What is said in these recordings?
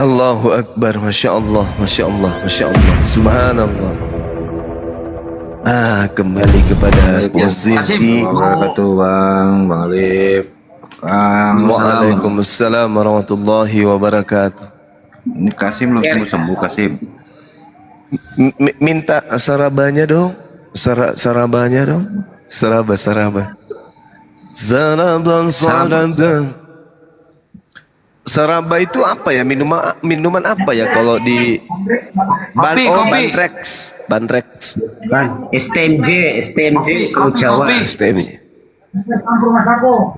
Allahu Akbar, Masya Allah, Masya Allah, Masya Allah, Subhanallah. Kembali kepada posisi. Wabarakatuh Bang Alif, Kang. Waalaikumsalam warahmatullahi wabarakatuh. Ini Kasim belum sembuh Kasim. Minta sarabanya dong, sarabanya dong, saraba. Saraba itu apa ya? Minuman apa ya kalau di Bandrex. STMJ kalau Jawa. STMJ.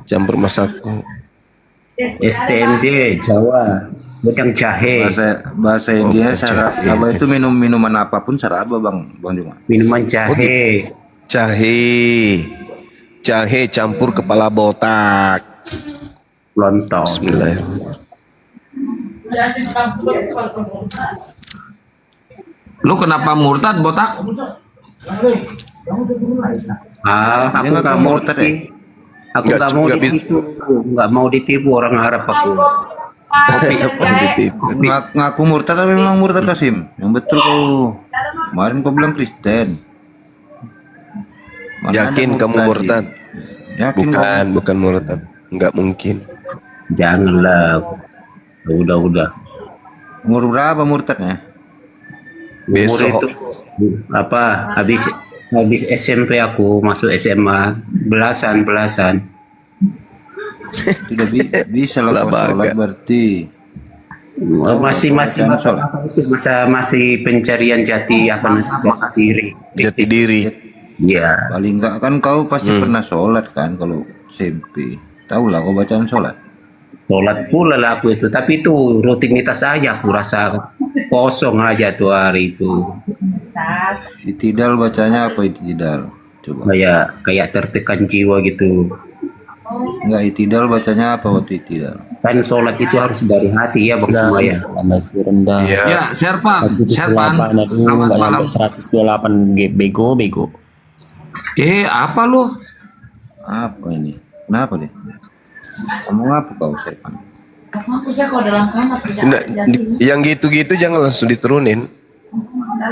Campur masako. STMJ Jawa. Bukan jahe. Bahasa India saraba itu minuman apapun saraba Bang Juma. Minuman jahe. Jahe campur kepala botak. Lontong. Bismillahirrahmanirrahim. Lu kenapa murtad botak? Aku nggak mau murtad ya? Aku nggak mau ditipu. Nggak mau ditipu orang Arab aku. Ngaku murtad tapi memang murtad Kasim. Yang betul kau. Kemarin kau bilang Kristen. Yakin kamu murtad? Yakin bukan murtad. Nggak mungkin. Janganlah. Udah. Umur berapa murtadnya? Besok. Umur itu apa? Habis SMP aku masuk SMA belasan. Tidak bisa lah sholat berarti. Masih pencarian jati Jati diri. Ya. Paling enggak kan kau pasti pernah sholat kan kalau SMP. Tahu lah kau bacaan sholat. Sholat pula lah aku itu, tapi itu rutinitas aja, aku rasa kosong aja tuh hari itu. Itidal bacanya apa itidal? Coba. Kayak tertekan jiwa gitu. Enggak, itidal bacanya apa waktu itidal? Kan sholat itu harus dari hati ya Bang Sumaya. Rendah. Ya, Serpan. Nggak sampai 128 bego. Apa lu? Apa ini? Kenapa deh? Kamu apa kau Serpan? Yang gitu-gitu jangan langsung diturunin.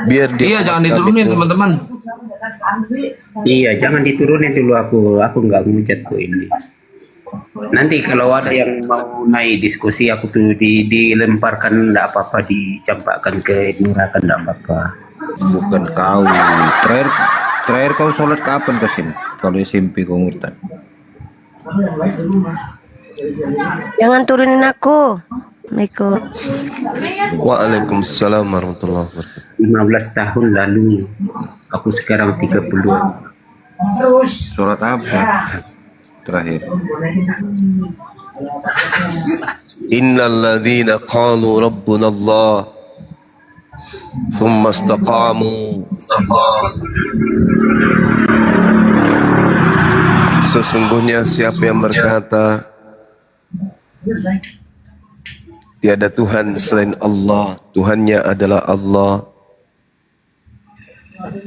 Biar dia. Iya, jangan diturunin teman-teman. Iya, jangan diturunin dulu aku nggak ngujat kok ini. Nanti kalau ada yang mau naik diskusi aku tuh dilemparkan enggak apa-apa, dicampakkan ke neraka enggak apa-apa. Bukan kau. Terakhir kau sholat kapan Kasim? Kalau SMP kau murtad. Jangan turunin aku. Waalaikumsalam warahmatullahi wabarakatuh. 15 tahun lalu. Aku sekarang 30. Sholat apa? Terakhir. Innal ladzina qalu rabbuna Allah thumma istaqamu. Sesungguhnya siapa yang berkata tiada Tuhan selain Allah, Tuhannya adalah Allah. Lalu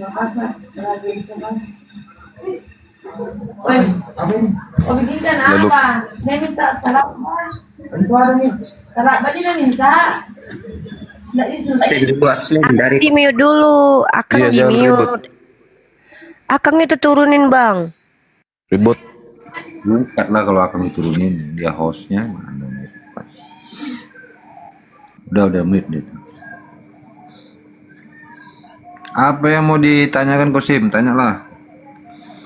Dari di mute dulu, Akang di mute. Akang itu turunin Bang. Ribut. Bukan lah kalau akan diturunin, dia hostnya mana? Udah menit itu. Apa yang mau ditanyakan Kosim? Tanyalah.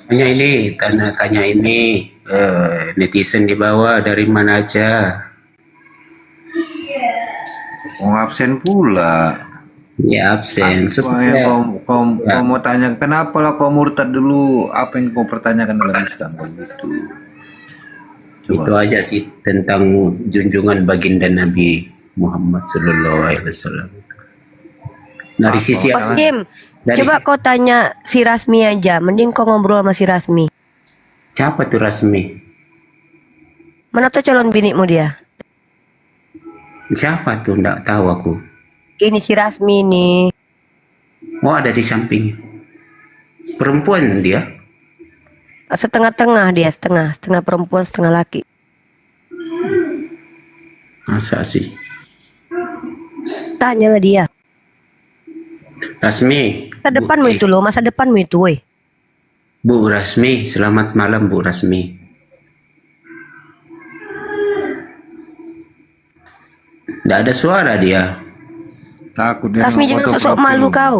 Tanya ini netizen di bawah dari mana aja? Mau absen pula. Ya absen. Supaya kau mau tanya kenapa lah kau murtad dulu? Apa yang kau pertanyakan dalam Islam begitu? Itu aja sih tentang junjungan baginda Nabi Muhammad Sallallahu Alaihi Wasallam. Dari sisi Jim, coba kau tanya si Rasmi aja. Mending kau ngobrol sama si Rasmi. Siapa tuh Rasmi? Mana tuh calon binimu dia? Siapa tuh? Nggak tahu aku. Ini si Rasmi nih. Oh, ada di samping. Perempuan dia? Setengah-tengah dia, setengah perempuan, setengah laki. Masa sih? Tanyalah dia. Rasmi. Masa depanmu itu loh, masa depanmu itu, woi. Bu Rasmi, selamat malam Bu Rasmi. Nggak ada suara dia. Takut dia Rasmi jangan foto sosok profil. malu kau.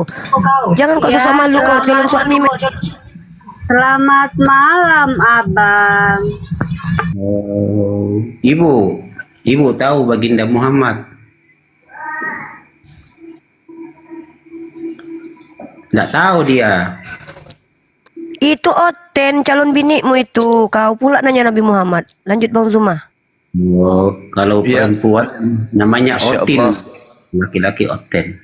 Jangan kau sosok malu kau calon suamimu. Selamat malam, Abang. Oh, Ibu tahu Baginda Muhammad? Nggak tahu dia. Itu Oten calon binikmu itu. Kau pula nanya Nabi Muhammad. Lanjut Bang Zuma. Oh, kalau Iya. perempuan namanya Masya Otin, Allah. laki-laki Oten.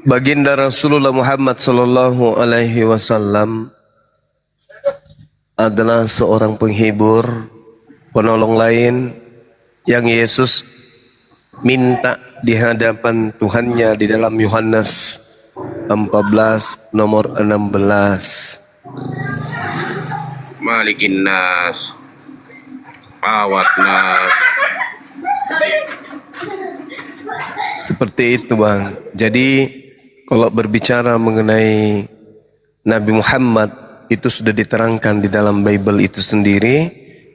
Baginda Rasulullah Muhammad sallallahu alaihi wasallam adalah seorang penghibur, penolong lain yang Yesus minta di hadapan Tuhannya di dalam Yohanes 14 nomor 16. Malikin nas, awat nas. Seperti itu Bang. Jadi kalau berbicara mengenai Nabi Muhammad itu sudah diterangkan di dalam Bible itu sendiri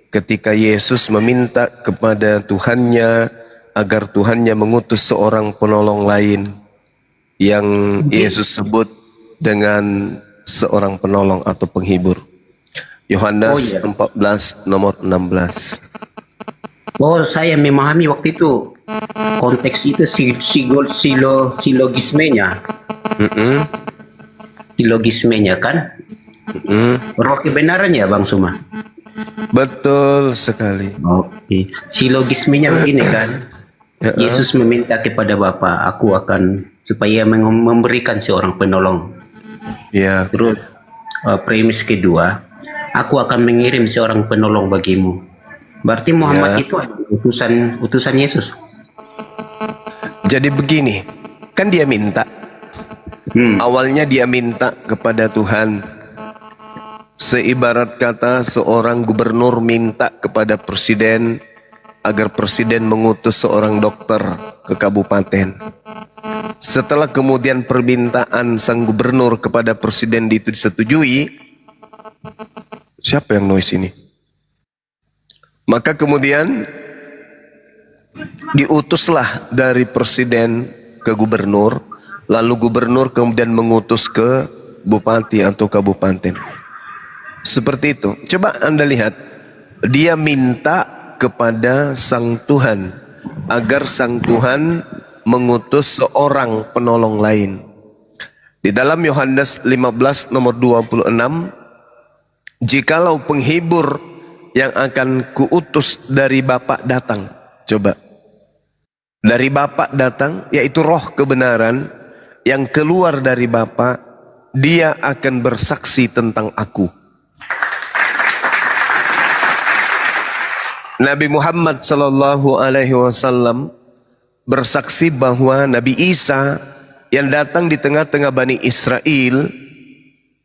ketika Yesus meminta kepada Tuhannya agar Tuhannya mengutus seorang penolong lain yang Yesus sebut dengan seorang penolong atau penghibur. Yohanes 14 nomor 16. Oh, saya memahami waktu itu konteks itu silogismenya, silogismenya kan? Roh kebenarannya Bang Suma. Betul sekali. Oke, silogismenya begini kan? Yesus meminta kepada Bapa, aku akan supaya memberikan seorang penolong. Ya, Terus premis kedua, aku akan mengirim seorang penolong bagimu. Berarti Muhammad itu utusan Yesus. jadi begini, kan dia minta. Awalnya dia minta kepada Tuhan. Seibarat kata seorang gubernur minta kepada presiden agar presiden mengutus seorang dokter ke kabupaten. Setelah kemudian permintaan sang gubernur kepada presiden itu disetujui, siapa yang noise ini? Maka kemudian diutuslah dari presiden ke gubernur, lalu gubernur kemudian mengutus ke bupati atau kabupaten. Seperti itu. Coba Anda lihat, dia minta kepada sang Tuhan agar sang Tuhan mengutus seorang penolong lain. Di dalam Yohanes 15 nomor 26, jikalau penghibur yang akan kuutus dari Bapa datang. Coba. Dari Bapa datang, yaitu roh kebenaran yang keluar dari Bapa, dia akan bersaksi tentang aku. Nabi Muhammad sallallahu alaihi wasallam bersaksi bahwa Nabi Isa yang datang di tengah-tengah Bani Israel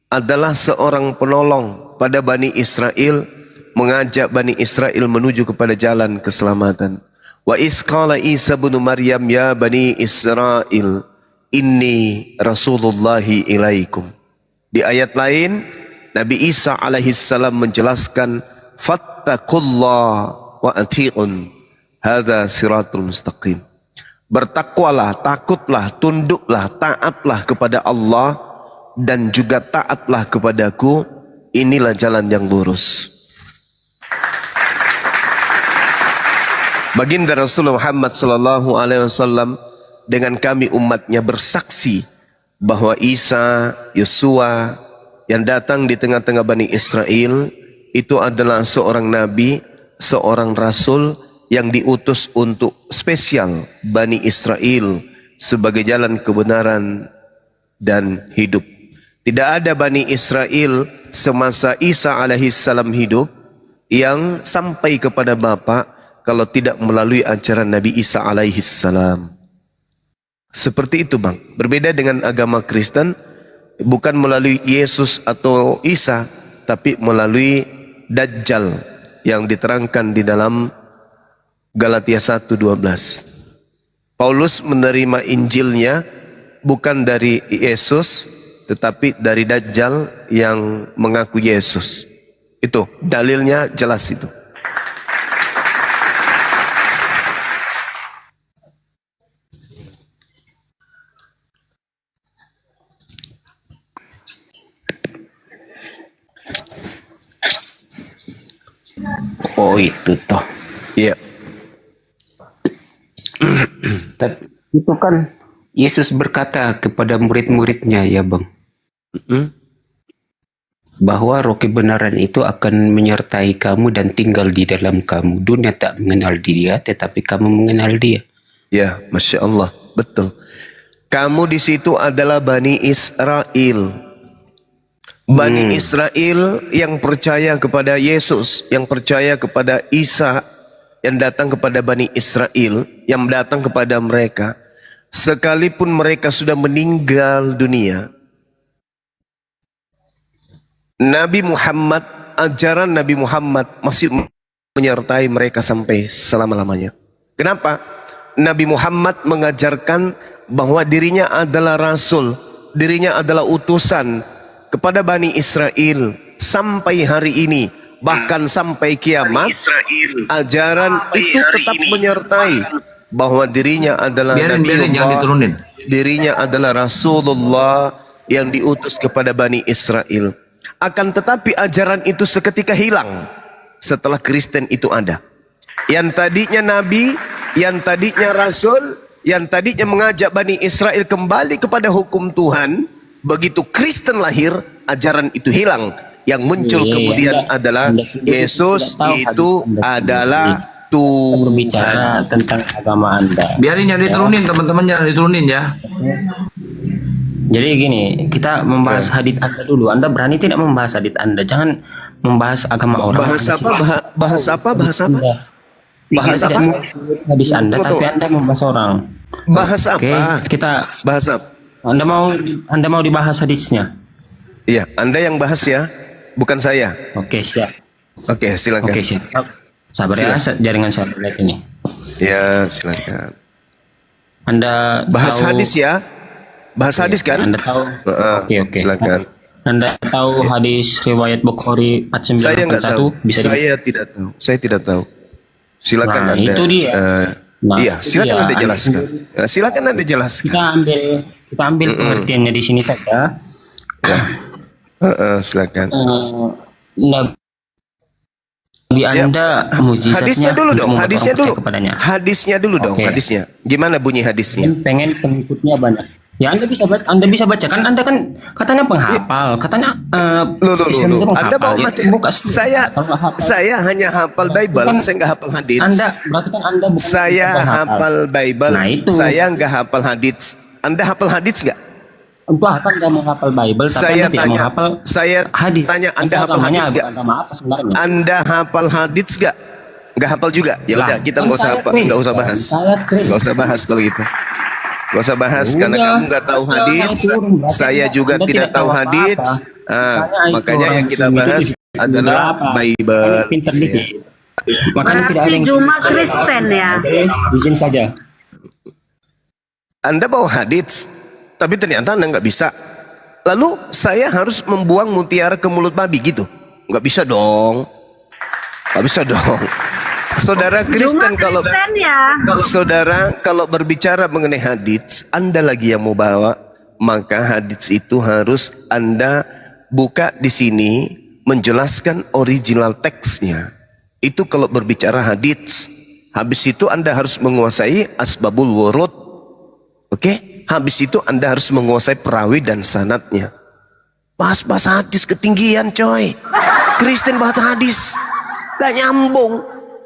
adalah seorang penolong pada Bani Israel, mengajak Bani Israel menuju kepada jalan keselamatan. Wa isqala Isa bin Maryam ya Bani Israel inni rasulullahi ilaikum. Di ayat lain Nabi Isa alaihissalam menjelaskan fattakullah wa ati'un hadza siratul mustaqim. Bertakwalah, takutlah, tunduklah, taatlah kepada Allah dan juga taatlah kepadaku, inilah jalan yang lurus. Baginda Rasulullah Muhammad sallallahu alaihi wasallam dengan kami umatnya bersaksi bahwa Isa, Yesua yang datang di tengah-tengah Bani Israel itu adalah seorang nabi, seorang rasul yang diutus untuk spesial Bani Israel sebagai jalan kebenaran dan hidup. Tidak ada Bani Israel semasa Isa alaihissalam hidup yang sampai kepada Bapa kalau tidak melalui ajaran Nabi Isa alaihissalam. Seperti itu Bang. Berbeda dengan agama Kristen, bukan melalui Yesus atau Isa, tapi melalui Dajjal yang diterangkan di dalam Galatia 1:12. Paulus menerima Injilnya bukan dari Yesus, tetapi dari Dajjal yang mengaku Yesus. Itu dalilnya jelas itu. Oh itu toh. Iya. Tapi itu kan Yesus berkata kepada murid-muridnya ya Bang, bahwa roh kebenaran itu akan menyertai kamu dan tinggal di dalam kamu. Dunia tak mengenal dia, tetapi kamu mengenal dia. Ya, Masya Allah, betul. Kamu di situ adalah Bani Israel. Bani Israel yang percaya kepada Yesus, yang percaya kepada Isa, yang datang kepada Bani Israel, yang datang kepada mereka. Sekalipun mereka sudah meninggal dunia, Nabi Muhammad, ajaran Nabi Muhammad masih menyertai mereka sampai selama-lamanya. Kenapa? Nabi Muhammad mengajarkan bahwa dirinya adalah Rasul, dirinya adalah utusan kepada Bani Israel sampai hari ini, bahkan sampai kiamat. Ajaran itu tetap menyertai bahwa dirinya adalah Biarin, jangan Nabiullah, diturunin. dirinya adalah Rasulullah yang diutus kepada Bani Israel. Akan tetapi ajaran itu seketika hilang setelah Kristen itu ada. Yang tadinya Nabi, yang tadinya Rasul, yang tadinya mengajak Bani Israel kembali kepada hukum Tuhan, begitu Kristen lahir, ajaran itu hilang. Yang muncul kemudian adalah Yesus itu adalah Tuhan. Berbicara tentang agama Anda. Biarin jangan diturunin teman-teman, jangan diturunin ya. Jadi gini, kita membahas hadits Anda dulu. Anda berani tidak membahas hadits Anda? Jangan membahas agama orang. Bahas apa? Bahas apa? Bahas apa? Bahas Kita apa? tidak mau hadis Anda, Betul. tapi Anda membahas orang. Bahas Oke, apa? kita Bahas apa? Anda mau dibahas hadisnya? Iya, Anda yang bahas ya, bukan saya. Oke, siap. Oke, silakan. Oke, siap. Sabar ya, jaringan saya lihat ini. Ya, silakan. Anda Bahas tahu, hadis ya. Bahas hadis kan? Anda tahu? Oke. Silakan. Anda tahu hadis riwayat Bukhari Saya nggak tahu. 4981? Bisa Saya tidak tahu. Saya tidak tahu. Silakan Nah, Anda. itu dia. Nah, iya, itu silakan dia. Anda jelaskan. Silakan Anda jelaskan. kita ambil pengertiannya di sini saja. Silakan. Nabi Anda mujizatnya Hadisnya dulu untuk dong. membuat Hadisnya orang percaya dulu. kepadanya. Hadisnya dulu dong. Oke. Hadisnya. Gimana bunyi hadisnya? Pengen pengikutnya banyak. Ya Anda bisa baca kan, Anda kan katanya penghafal, katanya Islam itu Loh. Anda penghafal. bawa Ya, materi. buka sih. Kalau nggak hafal, Saya hanya hafal Bible. Bukan- Saya nggak hafal hadis. Anda berarti kan Anda bukan Saya penghafal. hafal Bible. Nah, itu. Saya nggak hafal hadis. Anda hafal hadis nggak? Entah kan Anda menghafal Bible, tapi Saya Anda tidak tanya. menghafal Saya hadis. tanya. Anda hafal agamanya hadis nggak? agama apa sebenarnya? Anda hafal hadis nggak? Nggak hafal juga. Ya Lah, udah, kita kan nggak usah saya apa, nggak usah Kristen. bahas. Saya Kristen. Nggak usah bahas kalau gitu. Nggak usah bahas karena Udah, kamu nggak tahu saya hadis. turun, berarti Saya Anda juga tidak tahu apa-apa. hadis. Makanya itu Makanya orang yang kita Muslim itu bahas juga adalah apa? Bible. Kan pinter dikit. Makanya tidak ada Berarti yang cuma Kristen ya. Oke, izin saja. Anda bawa hadis, tapi ternyata Anda nggak bisa. Lalu saya harus membuang mutiara ke mulut babi gitu? Nggak bisa dong. Nggak bisa dong. Saudara Cuma Kristen kalau Kristen ya. saudara kalau berbicara mengenai hadis, Anda lagi yang mau bawa, maka hadis itu harus Anda buka di sini menjelaskan original teksnya. Itu kalau berbicara hadis. Habis itu Anda harus menguasai asbabul wurud. Oke? Habis itu Anda harus menguasai perawi dan sanadnya. Bahas-bahas hadis ketinggian coy. Kristen bahas hadis. Gak nyambung.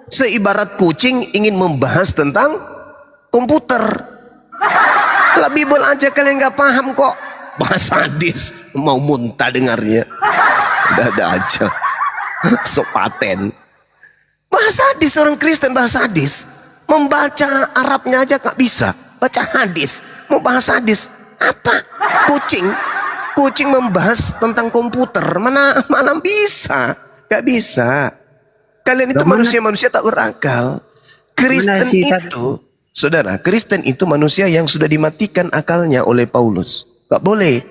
Seibarat kucing ingin membahas tentang komputer. Lah Bible aja kalian gak paham kok. Bahas hadis. Mau muntah dengarnya. Udah ada aja. Sok paten. Bahasa hadis, orang Kristen bahasa hadis. Membaca Arabnya aja gak bisa. Baca hadis. Mau bahas hadis. Apa? Kucing membahas tentang komputer. Mana bisa. Gak bisa. Kalian itu manusia-manusia tak berakal. Kristen Mana sih tadi? itu, saudara, Kristen itu manusia yang sudah dimatikan akalnya oleh Paulus. Gak boleh.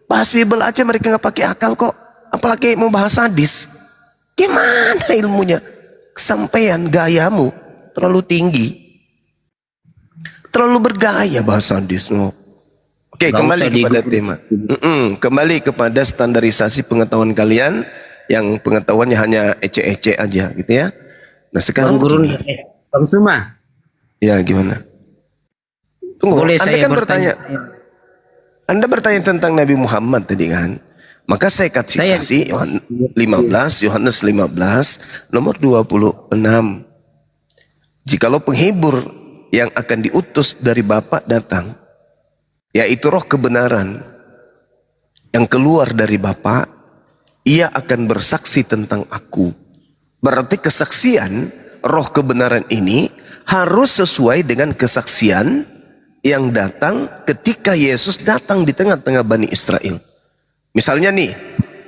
Bahas Bible aja mereka gak pakai akal kok. Apalagi mau bahas hadis. Gimana ilmunya? Kesampaian gayamu terlalu tinggi. Terlalu bergaya bahas hadis. Oh. Oke, Gak kembali usah kepada digubris. tema. Kembali kepada standarisasi pengetahuan kalian yang pengetahuannya hanya ece-ece aja gitu ya. Nah sekarang Bang Gurun, begini. Bang Suma, Ya gimana? Tunggu, boleh Anda saya kan bertanya. Anda bertanya tentang Nabi Muhammad tadi kan? Maka saya citasi Yohanes 15 nomor 26. Jikalau penghibur yang akan diutus dari Bapa datang, yaitu roh kebenaran yang keluar dari Bapa, ia akan bersaksi tentang aku. Berarti kesaksian roh kebenaran ini harus sesuai dengan kesaksian yang datang ketika Yesus datang di tengah-tengah Bani Israel. Misalnya nih,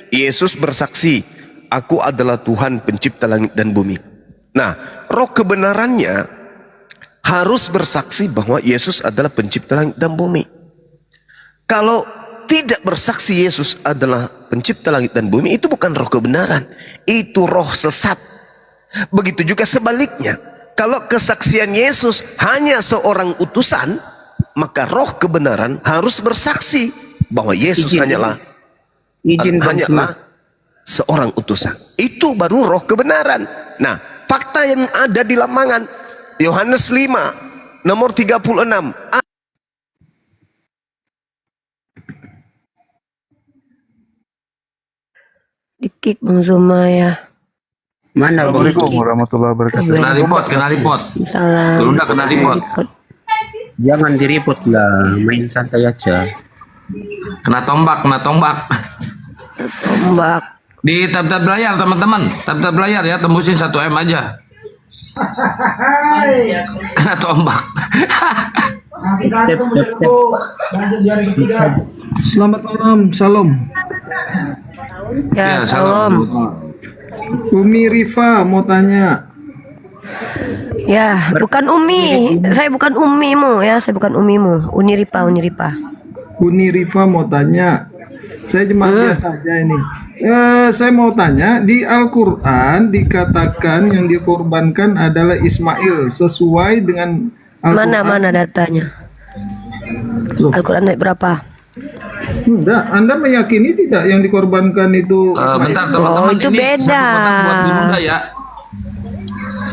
Yesus bersaksi, aku adalah Tuhan pencipta langit dan bumi. Nah, roh kebenarannya harus bersaksi bahwa Yesus adalah pencipta langit dan bumi. Kalau tidak bersaksi Yesus adalah pencipta langit dan bumi, itu bukan roh kebenaran, itu roh sesat. Begitu juga sebaliknya. Kalau kesaksian Yesus hanya seorang utusan, maka roh kebenaran harus bersaksi bahwa Yesus hanyalah seorang utusan. Itu baru roh kebenaran. Nah, fakta yang ada di lamangan Yohanes 5 nomor 36. Dikik Bang Zuma ya. mana Bang? Assalamualaikum warahmatullahi wabarakatuh. Kena report. Salam. Belum kena report. Jangan direpot lah, main santai aja. Kena tombak. Tombak. Di tab-tab layar teman-teman. Tab-tab layar ya, tembusin 1M aja. Kena tombak. Selamat malam, salam. Ya, salam. Umi Rifa mau tanya. Ya, bukan Umi. Saya bukan Umimu ya, saya bukan Umimu. Uniripa. Uni Rifa mau tanya. Saya cuma biasa aja ini. Saya mau tanya, di Al-Quran dikatakan yang dikorbankan adalah Ismail sesuai dengan Al-Quran. Mana datanya? Loh. Al-Quran ayat berapa? Enggak, Anda meyakini tidak yang dikorbankan itu Ismail? Bentar teman-teman, Oh, itu ini beda. satu kotak buat dirunda ya.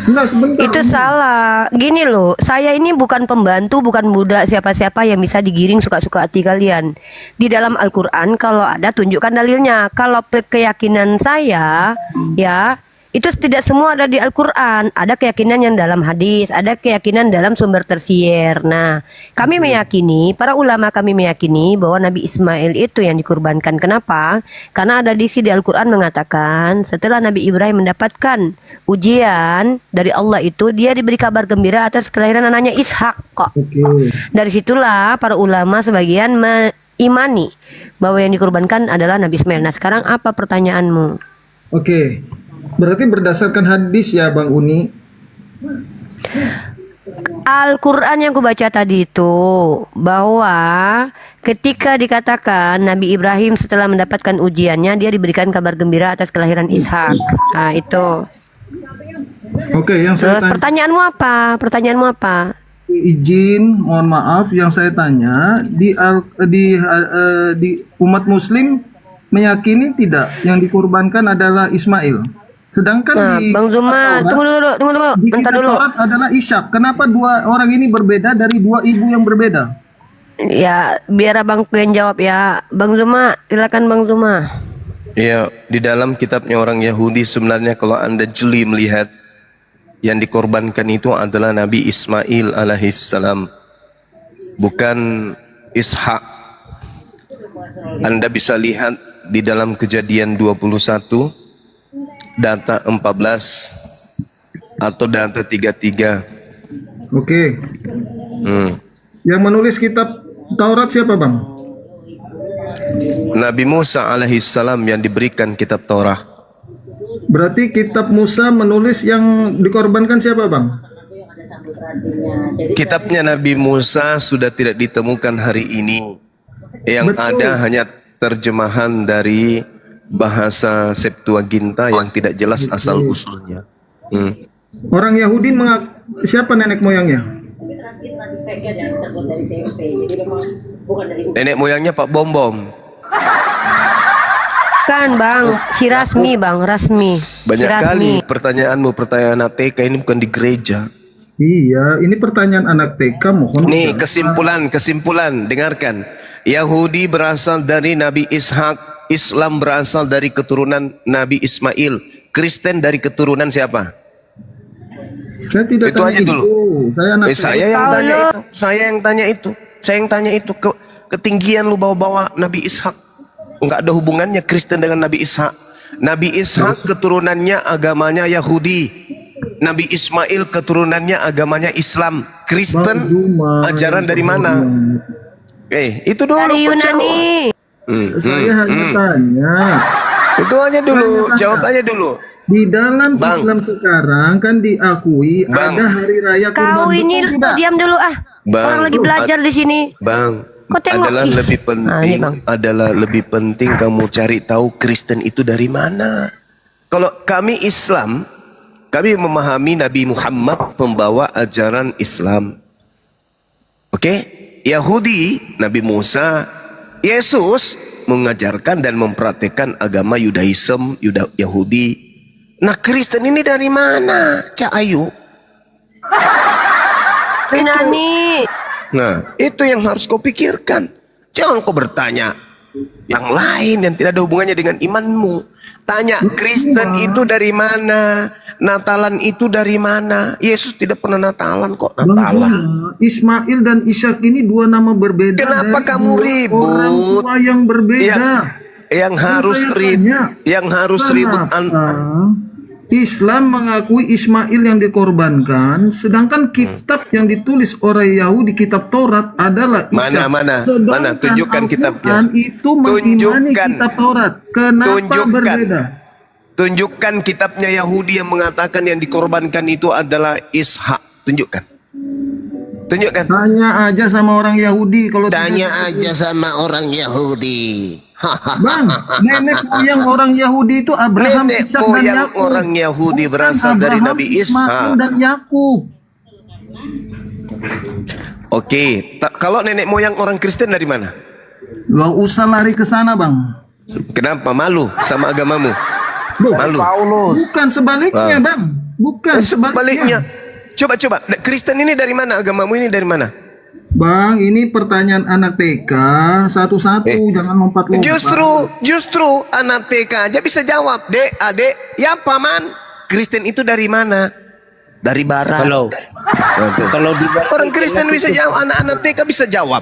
Enggak, sebentar. Itu salah. Gini loh, saya ini bukan pembantu, bukan budak siapa-siapa yang bisa digiring suka-suka hati kalian. Di dalam Al-Quran kalau ada tunjukkan dalilnya. Kalau keyakinan saya, ya itu tidak semua ada di Al-Quran. Ada keyakinan yang dalam hadis, ada keyakinan dalam sumber tersier. Nah, kami meyakini, para ulama kami meyakini bahwa Nabi Ismail itu yang dikurbankan. Kenapa? Karena ada di Al-Quran mengatakan setelah Nabi Ibrahim mendapatkan ujian dari Allah itu, dia diberi kabar gembira atas kelahiran anaknya Ishak. Oke. Dari situlah para ulama sebagian mengimani bahwa yang dikurbankan adalah Nabi Ismail. Nah, sekarang apa pertanyaanmu? Oke. Berarti berdasarkan hadis ya Bang Uni. Al-Quran yang kubaca tadi itu bahwa ketika dikatakan Nabi Ibrahim setelah mendapatkan ujiannya, dia diberikan kabar gembira atas kelahiran Ishak. Nah, itu. Oke, yang saya tanya, Pertanyaanmu apa? izin, mohon maaf, yang saya tanya di umat Muslim meyakini tidak yang dikorbankan adalah Ismail. Sedangkan Nah, di Bang Zuma, tunggu dulu, di bentar kitab dulu. Taurat adalah Ishak. Kenapa dua orang ini berbeda dari dua ibu yang berbeda? Ya, biar Abang yang jawab ya. Bang Zuma, silakan Bang Zuma. Ya, di dalam kitabnya orang Yahudi sebenarnya kalau Anda jeli melihat yang dikorbankan itu adalah Nabi Ismail alaihissalam, bukan Ishak. Anda bisa lihat di dalam Kejadian 21 data 14 atau data 33. Oke. Yang menulis kitab Taurat siapa Bang? Nabi Musa alaihissalam yang diberikan kitab Taurat. Berarti kitab Musa menulis yang dikorbankan siapa Bang? Kitabnya Nabi Musa sudah tidak ditemukan hari ini. Yang Betul. ada hanya terjemahan dari bahasa Septuaginta yang tidak jelas asal usulnya. Orang Yahudi siapa nenek moyangnya? Nenek moyangnya Pak Bom Bom. Kan bang, si Rasmi bang, Rasmi. Banyak Si Rasmi. kali pertanyaanmu pertanyaan ATK ini bukan di gereja. Iya, ini pertanyaan anak TK, mohon. Nih kesimpulan, dengarkan. Yahudi berasal dari Nabi Ishak, Islam berasal dari keturunan Nabi Ismail, Kristen dari keturunan siapa? Saya tidak Itu tanya aja dulu. Saya anak TK. Saya yang tanya itu. Ketinggian lu bawa-bawa Nabi Ishak. Enggak ada hubungannya Kristen dengan Nabi Ishak. Nabi Ishak keturunannya agamanya Yahudi. Nabi Ismail keturunannya agamanya Islam. Kristen ajaran dari mana? Itu dulu. Dari kok jawab. Yunani. Saya hanya tanya. Itu aja dulu, jawab aja dulu. Di dalam Bang. Islam sekarang kan diakui Bang. ada hari raya kurban. Kau ini betul tidak? diam dulu ah. Bang. Orang lagi belajar di sini. Bang, Kok tengok? adalah Ih. lebih Ah, penting ini, Bang. adalah lebih penting kamu cari tahu Kristen itu dari mana. Kalau kami Islam, kami memahami Nabi Muhammad pembawa ajaran Islam. Oke? Yahudi, Nabi Musa, Yesus mengajarkan dan mempraktekkan agama Yudaism, Yahudi. Nah, Kristen ini dari mana, Cak Ayu? Yunani. Nah, itu yang harus kau pikirkan. Jangan kau bertanya yang lain yang tidak ada hubungannya dengan imanmu. Tanya Kristen itu dari mana? Natalan itu dari mana? Yesus tidak pernah Natalan kok. Bang Natalan. Zuma, Ismail dan Ishak ini dua nama berbeda. Kenapa dari kamu dua ribut? Orang tua yang berbeda. Yang harus saya ribut, tanya, yang harus ribut. Islam mengakui Ismail yang dikorbankan, sedangkan kitab yang ditulis oleh Yahudi, kitab Taurat adalah Ishak. Mana? Sedangkan Tunjukkan kitabnya. Al-Quran itu mengimani Tunjukkan. kitab Taurat. Kenapa Tunjukkan. berbeda? Tunjukkan kitabnya Yahudi yang mengatakan yang dikorbankan itu adalah Ishak. Tunjukkan. Tanya aja sama orang Yahudi kalau Tanya aja sama orang Yahudi. Bang, nenek moyang orang Yahudi itu Abraham, Nenek Ishak dan moyang Yakub. orang Yahudi Bukan berasal dari Abraham, Nabi Ismail Ishak. dan Yakub. Oke, kalau nenek moyang orang Kristen dari mana? Gak usah lari ke sana, Bang. Kenapa? Malu sama agamamu? Loh, Malu. bukan sebaliknya, Bang. Bukan Sebaliknya. Coba. Kristen ini dari mana? Agamamu ini dari mana? Bang, ini pertanyaan anak TK satu-satu, jangan lompat-lompat. Justru anak TK aja bisa jawab. Dek, adek, ya paman. Kristen itu dari mana? Dari barat. Kalau di Orang Kristen bisa jawab, anak-anak TK bisa jawab.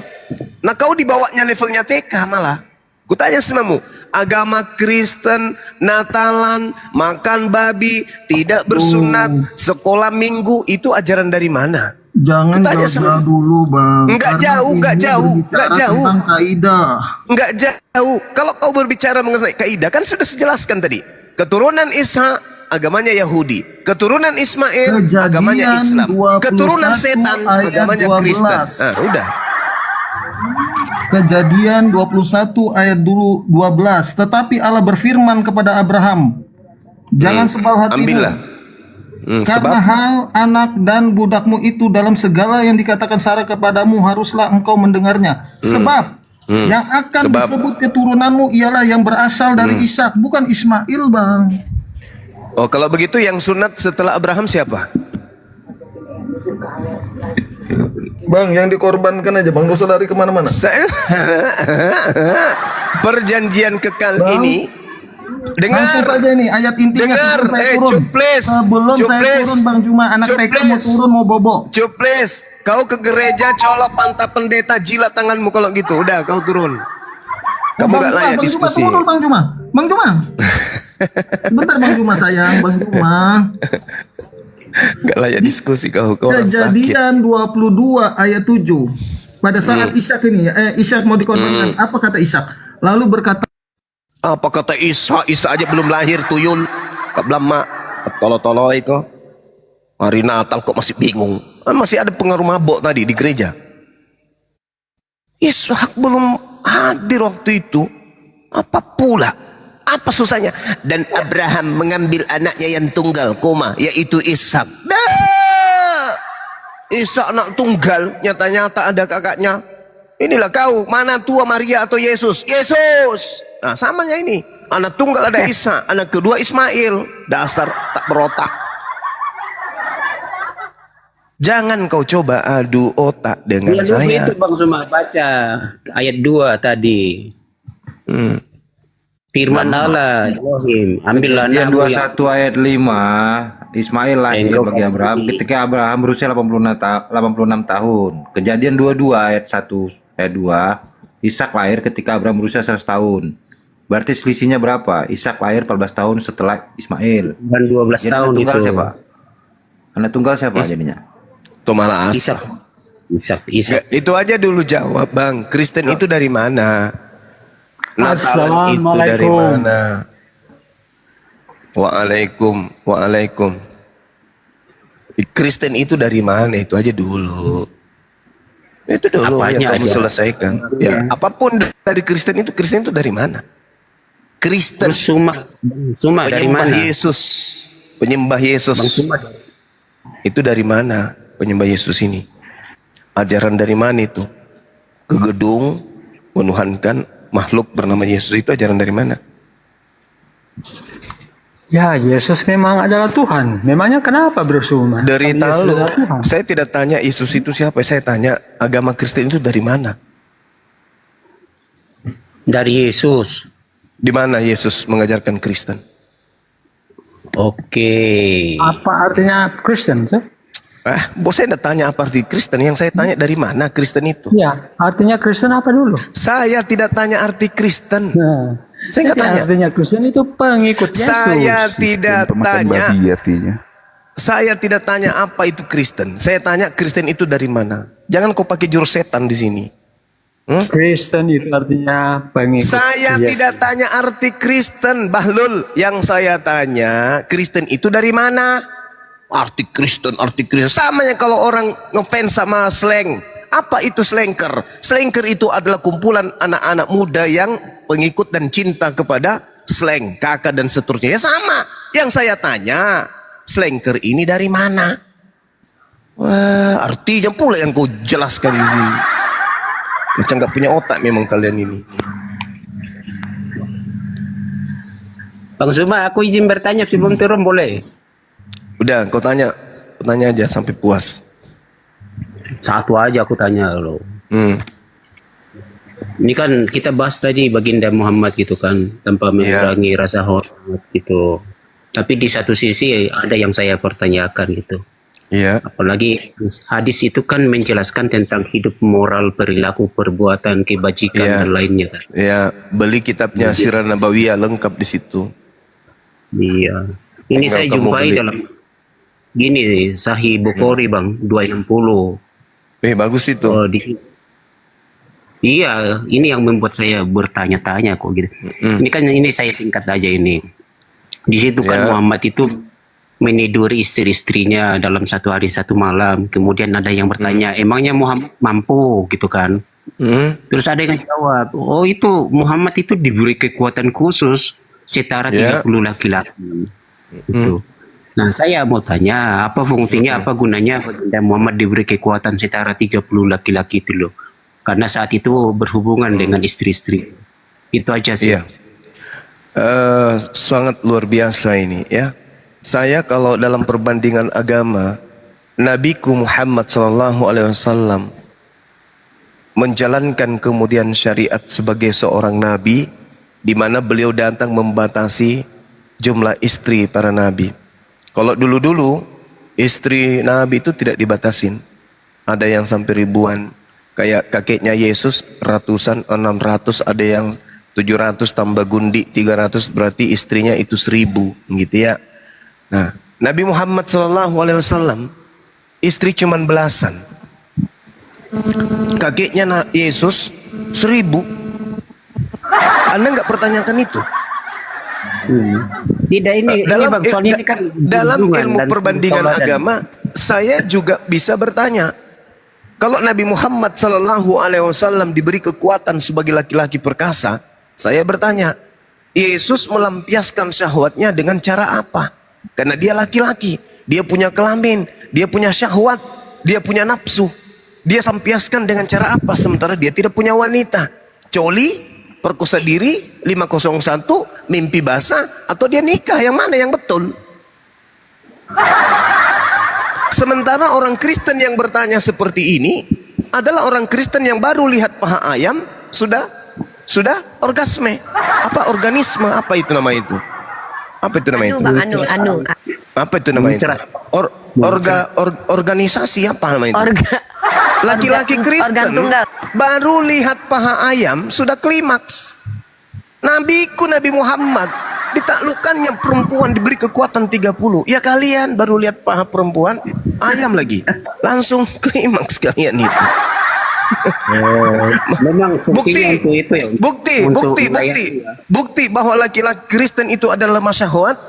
Nah, kau dibawanya levelnya TK malah. Kutanya semamu, agama Kristen, Natalan, makan babi, tidak bersunat, sekolah minggu, itu ajaran dari mana? Jangan Kutanya jauh dulu, Bang. Enggak Karena jauh, ini enggak jauh, berbicara enggak jauh. tentang kaidah. Enggak jauh. Kalau kau berbicara mengenai kaidah, kan sudah sejelaskan tadi. Keturunan Ishak, agamanya Yahudi. Keturunan Ismail, Kejadian agamanya Islam. 21 Keturunan setan, ayat agamanya 12. Kristen. Nah, udah. Kejadian 21 ayat dulu 12. Tetapi Allah berfirman kepada Abraham, jangan sebal hatimu. Ambillah. Karena hal anak dan budakmu itu dalam segala yang dikatakan Sarah kepadamu haruslah engkau mendengarnya. Sebab yang akan disebut keturunanmu ialah yang berasal dari Ishak, bukan Ismail, Bang. Oh, kalau begitu yang sunat setelah Abraham siapa? Bang, yang dikorbankan aja, Bang. Gak usah lari kemana-mana. Perjanjian kekal ini. Langsung Dengar. saja nih ayat intinya Dengar, sebelum saya turun. cuples. Sebelum saya Cuples. turun, Bang Juma, anak TK mau Cuples. turun mau bobo. Cuples, kau ke gereja colok pantat pendeta, jilat tanganmu kalau gitu. Udah, kau turun. Kamu Bang gak Juma, layak Bang diskusi. Juma, turun, Bang Juma. Bang Juma. Sebentar, Bang Juma sayang, Bang Juma. Gak layak diskusi kau orang sakit. Kejadian 22 ayat 7. Pada saat Ishak ini, Ishak mau dikorbankan. Apa kata Ishak? Lalu berkata, Apa kata Isa? Isa aja belum lahir tuyul. Kak Blama. Tolo-tolo itu. Hari Natal kok masih bingung. Kan masih ada pengaruh mabok tadi di gereja. Ishak belum hadir waktu itu. Apa pula? Apa susahnya? Dan Abraham mengambil anaknya yang tunggal, yaitu Ishak. Ishak anak tunggal, nyata-nyata ada kakaknya. Inilah kau, mana tua Maria atau Yesus? Yesus. Nah, samanya ini. Anak tunggal ada Ishak, anak kedua Ismail. Dasar tak berotak. Jangan kau coba adu otak dengan Ya, dulu saya. itu Bang Suma baca ayat 2 tadi. Firman Allah, Elohim, ambillah Kejadian anakmu yang 21 ayat 5, Ismail lahir bagi Abraham ketika Abraham berusia 86 tahun. Kejadian 22 ayat 1 ayat 2, Ishak lahir ketika Abraham berusia 100 tahun. Berarti selisihnya berapa? Ishak lahir 14 tahun setelah Ismail. dan 12 Jadi tahun anak tunggal itu. siapa? Anak tunggal siapa jadinya? Itu malah Ishak. asal. Ishak. Itu aja dulu jawab, Bang. Kristen itu dari mana? Natalan itu dari mana? Waalaikum. Kristen itu dari mana? Itu aja dulu. Itu dulu yang Apanya kamu aja? selesaikan. Ya, apapun dari Kristen itu dari mana? Kristen Terus Suma dari penyembah mana? Yesus. Penyembah Yesus. Bang Suma Itu dari mana penyembah Yesus ini? Ajaran dari mana itu? Ke gedung menuhankan makhluk bernama Yesus, itu ajaran dari mana? Ya, Yesus memang adalah Tuhan. Memangnya kenapa Bro Suma? Dari Yesus tahu. adalah Tuhan. Saya tidak tanya Yesus itu siapa, saya tanya agama Kristen itu dari mana? dari Yesus. Di mana Yesus mengajarkan Kristen? Oke. Apa artinya Kristen? Sir? Bos saya tidak tanya apa arti Kristen, yang saya tanya dari mana Kristen itu. Ya, artinya Kristen apa dulu? Saya tidak tanya arti Kristen. Nah, Saya nggak jadi tanya. artinya Kristen itu pengikut Yesus. Saya tidak tanya. artinya. Saya tidak tanya apa itu Kristen. Saya tanya Kristen itu dari mana. Jangan kau pakai jurus setan di sini. Kristen itu artinya pengikut Saya Yesus. tidak tanya arti Kristen, Bahlul. Yang saya tanya, Kristen itu dari mana? Arti Kristen. Samanya kalau orang ngefans sama slang. Apa itu slanker? Slanker itu adalah kumpulan anak-anak muda yang pengikut dan cinta kepada slang, kakak dan seterusnya. Ya sama. Yang saya tanya, slanker ini dari mana? Wah, artinya pula yang kau jelaskan di sini. Macam gak punya otak memang kalian ini. Bang Suma, aku izin bertanya sebelum turun boleh? Udah, kau tanya aja sampai puas. Satu aja aku tanya lo. Ini kan kita bahas tadi baginda Muhammad gitu kan, tanpa mengurangi rasa hormat gitu. Tapi di satu sisi ada yang saya pertanyakan gitu. Iya. Apalagi hadis itu kan menjelaskan tentang hidup moral, perilaku, perbuatan, kebajikan dan lainnya kan. Ya, beli kitabnya Sirah Nabawiyah lengkap di situ. Iya. Ini Tinggal saya kamu jumpai beli. dalam gini Sahih Bukhari Bang 260. Bagus itu. Iya, ini yang membuat saya bertanya-tanya kok gitu. Ini kan ini saya singkat aja ini. Di situ kan Muhammad itu meniduri istri-istrinya dalam satu hari satu malam. Kemudian ada yang bertanya, emangnya Muhammad mampu gitu kan? Terus ada yang jawab, oh itu Muhammad itu diberi kekuatan khusus setara 30 laki-laki. Gitu. Nah saya mau tanya, apa fungsinya, apa gunanya baginda Muhammad diberi kekuatan setara 30 laki-laki itu loh? Karena saat itu berhubungan dengan istri-istri. Itu aja sih. Iya. Sangat luar biasa ini ya. Saya kalau dalam perbandingan agama, Nabiku Muhammad SAW menjalankan kemudian syariat sebagai seorang nabi, di mana beliau datang membatasi jumlah istri para nabi. Kalau dulu-dulu istri nabi itu tidak dibatasin, ada yang sampai ribuan. Kayak kakeknya Yesus ratusan, 600, ada yang 700 tambah gundi 300, berarti istrinya itu 1000 gitu ya. Nah, Nabi Muhammad SAW istri cuman belasan. Kakeknya Yesus 1000. Anda nggak pertanyakan itu? Tidak ini Dalam Bang, soalnya ini kan dalam hubungan ilmu dan perbandingan tauladan. agama, saya juga bisa bertanya, kalau Nabi Muhammad Sallallahu Alaihi Wasallam diberi kekuatan sebagai laki-laki perkasa, saya bertanya, Yesus melampiaskan syahwatnya dengan cara apa? Karena dia laki-laki, dia punya kelamin, dia punya syahwat, dia punya nafsu. Dia lampiaskan dengan cara apa? Sementara dia tidak punya wanita. Coli, perkosa diri, 501, mimpi basah, atau dia nikah, yang mana yang betul? Sementara orang Kristen yang bertanya seperti ini adalah orang Kristen yang baru lihat paha ayam sudah orgasme. Apa organisme? Apa itu nama itu? Apa itu nama itu? Apa itu nama itu? Organisasi apa nama itu? Laki-laki Kristen baru lihat paha ayam sudah klimaks. Nabiku Nabi Muhammad ditaklukkannya perempuan diberi kekuatan 30. Ya kalian baru lihat paha perempuan, ayam lagi. Langsung klimaks kalian itu. Memang fungsinya itu ya. Bukti bahwa laki-laki Kristen itu adalah lemah syahwat,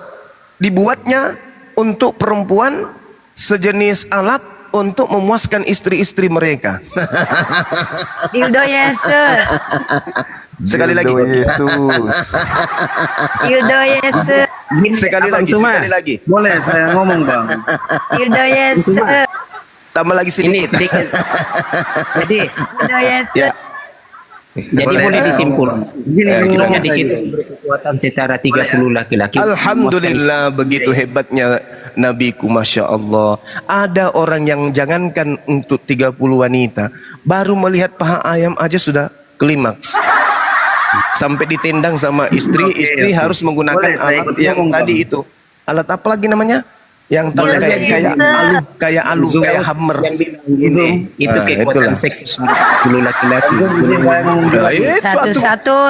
dibuatnya untuk perempuan sejenis alat untuk memuaskan istri-istri mereka. Dildo Yesus. Sekali lagi. Dildo Yesus. Sekali lagi. Boleh saya ngomong, Bang? Dildo Yesus. Tambah lagi Ini sedikit. sedikit. Jadi, Dildo Yesus. Ya. boleh disimpulkan. Kiranya di situ berkekuatan setara 30 laki-laki. Alhamdulillah, begitu hebatnya Nabiku, Masya Allah. Ada orang yang jangankan untuk 30 wanita, baru melihat paha ayam aja sudah klimaks. Sampai ditendang sama istri harus menggunakan alat yang tadi itu. Alat apa lagi namanya? Yang tahu kayak alu, kayak hammer. Yang bilang gini, itu kekuatan seks 30 laki-laki.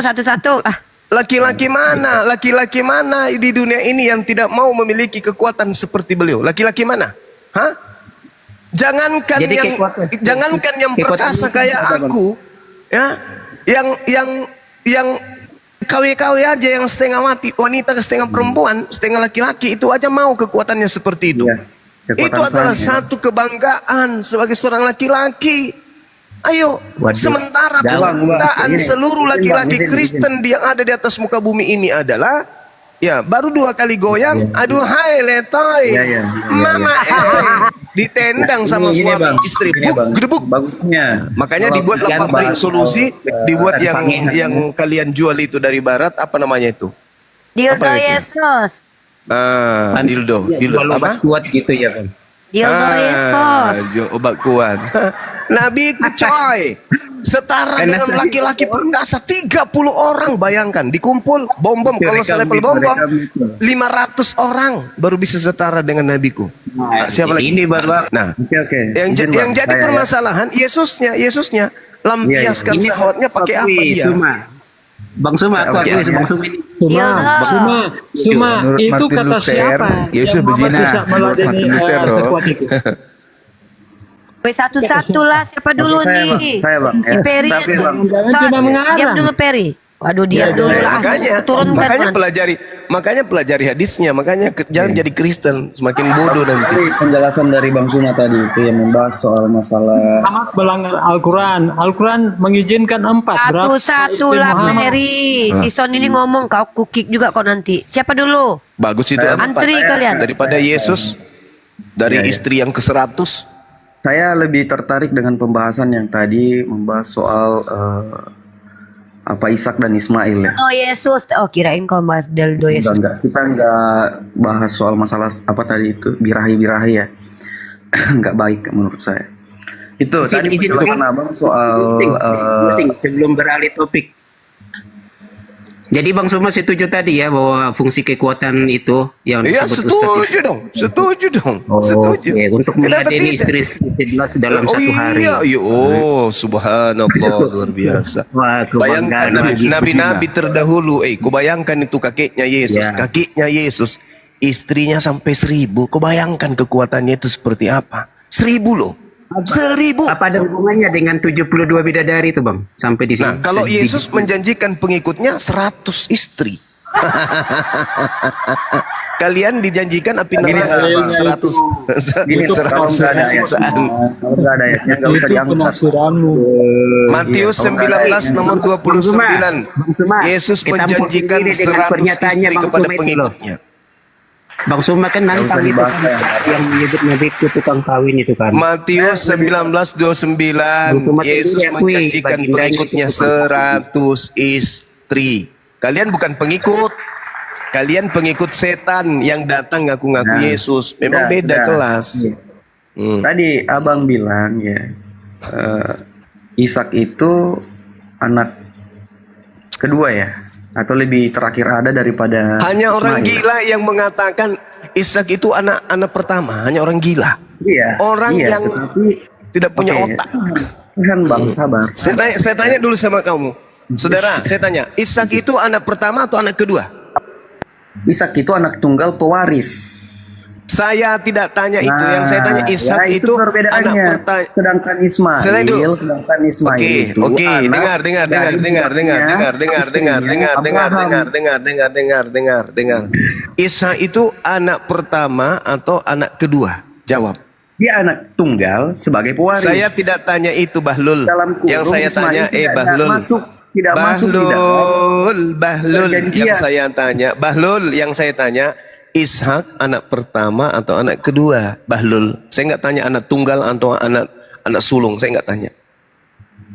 Satu-satu. Laki-laki mana? Laki-laki mana di dunia ini yang tidak mau memiliki kekuatan seperti beliau? Laki-laki mana? Hah? Jangankan Jadi yang perkasa kayak aku, ya, yang KW-KW aja yang setengah wanita setengah perempuan, setengah laki-laki, itu aja mau kekuatannya seperti itu. Itu adalah satu kebanggaan sebagai seorang laki-laki. Ayo, sementara kebanggaan seluruh laki-laki Kristen yang ada di atas muka bumi ini adalah, ya, baru 2 kali goyang, aduhai letoy, mama ditendang sama suami istri, gedebuk. Bagusnya. Makanya dibuat solusi, dibuat yang kalian jual itu dari barat, apa namanya itu? Dildo Yesus. Dildo apa? Kuat gitu ya, Bang. Dildo Yesus. Obat kuat. Nabi coy, setara dengan laki-laki perkasa 30 orang, bayangkan dikumpul bom-bom, kalau selevel bom-bom 500 orang baru bisa setara dengan nabiku. Siapa lagi? Ini baru. Nah, Oke. yang jadi permasalahan Yesusnya lampiaskan syahwatnya pakai apa dia? Bang Suma, aku Bang Suma ini. Suma, itu kata siapa? Yesus Yang Muhammad berzina. bisa meladeni sekuat itu. Satu-satu lah, siapa dulu nih? Saya, Bang. Si Peri itu. Cuma mengarang. Diam dulu Peri. Waduh, diam dulu lah. Makanya pelajari hadisnya, makanya jangan jadi Kristen, semakin bodoh nanti. Penjelasan dari Bang Suma tadi itu yang membahas soal masalah Muhammad melanggar Al-Quran. Al-Quran mengizinkan 4. Satu-satu lah Peri. Si Son ini ngomong, kau kukik juga kau nanti. Siapa dulu? Bagus itu Antri kalian. daripada Yesus dari istri yang ke-100. saya lebih tertarik dengan pembahasan yang tadi membahas soal Ishak dan Ismail ya. Oh Yesus. Oh kirain kau bahas Dildo Yesus. Enggak, kita enggak bahas soal masalah apa tadi itu birahi-birahi ya. Enggak baik menurut saya. Itu tadi penjelasan Abang soal sebelum beralih topik. Jadi Bang Suma setuju tadi ya bahwa fungsi kekuatan itu yang Iya, setuju dong. Setuju. Oke, untuk meladeni istri 11 dalam satu hari. Subhanallah, luar biasa. Wah, Bayangkan nabi-nabi terdahulu, kau bayangkan itu kakeknya Yesus, istrinya sampai 1000. Kau bayangkan kekuatannya itu seperti apa? 1000 loh. 1000. Apa ada hubungannya dengan 72 bidadari itu, Bang? Sampai di sini. Nah, kalau Yesus menjanjikan pengikutnya 100 istri. Kalian dijanjikan api neraka 100 Gini tuh, kalau nggak ada siksaan. Kalau nggak ada ayatnya nggak usah diangkat. Matius 19 nomor 29. Yesus menjanjikan 100 istri kepada pengikutnya. Bang Suma kan nantang itu kan, yang menyebut Nabi itu tukang kawin itu kan. Matius 19:29 Yesus menjanjikan pengikutnya 100 istri. Kalian bukan pengikut. Kalian pengikut setan yang datang ngaku-ngaku Yesus. Memang beda kelas. Tadi abang bilang ya, Ishak itu anak kedua ya, atau lebih terakhir ada daripada Hanya orang Ismail. gila yang mengatakan Ishak itu anak pertama. Hanya orang gila. Iya. Orang iya, yang tetapi, tidak punya oke, otak. Kan bang, sabar. Saya tanya dulu sama kamu, saudara. Saya tanya, Ishak itu anak pertama atau anak kedua? Ishak itu anak tunggal pewaris. Saya tidak tanya itu. Yang saya tanya Ishak ya itu perbedaannya. anak pertama. Sedangkan Ismail itu Oke, anak dengar. Ishak itu anak pertama atau anak kedua? Jawab. Dia anak tunggal sebagai pewaris. Saya tidak tanya itu, Bahlul. Dalam kurung, Yang saya Ismail tanya, tidak masuk di Bahlul, perjanjian. Bahlul yang saya tanya, Ishak anak pertama atau anak kedua? Bahlul. Saya nggak tanya anak tunggal atau anak sulung. Saya nggak tanya.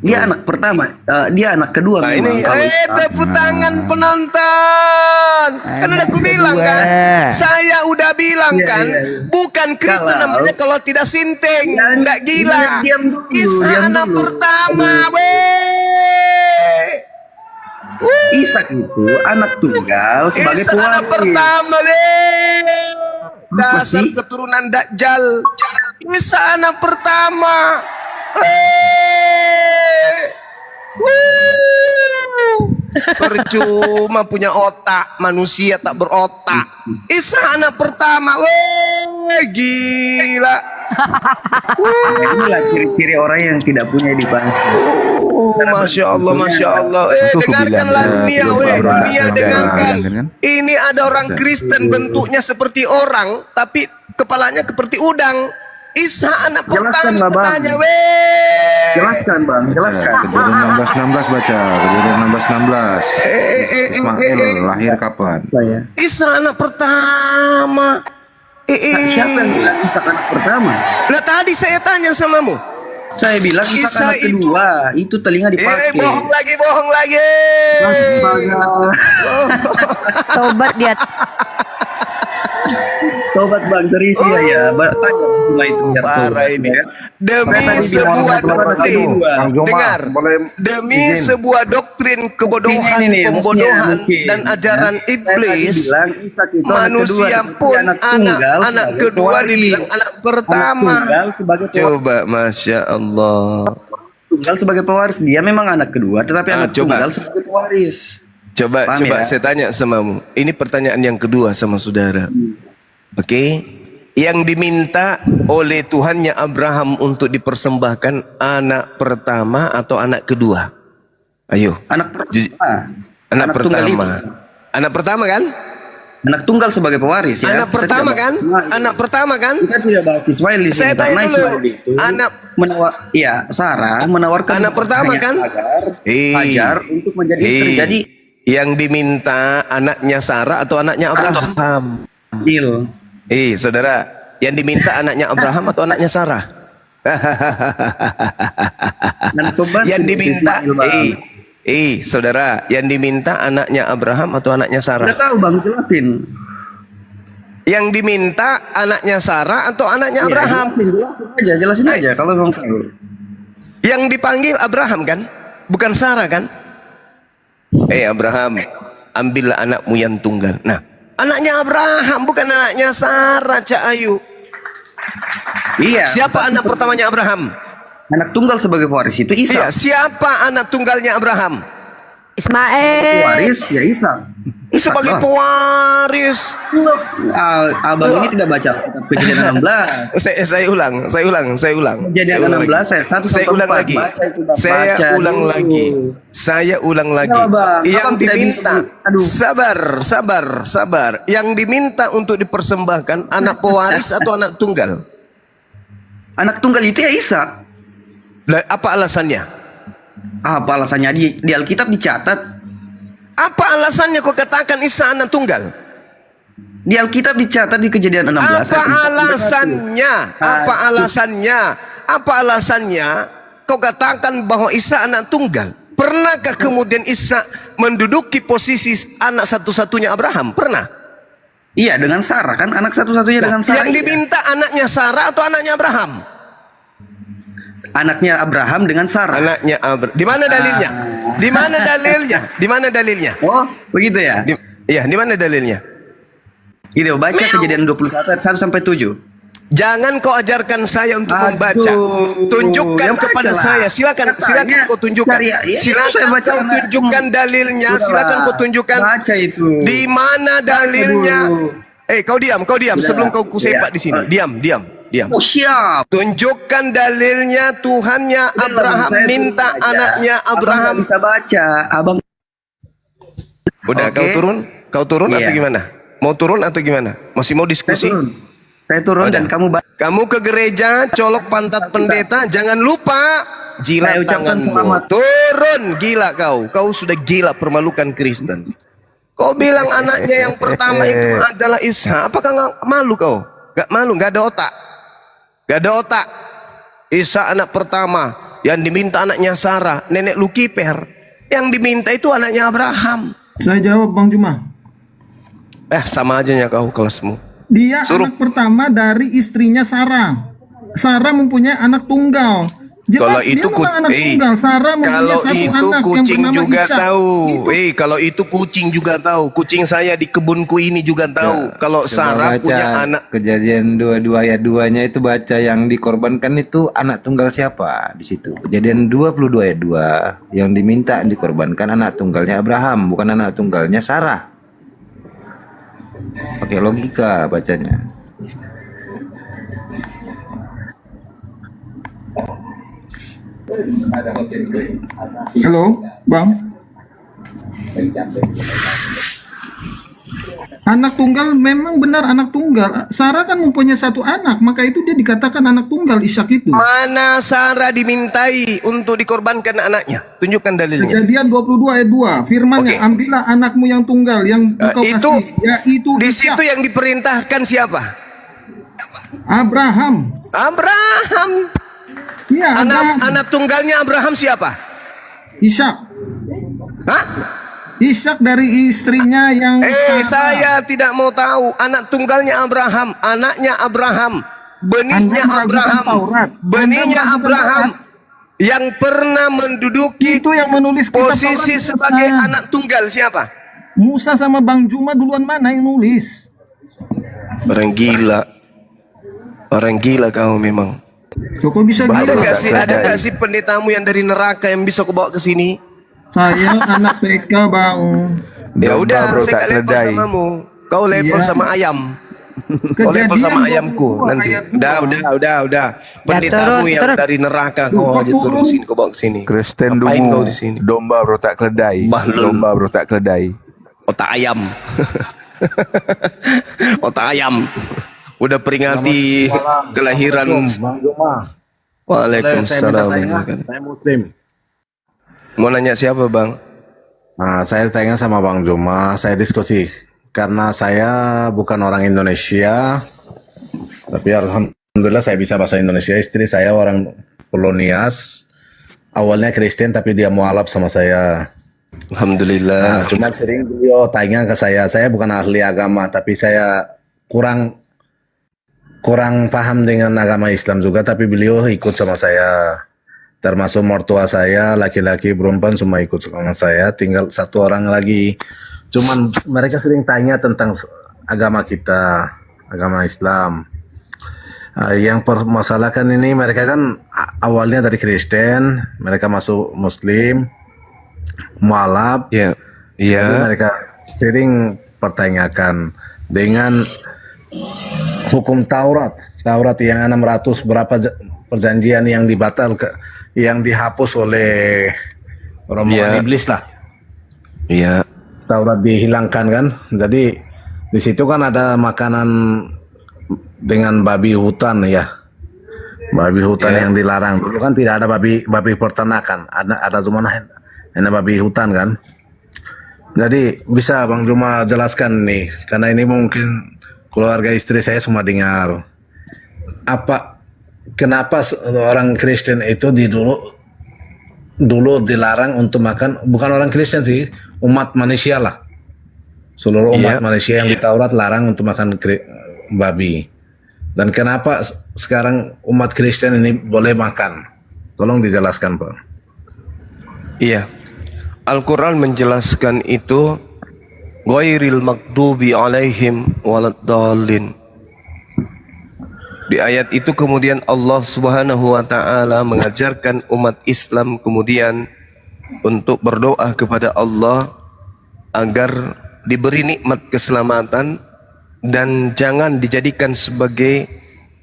Dia anak pertama, dia anak kedua. Nah, memang. ini Kalau Ishak- tepuk tangan penonton. Kan udah aku bilang kan, saya udah bilang kan, bukan Kristen namanya kalau tidak sinting, nggak gila. diam Ishak anak dulu. pertama, Ishak itu anak tunggal sebagai Ishak anak pewaris. pertama, Apa dasar sih? keturunan Dajjal. Ishak anak pertama. Percuma punya otak, manusia tak berotak. Ishak anak pertama. Gila. Inilah ciri-ciri orang yang tidak punya edukasi. Masya Allah, Masya Allah. Dengarkanlah dunia, dunia dengarkan. Ini ada orang Kristen bentuknya seperti orang, tapi kepalanya seperti udang. Ishak anak Jelaskan pertama lah, Bang. katanya, Jelaskan bang, jelaskan. Kejadian 16-16 baca. Kejadian 16-16. Ismail lahir kapan? Ishak anak pertama. Siapa yang bilang Ishak anak pertama? Lah tadi saya tanya samamu. Saya bilang Ishak Ishak anak kedua. Itu telinga dipakai. Bohong lagi. Tobat dia. Tobat bang, serius ya. Tanya mulai itu biar Parah tobat, ini. ya. Demi Tadi sebuah bilang doktrin. Dengar. Demi sebuah doktrin kebodohan, Sini, pembodohan mungkin. dan ajaran Saya tadi iblis. bilang Ishak itu Manusia anak kedua, pun tetapi tunggal anak sebagai kedua pewaris. dibilang anak pertama. Anak tunggal sebagai pewaris. Coba, Masya Allah. Tunggal sebagai pewaris. Dia memang anak kedua, tetapi anak coba. tunggal sebagai pewaris. Coba Paham ya? saya tanya samamu. Ini pertanyaan yang kedua sama saudara. Oke. Yang diminta oleh Tuhannya Abraham untuk dipersembahkan anak pertama atau anak kedua? Ayo. Anak pertama. Anak tunggal pertama. itu. Anak pertama kan? Anak tunggal sebagai pewaris ya. Anak pertama kan? Anak pertama kan? Kita tidak bahas Ismail di sini. Saya tanya karena dulu. Ismail itu Sarah menawarkan Anak pertama kan? Hajar untuk menjadi istri. Jadi yang diminta anaknya Sarah atau anaknya Abraham? deal. Saudara, yang diminta anaknya Abraham atau anaknya Sarah? Yang diminta, saudara, yang diminta anaknya Abraham atau anaknya Sarah? Udah tahu bang, jelasin. Yang diminta anaknya Sarah atau anaknya Abraham? Jelasin aja kalau bang tahu. Yang dipanggil Abraham kan? Bukan Sarah kan? Abraham, ambillah anakmu yang tunggal. Nah, anaknya Abraham bukan anaknya Sarah, Cak Ayu. Iya. Siapa anak pertamanya Abraham? Anak tunggal sebagai pewaris itu Ishak. Iya, siapa anak tunggalnya Abraham? Ismail. Waris ya Ishak. Sebagai lah. pewaris. Abang ini tidak baca kitab Kejadian 16. Saya ulang. Kejadian 16 ayat 1 Saya sampai ulang 4. lagi. Baca itu, Bang. Saya Baca ulang dulu. lagi. Saya ulang lagi. Ya, Bang. Yang Abang tidak diminta, bisa- aduh. sabar. Yang diminta untuk dipersembahkan anak pewaris atau anak tunggal? Anak tunggal itu ya Ishak. Lah, apa alasannya? Apa alasannya di Alkitab dicatat? Apa alasannya kau katakan Isa anak tunggal? Di Alkitab dicatat di Kejadian 16. Apa ayat 4 sampai 1. alasannya? Apa alasannya? Apa alasannya kau katakan bahwa Isa anak tunggal? Pernahkah kemudian Isa menduduki posisi anak satu-satunya Abraham? Pernah? Iya, dengan Sarah kan anak satu-satunya dengan Sarah. Yang diminta anaknya Sarah atau anaknya Abraham? Anaknya Abraham dengan Sarah. Anaknya Abraham. Di mana dalilnya? Di mana dalilnya? Di mana dalilnya? Oh, begitu ya? Di mana dalilnya? Gitu, baca Kejadian 21 ayat 1 sampai 7. Jangan kau ajarkan saya untuk Aduh, membaca. Tunjukkan yang kepada bacalah. saya. Silakan Katanya, kau tunjukkan. cari- ya, Silakan saya baca kau anak. tunjukkan dalilnya. Sudahlah. Silakan kau tunjukkan. Baca itu. Di mana dalilnya? Kau diam. Sudah. Sebelum kau kusepak Iya. di sini. Diam. Oh, siap. Tunjukkan dalilnya Tuhannya Abraham Saya minta turun aja. anaknya Abang Abraham. nggak bisa baca. Abang Udah Oke. kau turun Iya. atau gimana? Mau turun atau gimana? Masih mau diskusi? Saya turun Udah. dan kamu Kamu ke gereja, colok pantat pendeta, jangan lupa jilat Saya ucapkan tanganmu. selamat. Turun, gila kau sudah gila permalukan Kristen. Kau bilang anaknya yang pertama itu adalah Isa. Apakah nggak malu kau? Gak malu, gak ada otak. Isa anak pertama, yang diminta anaknya Sarah, nenek Lukiper. Yang diminta itu anaknya Abraham. Saya jawab Bang Juma. Sama aja ya kau kelasmu. Dia Suruh. anak pertama dari istrinya Sarah. Sarah mempunyai anak tunggal. Jelas Kalau dia itu memang anak tunggal. Sarah mempunyai kalau satu itu anak yang kucing bernama juga Ishak. tahu. Itu. Kalau itu kucing juga tahu. Kucing saya di kebunku ini juga tahu. Kalau Coba Sarah baca punya anak. Kejadian 22 ayat 2-nya itu baca yang dikorbankan itu anak tunggal siapa di situ. Kejadian 22 ayat 2 yang diminta dikorbankan anak tunggalnya Abraham, bukan anak tunggalnya Sarah. Pakai logika bacanya. Halo, Bang. Anak tunggal memang benar anak tunggal. Sarah kan mempunyai satu anak, maka itu dia dikatakan anak tunggal Ishak itu. Mana Sarah dimintai untuk dikorbankan anaknya? Tunjukkan dalilnya. Kejadian 22 ayat 2, firman-Nya, Oke. ambillah anakmu yang tunggal yang engkau Itu kasih, yaitu di Ishak. situ yang diperintahkan siapa? Abraham. Abraham. Iya, Abraham. Anak tunggalnya Abraham siapa? Ishak. Hah? Ishak dari istrinya yang Sarah. Saya tidak mau tahu. Anak tunggalnya Abraham, anaknya Abraham, benihnya Anda meragukan Abraham, Taurat. benihnya Anda meragukan Abraham Taurat. yang pernah menduduki Itu yang menulis kitab posisi Taurat. sebagai anak tunggal siapa? Musa sama Bang Juma duluan mana yang nulis? Orang gila kau memang. Kok bisa Ada gila? nggak sih pendetamu yang dari neraka yang bisa kau bawa ke sini? Saya anak TK, Bang. Ya udah, bro, saya tak gak level keledai. samamu. Kau level Iya. sama ayam. Kau level Kejadian sama ayamku 22 nanti. ayat 2. Udah. Pendetamu yang turun. dari neraka kau aja turun sini, kau bawa ke sini. Kristen Ngapain kau dungu. di sini? Domba bro tak keledai. Bahlul. Domba bro tak keledai. Otak ayam. Otak ayam. Udah peringati kelahiran. Waalaikumsalam. Saya Muslim. Mau nanya siapa bang? Nah, saya tanya sama Bang Juma, saya diskusi. Karena saya bukan orang Indonesia, tapi alhamdulillah saya bisa bahasa Indonesia. Istri saya orang Polonias, awalnya Kristen tapi dia mualaf sama saya. Alhamdulillah. Cuma sering beliau tanya ke saya bukan ahli agama, tapi saya kurang paham dengan agama Islam juga, tapi beliau ikut sama saya. Termasuk mertua saya, laki-laki, perempuan semua ikut sama saya. Tinggal satu orang lagi. Cuman mereka sering tanya tentang agama kita, agama Islam. Yang permasalahkan ini mereka kan awalnya dari Kristen, mereka masuk Muslim. mualaf. Ya. Jadi mereka sering pertanyakan dengan hukum Taurat yang 600 berapa perjanjian yang yang dihapus oleh rombongan iblis lah. Iya. Taurat dihilangkan kan. Jadi di situ kan ada makanan dengan babi hutan ya. Babi hutan yang dilarang. Dulu kan tidak ada babi peternakan. Ada cuma hanya babi hutan kan. Jadi bisa Bang Juma jelaskan nih, karena ini mungkin keluarga istri saya semua dengar. Kenapa orang Kristen itu dulu dilarang untuk makan, bukan orang Kristen sih, umat manusia lah. Seluruh umat manusia yang di Taurat larang untuk makan babi. Dan kenapa sekarang umat Kristen ini boleh makan? Tolong dijelaskan, Pak. Iya. Al-Quran menjelaskan itu ghairil maghdubi alaihim waladdallin. Di ayat itu kemudian Allah Subhanahu wa taala mengajarkan umat Islam kemudian untuk berdoa kepada Allah agar diberi nikmat keselamatan dan jangan dijadikan sebagai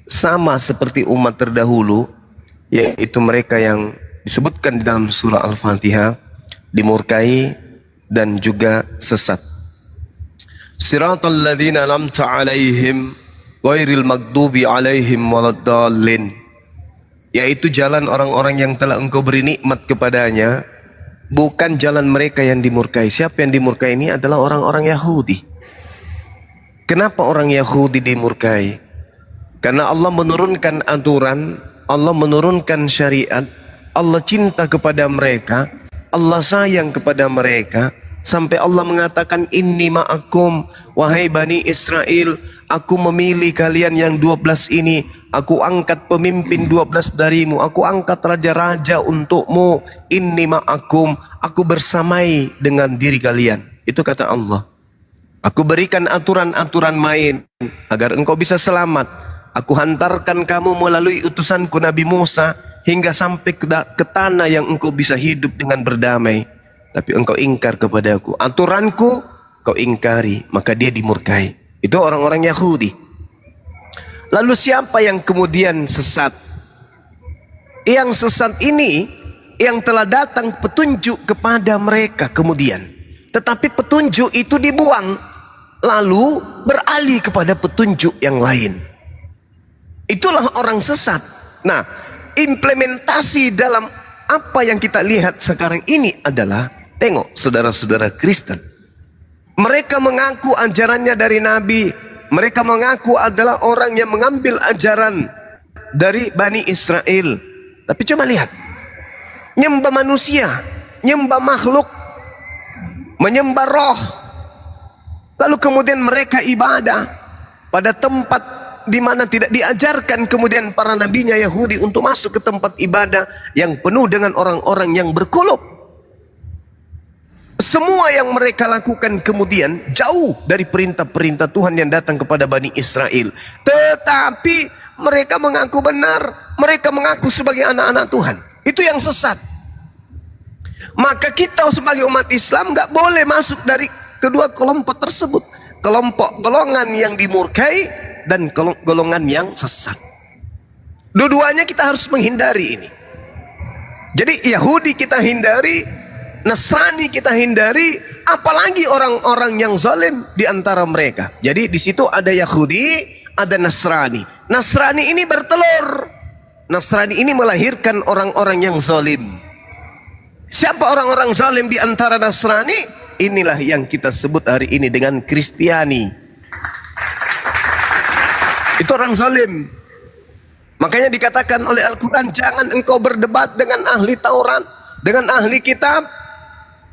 sama seperti umat terdahulu, yaitu mereka yang disebutkan di dalam surah Al-Fatihah, dimurkai dan juga sesat. Siratal ladzina an'amta 'alaihim ghairil maghdubi 'alaihim waladdallin, yaitu jalan orang-orang yang telah engkau beri nikmat kepadanya, bukan jalan mereka yang dimurkai. Siapa yang dimurkai ini adalah orang-orang Yahudi. Kenapa orang Yahudi dimurkai? Karena Allah menurunkan aturan, Allah menurunkan syariat, Allah cinta kepada mereka, Allah sayang kepada mereka, sampai Allah mengatakan inni ma'akum, wahai Bani Israel, aku memilih kalian yang 12 ini, aku angkat pemimpin 12 darimu, aku angkat raja-raja untukmu, inni ma'akum, aku bersamai dengan diri kalian. Itu kata Allah. Aku berikan aturan-aturan main agar engkau bisa selamat. Aku hantarkan kamu melalui utusanku Nabi Musa hingga sampai ke tanah yang engkau bisa hidup dengan berdamai. Tapi engkau ingkar kepadaku, aturanku kau ingkari, maka dia dimurkai. Itu orang-orang Yahudi. Lalu siapa yang kemudian sesat? Yang sesat ini yang telah datang petunjuk kepada mereka kemudian, tetapi petunjuk itu dibuang, lalu beralih kepada petunjuk yang lain. Itulah orang sesat. Nah, implementasi dalam apa yang kita lihat sekarang ini adalah, tengok saudara-saudara Kristen, mereka mengaku ajarannya dari Nabi, mereka mengaku adalah orang yang mengambil ajaran dari Bani Israel. Tapi coba lihat, nyembah manusia, nyembah makhluk, menyembah roh, lalu kemudian mereka ibadah pada tempat di mana tidak diajarkan kemudian para nabinya Yahudi untuk masuk ke tempat ibadah yang penuh dengan orang-orang yang berkulub. Semua yang mereka lakukan kemudian jauh dari perintah-perintah Tuhan yang datang kepada Bani Israel. Tetapi mereka mengaku benar, mereka mengaku sebagai anak-anak Tuhan. Itu yang sesat. Maka kita sebagai umat Islam gak boleh masuk dari kedua kelompok tersebut. Kelompok golongan yang dimurkai dan golongan yang sesat. Dua-duanya kita harus menghindari ini. Jadi Yahudi kita hindari, Nasrani kita hindari, apalagi orang-orang yang zalim di antara mereka. Jadi di situ ada Yahudi, ada Nasrani. Nasrani ini bertelur. Nasrani ini melahirkan orang-orang yang zalim. Siapa orang-orang zalim di antara Nasrani? Inilah yang kita sebut hari ini dengan Kristiani. Itu orang zalim. Makanya dikatakan oleh Al-Quran, jangan engkau berdebat dengan ahli Taurat, dengan ahli kitab,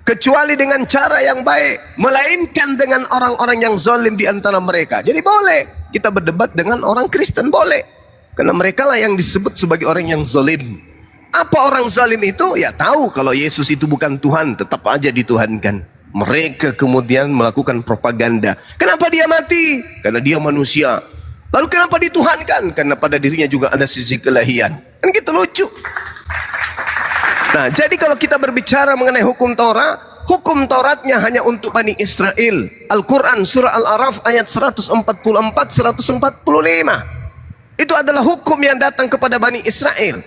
kecuali dengan cara yang baik, melainkan dengan orang-orang yang zalim di antara mereka. Jadi boleh kita berdebat dengan orang Kristen, boleh, karena mereka lah yang disebut sebagai orang yang zalim. Apa orang zalim itu? Ya tahu kalau Yesus itu bukan Tuhan, tetap aja dituhankan. Mereka kemudian melakukan propaganda. Kenapa dia mati? Karena dia manusia. Lalu kenapa dituhankan? Karena pada dirinya juga ada sisi kelahian. Kan gitu lucu. Nah, jadi kalau kita berbicara mengenai hukum Taurat, Hukum Tauratnya hanya untuk Bani Israel. Al-Quran surah Al-Araf ayat 144-145. Itu adalah hukum yang datang kepada Bani Israel.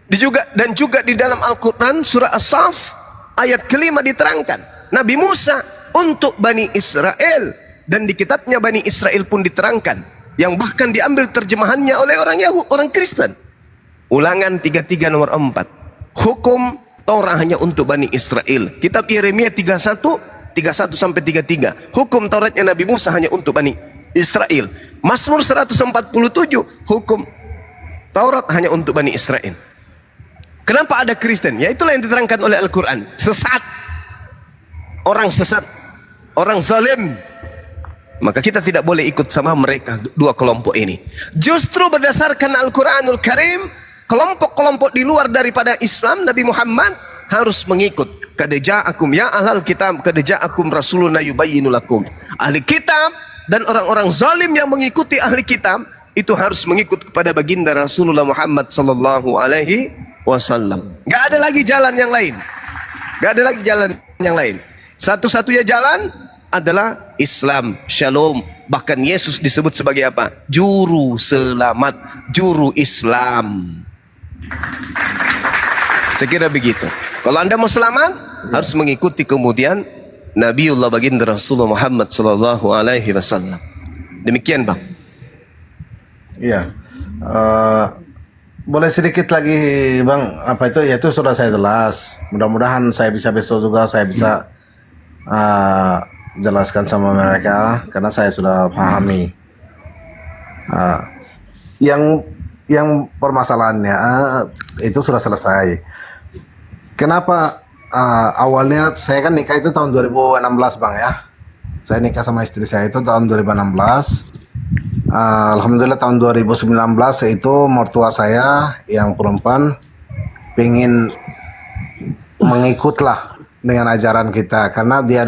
Dan juga di dalam Al-Quran surah As-Saf ayat kelima diterangkan Nabi Musa untuk Bani Israel, dan di kitabnya Bani Israel pun diterangkan, yang bahkan diambil terjemahannya oleh orang Kristen. Ulangan 33 nomor 4. Hukum Taurat hanya untuk Bani Israel. Kitab Yeremia 31 sampai 33. Hukum Tauratnya Nabi Musa hanya untuk Bani Israel. Mazmur 147, hukum Taurat hanya untuk Bani Israel. Kenapa ada Kristen? Ya itulah yang diterangkan oleh Al-Quran. Sesat. Orang sesat. Orang zalim. Maka kita tidak boleh ikut sama mereka, dua kelompok ini. Justru berdasarkan Al-Quranul Karim, kelompok-kelompok di luar daripada Islam, Nabi Muhammad harus mengikut. Qad ja'akum ya ahlal kitab, qad ja'akum rasuluna yubayyinu lakum. Ahli kitab dan orang-orang zalim yang mengikuti ahli kitab itu harus mengikut kepada baginda Rasulullah Muhammad sallallahu alaihi wasallam. Gak ada lagi jalan yang lain. Gak ada lagi jalan yang lain. Satu-satunya jalan adalah Islam, Shalom. Bahkan Yesus disebut sebagai apa? Juru selamat, juru Islam. Saya kira begitu. Kalau Anda mau selamat, harus mengikuti kemudian Nabiullah baginda Rasulullah Muhammad sallallahu alaihi wasallam. Demikian, Bang. Iya. Boleh sedikit lagi, Bang, apa itu? Ya itu sudah saya jelas. Mudah-mudahan saya bisa besok juga saya bisa jelaskan sama mereka karena saya sudah pahami. Yang permasalahannya itu sudah selesai. Kenapa awalnya saya kan nikah itu tahun 2016, Bang, ya. Saya nikah sama istri saya itu tahun 2016. Alhamdulillah tahun 2019 itu mertua saya yang perempuan pengen mengikutlah dengan ajaran kita karena dia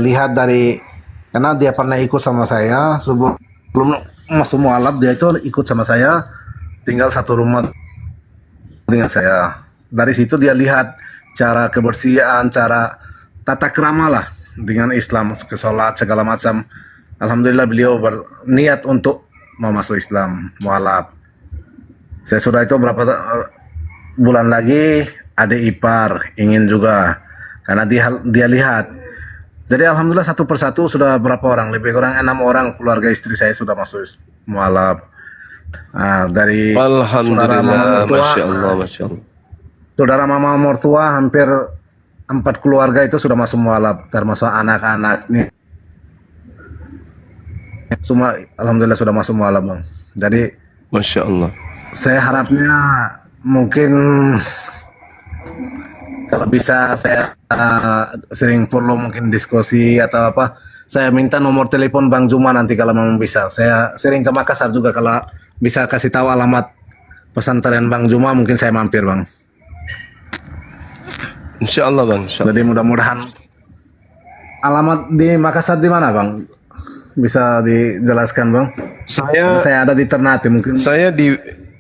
pernah ikut sama saya sebelum masuk mualaf. Dia itu ikut sama saya, tinggal satu rumah dengan saya. Dari situ dia lihat cara kebersihan, cara tata krama lah dengan Islam, ke sholat segala macam. Alhamdulillah beliau berniat untuk mau masuk Islam, mualaf. Saya sudah itu berapa bulan lagi ada ipar ingin juga karena dia lihat. Jadi alhamdulillah satu persatu sudah berapa orang, lebih kurang 6 orang keluarga istri saya sudah masuk mualaf. Dari saudara mama mertua, Masya Allah, Masya Allah. Saudara mama mertua hampir 4 keluarga itu sudah masuk mualaf, termasuk anak-anak nih. Semua alhamdulillah sudah masuk mualaf, Bang. Jadi Masya Allah. saya harapnya mungkin kalau bisa saya sering perlu mungkin diskusi atau apa, saya minta nomor telepon Bang Juma nanti kalau memang bisa. Saya sering ke Makassar juga, kalau bisa kasih tahu alamat pesantren Bang Juma mungkin saya mampir, Bang. Insya Allah, Bang. Insya Allah. Jadi mudah-mudahan alamat di Makassar di mana, Bang? Bisa dijelaskan, Bang? Saya ada di Ternate, mungkin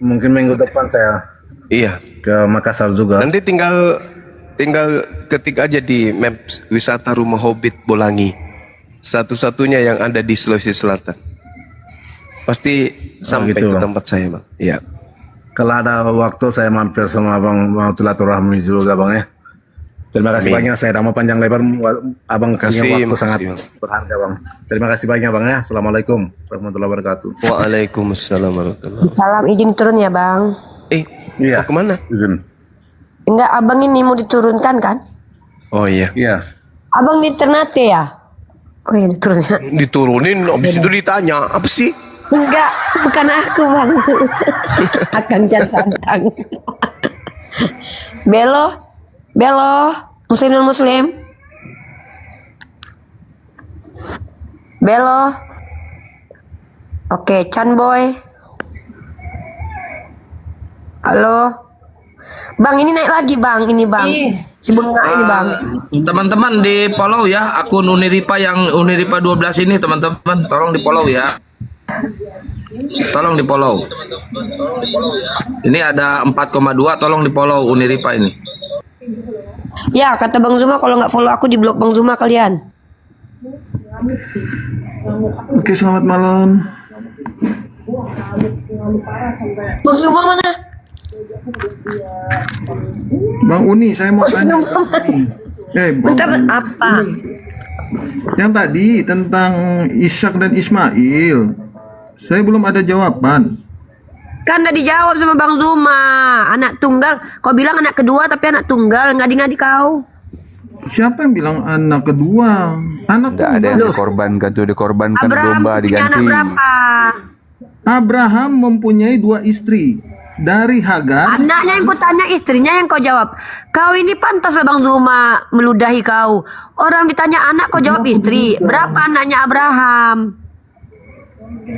mungkin minggu depan saya ke Makassar juga. Nanti tinggal ketik aja di Maps wisata Rumah Hobbit Bolangi. Satu-satunya yang ada di Sulawesi Selatan. Pasti sampai gitu, ke Bang. tempat saya, Bang. Iya. Kalau ada waktu saya mampir sama Abang, mau silaturahmi juga, Bang, ya. Terima kasih banyak, saya tidak mau panjang lebar, Abang punya waktu sangat berharga, Bang. Terima kasih banyak, Bang, ya. Assalamualaikum warahmatullahi wabarakatuh. Waalaikumsalam warahmatullahi wabarakatuh. Salam, izin turun ya, Bang. Iya. Mau kemana? Izin. Enggak, Abang ini mau diturunkan kan? Oh iya. Iya. Abang di Ternate ya? Oh iya, diturunnya. Diturunin, habis itu ditanya, apa sih? Enggak, bukan aku, Bang. Akang Jan Santang. Belo, Muslim non Muslim. Belo. Oke, Chan Boy. Halo. Bang, ini naik lagi, Bang. Ini, Bang. Si Bengak ini, Bang. Teman-teman di follow ya akun Uniripa yang Uniripa 12 ini, teman-teman. Tolong di follow ya. Tolong di follow. Ini ada 4,2, tolong di follow Uniripa ini. Ya, kata Bang Zuma kalau nggak follow aku di blog Bang Zuma kalian. Oke, selamat malam. Bang Zuma mana? Bang Uni, saya mau tanya. Bang Bentar, apa? Yang tadi tentang Ishak dan Ismail, saya belum ada jawaban. Kan udah dijawab sama Bang Zuma. Anak tunggal. Kau bilang anak kedua tapi anak tunggal. Ngadi-ngadi kau. Siapa yang bilang anak kedua? Anak Tidak ada yang tunggal. dikorbankan tuh, dikorbankan Abraham domba punya anak diganti. berapa? Abraham mempunyai 2 istri. Dari Hagar. Anaknya yang kau tanya, istrinya yang kau jawab. Kau ini pantas lah Bang Zuma meludahi kau. Orang ditanya anak kau jawab istri. Berapa anaknya Abraham?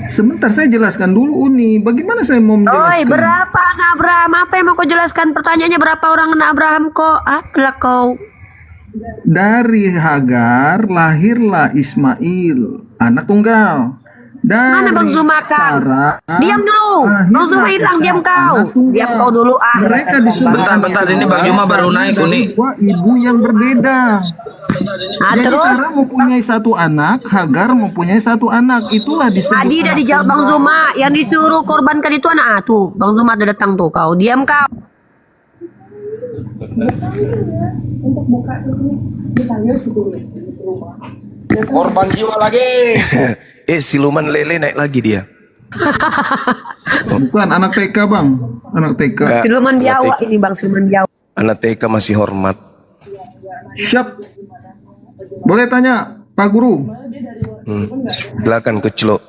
Sebentar, saya jelaskan dulu Uni. Bagaimana saya mau menjelaskan? Oi, berapa anak Abraham? Apa yang mau kau jelaskan? Pertanyaannya berapa orang anak Abraham kok? Apalah kau? Dari Hagar lahirlah Ismail, anak tunggal. Dari Mana Bang Zuma kau? Sarah, Diam dulu. Bang Zuma hilang, diam kau. Diam kau dulu ah. Mereka disebut Bentar, ini Bang Zuma baru naik, Uni. dua ibu yang berbeda. Jadi Terus? Sarah mempunyai 1 anak, Hagar mempunyai 1 anak. Itulah disebut. Tadi udah anak dijawab Bang tunggal. Zuma. Yang disuruh korbankan itu anak tuh. Bang Zuma udah datang tuh kau. Diam kau. Korban jiwa lagi. Siluman lele naik lagi dia. Bukan anak TK Bang, anak TK. Enggak. Siluman biawak ini Bang, siluman biawak. Anak TK masih hormat. Siap. Boleh tanya Pak Guru? Silakan kecelok.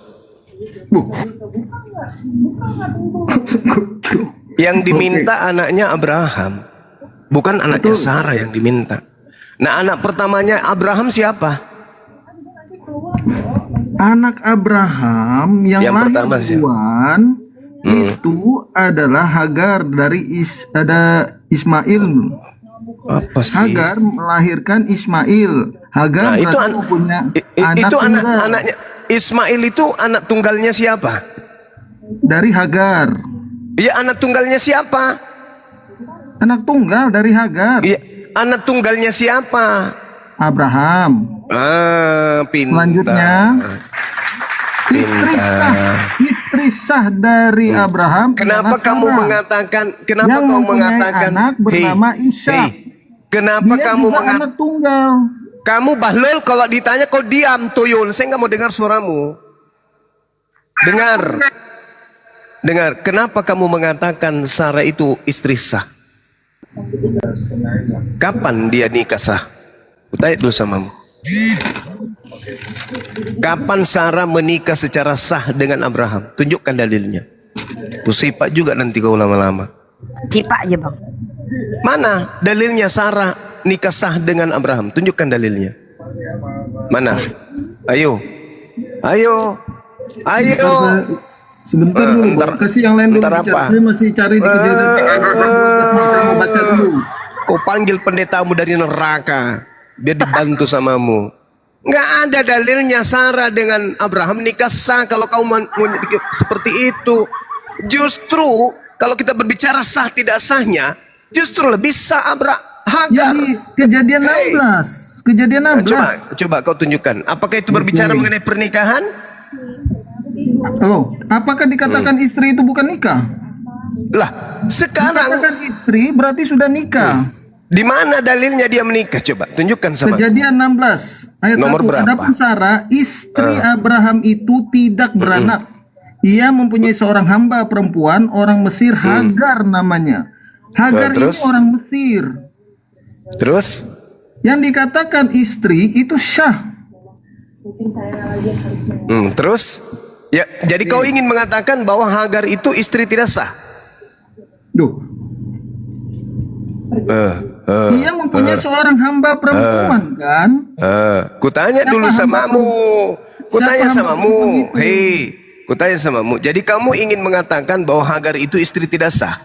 Yang diminta anaknya Abraham, bukan anaknya Sarah yang diminta. Nah, anak pertamanya Abraham siapa? Anak Abraham yang lahir pertama siapa? duluan itu adalah Hagar dari Ismail. Apa sih? Hagar melahirkan Ismail. Hagar Nah, itu berarti punya anak itu tunggal anaknya Ismail itu anak tunggalnya siapa? dari Hagar. Iya, anak tunggalnya siapa? Anak tunggal dari Hagar. Iya, anak tunggalnya siapa? Abraham. Pintar. Selanjutnya istri sah dari Abraham. Kenapa ialah kamu Sarah, mengatakan? Kenapa yang kau mempunyai mengatakan? anak bernama Ishak. Kenapa Dia kamu juga anak tunggal. Kamu bahlul kalau ditanya kau diam tuyul. Saya nggak mau dengar suaramu. Dengar. Kenapa kamu mengatakan Sarah itu istri sah? Kapan dia nikah sah? Kutanya dulu samamu. Kapan Sarah menikah secara sah dengan Abraham? Tunjukkan dalilnya. Kusipak juga nanti kau lama-lama. Cipak aja Bang. Mana dalilnya Sarah nikah sah dengan Abraham? Tunjukkan dalilnya. Mana? Ayo. Sebentar dulu, Ntar- kasih yang lain dulu ntar bicara. apa? Saya masih cari di kejadian. Saya mau baca dulu. Kau panggil pendetamu dari neraka biar dibantu samamu. Nggak ada dalilnya Sarah dengan Abraham nikah sah kalau kau mau seperti itu. Justru kalau kita berbicara sah tidak sahnya, justru lebih sah Hagar. Jadi kejadian 16. Kejadian 16. Coba kau tunjukkan. Apakah itu berbicara mengenai pernikahan? Halo, apakah dikatakan istri itu bukan nikah? Lah, sekarang Dikatakan istri berarti sudah nikah. di mana dalilnya dia menikah? Coba tunjukkan sama. Kejadian 16 ayat Nomor 1. berapa? Adapun Sarah, istri Abraham itu tidak beranak. Ia mempunyai seorang hamba perempuan orang Mesir, Hagar namanya. Hagar ini Terus? orang Mesir. Terus? Yang dikatakan istri itu syah. Terus? Ya, jadi kau ingin mengatakan bahwa Hagar itu istri tidak sah? Duh. Ia mempunyai seorang hamba perempuan kan? Kutanya Siapa dulu hamba samamu. Kutanya Siapa hamba samamu. perempuan itu? Hei, kutanya samamu. Jadi kamu ingin mengatakan bahwa Hagar itu istri tidak sah?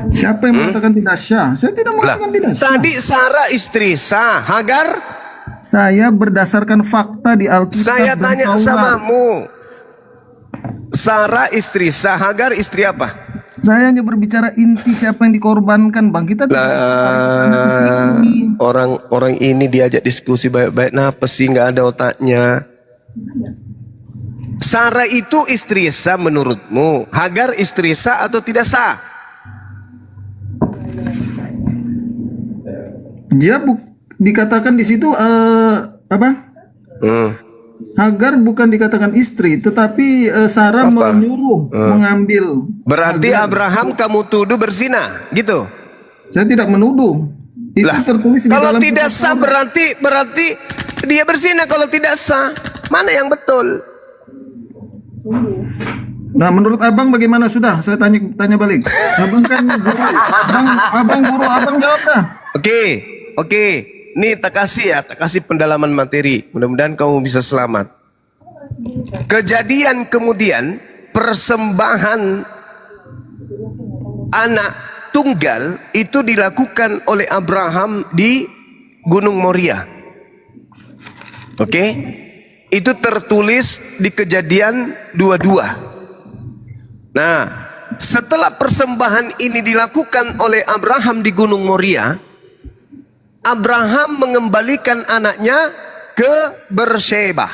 Siapa yang mengatakan tidak syah? Saya tidak Lah, mengatakan tidak syah. tadi Sarah istri sah, Hagar? Saya berdasarkan fakta di Alkitab. Saya dan tanya Taurat. samamu. Sarah istri sah, Hagar istri apa? Saya hanya berbicara inti siapa yang dikorbankan, Bang. Kita tidak inti sini. Orang ini diajak diskusi baik-baik. Kenapa sih nggak ada otaknya? Sarah itu istri sah menurutmu? Hagar istri sah atau tidak sah? Dia dikatakan di situ apa? Hagar bukan dikatakan istri, tetapi Sarah menyuruh mengambil. Berarti Abraham kamu tuduh berzina, gitu? Saya tidak menuduh. Itu tertulis di kalau dalam tidak kitab sah Taurat. berarti dia berzina. Kalau tidak sah, mana yang betul? Nah, menurut abang bagaimana? Sudah, saya tanya balik. Abang kan guru, abang guru, abang jawab dah. Oke. Nih tak kasih pendalaman materi. Mudah-mudahan kamu bisa selamat. Kejadian kemudian persembahan anak tunggal itu dilakukan oleh Abraham di Gunung Moria. Oke? Itu tertulis di Kejadian 22. Nah, setelah persembahan ini dilakukan oleh Abraham di Gunung Moria, Abraham mengembalikan anaknya ke Beersheba.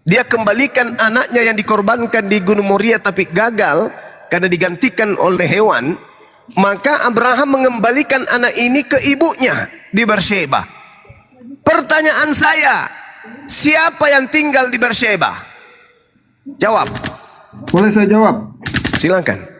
Dia kembalikan anaknya yang dikorbankan di Gunung Moria tapi gagal karena digantikan oleh hewan. Maka Abraham mengembalikan anak ini ke ibunya di Beersheba. Pertanyaan saya, siapa yang tinggal di Beersheba? Jawab. Boleh saya jawab? Silakan.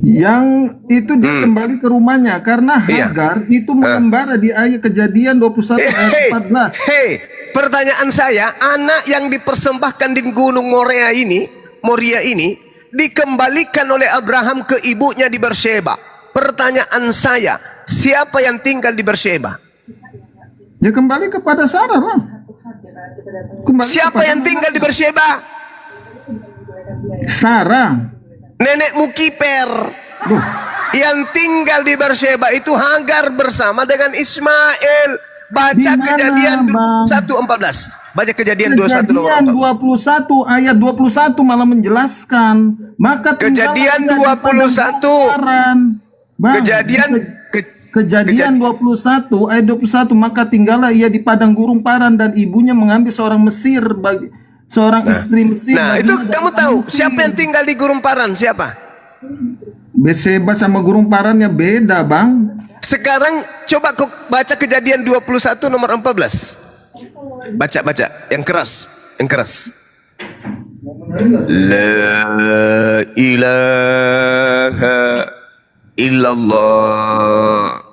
Yang itu dia kembali ke rumahnya karena Hagar itu mengembara di ayat Kejadian 21 ayat 14. Pertanyaan saya, anak yang dipersembahkan di Gunung Moria ini dikembalikan oleh Abraham ke ibunya di Beersheba. Pertanyaan saya, siapa yang tinggal di Beersheba? Ya kembali kepada Sarah lah. Siapa yang tinggal di Beersheba? Sarah. Nenekmu Kiper. Yang tinggal di Beersheba itu Hagar bersama dengan Ismail. Baca Kejadian 1:14. Baca Kejadian 21 nomor 14. 21 ayat 21 malah menjelaskan. Maka Kejadian 21. Kejadian 21 ayat 21, maka tinggallah ia di padang gurun Paran dan ibunya mengambil seorang Mesir seorang istri Mesir. Nah, itu kamu tahu siapa yang tinggal di gurun Paran? Siapa? Berseba sama gurun Parannya beda, Bang. Sekarang coba kau baca Kejadian 21 nomor 14. Baca yang keras, La ilaha illallah.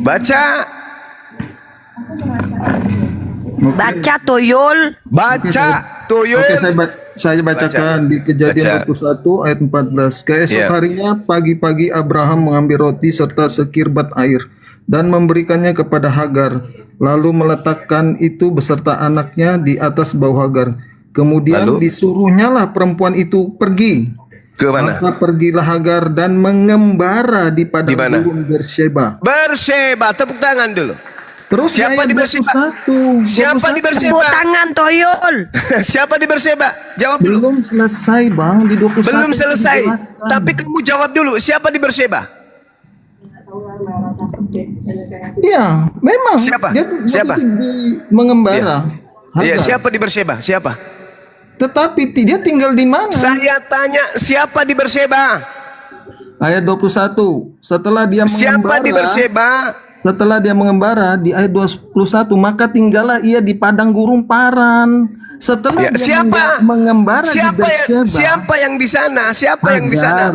Baca. Baca Toyol. Oke, saya bacakan di Kejadian 21 ayat 14. Keesok harinya pagi-pagi Abraham mengambil roti serta sekirbat air dan memberikannya kepada Hagar, lalu meletakkan itu beserta anaknya di atas bahu Hagar. Kemudian disuruhnyalah perempuan itu pergi. Ke mana? Maka pergilah Hagar dan mengembara di padang gurun Beersheba. Beersheba, tepuk tangan dulu. Terus siapa di Beersheba? Siapa di Beersheba? Tepuk tangan Toyol. Siapa di Beersheba? Jawab dulu. Belum selesai, Bang, di 21. Belum selesai. Tapi kamu jawab dulu, siapa di Beersheba? Iya, memang. Siapa? Siapa? Mengembara. Iya, siapa di Beersheba? Siapa? Tetapi dia tinggal di mana? Saya tanya, siapa di Beersheba? Ayat 21. Setelah dia mengembara. Siapa di Beersheba? Setelah dia mengembara di ayat 21, maka tinggallah ia di padang gurun Paran. Setelah dia mengembara di Beersheba. Siapa yang di sana? Siapa yang di sana?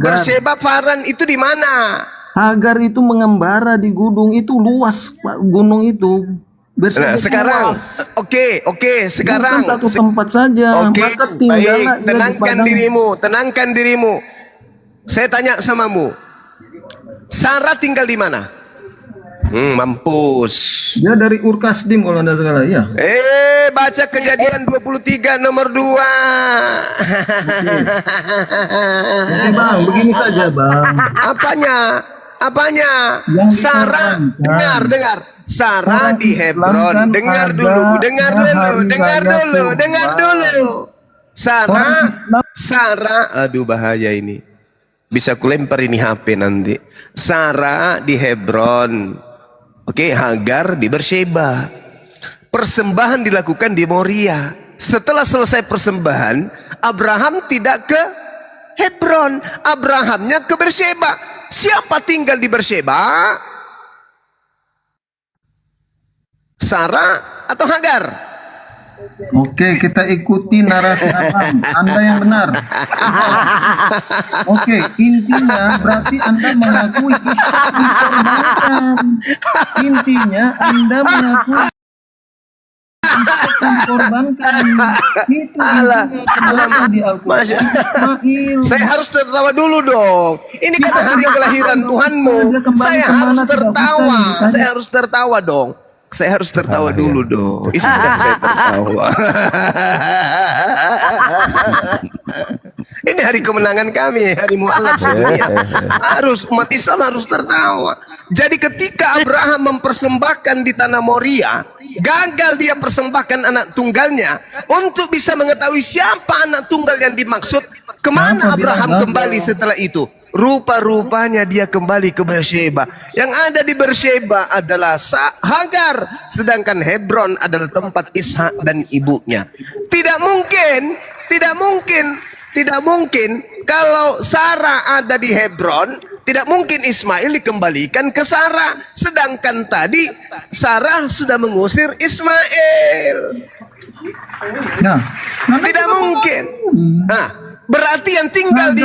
Beersheba Paran itu di mana? Hagar itu mengembara di gunung itu luas, gunung itu. Nah, sekarang, oke, sekarang bukan satu tempat saja. Maka tinggallah baik, tenangkan dirimu. Saya tanya samamu, Sarah tinggal di mana? Mampus. Dia dari Ur Kasdim kalau anda salah, ya. Baca Kejadian 23 nomor 2. Oke, Bang, begini saja, Bang. Apanya? Sarah, dengar. Sarah di Hebron. Dengar dulu. Sarah, aduh bahaya ini. Bisa kulempar ini HP nanti. Sarah di Hebron. Oke, Hagar di Beersheba. Persembahan dilakukan di Moria. Setelah selesai persembahan, Abraham tidak ke Hebron, Abrahamnya ke Beersheba. Siapa tinggal di Beersheba? Sarah atau Hagar? Oke, kita ikuti narasi Abang. Anda yang benar. Oke, intinya berarti Anda mengakui Ishak dikorbankan. Intinya Anda mengakui dikorbankan. Itu intinya di Al-Quran. Saya harus tertawa dulu dong. Ini kan hari kelahiran Tuhanmu. Saya harus tertawa. Saya harus tertawa dong. Saya harus tertawa dulu dong. Izinkan saya tertawa. Ini hari kemenangan kami, hari mualaf sedunia. Harus umat Islam harus tertawa. Jadi ketika Abraham mempersembahkan di tanah Moria, gagal dia persembahkan anak tunggalnya untuk bisa mengetahui siapa anak tunggal yang dimaksud. Kemana Abraham kembali setelah itu? Rupa-rupanya dia kembali ke Beersheba. Yang ada di Beersheba adalah Hagar, sedangkan Hebron adalah tempat Ishak dan ibunya. Tidak mungkin kalau Sarah ada di Hebron, tidak mungkin Ismail dikembalikan ke Sarah. Sedangkan tadi Sarah sudah mengusir Ismail. Tidak mungkin. Berarti yang tinggal di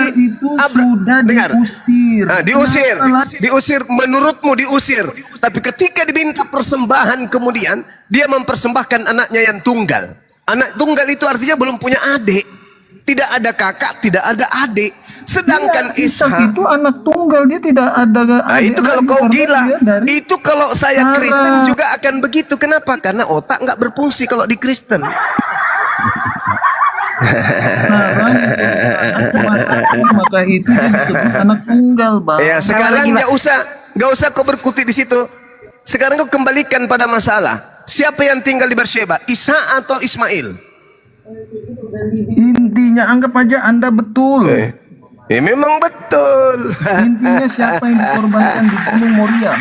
diusir, menurutmu diusir. Tapi ketika diminta persembahan kemudian dia mempersembahkan anaknya yang tunggal. Anak tunggal itu artinya belum punya adik. Tidak ada kakak, tidak ada adik. Sedangkan Ishak itu anak tunggal, dia tidak ada adik. Itu kalau kau gila. Itu kalau saya Kristen juga akan begitu. Kenapa? Karena otak nggak berfungsi kalau di Kristen. Maka itu disebut anak tunggal, Bang. Ya, sekarang nggak usah kau berkutik di situ. Sekarang kau kembalikan pada masalah. Siapa yang tinggal di Beersheba? Ishak atau Ismail? Intinya anggap aja Anda betul. Memang betul. Intinya siapa yang dikorbankan di Gunung Moria?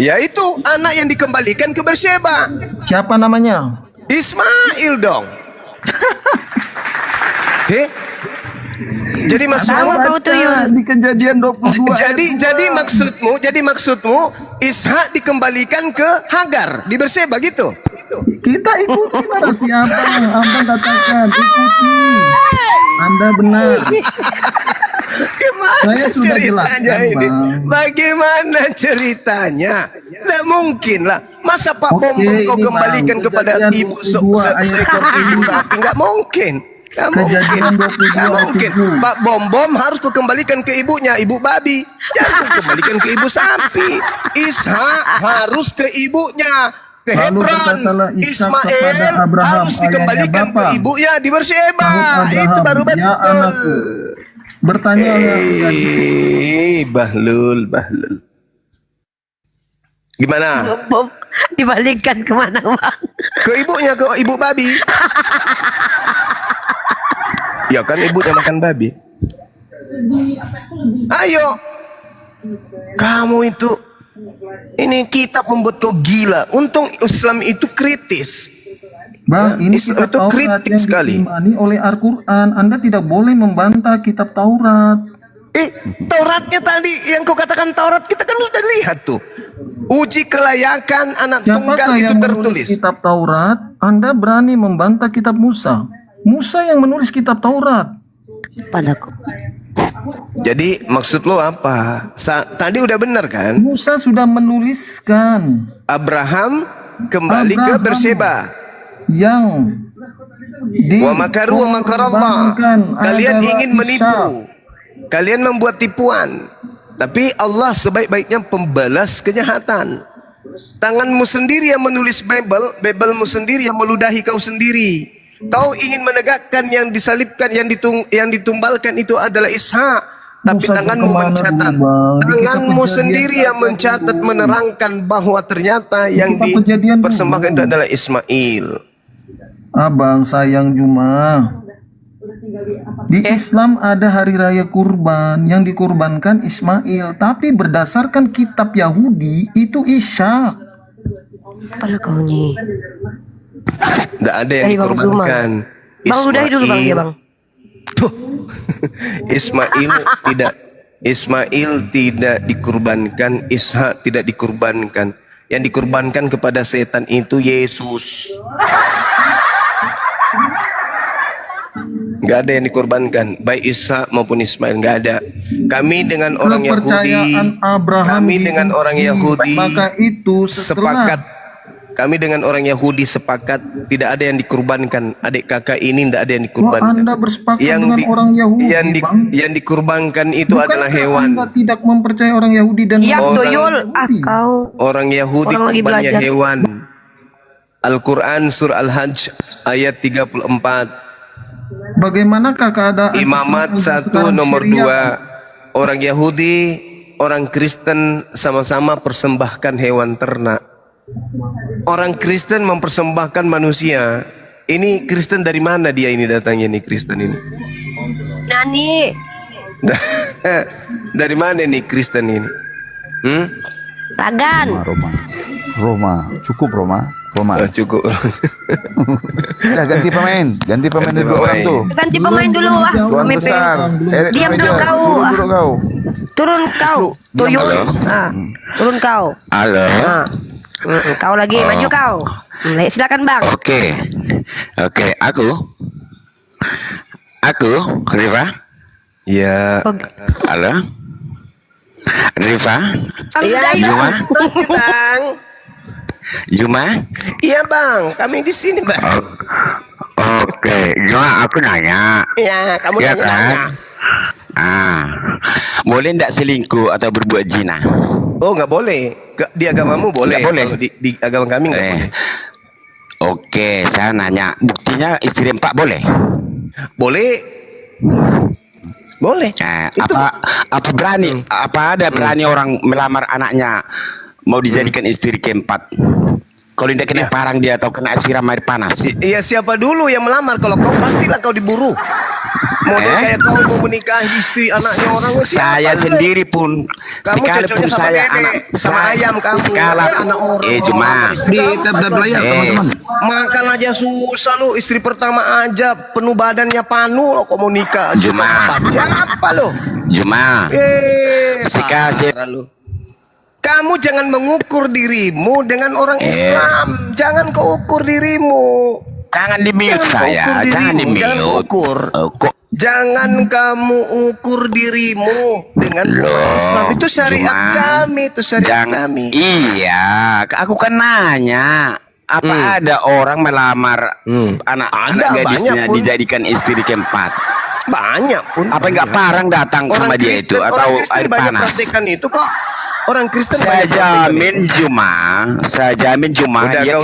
Yaitu anak yang dikembalikan ke Beersheba. Siapa namanya? Ismail dong. Jadi maksudmu di Kejadian 22. Jadi maksudmu Ishak dikembalikan ke Hagar di Beersheba gitu. Kita ikuti narasi Abang katakan, ikuti. Anda benar. Gimana ceritanya ini? Bagaimana ceritanya? Tidak mungkin lah. Masa Pak Bom kau kembalikan kepada ibu seekor ibu sapi? Nggak mungkin. Nggak mungkin. Pak Bom harus kau kembalikan ke ibunya, ibu babi. Jangan kembalikan ke ibu sapi. Ishak harus ke ibunya, ke Hebron. Ismail harus dikembalikan ke ibunya di Beersheba. Itu baru betul. Bertanya Bahlul. Gimana? Bom dibalikkan kemana, Bang? Ke ibunya, ke ibu babi. Ya kan ibunya makan babi. Ayo, kamu itu, ini kitab membuat kau gila. Untung Islam itu kritis. Bang, ini Islam kitab itu Taurat kritis yang sekali. diimani oleh Al-Quran. Anda tidak boleh membantah kitab Taurat. Tauratnya tadi yang kau katakan Taurat, kita kan sudah lihat tuh. Uji kelayakan anak tunggal itu yang tertulis. Menulis kitab Taurat, Anda berani membantah kitab Musa. Musa yang menulis kitab Taurat. Padaku. Jadi maksud lo apa? Tadi udah benar kan? Musa sudah menuliskan. Abraham kembali ke Beersheba. Yang wa makaru wa makarallah. Kalian ingin menipu. Kalian membuat tipuan. Tapi Allah sebaik-baiknya pembalas kejahatan. Tanganmu sendiri yang menulis Bible-mu sendiri yang meludahi kau sendiri. Kau ingin menegakkan yang disalibkan, yang ditumbalkan itu adalah Ishak. Tapi tanganmu mencatat. Tanganmu sendiri yang mencatat, menerangkan bahwa ternyata yang dipersembahkan itu adalah Ismail. Abang sayang Juma. Di Islam ada hari raya kurban yang dikurbankan Ismail, tapi berdasarkan kitab Yahudi itu Ishak. Apalah kau nih. Tidak ada yang Bang Zuma. dikorbankan. Bang udahi dulu bang dia bang. Tuh. Ismail tidak dikurbankan, Ishak tidak dikurbankan. Yang dikurbankan kepada setan itu Yesus. Gak ada yang dikorbankan, baik Ishak maupun Ismail, gak ada. Kami dengan orang Yahudi, maka itu sepakat. Kami dengan orang Yahudi sepakat tidak ada yang dikurbankan. Adik kakak ini tidak ada yang dikurbankan. Anda bersepakat dengan orang Yahudi, Bang? Yang dikurbankan itu adalah hewan. Anda tidak mempercayai orang Yahudi dan orang Yahudi orang lagi kurbannya belajar. hewan. Al-Quran surah Al-Hajj ayat 34. Bagaimanakah keadaan Imamat Islam 1 nomor Syariah? 2. Orang Yahudi, orang Kristen sama-sama persembahkan hewan ternak. Orang Kristen mempersembahkan manusia. Ini Kristen dari mana dia ini datangnya nih Kristen ini? Nani. Dari mana nih Kristen ini? Ragan. Roma, cukup Roma. Cukup. Udah ganti pemain dulu orang tuh. Ganti pemain dulu ah. Tuan Pemimpin. besar. Diam dulu kau. Duduk kau. Turun kau. Tuyul. Turun kau. Halo. Kau lagi maju kau. Silakan bang. Oke, aku Riva. Ya. Halo. Riva. Iya, Juma. Bang. Juma. Iya bang, kami di sini bang. Oke, Juma aku nanya. Iya, kamu Ya nanya. Boleh ndak selingkuh atau berbuat zina? Oh nggak boleh. Di agamamu boleh. Nggak boleh. Kalau di agama kami nggak boleh. Oke, saya nanya. Buktinya istri 4 boleh? Boleh. Boleh. Apa berani? Apa ada berani orang melamar anaknya mau dijadikan istri keempat? Kalau tidak kena parang dia atau kena siram air panas. Iya siapa dulu yang melamar? Kalau kau pastilah kau diburu. Model kayak kau mau menikahi istri anaknya orang. Saya sendiri pun. Kamu cocoknya sama bebek, sama ayam kamu. Sekalap. Anak orang. Cuma. Di tab layar teman-teman. Makan aja susah lu. Istri pertama aja penuh badannya panu lo kau mau nikah. Cuma. Siapa lo? Cuma. Parah lu. Kamu jangan mengukur dirimu dengan orang Islam. Jangan kau ukur dirimu. Jangan di-mute saya. Jangan di-mute. Jangan ukur. Jangan kamu ukur dirimu dengan Islam. Itu syariat kami. Itu syariat kami. Iya. Aku kan nanya. Apa ada orang melamar anak gadisnya dijadikan istri keempat? Banyak pun. Apa enggak parang datang sama dia itu atau air panas? Praktekan itu kok. Orang Kristen saya jamin Juma udah dia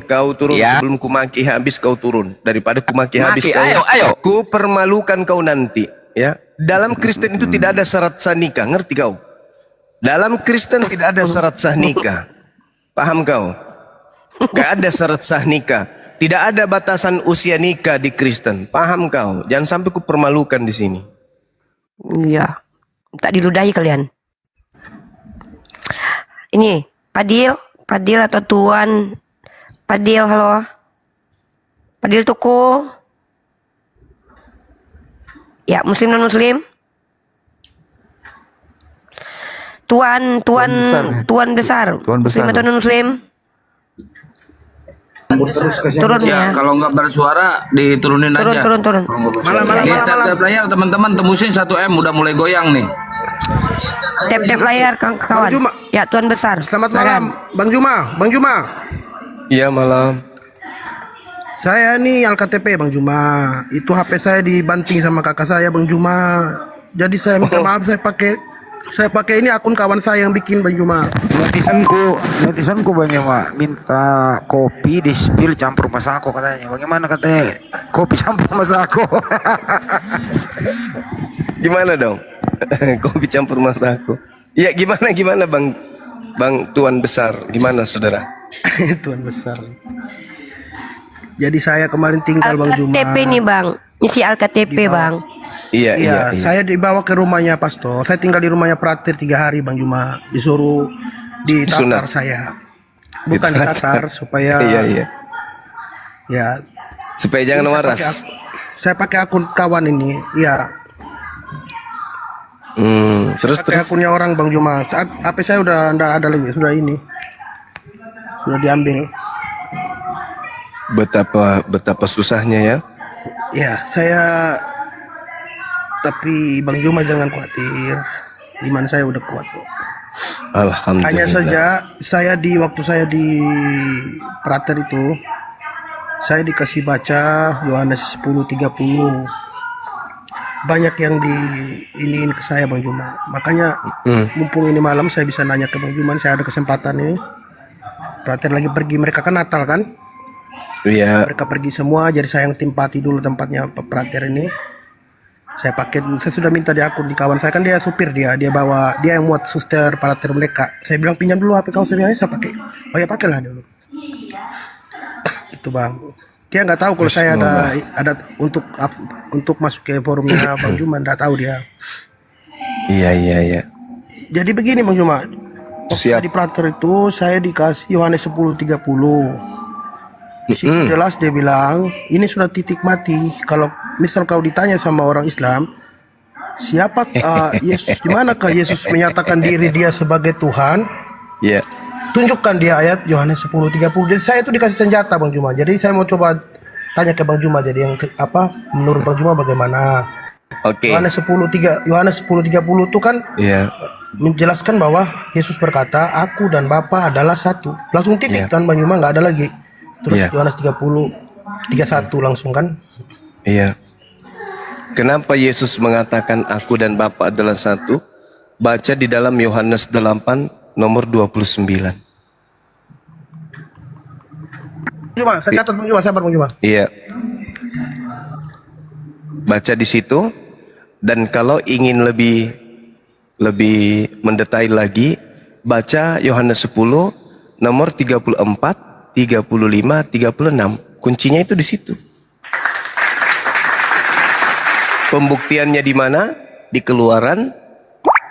kau turun ya. Sebelum kumaki habis kau turun daripada kumaki habis kau ayo. Ku permalukan kau nanti ya. Dalam Kristen itu tidak ada syarat sah nikah, ngerti kau? Dalam Kristen tidak ada syarat sah nikah. Paham kau? Gak ada syarat sah nikah. Tidak ada batasan usia nikah di Kristen. Paham kau? Jangan sampai ku permalukan di sini. Iya. Tak diludahi kalian. Ini Padil atau Tuan Padil, halo. Padil Tuku. Ya, muslim non muslim. Tuan besar. Muslim atau non muslim? Turun Ya, ya. kalau nggak bersuara diturunin aja. Turun. Di tab layar teman-teman tembusin 1M udah mulai goyang nih. Tap layar kawan. Ya, Tuan besar. Selamat malam, Bang Juma. Iya malam. Saya nih LKTP Bang Juma. Itu HP saya dibanting sama kakak saya Bang Juma. Jadi saya minta maaf, saya pakai ini akun kawan saya yang bikin Bang Juma. Netizenku Bang Juma minta kopi di spill campur masako katanya. Bagaimana katanya? Kopi campur masako. Gimana dong? Kopi campur masako. Ya gimana Bang Tuan besar? Gimana saudara? Tuan besar. Jadi saya kemarin tinggal Bang Juma. LKTP nih Bang. Isi AlKTP Bang. Iya. Saya dibawa ke rumahnya pastor. Saya tinggal di rumahnya Pratir 3 hari Bang Juma. Disuruh ditatar saya. Bukan ditatar supaya Iya. ya Supaya jangan waras. saya pakai akun kawan ini. Iya. Terus Pakai akunnya orang Bang Juma. Saat HP saya udah enggak ada lagi, sudah sudah diambil. Betapa susahnya ya. Ya, tapi Bang Juma jangan khawatir. Iman saya udah kuat kok. Alhamdulillah. Hanya saja waktu saya di Prater itu saya dikasih baca Yohanes 10:30. Banyak yang iniin ke saya Bang Juma. Makanya mumpung ini malam saya bisa nanya ke Bang Juma, saya ada kesempatan ini. Prater lagi pergi, mereka kan Natal kan? Iya. Mereka pergi semua, jadi saya yang tempati dulu tempatnya Prater ini. Saya sudah minta di akun di kawan saya, kan dia supir, dia yang muat suster Prater mereka. Saya bilang pinjam dulu HP kau, saya pakai. Oh ya pakailah dulu. Itu Bang. Dia nggak tahu kalau saya ada untuk masuk ke forumnya Bang Juma, nggak tahu dia. Iya. Jadi begini Bang Juma. Waktu saya di Prater itu saya dikasih Yohanes 10:30. Di situ jelas dia bilang, ini sudah titik mati. Kalau misal kau ditanya sama orang Islam, siapa Yesus, di manakah Yesus menyatakan diri dia sebagai Tuhan? Iya. Tunjukkan dia ayat Yohanes 10:30. Jadi saya itu dikasih senjata Bang Juma. Jadi saya mau coba tanya ke Bang Juma. Jadi menurut Bang Juma bagaimana? Oke. Yohanes 10:30 itu kan menjelaskan bahwa Yesus berkata, aku dan Bapa adalah satu. Langsung titik kan Bang Juma, nggak ada lagi. Terus Yohanes 30:31 langsung kan? Iya. Kenapa Yesus mengatakan aku dan Bapa adalah satu? Baca di dalam Yohanes 8 nomor 29. Juma, saya catat Bang Juma, sabar Bang Juma. Iya. Baca di situ, dan kalau ingin lebih mendetail lagi, baca Yohanes 10 nomor 34, 35, 36. Kuncinya itu di situ. Pembuktiannya di mana? Di Keluaran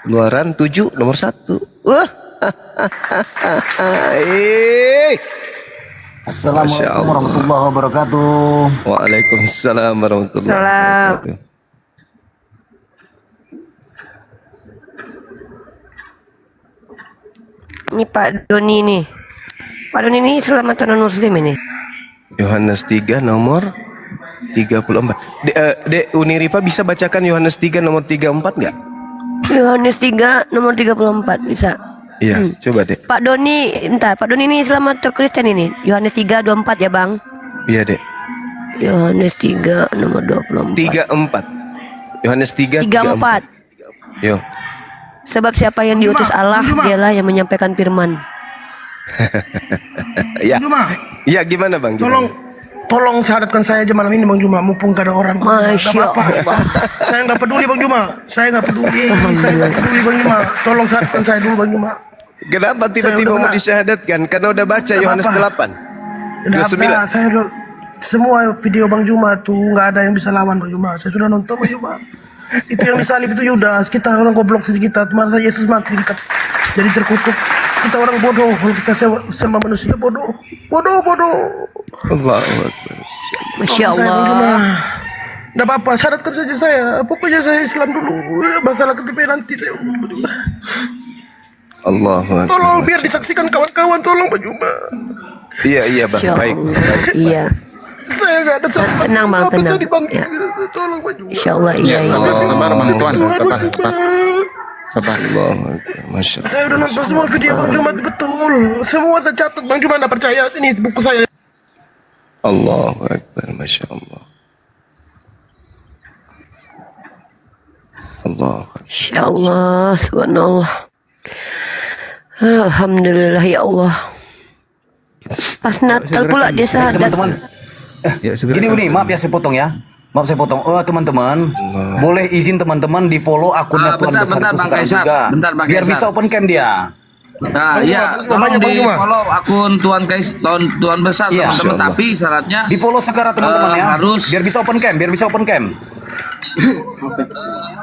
7 nomor 1. Assalamualaikum warahmatullahi wabarakatuh. Waalaikumsalam warahmatullahi wabarakatuh. Ini Pak Doni nih. Pak Doni ini Islam atau non Muslim ini? Yohanes 3 nomor 34. Dek Unirifa bisa bacakan Yohanes 3 nomor 34 nggak? Yohanes 3 nomor 34 bisa. Iya, coba dek. Pak Doni, bentar. Pak Doni ini Islam atau Kristen ini? Yohanes 3:24 ya, Bang? Iya, dek. Yohanes 3 nomor 24. 34. Yohanes 3 34. Yo. Sebab siapa yang diutus Allah, dialah yang menyampaikan firman. Ya. Iya, gimana Bang? Tolong syaratkan saya aja malam ini Bang Juma, mumpung gak ada orang. Masya Allah. Saya nggak peduli Bang Juma, saya nggak peduli Bang Juma. Tolong syaratkan saya dulu Bang Juma. Kenapa tiba-tiba mau disyahadatkan? Karena udah baca Yohanes 8. Saya semua video Bang Juma tuh nggak ada yang bisa lawan Bang Juma. Saya sudah nonton Bang Juma. Itu yang disalib itu Yudas. Kita orang goblok sih kita. Masa Yesus mati jadi terkutuk. Kita orang bodoh. Kalau kita sama manusia bodoh. Allah. Masya Allah. Nggak apa-apa, syaratkan saja saya. Pokoknya saya Islam dulu. Masalah KTP nanti saya. Allah. Tolong biar disaksikan kawan-kawan, tolong Pak Juma. Iya Bang. Baik. Iya. Saya nggak ada salah. Tenang Bang, tenang. Ya. Tolong Pak Juma. Insya Allah iya. Sabar Bang Tuan. Sabar. Masya Allah. Saya udah nonton semua video Bang Juma betul. Semua saya catat Bang Juma, nggak percaya. Ini buku saya. Allahu Akbar. Masya Allah. Allah. Masya Allah. Subhanallah. Alhamdulillah ya Allah. Pas Natal pula dia syahadat. Teman-teman, gini, maaf ya saya potong ya. Maaf saya potong. Oh teman-teman, boleh izin teman-teman di follow akunnya Tuan Besar Kesukaan juga. Bentar, Bang biar Kaisar. bisa open cam dia. Nah, Bang iya, Juma, tolong banyak, Bang di Juma. follow akun Tuan Besar Iya. teman-teman. Tapi syaratnya Di follow sekarang teman-teman ya. harus Biar bisa open cam.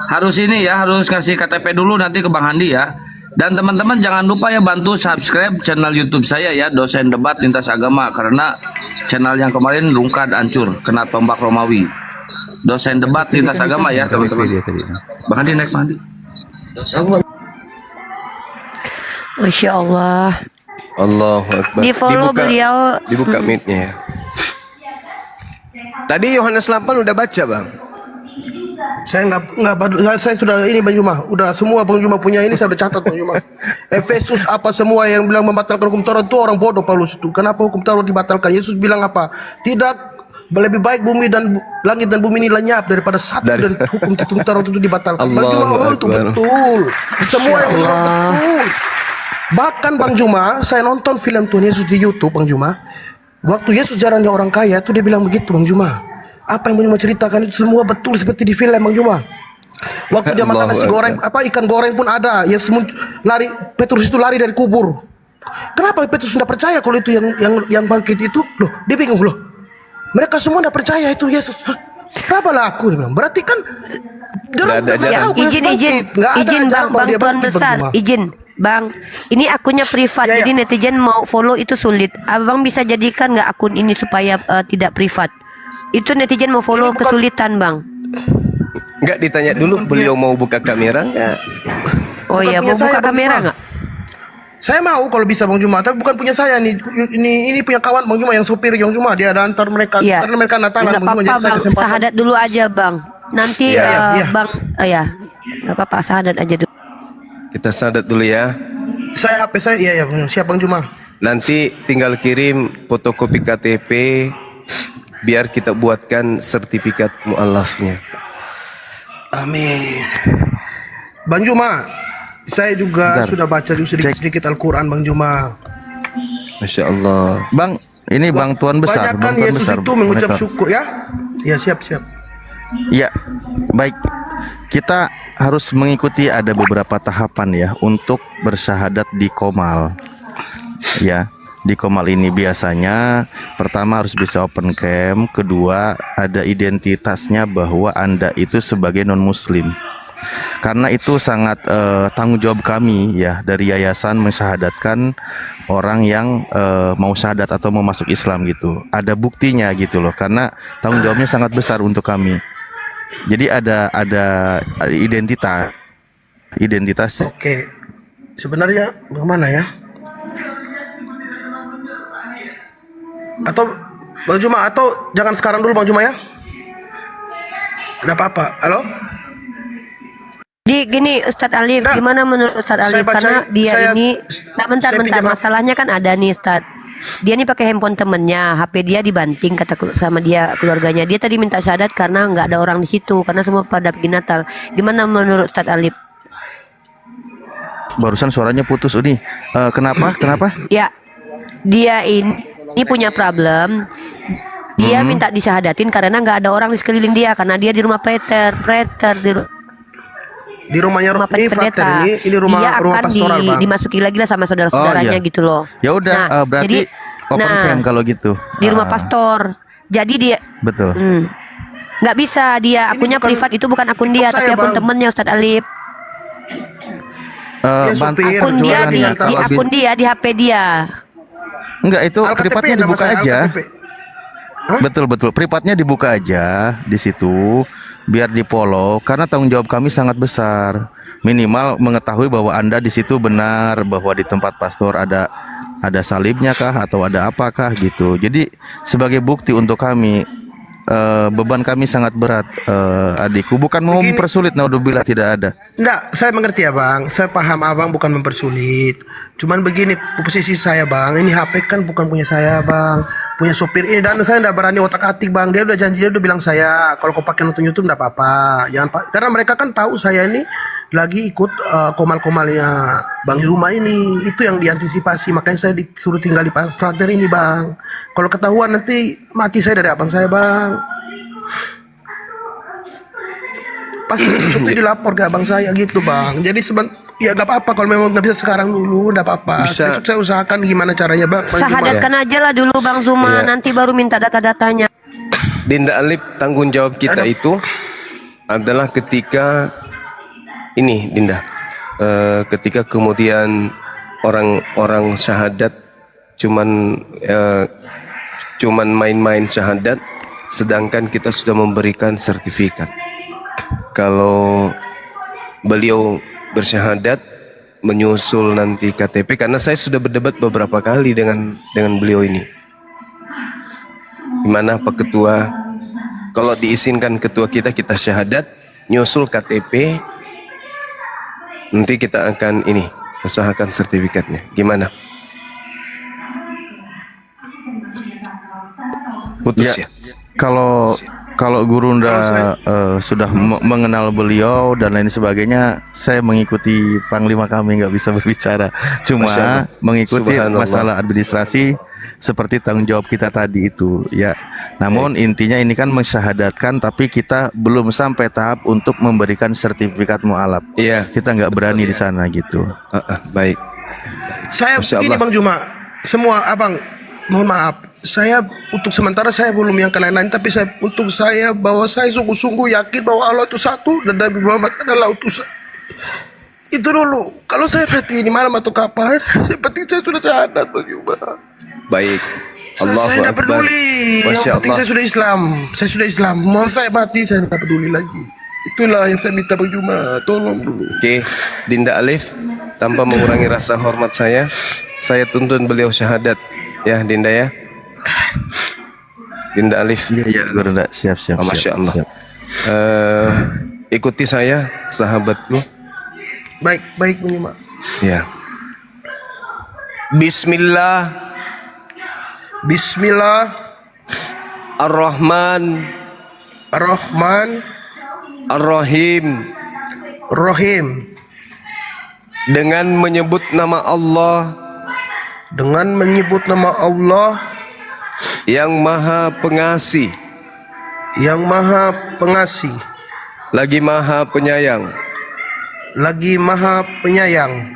harus ini ya, harus kasih KTP dulu nanti ke Bang Handi ya. Dan teman-teman jangan lupa ya bantu subscribe channel YouTube saya ya, Dosen Debat Lintas Agama, karena channel yang kemarin rungkad hancur kena tombak Romawi. Dosen Debat Lintas Agama ya teman-teman. Bang Handi naik Bang Handi. Masya Allah. Allahu Akbar. Di follow beliau. Dibuka mic-nya ya. Tadi Yohanes 8 udah baca bang. Saya saya sudah ini Bang Juma, udah semua Bang Juma punya ini saya udah catat Bang Juma. Efesus apa semua yang bilang membatalkan hukum Taurat itu orang bodoh Paulus itu. Kenapa hukum Taurat dibatalkan? Yesus bilang apa? Tidak, lebih baik bumi dan langit dan bumi ini lenyap daripada satu dari hukum Taurat itu dibatalkan. Bang Juma ngomong itu betul. Semua yang ngomong betul. Bahkan Bang Juma, saya nonton film Tuhan Yesus di YouTube Bang Juma. Waktu Yesus jarangnya orang kaya itu dia bilang begitu Bang Juma. Apa yang Bang Juma ceritakan itu semua betul seperti di film Bang Juma. Waktu dia makan nasi goreng, ikan goreng pun ada. Yesus lari, Petrus itu lari dari kubur. Kenapa Petrus tidak percaya kalau itu yang bangkit itu? Loh, dia bingung loh. Mereka semua tidak percaya itu Yesus. Hah, kenapa lah aku? Dia bilang. Berarti kan izin Bang Tuan Besar, izin. Bang, ini akunnya privat, jadi netizen mau follow itu sulit. Abang bisa jadikan nggak akun ini supaya tidak privat? Itu netizen mau follow kesulitan, Bang. Nggak ditanya dulu, beliau mau buka kamera nggak? Oh iya, mau buka kamera nggak? Saya mau kalau bisa Bang Juma, tapi bukan punya saya nih. Ini punya kawan Bang Juma yang supir Bang Juma, dia ada antar mereka, karena mereka Natalan. Nggak apa-apa Bang, sahadat dulu aja Bang. Nanti Bang, nggak apa-apa, sahadat aja dulu. Kita sahadat dulu ya. Saya HP saya, iya siap Bang Juma. Nanti tinggal kirim fotokopi KTP, biar kita buatkan sertifikat mu'alafnya. Amin. Bang Juma, saya juga sudah baca juga sedikit Al-Quran Bang Juma. Masya Allah. Bang, ini Bang Tuan Besar. Banyak kan Yesus itu mengucap syukur ya. Ya siap. Ya, baik. Kita harus mengikuti ada beberapa tahapan ya untuk bersyahadat di Qomal. Ya, di Qomal ini biasanya pertama harus bisa open cam, kedua ada identitasnya bahwa Anda itu sebagai non-muslim. Karena itu sangat tanggung jawab kami ya dari yayasan mensyahadatkan orang yang mau syahadat atau mau masuk Islam gitu. Ada buktinya gitu loh, karena tanggung jawabnya sangat besar untuk kami. Jadi ada identitas. Oke. Sebenarnya bagaimana ya? Atau Bang Juma, atau jangan sekarang dulu Bang Juma ya? Ada apa-apa? Halo? Gini Ustadz Alif, gimana menurut Ustadz Alif? Karena dia ini, bentar, masalahnya kan ada nih Ustadz. Dia nih pakai handphone temennya, HP dia dibanting kata sama dia keluarganya. Dia tadi minta syahadat karena nggak ada orang di situ, karena semua pada pergi Natal. Gimana menurut Ustadz Alif? Barusan suaranya putus Uni. Kenapa? Ya, dia ini punya problem. Dia minta disyahadatin karena nggak ada orang di sekeliling dia, karena dia di rumah preter di rumahnya ini pendeta. Ini rumah pastoral Bang. Dimasuki lagi lah sama saudara-saudaranya gitu loh. Ya udah, berarti open cam kalau gitu. Di rumah pastor. Jadi dia betul. Nggak bisa, dia akunnya privat, itu bukan akun dia, tapi akun temennya Ustadz Alif. Akun dia di akun dia di HP dia. Enggak, itu privatnya dibuka aja. Betul, privatnya dibuka aja di situ biar di-follow, karena tanggung jawab kami sangat besar. Minimal mengetahui bahwa Anda di situ benar, bahwa di tempat pastor ada salibnya kah atau ada apakah gitu. Jadi sebagai bukti untuk kami, beban kami sangat berat, adikku. Bukan mau mempersulit, naudzubillah, tidak ada. Enggak, saya mengerti ya Bang. Saya paham Abang bukan mempersulit. Cuman begini posisi saya Bang, ini HP kan bukan punya saya Bang, punya sopir ini, dan saya tidak berani otak-atik Bang. Dia udah janji, dia udah bilang saya kalau kau pakai nonton YouTube enggak apa-apa. Karena mereka kan tahu saya ini lagi ikut komal-komalnya Bang Juma ini. Itu yang diantisipasi, makanya saya disuruh tinggal di frater ini Bang. Kalau ketahuan nanti mati saya dari abang saya Bang. Pasti supir dilapor ke abang saya gitu Bang. Jadi Ya gak apa-apa kalau memang nggak bisa sekarang dulu, gak apa-apa. Bisa. Besok saya usahakan gimana caranya bang. Syahadatkan aja lah dulu Bang Zuma, Iya. nanti baru minta data-datanya. Dinda Alif, tanggung jawab kita itu adalah ketika ini Dinda, ketika kemudian orang-orang syahadat cuman main-main syahadat, sedangkan kita sudah memberikan sertifikat. Kalau beliau bersyahadat menyusul nanti KTP, karena saya sudah berdebat beberapa kali dengan beliau ini. Gimana Pak Ketua, kalau diizinkan ketua kita syahadat, nyusul KTP, nanti kita akan ini usahakan sertifikatnya. Gimana? Putus ya? Kalau Gurunda sudah mengenal beliau dan lain sebagainya, saya mengikuti Panglima kami, nggak bisa berbicara. Cuma Masya Allah. mengikuti Subhanallah. masalah administrasi seperti tanggung jawab kita tadi itu, ya. Namun intinya ini kan mensyahadatkan, tapi kita belum sampai tahap untuk memberikan sertifikat mualaf. Iya. Kita nggak berani di sana gitu. Baik. Saya Masya begini Allah. Bang Juma, semua abang, mohon maaf, saya untuk sementara saya belum yang lain-lain, tapi untuk saya bahwa saya sungguh-sungguh yakin bahwa Allah itu satu dan Nabi Muhammad adalah utusan. Itu dulu. Kalau saya mati ini malam atau kapan, yang penting saya sudah syahadat Bang Juma. Baik. Saya Allahu tidak Akbar. peduli. Yang Masya penting Allah. saya sudah Islam. Saya sudah Islam. Mau saya mati saya tidak peduli lagi. Itulah yang saya minta Bang Juma. Tolong dulu. Oke, Dinda Alif, tanpa mengurangi rasa hormat saya tuntun beliau syahadat. Ya, Dinda ya. Dinda Alif. Iya, Gurunda, siap. Masya Allah. Ikuti saya, sahabatku. Baik Bang Juma. Ya. Bismillah. Bismillah. Ar-Rahman. Ar-Rahman. Ar-Rahim. Rahim. Dengan menyebut nama Allah. Dengan menyebut nama Allah yang Maha Pengasih. Yang Maha Pengasih. Lagi Maha Penyayang. Lagi Maha Penyayang.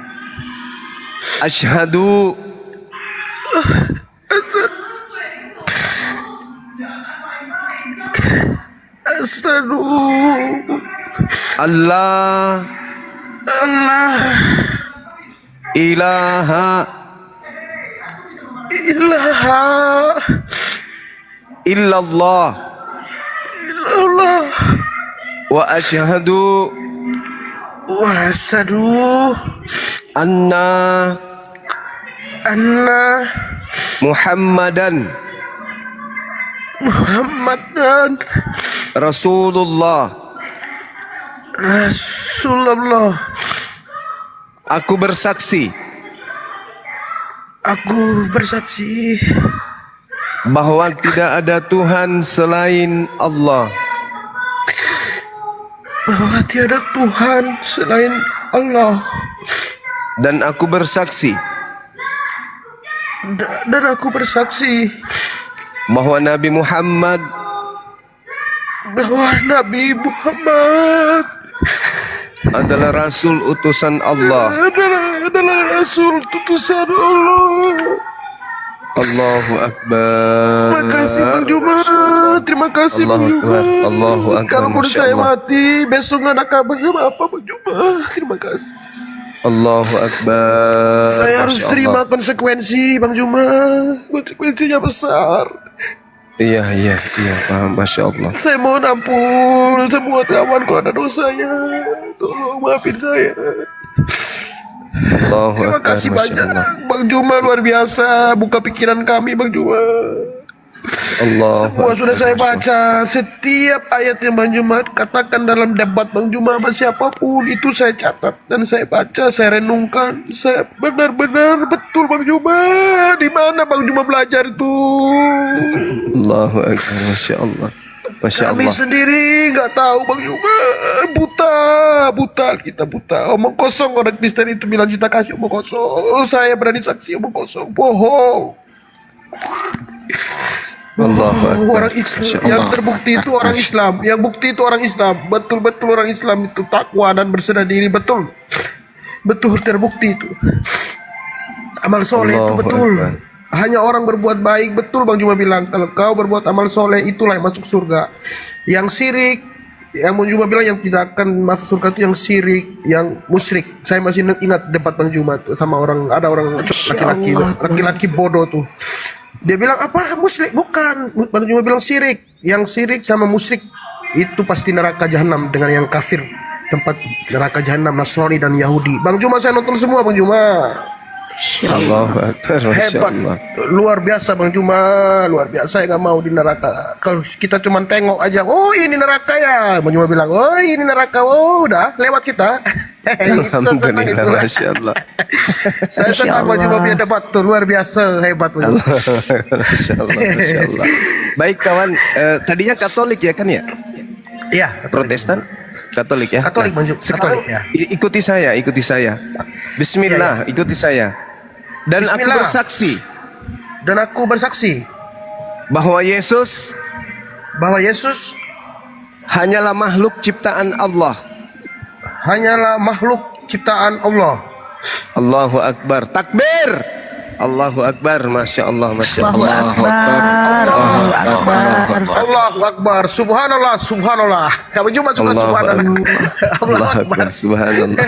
Asyhadu Asyhadu Allah ilaha illallah wa asyhadu anna Muhammadan Rasulullah. Aku bersaksi bahwa tidak ada Tuhan selain Allah. Dan aku bersaksi bahwa Nabi Muhammad adalah Rasul utusan Allah. Allahu Akbar. Terima kasih Bang Juma. Terima kasih Bang Juma. Allahu Akbar. Kalaupun Masya saya Allah. mati besok nggak ada kabar Juma apa Bang Juma. Terima kasih. Allahu Akbar. Saya harus Masya terima Allah. konsekuensi Bang Juma. Konsekuensinya besar. Iya, paham. Masya Allah. Saya mohon ampun semua kawan kalau ada dosanya. Tolong maafin saya. Allahu Terima Akbar. kasih Masya banyak Allah. Bang Juma, luar biasa buka pikiran kami Bang Juma. Allahu Semua sudah Akbar. saya baca. Setiap ayat yang Bang Juma katakan dalam debat Bang Juma sama siapapun itu saya catat dan saya baca, saya renungkan. Saya benar-benar betul Bang Juma. Di mana Bang Juma belajar itu? Allahu Akbar. Masya Allah. Masya Kami Allah. sendiri nggak tahu Bang Juma. Buta kita buta. Omong kosong orang Kristen itu bilang kita kasih omong kosong. Saya berani saksi omong kosong. Bohong. Allahu Akbar. Orang Islam Masya yang Allah. terbukti itu orang Islam, yang bukti itu orang Islam, betul-betul orang Islam itu takwa dan berserah diri betul. betul terbukti itu. Amal soleh itu Allahu betul. Akbar. Hanya orang berbuat baik, betul Bang Juma bilang, kalau kau berbuat amal soleh itulah yang masuk surga. Yang syirik, yang Bang Juma bilang yang tidak akan masuk surga itu yang syirik, yang musyrik. Saya masih ingat debat Bang Juma tuh sama orang, ada orang laki-laki bodoh tuh. Dia bilang apa musyrik? Bukan. Bang Juma bilang syirik. Yang syirik sama musyrik itu pasti neraka jahanam dengan yang kafir. Tempat neraka jahanam Nasrani dan Yahudi. Bang Juma saya nonton semua Bang Juma. Allahu Akbar, Masya Hebat, Allah. luar biasa Bang Juma, luar biasa. Saya nggak mau di neraka. Kalau kita cuma tengok aja, oh ini neraka ya. Bang Juma bilang, oh ini neraka, oh udah lewat kita. Alhamdulillah, Masya Allah. Saya senang Bang Juma punya debat tuh, luar biasa, hebat Bang Juma. Masya Allah, Masya Allah. Baik kawan, tadinya Katolik ya kan ya? Iya. Protestan? Katolik ya? Katolik Bang Juma. Sekarang Katolik ya. ikuti saya. Bismillah, ikuti saya. Dan Bismillah. aku bersaksi bahwa Yesus hanyalah makhluk ciptaan Allah. Hanyalah makhluk ciptaan Allah. Allahu Akbar. Takbir. Allahu Akbar. Masya Allah, Masya Allah. Allahu Akbar. Subhanallah, subhanallah. Kamu cuma suka subhanallah. Allahu Akbar. Subhanallah.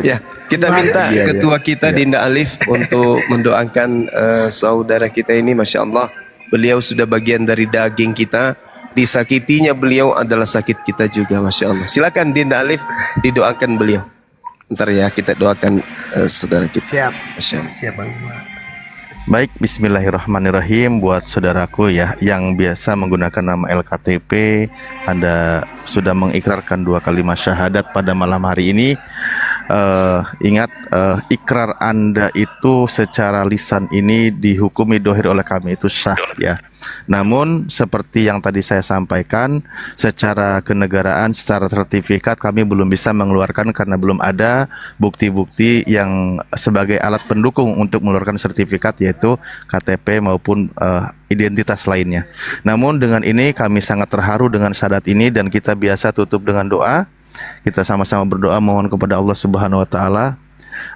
Ya, kita minta ketua kita Dinda Alif untuk mendoakan saudara kita ini. Masya Allah, beliau sudah bagian dari daging kita. Disakitinya beliau adalah sakit kita juga. Masya Allah. Silakan Dinda Alif didoakan beliau. Ntar ya kita doakan saudara kita. Siap. Masya Allah. Siap Bang. Baik, bismillahirrahmanirrahim. Buat saudaraku ya yang biasa menggunakan nama LKTP, Anda sudah mengikrarkan 2 kalimat syahadat pada malam hari ini. Ingat, ikrar Anda itu secara lisan ini dihukumi dohir oleh kami itu sah ya. Namun seperti yang tadi saya sampaikan, secara kenegaraan, secara sertifikat kami belum bisa mengeluarkan karena belum ada bukti-bukti yang sebagai alat pendukung untuk mengeluarkan sertifikat, yaitu KTP maupun identitas lainnya. Namun dengan ini kami sangat terharu dengan syahadat ini, dan kita biasa tutup dengan doa. Kita sama-sama berdoa mohon kepada Allah Subhanahu wa taala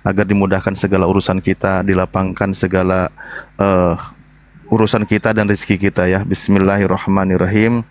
agar dimudahkan segala urusan kita, dilapangkan segala urusan kita dan rezeki kita ya. Bismillahirrahmanirrahim.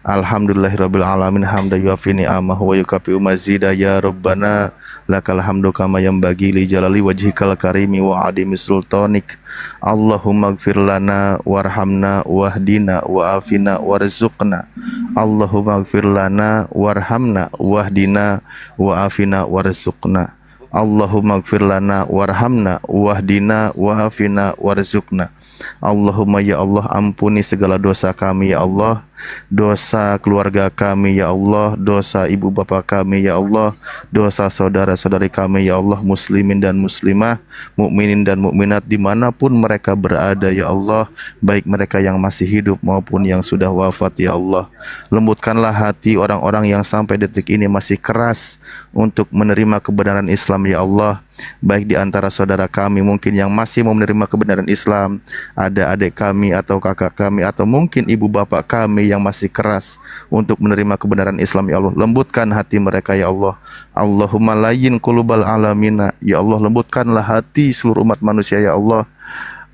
Alhamdulillahirabbil alamin hamdan yuafi ni'amahu wa yukafi'u mazida ya rabbana lakal hamdu kama yanbaghi li jalali wajhikal karimi wa adimi sultanik. Allahumma ighfir lana warhamna wahdina wa'afina warzuqna. Allahumma ighfir lana warhamna wahdina wa'afina warzuqna. Allahumma ighfir lana warhamna wahdina wa'afina warzuqna. Allahumma ya Allah, ampuni segala dosa kami ya Allah, dosa keluarga kami ya Allah, dosa ibu bapa kami ya Allah, dosa saudara-saudari kami ya Allah, muslimin dan muslimah, mukminin dan mukminat dimanapun mereka berada ya Allah, baik mereka yang masih hidup maupun yang sudah wafat ya Allah. Lembutkanlah hati orang-orang yang sampai detik ini masih keras untuk menerima kebenaran Islam ya Allah. Baik di antara saudara kami mungkin yang masih mau menerima kebenaran Islam, ada adik kami atau kakak kami, atau mungkin ibu bapak kami yang masih keras untuk menerima kebenaran Islam ya Allah. Lembutkan hati mereka ya Allah. Allahumma layyin qulubal alamina, ya Allah, lembutkanlah hati seluruh umat manusia ya Allah,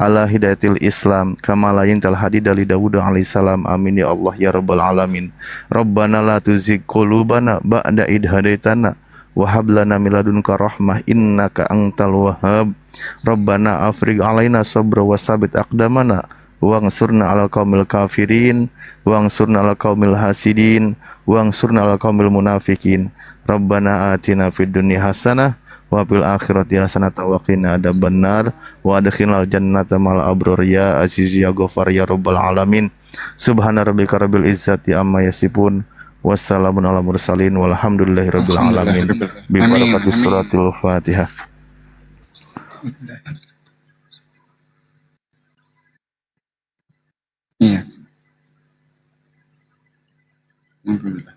ala hidayatil Islam kama layin tal hadida li Dawud alaihissalam. Amin ya Allah ya rabbal alamin. Rabbana la tuzigh qulubana ba'da id hadaitana wa hab lana min ladunka rahmah innaka antal wahhab. Rabbana afrigh alaina sabra wa sabit aqdamana wangsurna 'alal qaumil kafirin wangsurna 'alal qaumil hasidin wangsurna 'alal qaumil munafikin. Rabbana atina fid dunya hasanah wa fil akhirati hasanatan wa qina adzabannar wa adkhilnal jannata ma'al abrar ya aziz ya ghafar ya rabbal alamin. Subhana rabbika rabbil izzati amma yasifun. Wassalamun ala mursalin walhamdulillahi rabbil alamin. Bi barakatis suratul Fatihah. Iya. Alhamdulillah.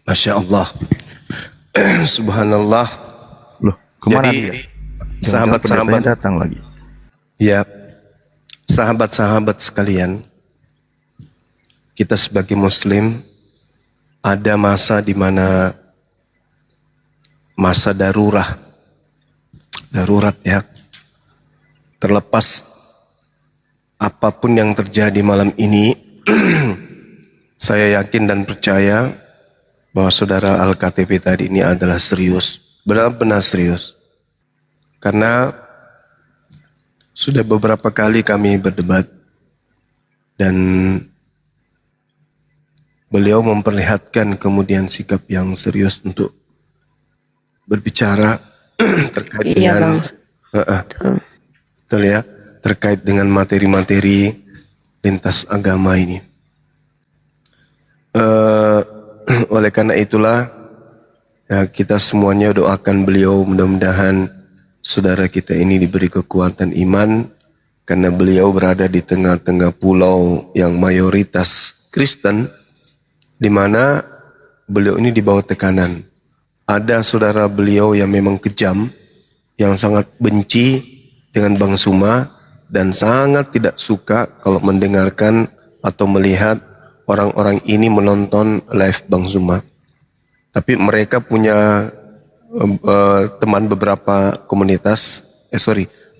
Masya Allah. Subhanallah. Loh, kemana Jadi, dia? sahabat-sahabat datang lagi. Ya, sahabat-sahabat sekalian, kita sebagai muslim ada masa di mana masa darurat ya. Terlepas apapun yang terjadi malam ini, saya yakin dan percaya bahwa saudara Al-KTP tadi ini adalah serius, benar-benar serius. Karena sudah beberapa kali kami berdebat dan beliau memperlihatkan kemudian sikap yang serius untuk berbicara terkait dengan betul ya, terkait dengan materi-materi lintas agama ini. Oleh karena itulah ya, kita semuanya doakan beliau, mudah-mudahan saudara kita ini diberi kekuatan iman, karena beliau berada di tengah-tengah pulau yang mayoritas Kristen, di mana beliau ini di bawah tekanan. Ada saudara beliau yang memang kejam, yang sangat benci dengan Bang Suma dan sangat tidak suka kalau mendengarkan atau melihat orang-orang ini menonton live Bang Suma. Tapi mereka punya teman beberapa komunitas,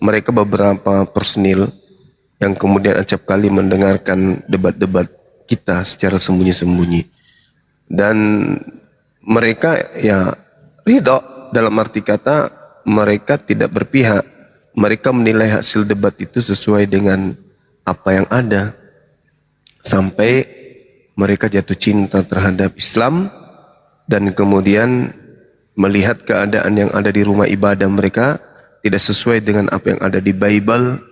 mereka beberapa personil yang kemudian acap kali mendengarkan debat-debat kita secara sembunyi-sembunyi. Dan mereka ya ridho, dalam arti kata mereka tidak berpihak. Mereka menilai hasil debat itu sesuai dengan apa yang ada. Sampai mereka jatuh cinta terhadap Islam dan kemudian melihat keadaan yang ada di rumah ibadah mereka tidak sesuai dengan apa yang ada di Bible,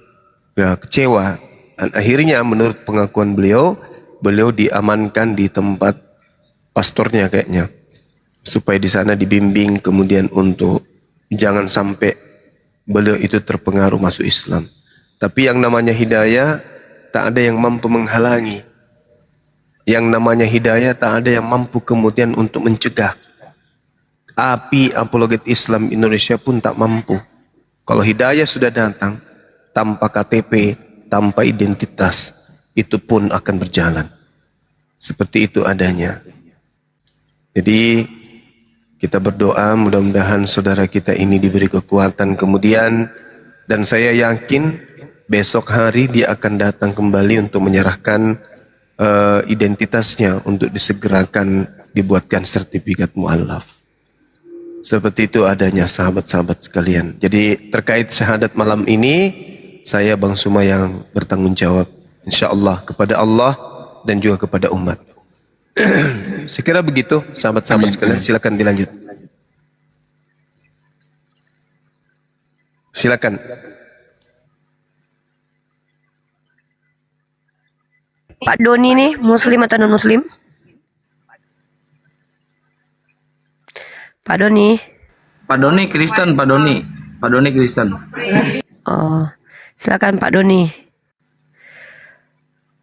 ya kecewa. Dan akhirnya menurut pengakuan beliau diamankan di tempat pastornya kayaknya, supaya di sana dibimbing kemudian untuk jangan sampai beliau itu terpengaruh masuk Islam. Tapi yang namanya hidayah tak ada yang mampu menghalangi. Yang namanya hidayah tak ada yang mampu kemudian untuk mencegah. Api apologet Islam Indonesia pun tak mampu. Kalau hidayah sudah datang, tanpa KTP, tanpa identitas, itu pun akan berjalan. Seperti itu adanya. Jadi kita berdoa mudah-mudahan saudara kita ini diberi kekuatan kemudian, dan saya yakin besok hari dia akan datang kembali untuk menyerahkan identitasnya untuk disegerakan dibuatkan sertifikat mu'alaf. Seperti itu adanya sahabat-sahabat sekalian. Jadi terkait syahadat malam ini, saya Bang Suma yang bertanggung jawab, insyaallah kepada Allah dan juga kepada umat. Sekira begitu sahabat-sahabat sekalian, silakan dilanjut. Silakan. Pak Doni nih, muslim atau non muslim? Pak Doni. Pak Doni Kristen, Pak Doni. Pak Doni Kristen. Oh, silakan Pak Doni.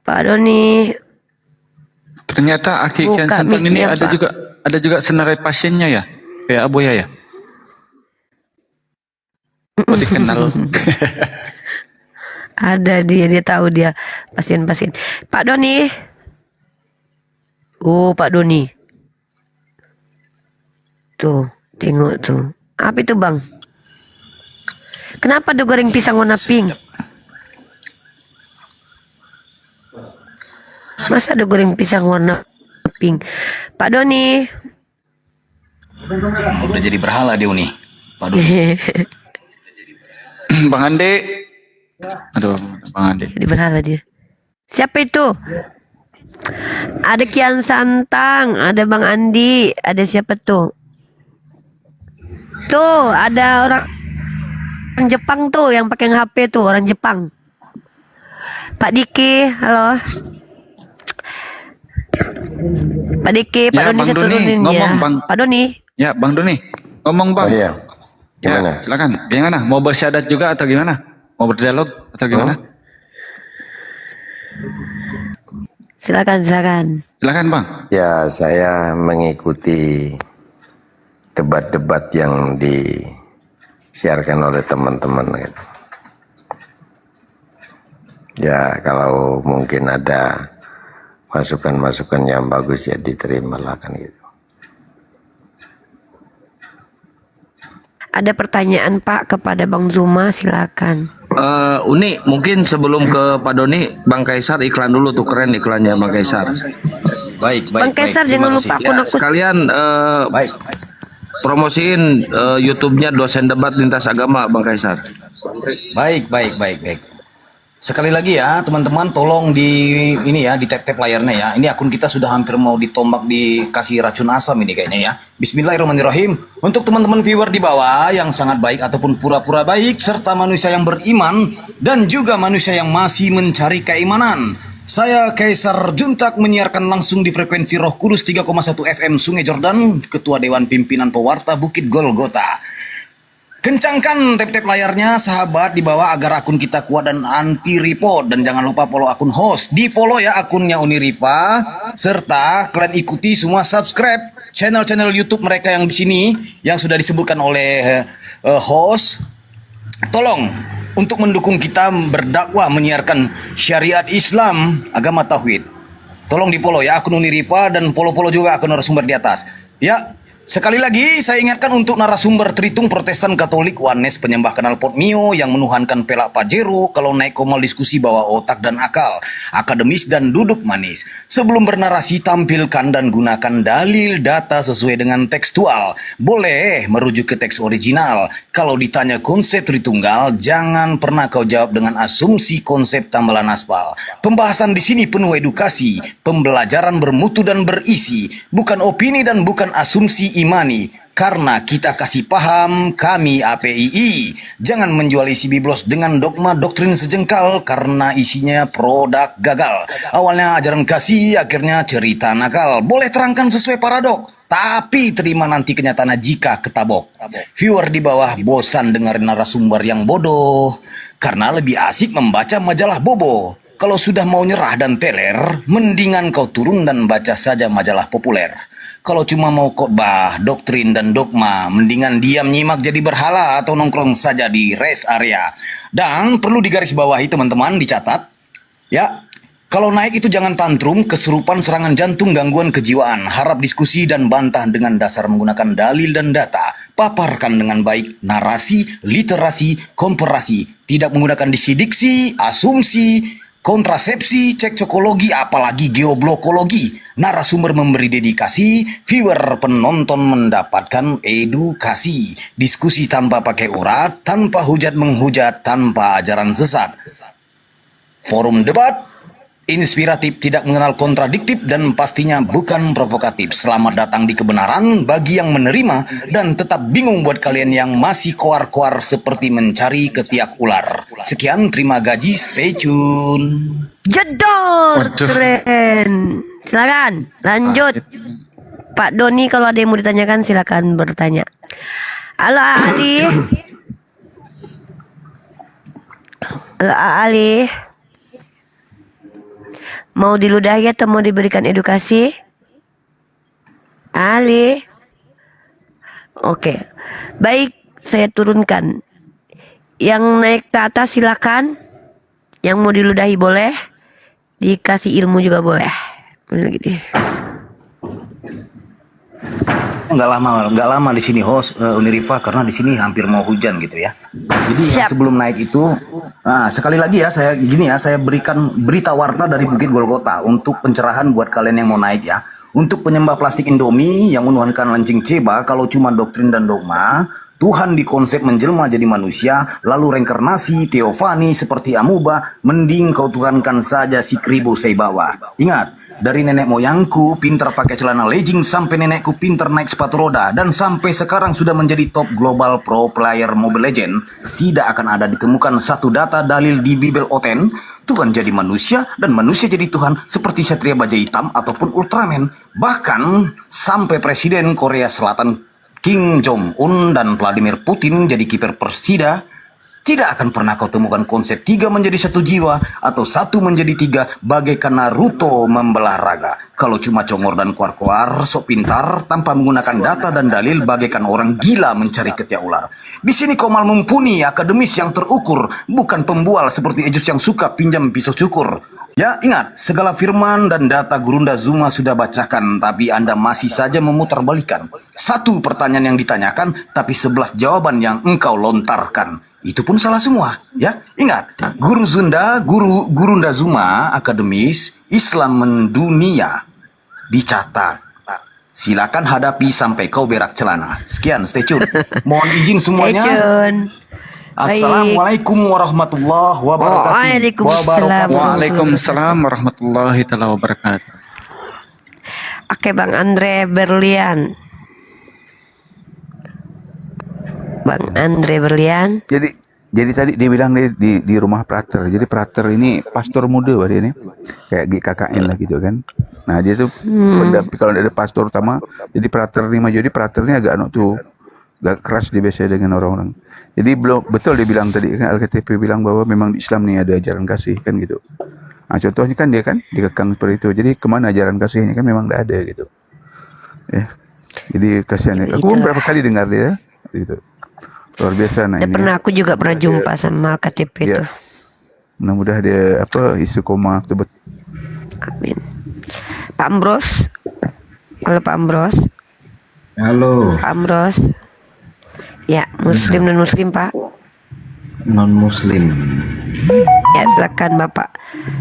Pak Doni. Ternyata Aki Kian Santang ini ada juga senarai pasiennya ya, kayak Aboya ya. Oh, dikenal. Ada dia tahu dia pasien-pasien. Pak Doni. Oh, Pak Doni. Tuh, tengok tuh. Apa itu, Bang? Kenapa ada goreng pisang warna pink? Masa ada goreng pisang warna pink? Pak Doni. Udah jadi berhala dia nih, Pak Doni. Bang Ande. Aduh, Bang Ande. Jadi berhala dia. Siapa itu? Ada Kian Santang, ada Bang Andi, ada siapa tuh? Tuh, ada orang Jepang tuh yang pakai HP tuh, orang Jepang. Pak Diki, halo. Pak Diki, Pak Ya, Doni Bang saya Doni, turunin ngomong, ya. Bang. Pak Doni. Ya, Bang Doni, ngomong Bang. Oh, iya. Gimana? Ya, silakan. Gimana? Mau bersyahadat juga atau gimana? Mau berdialog atau gimana? Silakan. Silakan Bang. Ya, saya mengikuti debat-debat yang disiarkan oleh teman-teman gitu. Ya, kalau mungkin ada masukan-masukan yang bagus ya diterimalah kan gitu. Ada pertanyaan Pak kepada Bang Zuma, silakan. Uni, mungkin sebelum ke Pak Doni, Bang Kaisar iklan dulu tuh, keren iklannya Bang Kaisar. Baik, Bang Kaisar jangan lupa Ya, sekalian promosiin YouTube-nya Dosen Debat Lintas Agama, Bang Kaisar. Baik. Sekali lagi ya teman-teman, tolong di tap-tap layarnya ya. Ini akun kita sudah hampir mau ditombak, dikasih racun asam ini kayaknya ya. Bismillahirrahmanirrahim. Untuk teman-teman viewer di bawah yang sangat baik ataupun pura-pura baik, serta manusia yang beriman dan juga manusia yang masih mencari keimanan. Saya Kaisar Juntak menyiarkan langsung di frekuensi Roh Kudus 3,1 FM Sungai Jordan, Ketua Dewan Pimpinan Pewarta Bukit Golgota. Kencangkan tap-tap layarnya sahabat di bawah agar akun kita kuat dan anti report, dan jangan lupa follow akun host. Di follow ya akunnya Uni Rifa, serta kalian ikuti semua subscribe channel-channel YouTube mereka yang di sini yang sudah disebutkan oleh host. Tolong untuk mendukung kita berdakwah menyiarkan syariat Islam, agama tauhid. Tolong di follow ya akun Uni Rifa, dan follow juga akun narasumber di atas. Ya. Sekali lagi saya ingatkan untuk narasumber Tritung Protestan Katolik Wanes penyembah knalpot Mio yang menuhankan pelak Pajero kalau naik komal diskusi bawa otak dan akal, akademis dan duduk manis. Sebelum bernarasi tampilkan dan gunakan dalil data sesuai dengan tekstual. Boleh merujuk ke teks original. Kalau ditanya konsep Tritunggal, jangan pernah kau jawab dengan asumsi konsep tambalan aspal. Pembahasan di sini penuh edukasi, pembelajaran bermutu dan berisi, bukan opini dan bukan asumsi imani, karena kita kasih paham kami APII. Jangan menjual isi biblos dengan dogma doktrin sejengkal karena isinya produk gagal. Awalnya ajaran kasih, akhirnya cerita nakal. Boleh terangkan sesuai paradok, tapi terima nanti kenyataannya jika ketabok. Viewer di bawah bosan dengerin narasumber yang bodoh, karena lebih asik membaca majalah bobo. Kalau sudah mau nyerah dan teler, mendingan kau turun dan baca saja majalah populer. Kalau cuma mau khotbah, doktrin dan dogma, mendingan diam nyimak jadi berhala atau nongkrong saja di rest area. Dan perlu digarisbawahi teman-teman, dicatat. Ya, kalau naik itu jangan tantrum, kesurupan, serangan jantung, gangguan kejiwaan. Harap diskusi dan bantah dengan dasar menggunakan dalil dan data. Paparkan dengan baik narasi, literasi, komparasi. Tidak menggunakan diksi-diksi, asumsi, kontrasepsi, cekcokologi, apalagi geoblokologi. Narasumber memberi dedikasi, viewer penonton mendapatkan edukasi. Diskusi tanpa pakai urat, tanpa hujat menghujat, tanpa ajaran sesat. Forum debat inspiratif, tidak mengenal kontradiktif, dan pastinya bukan provokatif. Selamat datang di kebenaran bagi yang menerima, dan tetap bingung buat kalian yang masih koar-koar seperti mencari ketiak ular. Sekian, terima gaji, stay tune. Jedor, keren. Silakan, lanjut. Pak Doni, kalau ada yang mau ditanyakan silakan bertanya. Halo Ali. Halo Ali. Mau diludahi atau mau diberikan edukasi? Ali. Oke. Baik, saya turunkan. Yang naik ke atas silakan. Yang mau diludahi boleh. Dikasih ilmu juga boleh. Nggak lama di sini host Uni Rifa, karena di sini hampir mau hujan gitu ya. Jadi sebelum naik itu, sekali lagi ya saya berikan berita warta dari Bukit Golgota untuk pencerahan buat kalian yang mau naik ya. Untuk penyembah plastik Indomie yang menuhankan lancing ceba, kalau cuma doktrin dan dogma, Tuhan dikonsep menjelma jadi manusia, lalu reinkarnasi, teofani seperti amuba, mending kau tuhankan saja si kribo seibawa. Ingat, dari nenek moyangku pintar pakai celana legging sampai nenekku pintar naik sepatu roda, dan sampai sekarang sudah menjadi top global pro player Mobile Legend, tidak akan ada ditemukan satu data dalil di Bible Oten Tuhan jadi manusia dan manusia jadi Tuhan seperti Satria Baja Hitam ataupun Ultraman. Bahkan sampai Presiden Korea Selatan Kim Jong-un dan Vladimir Putin jadi kiper Persida, tidak akan pernah kau temukan konsep 3 menjadi 1 jiwa atau 1 menjadi 3 bagaikan Naruto membelah raga. Kalau cuma congor dan kuar-kuar, sok pintar tanpa menggunakan data dan dalil bagaikan orang gila mencari ketiak ular. Di sini kau mal mumpuni, akademis yang terukur, bukan pembual seperti Ejus yang suka pinjam pisau cukur. Ya, ingat, segala firman dan data Gurunda Zuma sudah bacakan, tapi Anda masih saja memutarbalikan. Satu pertanyaan yang ditanyakan, tapi 11 jawaban yang engkau lontarkan. Itu pun salah semua, ya. Ingat, Gurunda Zuma akademis Islam mendunia dicatat. Silakan hadapi sampai kau berak celana. Sekian, stay tune. Mohon izin semuanya. Stay tune. Assalamualaikum warahmatullahi wabarakatuh. Waalaikumsalam warahmatullahi wabarakatuh. Oke, Bang Andre Berlian. Bang Andre Berlian. Jadi tadi dia bilang di rumah Prater. Jadi Prater ini pastor muda dia ini. Kayak GKKN lah gitu kan. Nah, dia tuh pendamping kalau ada pastor utama. Jadi Prater ini maju. Jadi Prater ini agak agak keras dia biasa dengan orang-orang. Jadi belum betul dia bilang tadi kan LKTP bilang bahwa memang di Islam nih ada ajaran kasih kan gitu. Nah, contohnya kan dia kan dikekang seperti itu. Jadi kemana ajaran kasihnya kan memang tidak ada gitu. Ya. Jadi kasihan ya. Aku beberapa kali dengar dia gitu. Luar biasa nah ini. Aku juga pernah jumpa sama LKTP itu. Mudah-mudahan dia isu koma tersebut. Amin. Pak Ambros. Halo Pak Ambros. Halo. Pak Ambros. Ya, Muslim non Muslim Pak. Non Muslim. Ya, silakan Bapak.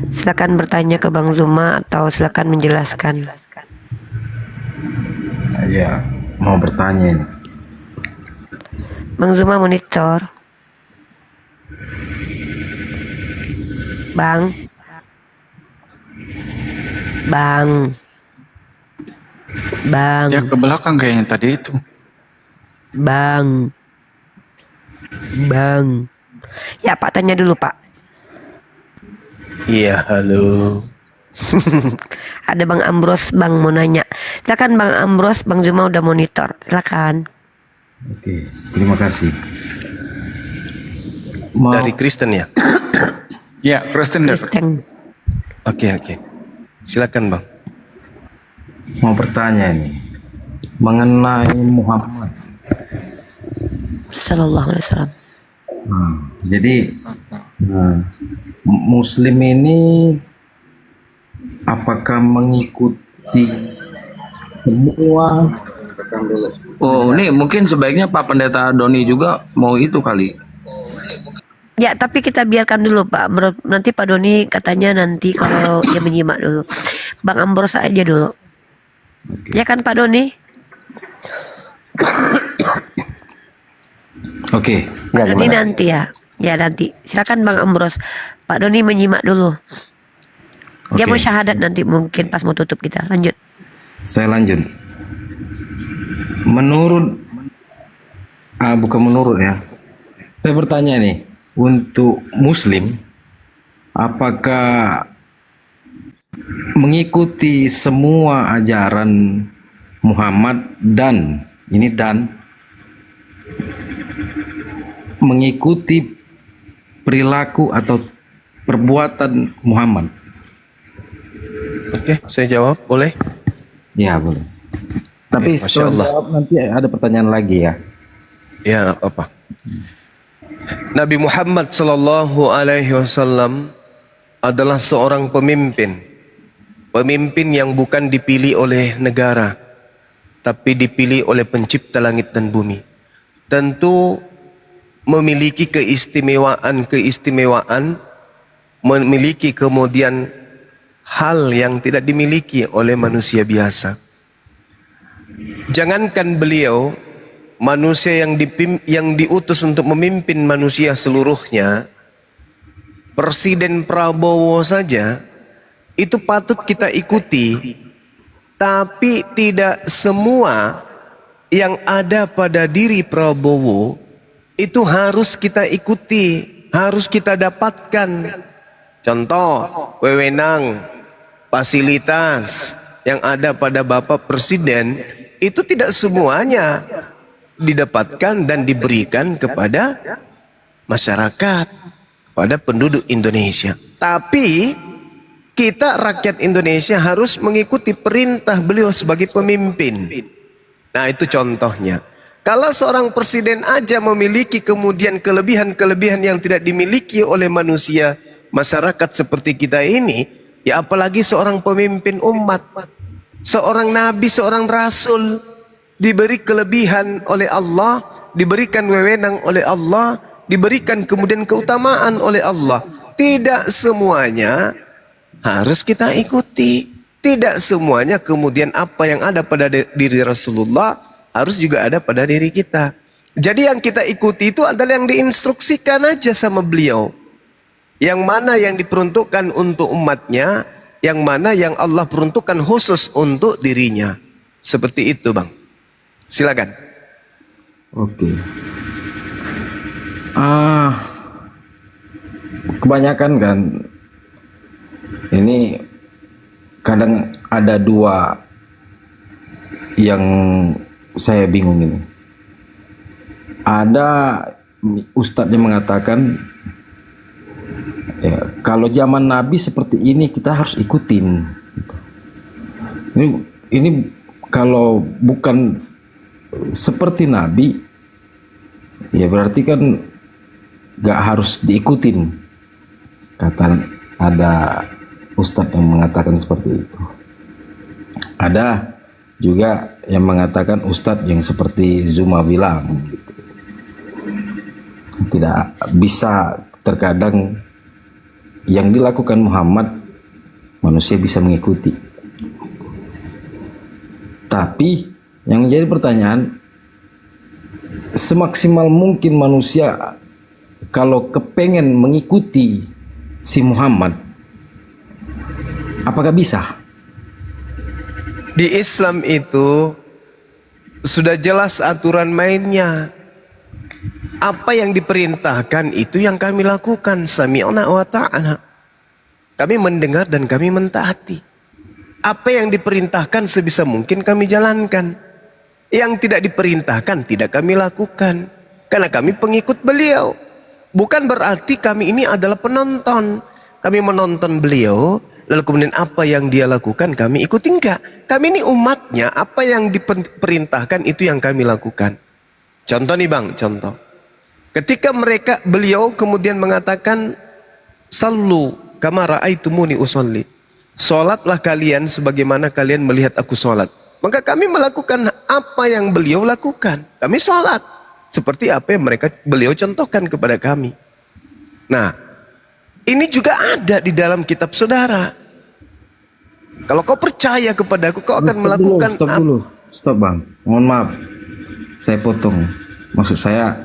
Silakan bertanya ke Bang Zuma atau silakan menjelaskan. Ya, mau bertanya ini. Bang Zuma monitor. Bang. Ya ke belakang kayaknya tadi itu. Bang. Ya Pak, tanya dulu Pak. Iya, halo. Ada Bang Ambros, Bang mau nanya. Silakan Bang Ambros, Bang Zuma udah monitor. Silakan. Oke, terima kasih. Dari Kristen ya? Ya, Kristen. Oke. Silakan Bang. Mau bertanya nih mengenai Muhammad Sallallahu Alaihi Wasallam. Jadi Muslim ini apakah mengikuti semua? Oh, ini mungkin sebaiknya Pak Pendeta Doni juga mau itu kali. Ya, tapi kita biarkan dulu Pak. Nanti Pak Doni katanya nanti kalau dia menyimak dulu. Bang Ambros aja dulu. Ya kan Pak Doni? Oke. Pak Doni nanti ya. Ya nanti. Silakan Bang Ambros. Pak Doni menyimak dulu. Dia mau syahadat nanti mungkin pas mau tutup kita. Lanjut. Saya lanjut. Bukan menurut ya. Saya bertanya nih, untuk Muslim, apakah mengikuti semua ajaran Muhammad dan mengikuti perilaku atau perbuatan Muhammad? Oke, saya jawab, boleh? Ya, boleh. Tapi setelah jawab nanti ada pertanyaan lagi ya. Ya, nggak apa-apa. Nabi Muhammad Sallallahu Alaihi Wasallam adalah seorang pemimpin yang bukan dipilih oleh negara, tapi dipilih oleh pencipta langit dan bumi. Tentu memiliki keistimewaan, memiliki kemudian hal yang tidak dimiliki oleh manusia biasa. Jangankan beliau, manusia yang diutus untuk memimpin manusia seluruhnya, Presiden Prabowo saja itu patut kita ikuti, tapi tidak semua yang ada pada diri Prabowo itu harus kita ikuti, harus kita dapatkan. Contoh, wewenang, fasilitas yang ada pada Bapak Presiden itu tidak semuanya didapatkan dan diberikan kepada masyarakat, pada penduduk Indonesia. Tapi kita rakyat Indonesia harus mengikuti perintah beliau sebagai pemimpin. Nah, itu contohnya. Kalau seorang presiden aja memiliki kemudian kelebihan-kelebihan yang tidak dimiliki oleh manusia, masyarakat seperti kita ini, Ya apalagi seorang pemimpin umat, seorang nabi, seorang rasul, diberi kelebihan oleh Allah, diberikan wewenang oleh Allah, diberikan kemudian keutamaan oleh Allah. Tidak semuanya harus kita ikuti. Tidak semuanya kemudian apa yang ada pada diri Rasulullah harus juga ada pada diri kita. Jadi yang kita ikuti itu adalah yang diinstruksikan aja sama beliau. Yang mana yang diperuntukkan untuk umatnya, yang mana yang Allah peruntukkan khusus untuk dirinya. Seperti itu, Bang. Silakan. Oke. Kebanyakan kan ini kadang ada dua yang saya bingung ini. Ada ustadz yang mengatakan ya, kalau zaman Nabi seperti ini kita harus ikutin. Ini kalau bukan seperti Nabi, ya berarti kan gak harus diikutin. Kata ada ustadz yang mengatakan seperti itu. Ada juga yang mengatakan ustadz yang seperti Zuma bilang, gitu. Tidak bisa, terkadang yang dilakukan Muhammad manusia bisa mengikuti. Tapi yang menjadi pertanyaan, semaksimal mungkin manusia kalau kepengen mengikuti si Muhammad, apakah bisa? Di Islam itu sudah jelas aturan mainnya. Apa yang diperintahkan itu yang kami lakukan. Sami'na wa ta'ana. Kami mendengar dan kami mentaati. Apa yang diperintahkan sebisa mungkin kami jalankan. Yang tidak diperintahkan tidak kami lakukan. Karena kami pengikut beliau. Bukan berarti kami ini adalah penonton. Kami menonton beliau, lalu kemudian apa yang dia lakukan kami ikuti, enggak. Kami ini umatnya, apa yang diperintahkan itu yang kami lakukan. Contoh nih Bang, contoh. Ketika beliau kemudian mengatakan, Sallu kama ra'aitumuni usolli. Sholatlah kalian sebagaimana kalian melihat aku sholat. Maka kami melakukan apa yang beliau lakukan. Kami sholat seperti apa yang beliau contohkan kepada kami. Nah, ini juga ada di dalam kitab saudara. Kalau kau percaya kepadaku, kau akan melakukan. Stop Bang. Mohon maaf, saya potong. Maksud saya,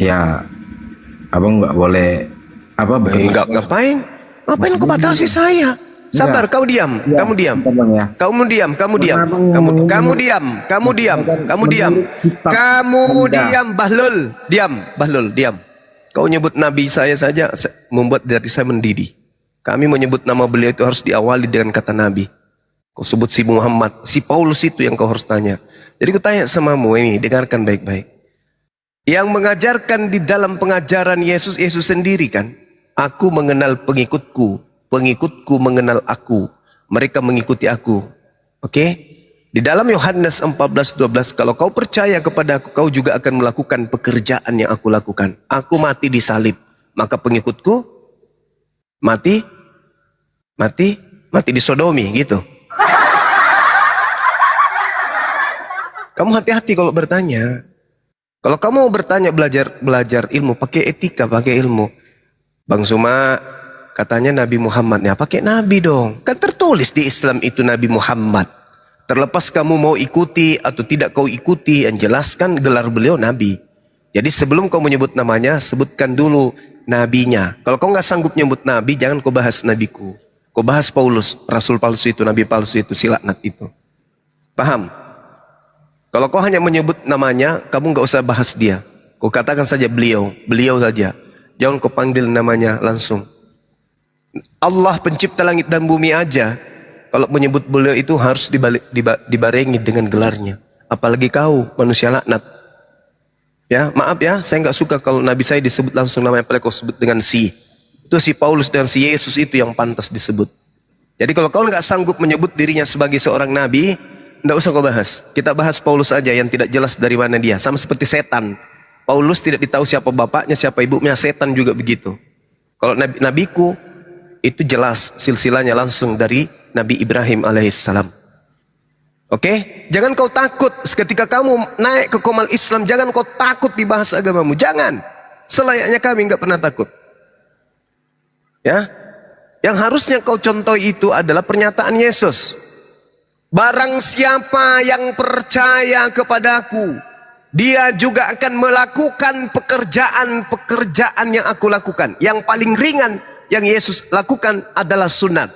ya, abang nggak boleh Enggak, ngapain? Ngapain kau batasi saya? Sabar, kau diam, kamu diam. Kamu diam, kamu diam. Kamu diam, kamu diam, kamu diam. Kamu diam, Bahlul. Diam, Bahlul, diam. Kau nyebut nabi saya saja membuat dari saya mendidih. Kami menyebut nama beliau itu harus diawali dengan kata nabi. Kau sebut si Muhammad, si Paulus itu yang kau harus tanya. Jadi aku tanya samamu ini, dengarkan baik-baik. Yang mengajarkan di dalam pengajaran Yesus sendiri kan, aku mengenal pengikutku, pengikutku mengenal aku, mereka mengikuti aku. Oke? Di dalam Yohanes 14:12, kalau kau percaya kepada aku, kau juga akan melakukan pekerjaan yang aku lakukan. Aku mati di salib, maka pengikutku mati di sodomi, gitu. Kamu hati-hati kalau bertanya. Kalau kamu mau bertanya, belajar ilmu, pakai etika, pakai ilmu. Bang Suma katanya Nabi Muhammad, ya pakai Nabi dong. Kan tertulis di Islam itu Nabi Muhammad. Terlepas kamu mau ikuti atau tidak kau ikuti, yang jelaskan gelar beliau Nabi. Jadi sebelum kau menyebut namanya, sebutkan dulu nabinya. Kalau kau nggak sanggup nyebut Nabi, jangan kau bahas nabiku. Kau bahas Paulus, Rasul palsu itu, Nabi palsu itu, si laknat itu. Paham? Kalau kau hanya menyebut namanya, kamu nggak usah bahas dia. Kau katakan saja beliau saja. Jangan kau panggil namanya langsung. Allah pencipta langit dan bumi aja, kalau menyebut beliau itu harus dibarengi dengan gelarnya. Apalagi kau manusia laknat. Ya, maaf ya, saya nggak suka kalau Nabi saya disebut langsung namanya, apalagi kau sebut dengan si. Itu si Paulus dan si Yesus itu yang pantas disebut. Jadi kalau kau nggak sanggup menyebut dirinya sebagai seorang nabi, nggak usah kau bahas. Kita bahas Paulus aja yang tidak jelas dari mana dia. Sama seperti setan. Paulus tidak ditahu siapa bapaknya, siapa ibunya. Setan juga begitu. Kalau nabiku, itu jelas silsilahnya langsung dari Nabi Ibrahim alaihissalam. Oke, jangan kau takut ketika kamu naik ke komal Islam, jangan kau takut dibahas agamamu, jangan. Selayaknya kami nggak pernah takut. Ya, yang harusnya kau contoh itu adalah pernyataan Yesus. Barang siapa yang percaya kepadaku, dia juga akan melakukan pekerjaan-pekerjaan yang aku lakukan. Yang paling ringan yang Yesus lakukan adalah sunat.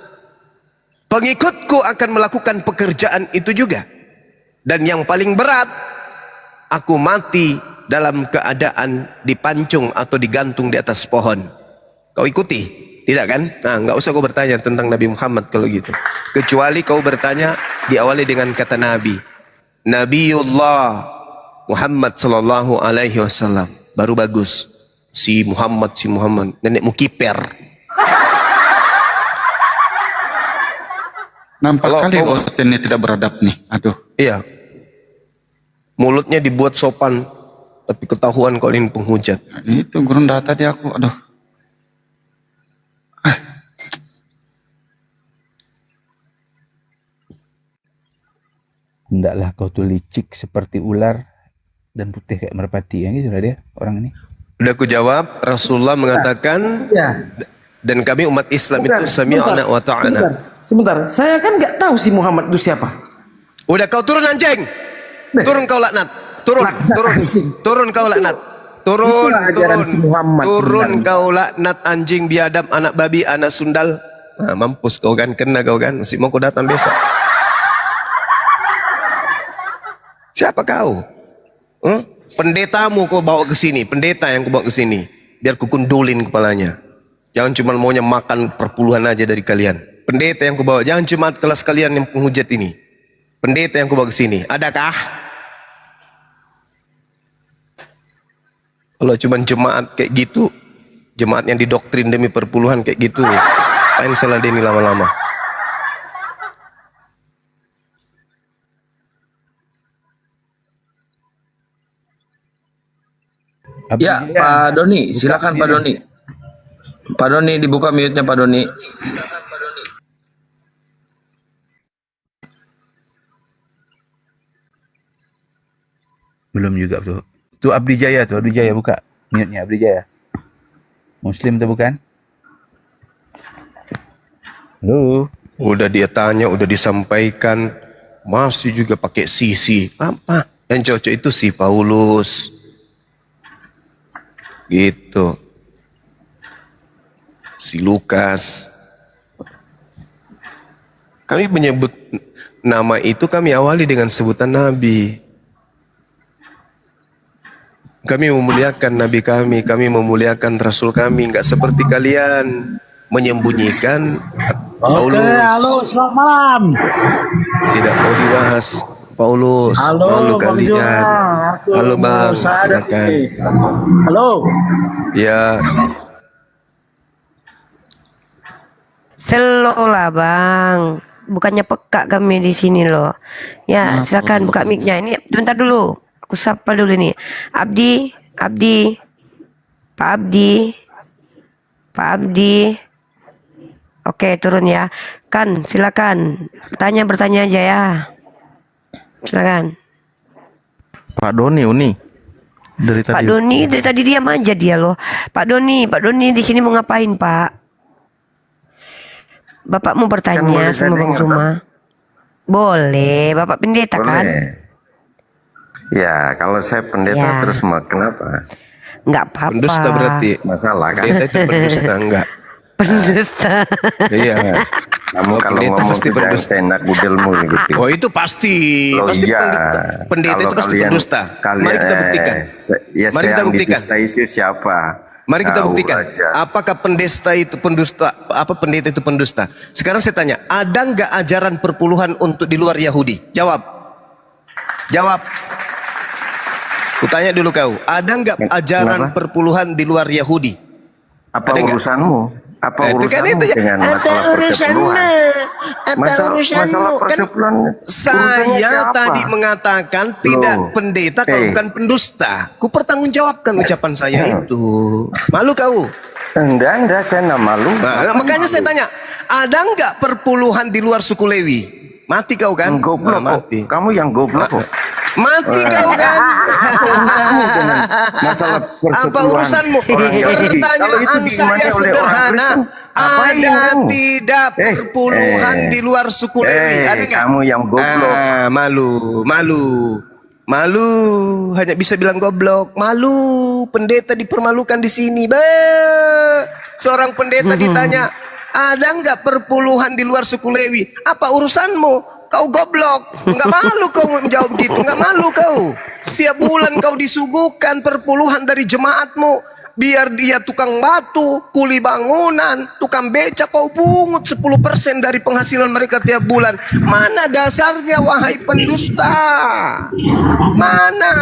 Pengikutku akan melakukan pekerjaan itu juga. Dan yang paling berat, aku mati dalam keadaan dipancung atau digantung di atas pohon. Kau ikuti? Tidak kan? Nah, nggak usah kau bertanya tentang Nabi Muhammad kalau gitu. Kecuali kau bertanya diawali dengan kata Nabi. Nabiullah Muhammad sallallahu alaihi wasallam. Baru bagus. Si Muhammad. Nenekmu kiper. Nampak kali ini tidak beradab nih. Aduh. Iya. Mulutnya dibuat sopan, tapi ketahuan kalau ini penghujat. Itu gurun data tadi aku. Aduh. Hendaklah kau tuh licik seperti ular dan putih kayak merpati, yang gitu lah dia orang ini. Udah aku jawab, Rasulullah mengatakan, dan kami umat Islam itu sami'na wa ta'ana. Sebentar, saya kan nggak tahu si Muhammad itu siapa. Udah kau turun anjing, turun kau laknat, turun kau laknat, turun kau laknat anjing biadab anak babi anak sundal. Nah, mampus kau kan, kena kau kan, masih mau kau datang besok. Siapa kau? Pendetamu kau bawa ke sini, pendeta yang kau bawa ke sini, biar ku kundulin kepalanya. Jangan cuma maunya makan perpuluhan aja dari kalian. Pendeta yang kau bawa, jangan cuma kelas kalian yang penghujat ini. Pendeta yang kau bawa ke sini, adakah? Kalau cuma jemaat kayak gitu, jemaat yang didoktrin demi perpuluhan kayak gitu, apain salah ini lama-lama? Ya, Pak Doni, silakan Pak Doni. Pak Doni dibuka mute-nya Pak Doni. Belum juga tuh. Tuh Abdi Jaya buka mute-nya Abdi Jaya. Muslim tuh bukan? Halo. Udah dia tanya, udah disampaikan, masih juga pakai si. Apa? Yang cocok itu si Paulus. Gitu. Si Lukas. Kami menyebut nama itu, kami awali dengan sebutan Nabi. Kami memuliakan Nabi kami memuliakan Rasul kami, nggak seperti kalian menyembunyikan Paulus. Oke, halo, selamat malam. Tidak mau dibahas Paulus. Halo kalian. Halo Bang, silakan. Halo. Ya. Slow lah Bang. Bukannya peka kami di sini loh. Ya, silakan buka mic-nya. Ini bentar dulu. Aku sapa dulu nih. Abdi. Pak Abdi. Oke, turun ya. Kan, silakan. Bertanya aja ya. Silakan. Pak Doni Uni. Dari tadi. Pak Doni dari tadi diam aja dia loh. Pak Doni di sini mau ngapain, Pak? Bapak mau bertanya sama Bang Suma? Boleh, Bapak pendeta kan? Ya, kalau saya pendeta terus kenapa? Enggak apa-apa. Pendusta berarti. Masalah kan? Pendeta itu pendusta enggak? Pendusta. Iya. Kamu kalau ngomong pasti pendusta. enak budelmu gitu. Oh itu pasti. Oh, pasti iya. Pendeta Kalau itu pasti kalian- pendusta. Mari kita buktikan. Mari kita buktikan. Itu siapa? Mari kita Tahu buktikan. aja. Apakah pendeta itu pendusta? Apa pendeta itu pendusta? Sekarang saya tanya, ada nggak ajaran perpuluhan untuk di luar Yahudi? Jawab. Kutanya dulu kau, ada nggak ajaran perpuluhan di luar Yahudi? Apa Ada nggak? urusanmu? Apa Itu kan urusanmu itu ya. dengan masalah persepuluhan? Masalah persepuluhan. Saya tadi mengatakan tidak pendeta kalau bukan pendusta. Ku pertanggungjawabkan ucapan saya itu. Malu kau? Enggak, saya enggak malu. Nah, makanya saya tanya, ada nggak perpuluhan di luar suku Lewi? Mati kau kan? Goblok, mati. Kamu yang goblok kok. Mati kau kan? Apa urusanmu dengan masalah persepuluhan? Apa urusanmu? Pertanyaan saya sederhana. Ada tidak perpuluhan di luar suku Lewi? Ada nggak? Kamu yang goblok. Malu, hanya bisa bilang goblok. Malu, pendeta dipermalukan di sini. Seorang pendeta ditanya, ada nggak perpuluhan di luar suku Lewi? Apa urusanmu? Kau goblok, nggak malu kau menjawab gitu, nggak malu kau. Tiap bulan kau disuguhkan perpuluhan dari jemaatmu. Biar dia tukang batu, kuli bangunan, tukang beca, kau pungut 10% dari penghasilan mereka tiap bulan. Mana dasarnya wahai pendusta? Mana?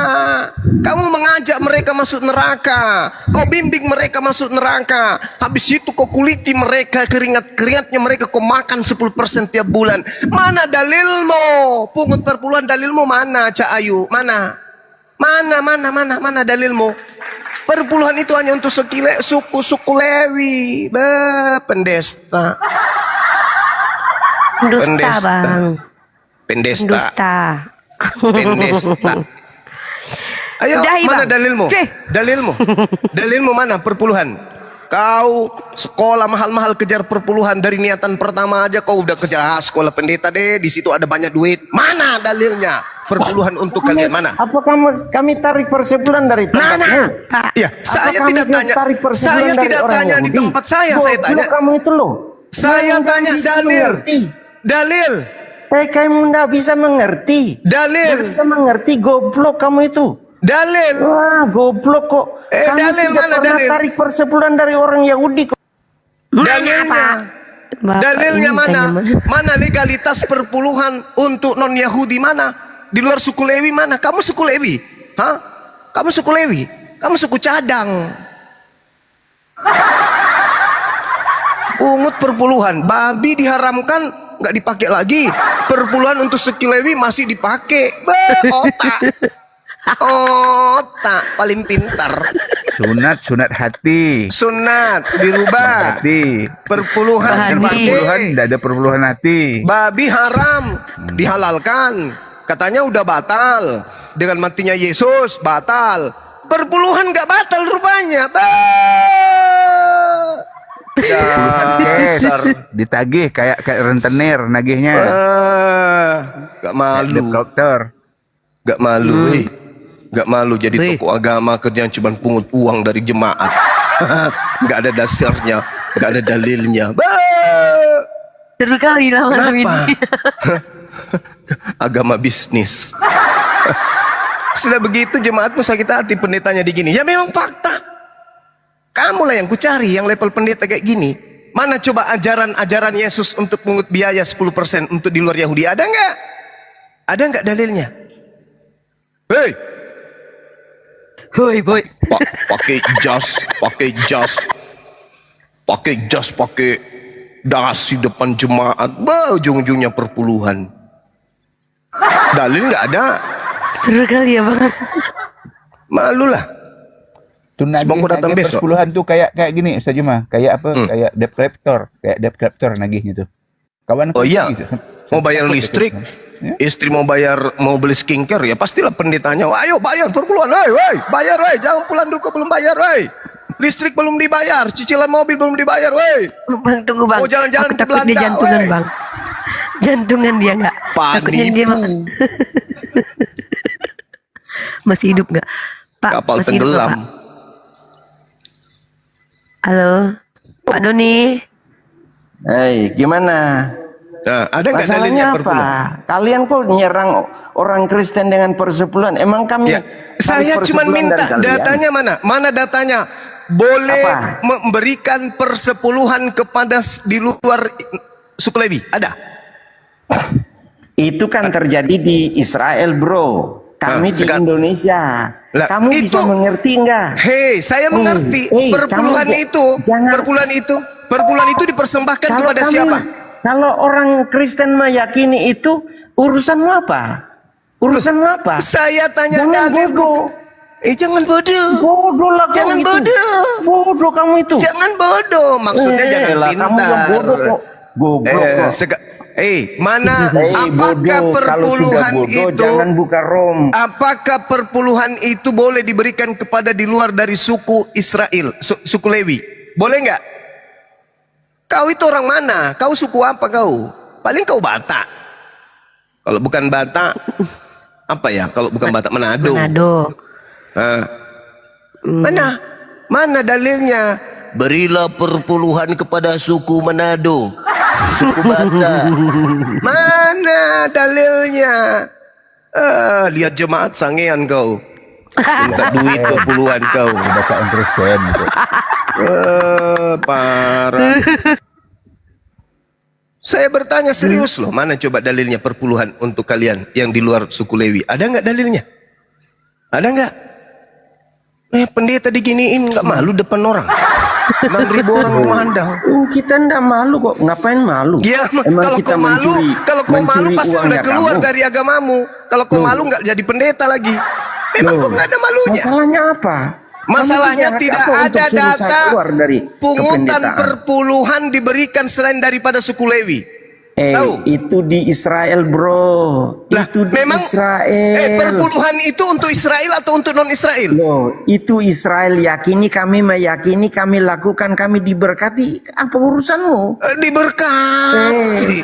Kamu mengajak mereka masuk neraka. Kau bimbing mereka masuk neraka. Habis itu kau kuliti mereka, keringat-keringatnya mereka kau makan 10% tiap bulan. Mana dalilmu? Pungut perpuluhan dalilmu mana, Cak Ayu? Mana dalilmu? Perpuluhan itu hanya untuk suku Lewi. Pendesta. Pendesta. Ayo, mana dalilmu? Dalilmu mana perpuluhan? Kau sekolah mahal-mahal kejar perpuluhan dari niatan pertama aja kau udah kejar sekolah pendeta deh, di situ ada banyak duit. Mana dalilnya? Perpuluhan untuk kalian mana? Apa kami tarik persepuluhan dari tempatnya? Ya, saya tidak tanya. Saya tidak tanya di tempat saya. Saya tanya. Kamu itu loh. Saya tanya dalil. Kamu nggak bisa mengerti. Dalil. Nggak bisa mengerti, goblok kamu itu. Dalil. Wah, goblok kok. Kamu dalil tidak mana pernah dalil? tarik persepuluhan dari orang Yahudi kok. Dalilnya mana? Mana legalitas perpuluhan untuk non Yahudi mana? Di luar suku Lewi mana? Kamu suku Lewi? Hah? Kamu suku Lewi? Kamu suku cadang. Pungut perpuluhan. Babi diharamkan, nggak dipakai lagi. Perpuluhan untuk suku Lewi masih dipakai. Otak paling pintar. Sunat hati. Sunat dirubah. Hati. Perpuluhan tidak ada perpuluhan hati. Babi haram dihalalkan. Katanya udah batal. Dengan matinya Yesus batal. Perpuluhan nggak batal rupanya. Ditagih kayak rentenir nagihnya. Gak malu. Dokter. Gak malu. Gak malu jadi tokoh agama kerjaan cuma pungut uang dari jemaat. Gak ada dasarnya. Gak ada dalilnya. Seru kali lah malam ini. Agama bisnis. Sudah begitu jemaatmu sakit hati pendetanya digini. Ya memang fakta. Kamulah yang kucari yang level pendeta kayak gini. Mana coba ajaran Yesus untuk pungut biaya 10% untuk di luar Yahudi? Ada nggak? Ada nggak dalilnya? Hei boy. Pakai jas, pakai dasi depan jemaat. Ujung-ujungnya perpuluhan. Dalil nggak ada. Seru kali ya bang. Malu lah. Sebelum datang besok. Persepuluhan tuh kayak gini Ustaz Juma. Kayak apa? Kayak debt collector nagihnya tuh. Kawan. Oh iya. Gitu. Mau bayar listrik. Ya? Istri mau beli skincare ya pastilah pendetanya. Ayo bayar perpuluhan. Bayar jangan pulang dulu belum bayar. Listrik belum dibayar, cicilan mobil belum dibayar. Bang tunggu bang. Mau jalan-jalan ke Belanda. Dia jantungan bang. Jantungan dia nggak? Takutnya dia masih hidup nggak? Pak, kapal masih tenggelam. Hidup, Pak? Halo, Pak Doni. Hei, gimana? Nah, ada nggak dalilnya Masalahnya apa? perpuluhan? Kalian kok nyerang orang Kristen dengan persepuluhan? Emang kami? Ya, saya cuma minta datanya mana? Mana datanya? Boleh memberikan persepuluhan kepada di luar suku Lewi? Ada? Itu kan terjadi di Israel, bro. Kami di Indonesia. Kamu bisa mengerti enggak? Hei, saya mengerti. Perpuluhan itu dipersembahkan kepada siapa? Kalau orang Kristen meyakini itu, urusanmu apa? Urusanmu apa? Saya tanya jangan dalil. bego. Jangan bodoh. Bodoh lah Jangan kamu itu. bodoh. Bodoh kamu itu. Jangan bodoh. Maksudnya jangan lah, pintar. kamu yang bodoh kok. Goblok kok. Mana apakah bodoh. Kalau sudah perpuluhan bodoh, itu jangan buka rom. apakah perpuluhan itu boleh diberikan kepada di luar dari suku Israel, suku Lewi? Boleh nggak? Kau itu orang mana? Kau suku apa kau? Paling kau Batak. Kalau bukan Batak, apa ya? Kalau bukan Batak, Manado. Mana dalilnya? Berilah perpuluhan kepada suku Manado, suku Batak. Mana dalilnya? Lihat jemaat sangean kau. Minta duit perpuluhan kau. Baca Kristen gitu. Parah. Saya bertanya serius loh, mana coba dalilnya perpuluhan untuk kalian yang di luar suku Lewi? Ada nggak dalilnya? Ada nggak? Pendeta diginiin nggak malu depan orang? 6.000 orang memandang. Kita ndak malu kok. Ngapain malu? Ya, kalau kau malu, pasti udah keluar dari agamamu. Kalau kau malu nggak jadi pendeta lagi. Memang kau nggak ada malunya. Masalahnya apa? Masalahnya tidak ada data pungutan kependetaan? perpuluhan diberikan selain daripada suku Lewi. Tahu? Itu di Israel, bro. Itu di Israel. Perpuluhan itu untuk Israel atau untuk non Israel? Loh, itu Israel yakini, kami meyakini, kami lakukan, kami diberkati. Apa urusanmu? Diberkati.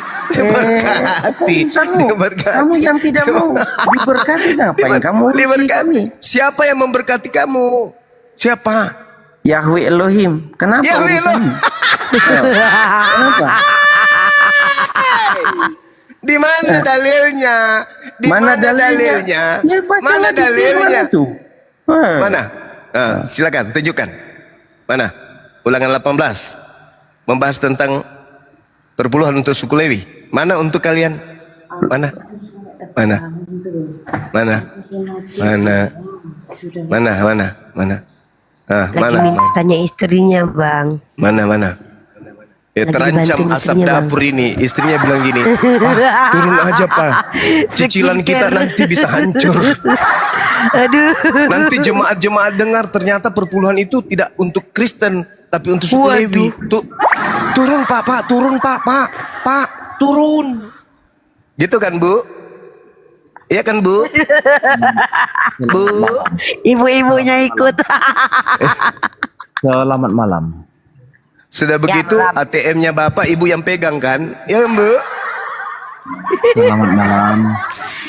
Apa urusanmu? Kamu yang tidak mau diberkati, ngapain kamu urusi kami? Siapa yang memberkati kamu? Siapa? Yahweh Elohim. Kenapa? Yahweh Elohim. Kenapa? Di mana dalilnya? Di mana dalilnya? Ya, Mana dalilnya? Mana? Silakan tunjukkan. Mana? Ulangan 18 membahas tentang perpuluhan untuk suku Lewi. Mana untuk kalian? Mana? Mana? Mana? Mana? Mana? Mana? Mana? Lagi minta tanya istrinya, Bang. Mana? Terancam asap dapur ini. Istrinya bilang gini, turun aja Pak, cicilan kita nanti bisa hancur. Aduh. Nanti jemaat-jemaat dengar ternyata perpuluhan itu tidak untuk Kristen tapi untuk suku Lewi. Turun Pak, turun Pak, turun. Gitu kan Bu? Iya kan Bu? Bu, ibu-ibunya ikut. Selamat malam. Sudah begitu ATM-nya Bapak Ibu yang pegang kan? Ya Bu? Selamat malam.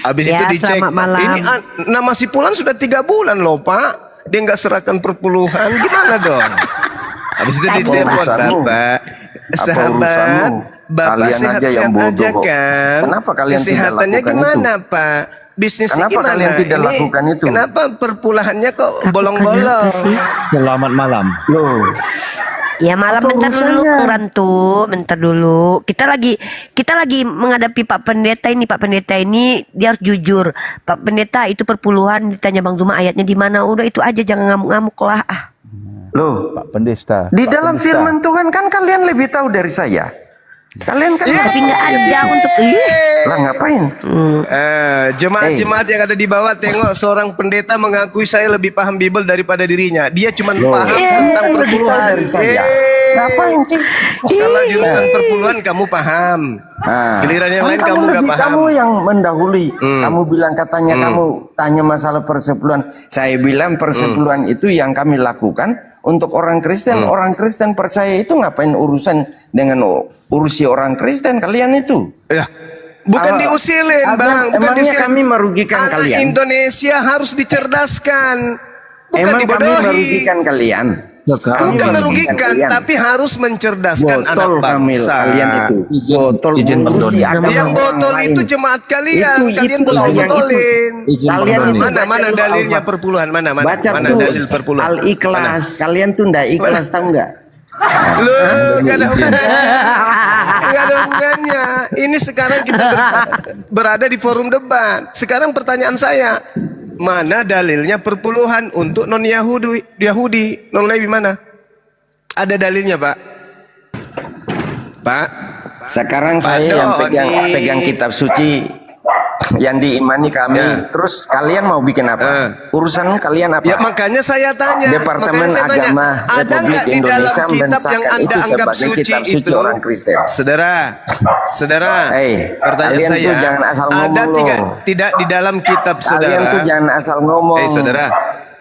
Habis itu dicek. Ini nama si Pulan sudah 3 bulan loh Pak. Dia nggak serahkan perpuluhan. Gimana dong? Habis itu ditelepon Bapak. Sahabat, Bapak sehat-sehat aja kan? Kenapa kalian kesehatannya tidak gimana Pak? Bisnisnya Kenapa gimana? kalian tidak lakukan itu? Kenapa perpuluhannya kok bolong-bolong? Selamat malam. Loh. Ya malam, bentar dulu Rantu, bentar dulu. Kita lagi menghadapi Pak Pendeta ini. Pak Pendeta ini dia harus jujur. Pak Pendeta itu perpuluhan, ditanya Bang Zuma ayatnya di mana? Udah itu aja, jangan ngamuk-ngamuk lah. Loh, Pak Pendeta. Di dalam firman Tuhan kan kalian lebih tahu dari saya. Kalian kan tapi nggak ada untuk lah ngapain? Jemaat-jemaat yang ada di bawah tengok seorang pendeta mengakui saya lebih paham Bible daripada dirinya. Dia cuma paham tentang perpuluhan dari saya. Ngapain sih? Kalau jurusan perpuluhan kamu paham. Giliran yang lain kamu nggak paham. Kamu yang mendahului. Kamu bilang katanya kamu tanya masalah persepuluhan. Saya bilang persepuluhan itu yang kami lakukan untuk orang Kristen. Orang Kristen percaya itu ngapain urusan dengan urusi orang Kristen kalian itu? Ya. Bukan diusilin Bang, bukan diusilin. Kami merugikan Anak kalian. Indonesia harus dicerdaskan. Bukan Emang dibodohi. kami merugikan kalian? Bukan merugikan, tapi harus mencerdaskan anak bangsa. Kalian itu botol urusi agama yang botol orang itu lain. jemaat kalian. Kalian botol-botolin. Mana dalilnya perpuluhan? Mana Baca tuh dalil perpuluhan? Al-Ikhlas. Kalian tuh ndak ikhlas, tahu nggak? Loh, gak ada hubungannya. Ini sekarang kita berada di forum debat. Sekarang pertanyaan saya, mana dalilnya perpuluhan untuk non Yahudi, non Lewi mana? Ada dalilnya Pak? Pak? Sekarang saya yang pegang kitab suci. yang diimani kami. Terus kalian mau bikin apa? Urusan kalian apa? Ya makanya saya tanya. Departemen Makanya saya tanya, Agama ada Republik nggak di dalam Indonesia kitab yang mensahkan Anda itu anggap sebagai suci kitab suci itu? orang Kristen. Saudara, pertanyaan kalian saya, tuh jangan asal ada ngomong tidak di dalam kitab saudara? Kalian tuh jangan asal ngomong. Saudara,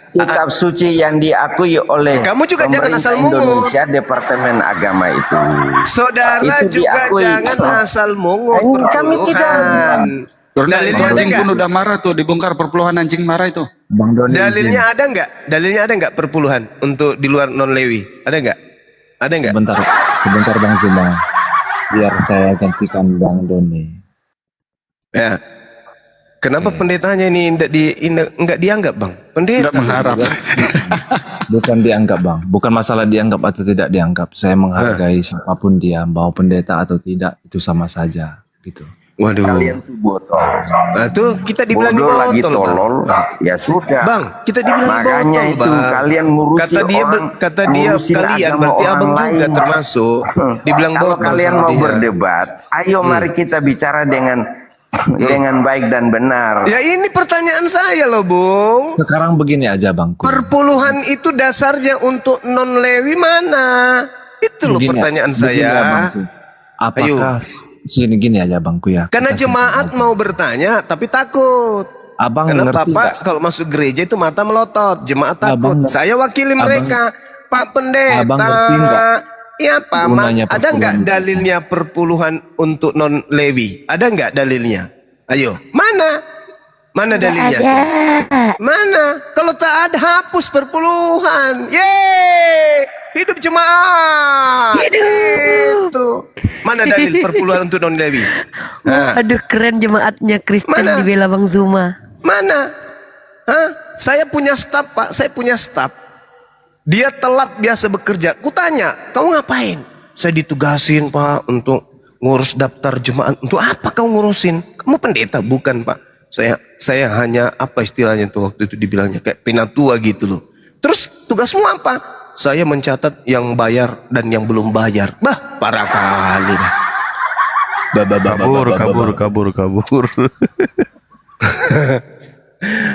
kitab suci yang diakui oleh kamu juga jangan pemerintah asal ngomong. Indonesia, Departemen Agama itu. Saudara Itu juga diakui. jangan asal mungut Kami perpuluhan. Dalilnya ada Anjing nggak? pun udah marah tuh, dibongkar perpuluhan anjing marah itu. Bang Doni Dalilnya ada nggak? Dalilnya ada nggak perpuluhan untuk di luar non Lewi? Ada nggak? Ada nggak? sebentar Bang Zuma, biar saya gantikan Bang Doni. Ya. Kenapa pendetanya ini enggak dianggap, Bang? Pendeta mengharap. Bukan dianggap Bang, bukan masalah dianggap atau tidak dianggap. Saya menghargai siapapun dia, mau pendeta atau tidak, itu sama saja gitu. Waduh. Kalian tuh botol. Nah, tuh kita dibilang bodoh lagi botol, tolol. Ya sudah. Bang, kita dibilang makanya botol, itu Bang. kalian ngurusi kata dia ngurusin kalian agama berarti orang abang juga lain. termasuk dibilang Kalau botol kalian sama mau dia. berdebat, ayo mari kita bicara dengan baik dan benar. Ya ini pertanyaan saya loh, Bung. Sekarang begini aja Bangku. Perpuluhan itu dasarnya untuk non Lewi mana? Itu loh pertanyaan saya. Bangku. Apakah gini aja Bangku ya? Karena jemaat mau bertanya tapi takut. Abang Karena ngerti Bapak gak? kalau masuk gereja itu mata melotot, jemaat takut. Saya wakili mereka, Pak Pendeta. Abang ngerti nggak? Iya Pak, Gunanya ada nggak perpuluhan? dalilnya perpuluhan untuk non Lewi? Ada nggak dalilnya? Ayo, mana? Mana dalilnya? Mana? Kalau tak ada, hapus perpuluhan. Yeay! Hidup jemaat. Itu. Mana dalil perpuluhan untuk non Lewi? Aduh, keren jemaatnya Kristen Mana? dibela Bang Zuma. Mana? Hah? Saya punya staf, Pak. Saya punya staf. Dia telat biasa bekerja. Kutanya, kamu ngapain? Saya ditugasin, Pak, untuk ngurus daftar jemaat. Untuk apa kau ngurusin? Kamu pendeta? Bukan, Pak. Saya hanya apa istilahnya tuh waktu itu dibilangnya kayak penatua gitu loh. Terus tugasmu apa? Saya mencatat yang bayar dan yang belum bayar. Bah, parah kali. Kabur.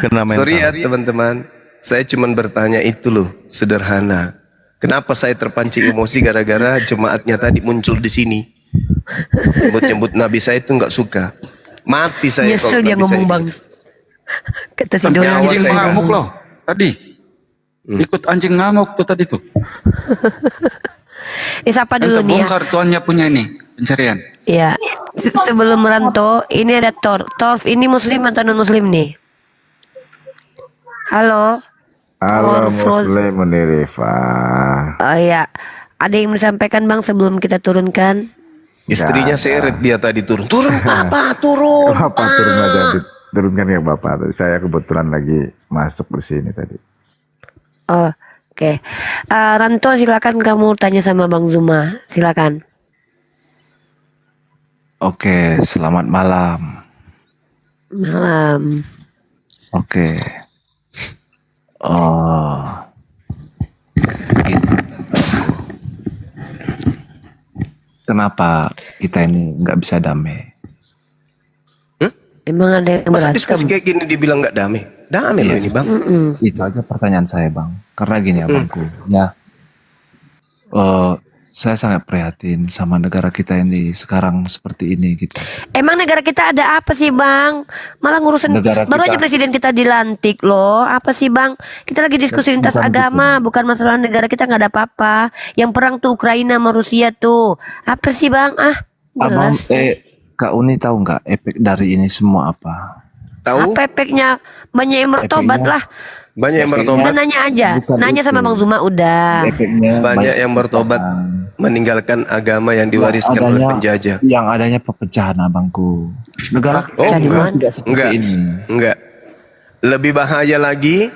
Kena mental. Sorry ya teman-teman, saya cuma bertanya itu loh, sederhana. Kenapa saya terpancing emosi gara-gara jemaatnya tadi muncul di sini? Nyebut-nyebut Nabi saya itu nggak suka. Mati saya kalau Nyesel dia Nabi ngomong saya. Bang. Kata si Sampai Doni. anjing ngamuk loh tadi. Ikut anjing ngamuk tuh tadi tuh. Siapa dulu Kan nih ya? terbongkar tuannya punya ini pencarian. Ya, sebelum Ranto, ini ada Torf ini muslim atau non muslim nih? Halo. Halo Torf. Muslim Rifa. Oh ya, ada yang disampaikan Bang sebelum kita turunkan? Istrinya seret dia tadi turun. Turun Papa, turun. Bapak turun aja, turunkan ya Bapak. Saya kebetulan lagi masuk di sini tadi. Oh, oke. Ranto, silakan kamu tanya sama Bang Zuma. Silakan. Oke, selamat malam. Malam. Oke. Oh. Gitu. Kenapa kita ini nggak bisa damai? Emang ada yang Masa berantem? diskusi kayak gini dibilang nggak damai? Damai loh ini Bang. Itu aja pertanyaan saya Bang. Karena gini abangku, ya, saya sangat prihatin sama negara kita ini sekarang seperti ini gitu. Emang negara kita ada apa sih Bang? Malah ngurusin Negara baru kita- aja presiden kita dilantik loh. Apa sih Bang? Kita lagi diskusi lintas Bukan agama, bukan masalah negara kita nggak ada apa-apa. Yang perang tuh Ukraina sama Rusia tuh. Apa sih Bang? Abang, Jelas. Kak Uni tahu nggak efek dari ini semua apa? Tahu? Apa efeknya? Banyak yang bertobat Efeknya- lah. Banyak yang Udah bertobat. nanya aja. Bukan Nanya itu. sama Bang Zuma udah. Efeknya Banyak yang bertobat meninggalkan agama yang diwariskan oleh penjajah. Yang adanya perpecahan abangku. Negara Oh kita enggak, tidak seperti enggak, ini. enggak. Lebih bahaya lagi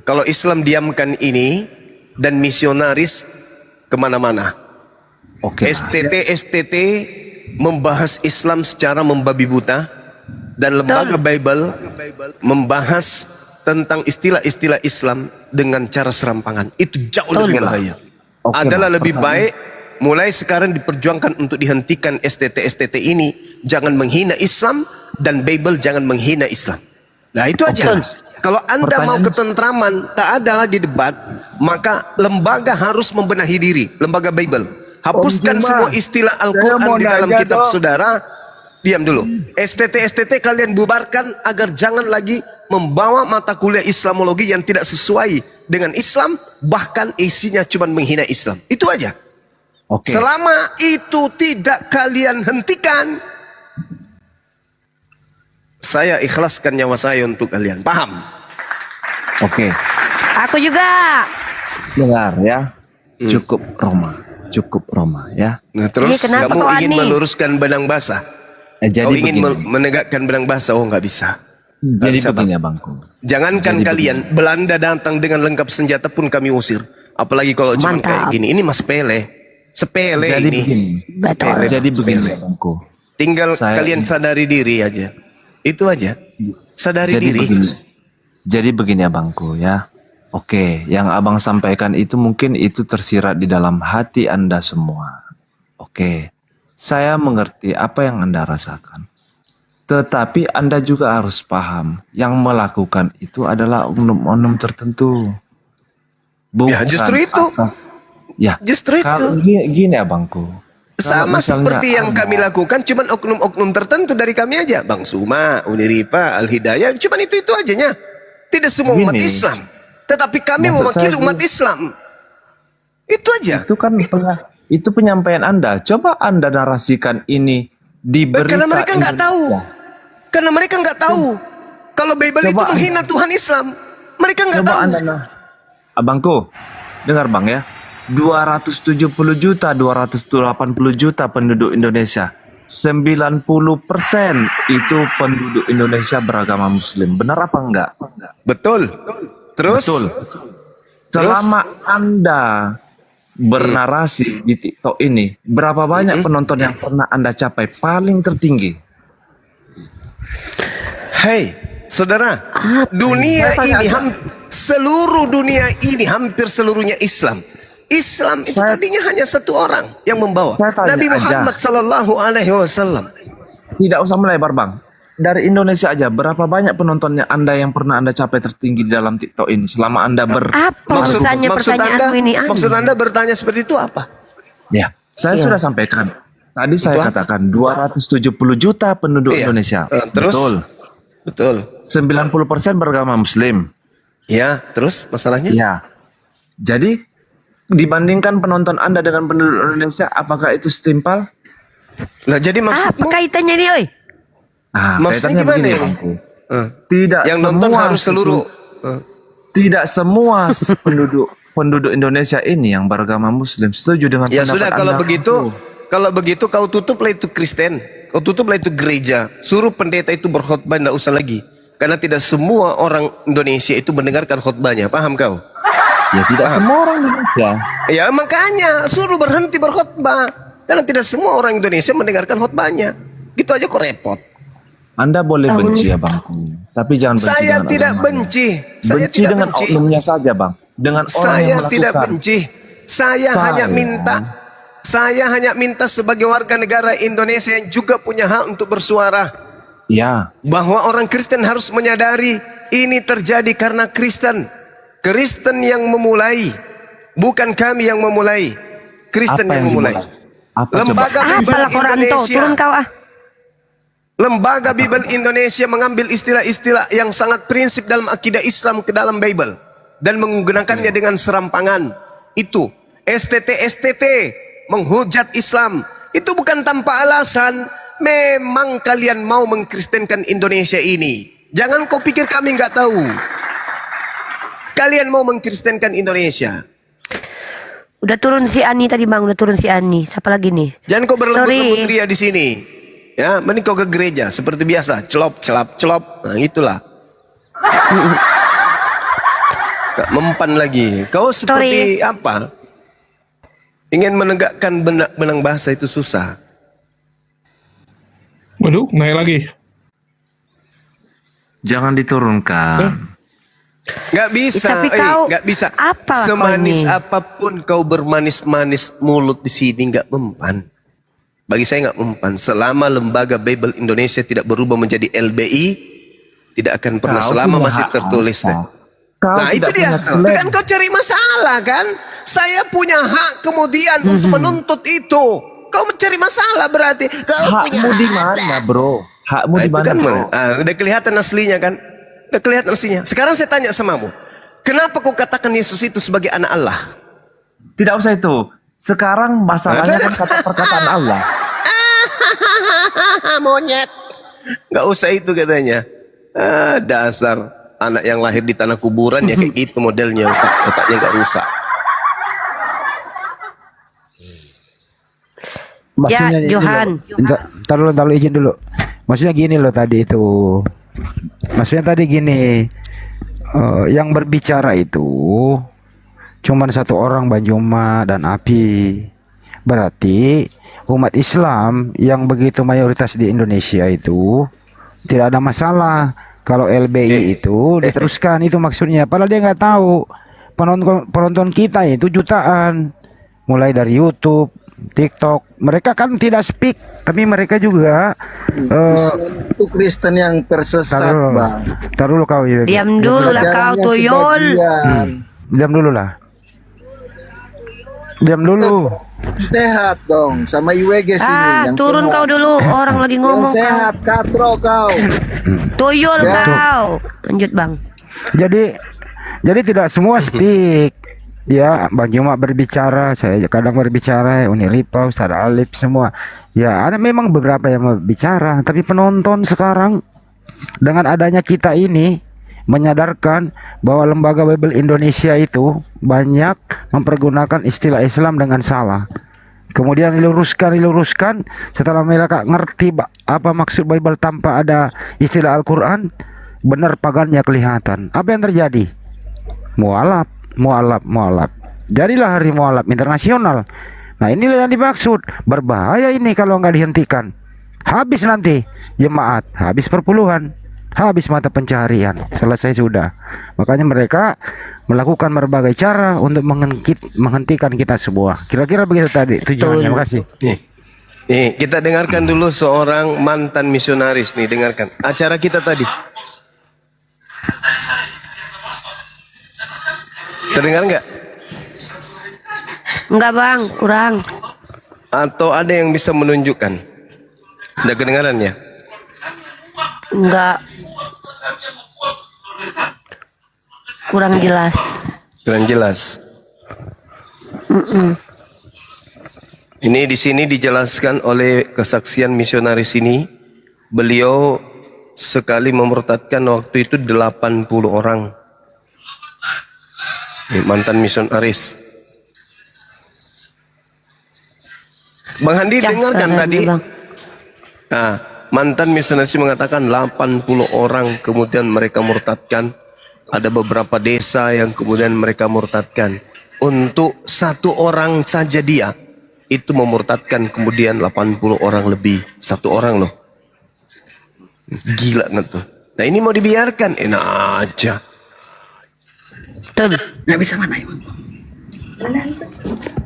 kalau Islam diamkan ini dan misionaris kemana-mana. Oke. STT membahas Islam secara membabi buta dan lembaga Bible membahas tentang istilah-istilah Islam dengan cara serampangan. Itu jauh lebih bahaya. Adalah lebih baik mulai sekarang diperjuangkan untuk dihentikan STT ini. Jangan menghina Islam dan Bible jangan menghina Islam. Nah itu aja. Betul. Kalau Anda mau ketentraman, tak ada lagi debat, maka lembaga harus membenahi diri, lembaga Bible. Hapuskan semua istilah Al-Quran di dalam kitab saudara. Diam dulu. STT kalian bubarkan agar jangan lagi membawa mata kuliah Islamologi yang tidak sesuai dengan Islam, bahkan isinya cuma menghina Islam. Itu aja. Oke. Selama itu tidak kalian hentikan, saya ikhlaskan nyawa saya untuk kalian. Paham? Oke. Aku juga. Dengar ya. Cukup Roma ya. Nah, terus kenapa kamu kau ingin Ani? meluruskan benang basah? Jadi Kau ingin begini. menegakkan benang basah? Oh, nggak bisa. Nggak Jadi bisa, begini Bang. abangku. Jangankan Jadi kalian, Belanda datang dengan lengkap senjata pun kami usir. Apalagi kalau cuma kayak gini. Ini mas sepele Jadi ini. begini. Sepele, Jadi begini sepele. abangku. Tinggal Saya kalian sadari diri aja. Itu aja. Sadari Jadi diri. Jadi begini abangku ya. Oke, yang abang sampaikan itu mungkin itu tersirat di dalam hati Anda semua. Oke, saya mengerti apa yang Anda rasakan. Tetapi Anda juga harus paham, yang melakukan itu adalah oknum-oknum tertentu. Bukan Ya, justru itu. Ya, Justru kalau itu. gini abangku. Sama misalnya seperti yang kami lakukan, cuman oknum-oknum tertentu dari kami aja. Bang Suma, Uniripa, Al-Hidayah, cuman itu ajanya. Tidak semua umat Gini. Islam. Tetapi kami Maksud mewakili saya umat Islam. Itu aja. Itu kan itu penyampaian Anda. Coba Anda narasikan ini di berita Karena mereka nggak tahu. Karena mereka nggak tahu. Kalau Bible itu Coba menghina Tuhan Islam. Mereka nggak Coba tahu. Anda abangku, dengar Bang ya. 270 juta, 280 juta penduduk Indonesia. 90% itu penduduk Indonesia beragama Muslim. Benar apa enggak? Betul. Terus? Betul. Selama Anda bernarasi di TikTok ini, berapa banyak penonton yang pernah Anda capai paling tertinggi? Hei, saudara, dunia ini seluruh dunia ini hampir seluruhnya Islam. Islam itu tadinya hanya satu orang yang membawa, tanya Nabi aja. Muhammad Sallallahu Alaihi Wasallam. Tidak usah melebar Bang. Dari Indonesia aja, berapa banyak penontonnya Anda yang pernah Anda capai tertinggi di dalam TikTok ini selama Anda Maksud Anda bertanya seperti itu apa? Ya, saya sudah sampaikan. Tadi saya katakan 270 juta penduduk Indonesia. Terus? Betul. 90% beragama Muslim. Ya, terus masalahnya? Ya. Jadi dibandingkan penonton Anda dengan penduduk Indonesia, apakah itu setimpal? Nah, jadi maksudmu? Apa kaitannya nih, oi? Maksudnya gimana begini, ini? Bangku. Tidak yang semua nonton harus seluruh. Tidak semua penduduk Indonesia ini yang beragama Muslim setuju dengan Ya pendapat sudah, kalau Anda. begitu kau tutuplah itu Kristen, kau tutuplah itu gereja, suruh pendeta itu berkhotbah, tidak usah lagi, karena tidak semua orang Indonesia itu mendengarkan khotbahnya, paham kau? Ya tidak semua orang Indonesia. Ya makanya suruh berhenti berkhotbah, karena tidak semua orang Indonesia mendengarkan khotbahnya. Gitu aja kok repot. Anda boleh benci ya Bangku, tapi jangan benci Saya dengan tidak agamanya. benci. Saya Benci tidak dengan benci. oknumnya saja Bang. Dengan orang Saya yang melakukan. tidak benci. Saya hanya minta sebagai warga negara Indonesia yang juga punya hak untuk bersuara. Ya. Bahwa orang Kristen harus menyadari ini terjadi karena Kristen. Kristen yang memulai, bukan kami yang memulai. Kristen Apa yang yang memulai. Apa Lembaga coba? Bible Indonesia. Turun kau ah. Lembaga Bible Indonesia mengambil istilah-istilah yang sangat prinsip dalam akidah Islam ke dalam Bible dan menggunakannya dengan serampangan. Itu STT menghujat Islam. Itu bukan tanpa alasan. Memang kalian mau mengkristenkan Indonesia ini. Jangan kau pikir kami nggak tahu. Kalian mau mengkristenkan Indonesia. Udah turun si Ani tadi Bang, udah turun si Ani. Siapa lagi nih? Jangan kau berlembut-lembut Sorry. ria di sini. Ya, mending kau ke gereja seperti biasa, celop. Nah, itulah. Gak mempan lagi. Kau seperti apa? Ingin menegakkan benang bahasa itu susah. Waduh, naik lagi. Jangan diturunkan. Gak bisa, Tapi kau gak bisa. apalah kau Semanis ini? apapun kau bermanis-manis mulut di sini gak mempan. Bagi saya nggak mempan. Selama lembaga Bible Indonesia tidak berubah menjadi LBI, tidak akan pernah. Kau Selama punya masih hak tertulis. Kau Nah itu tidak dia. punya Itu klaim. kan kau cari masalah kan. Saya punya hak kemudian untuk menuntut itu. Kau mencari masalah berarti. Kau punya Hakmu di hak. mana, bro? Hakmu Nah, di itu mana, kan bro? udah kelihatan aslinya kan. Udah kelihatan aslinya. Sekarang saya tanya samamu. Kenapa kau katakan Yesus itu sebagai anak Allah? Tidak usah itu. Sekarang masalahnya kan kata perkataan Allah. Monyet. Nggak usah itu katanya. Dasar anak yang lahir di tanah kuburan ya kayak gitu modelnya, otaknya nggak rusak. Maksudnya Ya, ini Johan. loh. Ntar dulu izin dulu. Maksudnya gini loh tadi itu. Maksudnya tadi gini. Yang berbicara itu cuman satu orang, Banjuma dan Api. Berarti umat Islam yang begitu mayoritas di Indonesia itu tidak ada masalah kalau LBI itu diteruskan, itu maksudnya. Padahal dia nggak tahu penonton kita itu jutaan, mulai dari YouTube, TikTok. Mereka kan tidak speak, tapi mereka juga Itu Kristen yang tersesat, Bang. Taruh dulu kau ya. Diam dulu lah kau tuyul. Diam dulu lah. Diam dulu. Sehat dong sama IWG sini yang Turun sehat. kau dulu, orang lagi ngomong. Yang sehat, katro kau. Tuyul Ya. kau. Lanjut Bang. Jadi tidak semua speak. Ya, Bang Juma berbicara, saya kadang berbicara, Uni Ripa, Ustaz Alif, semua. Ya, ada memang beberapa yang berbicara, tapi penonton sekarang dengan adanya kita ini menyadarkan bahwa lembaga Bible Indonesia itu banyak mempergunakan istilah Islam dengan salah. Kemudian diluruskan, setelah mereka ngerti apa maksud Bible tanpa ada istilah Al-Quran, benar pagannya kelihatan. Apa yang terjadi? Mualaf. Jadilah hari mualaf internasional. Nah inilah yang dimaksud. Berbahaya ini kalau nggak dihentikan. Habis nanti jemaat, habis perpuluhan, habis mata pencaharian. Selesai sudah. Makanya mereka melakukan berbagai cara untuk menghentikan kita semua. Kira-kira begitu tadi tujuannya. Terima kasih. Nih, kita dengarkan dulu seorang mantan misionaris nih, dengarkan acara kita tadi. Terdengar nggak? Enggak Bang, kurang. Atau ada yang bisa menunjukkan? Ada kedengaran ya? Enggak. Kurang jelas. Kurang jelas. Ini di sini dijelaskan oleh kesaksian misionaris ini, beliau sekali memurtadkan waktu itu 80 orang. Mantan misionaris. Bang Handi dengarkan tadi. Nah, mantan misionaris mengatakan 80 orang kemudian mereka murtadkan. Ada beberapa desa yang kemudian mereka murtadkan. Untuk satu orang saja dia itu memurtadkan kemudian 80 orang lebih. Satu orang loh. Gila nggak tuh? Nah ini mau dibiarkan? Enak aja. Nggak bisa mana ya?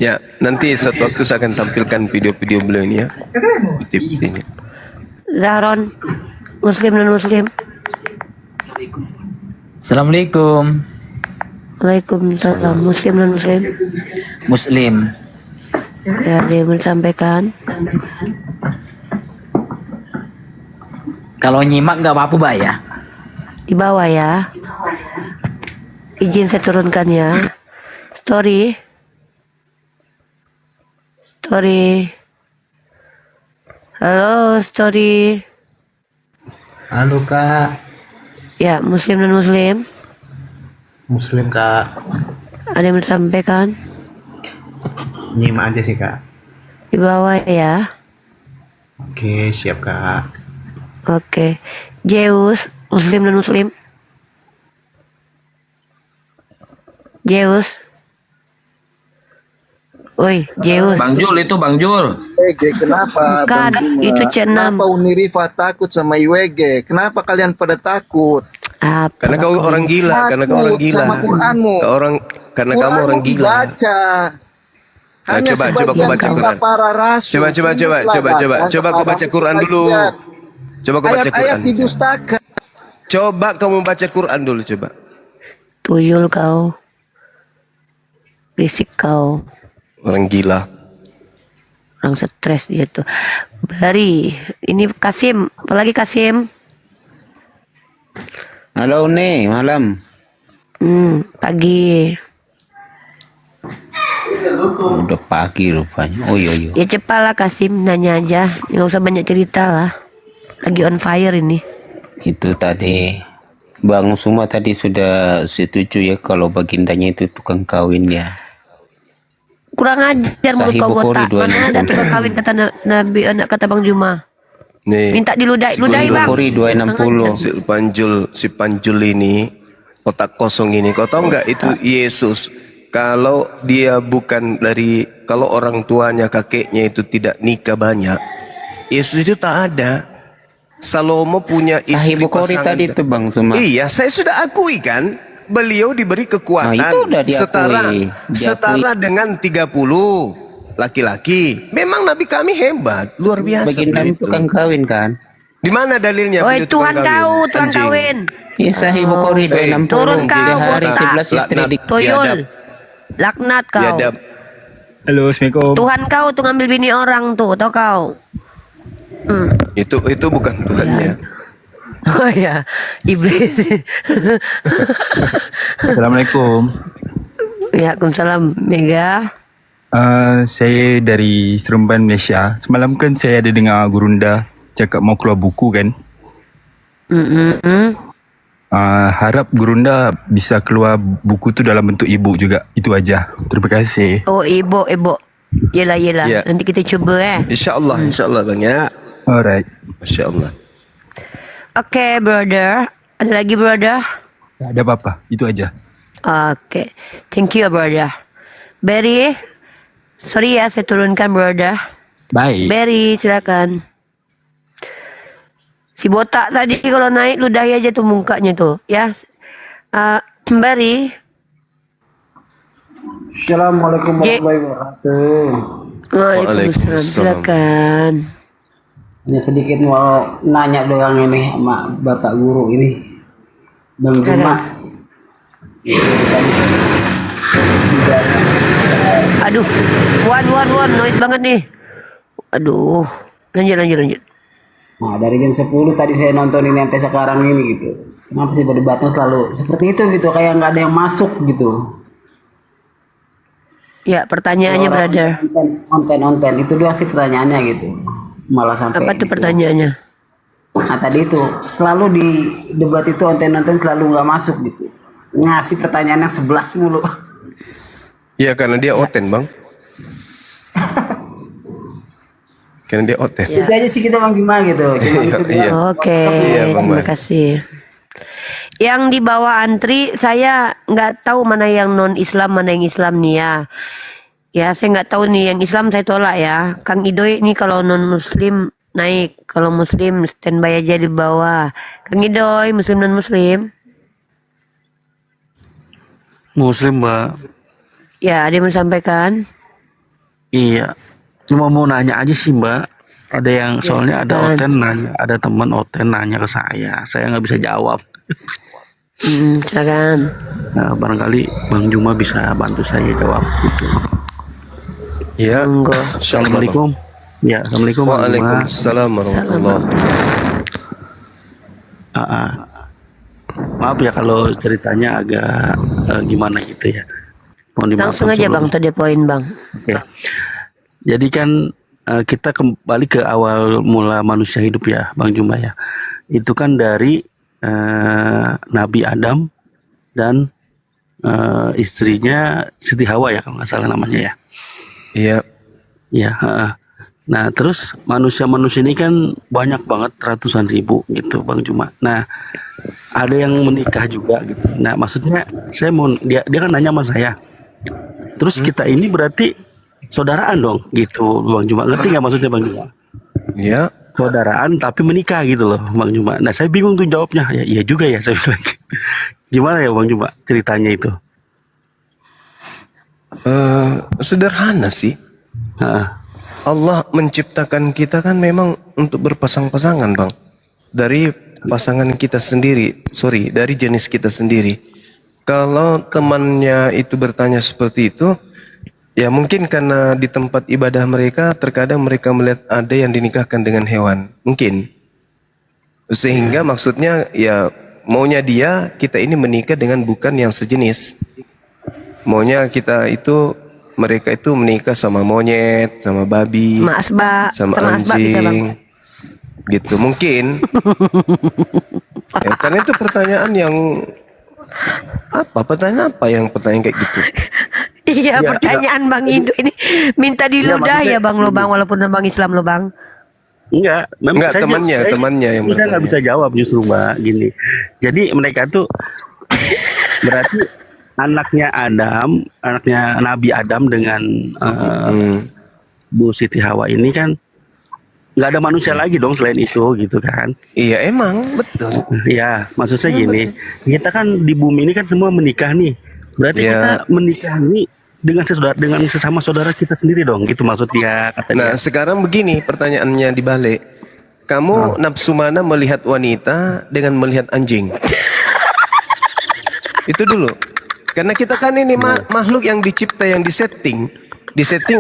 Ya, nanti suatu waktu saya akan tampilkan video-video beliau ini ya. TV-nya. Zahron, Muslim dan Muslim. Assalamualaikum. Waalaikumsalam. Muslim dan Muslim. Muslim. Ya, dia menyampaikan. Kalau nyimak nggak apa-apa, Mbak ya? Di bawah ya. Izin saya turunkan ya. Story. Halo, story. Halo Kak. Ya, Muslim dan Muslim. Muslim Kak. Ada yang disampaikan? Nyimak aja sih Kak. Di bawah ya. Oke, siap Kak. Oke. Zeus, Muslim dan Muslim. Zeus. Woi, Zeus. Bang Jul itu Bang Jul. IWG kenapa? Bukan, Bang Juma? itu C6. Kenapa Unirifa takut sama IWG? Kenapa kalian pada takut? Karena kau orang gila, karena kau orang gila. Sama Quranmu. Karena kamu orang gila. Baca. Hanya coba kau sebagian baca kata Quran. para rasul. Coba kau baca Quran dulu. Coba kau baca Ayat-ayat Quran. didustakan. Coba kamu baca Quran dulu coba. Tuyul kau. Berisik kau. Orang gila. Orang stres dia tuh. Bari, ini Kasim, apalagi Kasim? Halo nih, malam. Pagi. Udah pagi rupanya. Oh iya. Ya cepatlah Kasim, nanya aja. Nggak usah banyak cerita lah. Lagi on fire ini. Itu tadi Bang Suma tadi sudah setuju ya kalau bagindanya itu tukang kawin ya. Kurang ajar mulut Sahih kau Bukhari botak. Mana ada tukang kawin kata Nabi, anak kata Bang Juma. Nih. Minta diludahi Bang. Bukhari 260. Si Panjul ini otak kosong ini. Kau tahu nggak itu Yesus? Kalau dia bukan dari, kalau orang tuanya kakeknya itu tidak nikah banyak, Yesus itu tak ada. Salomo punya istri Sahih Bukhari pasangan. tadi itu Bang Suma. Iya, saya sudah akui kan. Beliau diberi kekuatan Nah, itu udah diakui. setara dengan 30 laki-laki. Memang Nabi kami hebat, luar biasa. Baginda beliau itu tukang kawin kan? Di mana dalilnya? Oi beliau tukang Tuhan kau, tukang Anjing. kawin. Ya Sahih Bukhari 260. Turun kau, 3 hari botak. 11 istri di Tuyul. Laknat kau. Biadab. Halo, Assalamualaikum. Tuhan kau tuh ngambil bini orang tuh, tau kau? Itu bukan Tuhannya. Oh ya, iblis. Assalamualaikum. Waalaikumsalam, Mega. Saya dari Seremban, Malaysia. Semalam kan saya ada dengar Gurunda cakap mau keluar buku kan. Harap Gurunda bisa keluar buku tu dalam bentuk e-book juga. Itu aja. Terima kasih. Oh, ibu. Yelah. Ya. Nanti kita cuba InsyaAllah Bang ya. Alright. Masya Allah. Oke, brother. Ada lagi, brother? Tak ada apa-apa. Itu aja. Oke. Thank you, brother. Berry. Sorry ya, saya turunkan, brother. Baik. Berry, silakan. Si botak tadi kalau naik ludahi aja tuh mukanya tuh, ya. Berry. Assalamualaikum warahmatullahi wabarakatuh. Waalaikumsalam. Silakan. Hanya sedikit mau nanya doang ini sama Bapak Guru ini. Bang Juma. Aduh, Wan, noise banget nih. Aduh, lanjut. Nah, dari jam 10 tadi saya nonton ini sampai sekarang ini gitu. Kenapa sih berdebatnya selalu seperti itu gitu, kayak nggak ada yang masuk gitu. Ya, pertanyaannya, brother. Onten itu doang sih pertanyaannya gitu. Malah sampai apa tuh pertanyaannya? Nah tadi itu selalu di debat itu onten selalu nggak masuk gitu, ngasih pertanyaan yang 11 mulu. Iya karena dia oten Bang. Karena dia oten. Itu aja sih kita Bang gimana gitu. Oke, terima kasih. Yang di bawah antri saya nggak tahu mana yang non Islam mana yang Islam nih ya. Ya saya nggak tahu nih, yang Islam saya tolak ya. Kang Idoy ini kalau non Muslim naik, kalau Muslim standby aja di bawah. Kang Idoy, Muslim non Muslim? Muslim, Mbak. Ya, ada yang mau sampaikan? Iya. Cuma mau nanya aja sih, Mbak. Ada yang soalnya ada Oten nanya, ada teman Oten nanya ke saya. Saya nggak bisa jawab. Silakan. Nah, barangkali Bang Juma bisa bantu saya jawab gitu. Ya. Assalamualaikum. Ya, assalamualaikum. Waalaikumsalam warahmatullahi Maaf ya kalau ceritanya agak gimana gitu ya. Mohon dimaafkan Langsung aja Bang, tadi poin Bang. Ya. Jadi kan kita kembali ke awal mula manusia hidup ya, Bang Juma ya. Itu kan dari Nabi Adam dan istrinya Siti Hawa ya kalau nggak salah namanya ya. Iya. Ya. Nah terus manusia-manusia ini kan banyak banget, ratusan ribu gitu Bang Juma. Nah ada yang menikah juga gitu. Nah maksudnya saya mau dia kan nanya sama saya. Terus kita ini berarti saudaraan dong gitu Bang Juma. Ngerti nggak maksudnya Bang Juma? Iya. Saudaraan tapi menikah gitu loh Bang Juma. Nah saya bingung tuh jawabnya. Ya iya juga ya saya bilang. Gimana ya Bang Juma ceritanya itu? Sederhana sih. Allah menciptakan kita kan memang untuk berpasang-pasangan, Bang. Dari pasangan kita sendiri, dari jenis kita sendiri. Kalau temannya itu bertanya seperti itu, ya mungkin karena di tempat ibadah mereka terkadang mereka melihat ada yang dinikahkan dengan hewan, mungkin. Sehingga maksudnya ya maunya dia kita ini menikah dengan bukan yang sejenis. Maunya kita itu mereka itu menikah sama monyet, sama babi, sama asbak bisa, Bang. anjing, gitu mungkin. Ya, karena itu pertanyaan yang pertanyaan kayak gitu? Iya, Ya, pertanyaan Bang Indo ini minta diludah ya Bang lo Bang, walaupun Bang Islam lo Bang. Enggak, Enggak, temannya yang saya nggak bisa jawab justru Mbak gini. Jadi mereka tuh berarti anaknya Nabi Adam dengan Bu Siti Hawa ini kan nggak ada manusia lagi dong selain itu gitu kan. Iya emang betul. Iya, maksud saya gini, kita kan di bumi ini kan semua menikah nih. Berarti kita menikah ini dengan sesama saudara kita sendiri dong, gitu maksudnya katanya. Nah sekarang begini pertanyaannya dibalik. Kamu nafsu mana melihat wanita dengan melihat anjing? Itu dulu. Karena kita kan ini makhluk yang dicipta, yang disetting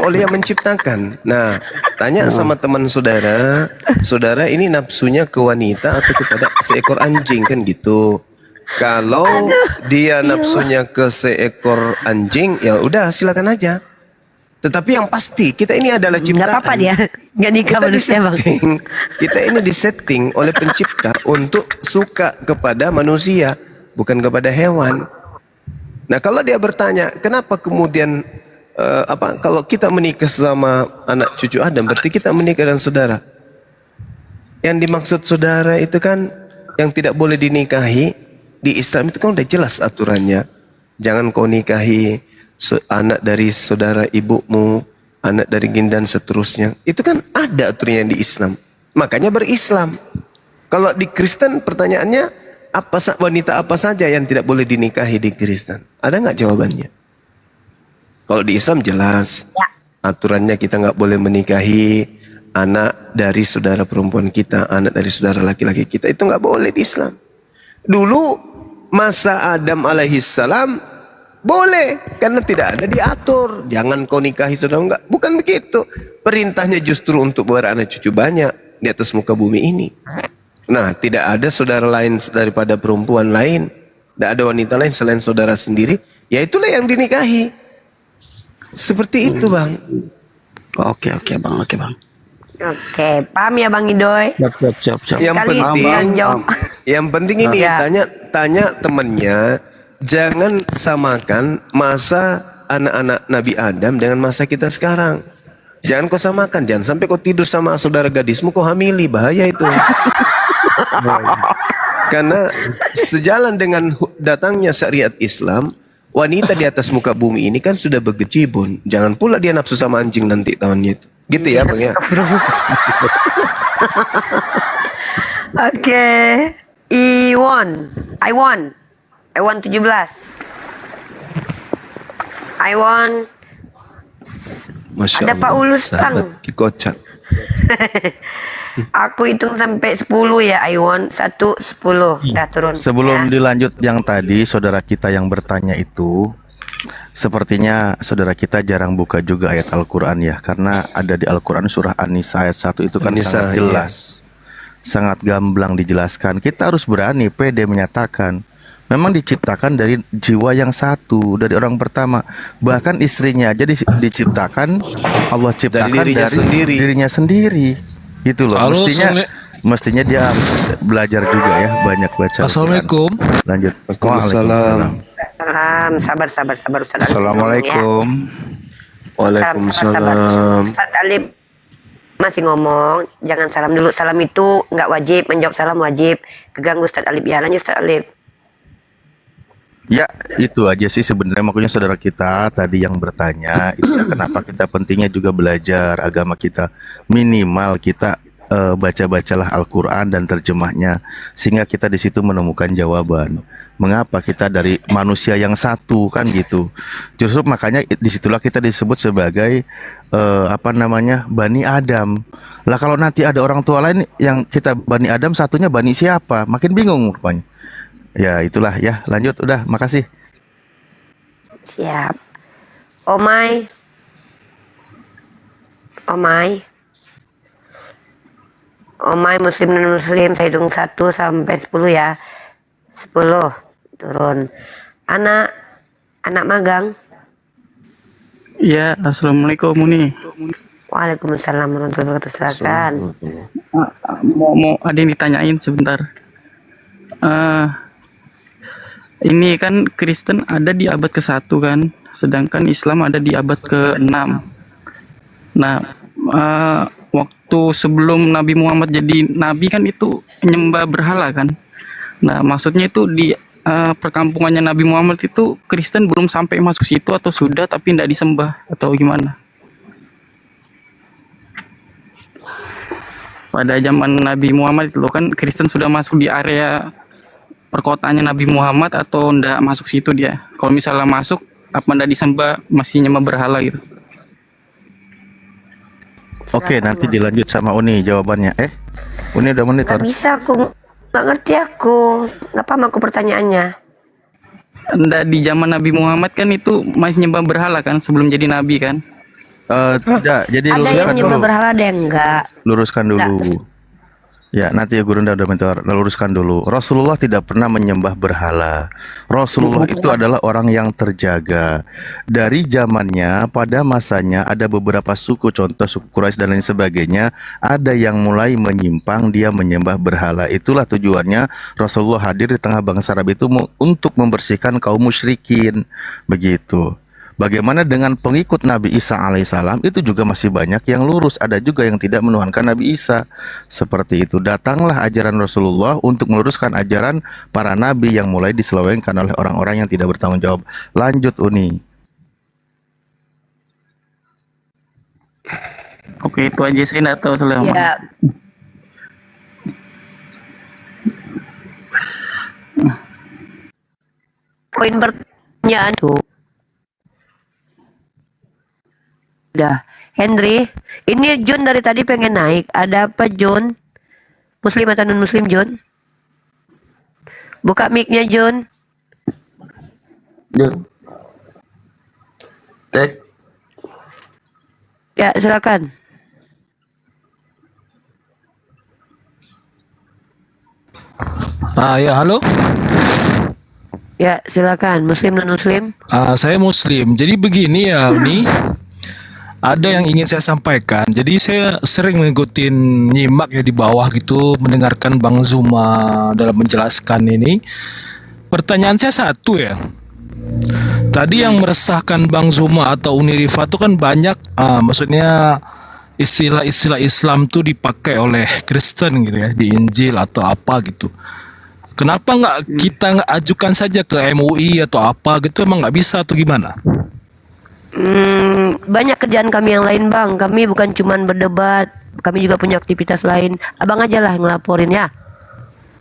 oleh yang menciptakan. Nah, tanya sama teman saudara, saudara ini nafsunya ke wanita atau kepada seekor anjing kan gitu. Kalau dia nafsunya ke seekor anjing, ya udah silakan aja. Tetapi yang pasti kita ini adalah ciptaan. Nggak apa-apa dia, nggak nikah manusia Bang. Kita ini disetting oleh pencipta untuk suka kepada manusia, bukan kepada hewan. Nah kalau dia bertanya, kenapa kemudian kalau kita menikah sama anak cucu Adam, berarti kita menikah dengan saudara. Yang dimaksud saudara itu kan yang tidak boleh dinikahi di Islam itu kan udah jelas aturannya. Jangan kau nikahi anak dari saudara ibumu, anak dari dan seterusnya. Itu kan ada aturannya di Islam. Makanya berislam. Kalau di Kristen pertanyaannya, wanita apa saja yang tidak boleh dinikahi di Kristen? Ada nggak jawabannya? Kalau di Islam jelas. Aturannya kita nggak boleh menikahi anak dari saudara perempuan kita, anak dari saudara laki-laki kita. Itu nggak boleh di Islam. Dulu masa Adam alaihissalam boleh, karena tidak ada diatur. Jangan kau nikahi saudara, enggak. Bukan begitu. Perintahnya justru untuk beranak cucu banyak di atas muka bumi ini. Nah, tidak ada saudara lain daripada perempuan lain. Tidak ada wanita lain selain saudara sendiri. Ya itulah yang dinikahi. Seperti itu, Bang. Oke, Bang. Oke, paham ya Bang Idoy? Siap. Yang penting ini tanya temannya, jangan samakan masa anak-anak Nabi Adam dengan masa kita sekarang. Jangan kau samakan, jangan sampai kau tidur sama saudara gadismu kau hamili, bahaya itu. Karena sejalan dengan datangnya syariat Islam, wanita di atas muka bumi ini kan sudah berkecibun. Jangan pula dia nafsu sama anjing nanti tahunnya itu. Gitu ya Bang ya. Oke. I want 17. Masya Ada Allah, Pak Ulus sahabat Tang. Kikocak. Aku hitung sampai 10 ya, Iwan. 1, 10. Dah turun. Sebelum dilanjut yang tadi, saudara kita yang bertanya itu, sepertinya saudara kita jarang buka juga ayat Al-Quran ya. Karena ada di Al-Quran surah An-Nisa ayat 1 itu kan An-Nisa, sangat jelas. Sangat gamblang dijelaskan. Kita harus berani, pede menyatakan. Memang diciptakan dari jiwa yang satu, dari orang pertama. Bahkan istrinya aja diciptakan, Allah ciptakan dari dirinya sendiri. Gitu loh. Mestinya dia harus belajar juga ya, banyak baca. Assalamualaikum. Lanjut. Waalaikumsalam. Sabar Ustaz. Assalamualaikum. Waalaikumsalam. Ustaz Alif masih ngomong, jangan salam dulu. Salam itu nggak wajib, menjawab salam wajib. Keganggu Ustaz Alif ya, lanjut Ustaz Alif. Ya, itu aja sih sebenarnya makanya saudara kita tadi yang bertanya itu kenapa kita pentingnya juga belajar agama kita. Minimal kita baca-bacalah Al-Quran dan terjemahnya, sehingga kita di situ menemukan jawaban mengapa kita dari manusia yang satu, kan gitu. Justru makanya disitulah kita disebut sebagai Bani Adam. Lah kalau nanti ada orang tua lain yang kita Bani Adam, satunya Bani siapa, makin bingung rupanya. Ya itulah ya, lanjut, udah, makasih. Siap. Omai. Omai muslim dan muslim, saya hitung 1 sampai 10 ya. 10 turun. Anak magang. Iya, assalamualaikum Muni. Waalaikumsalam warahmatullahi wabarakatuh. Silakan. Mau ada yang ditanyain sebentar. Ini kan Kristen ada di abad ke-1 kan, sedangkan Islam ada di abad ke-6. Nah, waktu sebelum Nabi Muhammad jadi nabi kan itu nyembah berhala kan. Nah, maksudnya itu di perkampungannya Nabi Muhammad itu Kristen belum sampai masuk situ atau sudah tapi tidak disembah atau gimana? Pada zaman Nabi Muhammad itu kan Kristen sudah masuk di area perkotaannya Nabi Muhammad atau ndak masuk situ dia? Kalau misalnya masuk, apa ndak disembah, masih nyembah berhala gitu? Oke, nanti dilanjut sama Uni jawabannya. Uni udah monitor. Gak bisa aku, gak ngerti aku. Gak paham aku pertanyaannya. Ndak, di zaman Nabi Muhammad kan itu masih nyembah berhala kan sebelum jadi nabi kan? Tidak, jadi Ada yang luruskan nyembah dulu. berhala, ada yang enggak. Luruskan dulu. Ya, nanti ya Gurunda udah mentor. Luruskan dulu. Rasulullah tidak pernah menyembah berhala. Rasulullah itu adalah orang yang terjaga. Dari zamannya, pada masanya ada beberapa suku, contoh suku Quraisy dan lain sebagainya, ada yang mulai menyimpang, dia menyembah berhala. Itulah tujuannya Rasulullah hadir di tengah bangsa Arab itu untuk membersihkan kaum musyrikin. Begitu. Bagaimana dengan pengikut Nabi Isa alaihissalam, itu juga masih banyak yang lurus, ada juga yang tidak menuhankan Nabi Isa. Seperti itu, datanglah ajaran Rasulullah untuk meluruskan ajaran para nabi yang mulai diselewengkan oleh orang-orang yang tidak bertanggung jawab. Lanjut Uni. Oke, itu aja, saya nggak tahu selama. Ya. Poin pertanyaan tuh. Udah, Henry, ini Jun dari tadi pengen naik. Ada apa Jun? Muslim atau non Muslim Jun? Buka mic-nya Jun. Jun. Tek. Ya, silakan. Ya, halo. Ya, silakan. Muslim non Muslim? Saya Muslim. Jadi begini ya, Uni. Ada yang ingin saya sampaikan. Jadi saya sering ngikutin, nyimak ya di bawah gitu, mendengarkan Bang Zuma dalam menjelaskan ini. Pertanyaan saya satu ya. Tadi yang meresahkan Bang Zuma atau Uni Rifa itu kan banyak, maksudnya istilah-istilah Islam tuh dipakai oleh Kristen gitu ya, di Injil atau apa gitu. Kenapa nggak kita nggak ajukan saja ke MUI atau apa gitu, emang nggak bisa atau gimana? Banyak kerjaan kami yang lain Bang. Kami bukan cuman berdebat, kami juga punya aktivitas lain. Abang aja lah ngelaporin ya.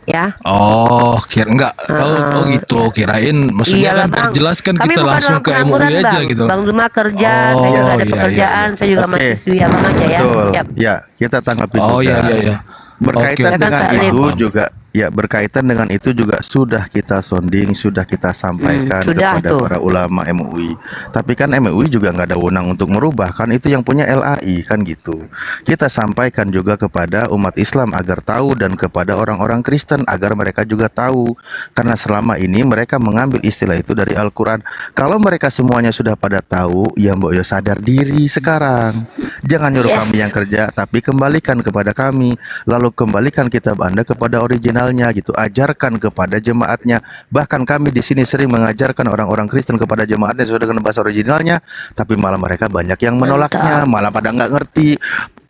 Ya. Oh, kira enggak. Oh gitu, kirain maksudnya Iyalah, kan Bang. terjelaskan Kami kita bukan langsung orang ke MUI pengangguran, aja Bang. gitu. Bang Zuma kerja, saya juga ada pekerjaan, saya juga mahasiswi Abang aja ya. Betul. Siap. Ya, kita tanggapi Oh juga. iya. Berkaitan Oke. dengan Silakan, Pak itu Alim. juga, ya berkaitan dengan itu juga sudah kita sounding, sudah kita sampaikan sudah kepada tuh. para ulama MUI. Tapi kan MUI juga nggak ada wewenang untuk merubah, kan itu yang punya LAI kan gitu. Kita sampaikan juga kepada umat Islam agar tahu dan kepada orang-orang Kristen agar mereka juga tahu. Karena selama ini mereka mengambil istilah itu dari Al-Quran. Kalau mereka semuanya sudah pada tahu, ya mbok yo sadar diri sekarang. Jangan nyuruh kami yang kerja, tapi kembalikan kepada kami. Lalu kembalikan kitab Anda kepada originalnya gitu. Ajarkan kepada jemaatnya. Bahkan kami di sini sering mengajarkan orang-orang Kristen kepada jemaatnya sesuai dengan bahasa originalnya, tapi malah mereka banyak yang menolaknya, malah pada nggak ngerti.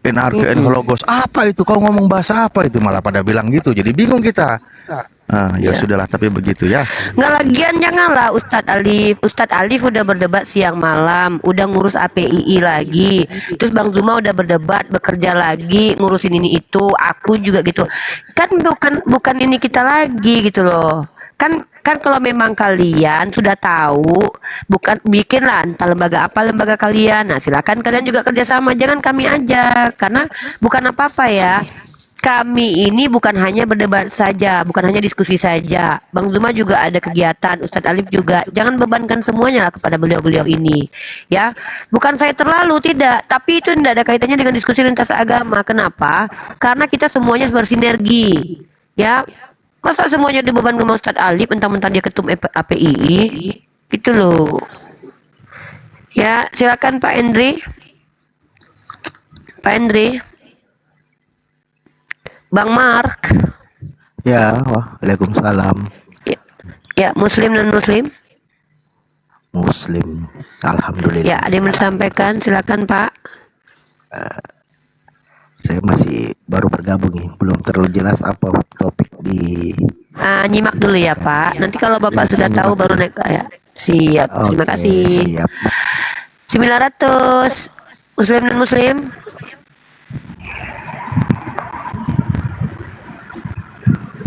NRKN Hologos apa itu? Kau ngomong bahasa apa itu? Malah pada bilang gitu. Jadi bingung kita. Ya sudahlah, tapi begitu ya. Nggak, lagian janganlah Ustadz Alif udah berdebat siang malam, udah ngurus APII lagi, terus Bang Zuma udah berdebat, bekerja lagi, ngurusin ini itu, aku juga gitu. Kan bukan ini kita lagi gitu loh. Kan kalau memang kalian sudah tahu, bukan bikinlah entah lembaga apa lembaga kalian. Nah, silakan kalian juga kerjasama, jangan kami aja, karena bukan apa-apa ya. Kami ini bukan hanya berdebat saja, bukan hanya diskusi saja. Bang Zuma juga ada kegiatan, Ustadz Alif juga. Jangan bebankan semuanya lah kepada beliau-beliau ini. Ya, bukan saya terlalu, tidak. Tapi itu tidak ada kaitannya dengan diskusi lintas agama. Kenapa? Karena kita semuanya bersinergi. Ya, masa semuanya dibebankan sama Ustadz Alif, mentang-mentang dia ketum APII, gitu loh. Ya, silakan Pak Hendri. Pak Hendri. Bang Mark. Ya, waalaikumsalam. Ya, Muslim dan Muslim. Muslim, alhamdulillah. Ya, ada yang mau disampaikan, silakan Pak. Saya masih baru bergabung nih, belum terlalu jelas apa topik di. Nyimak dulu ya Pak. Nanti kalau Bapak sudah tahu baru naik ya. Siap. Terima kasih. Siap. 900 Muslim dan Muslim.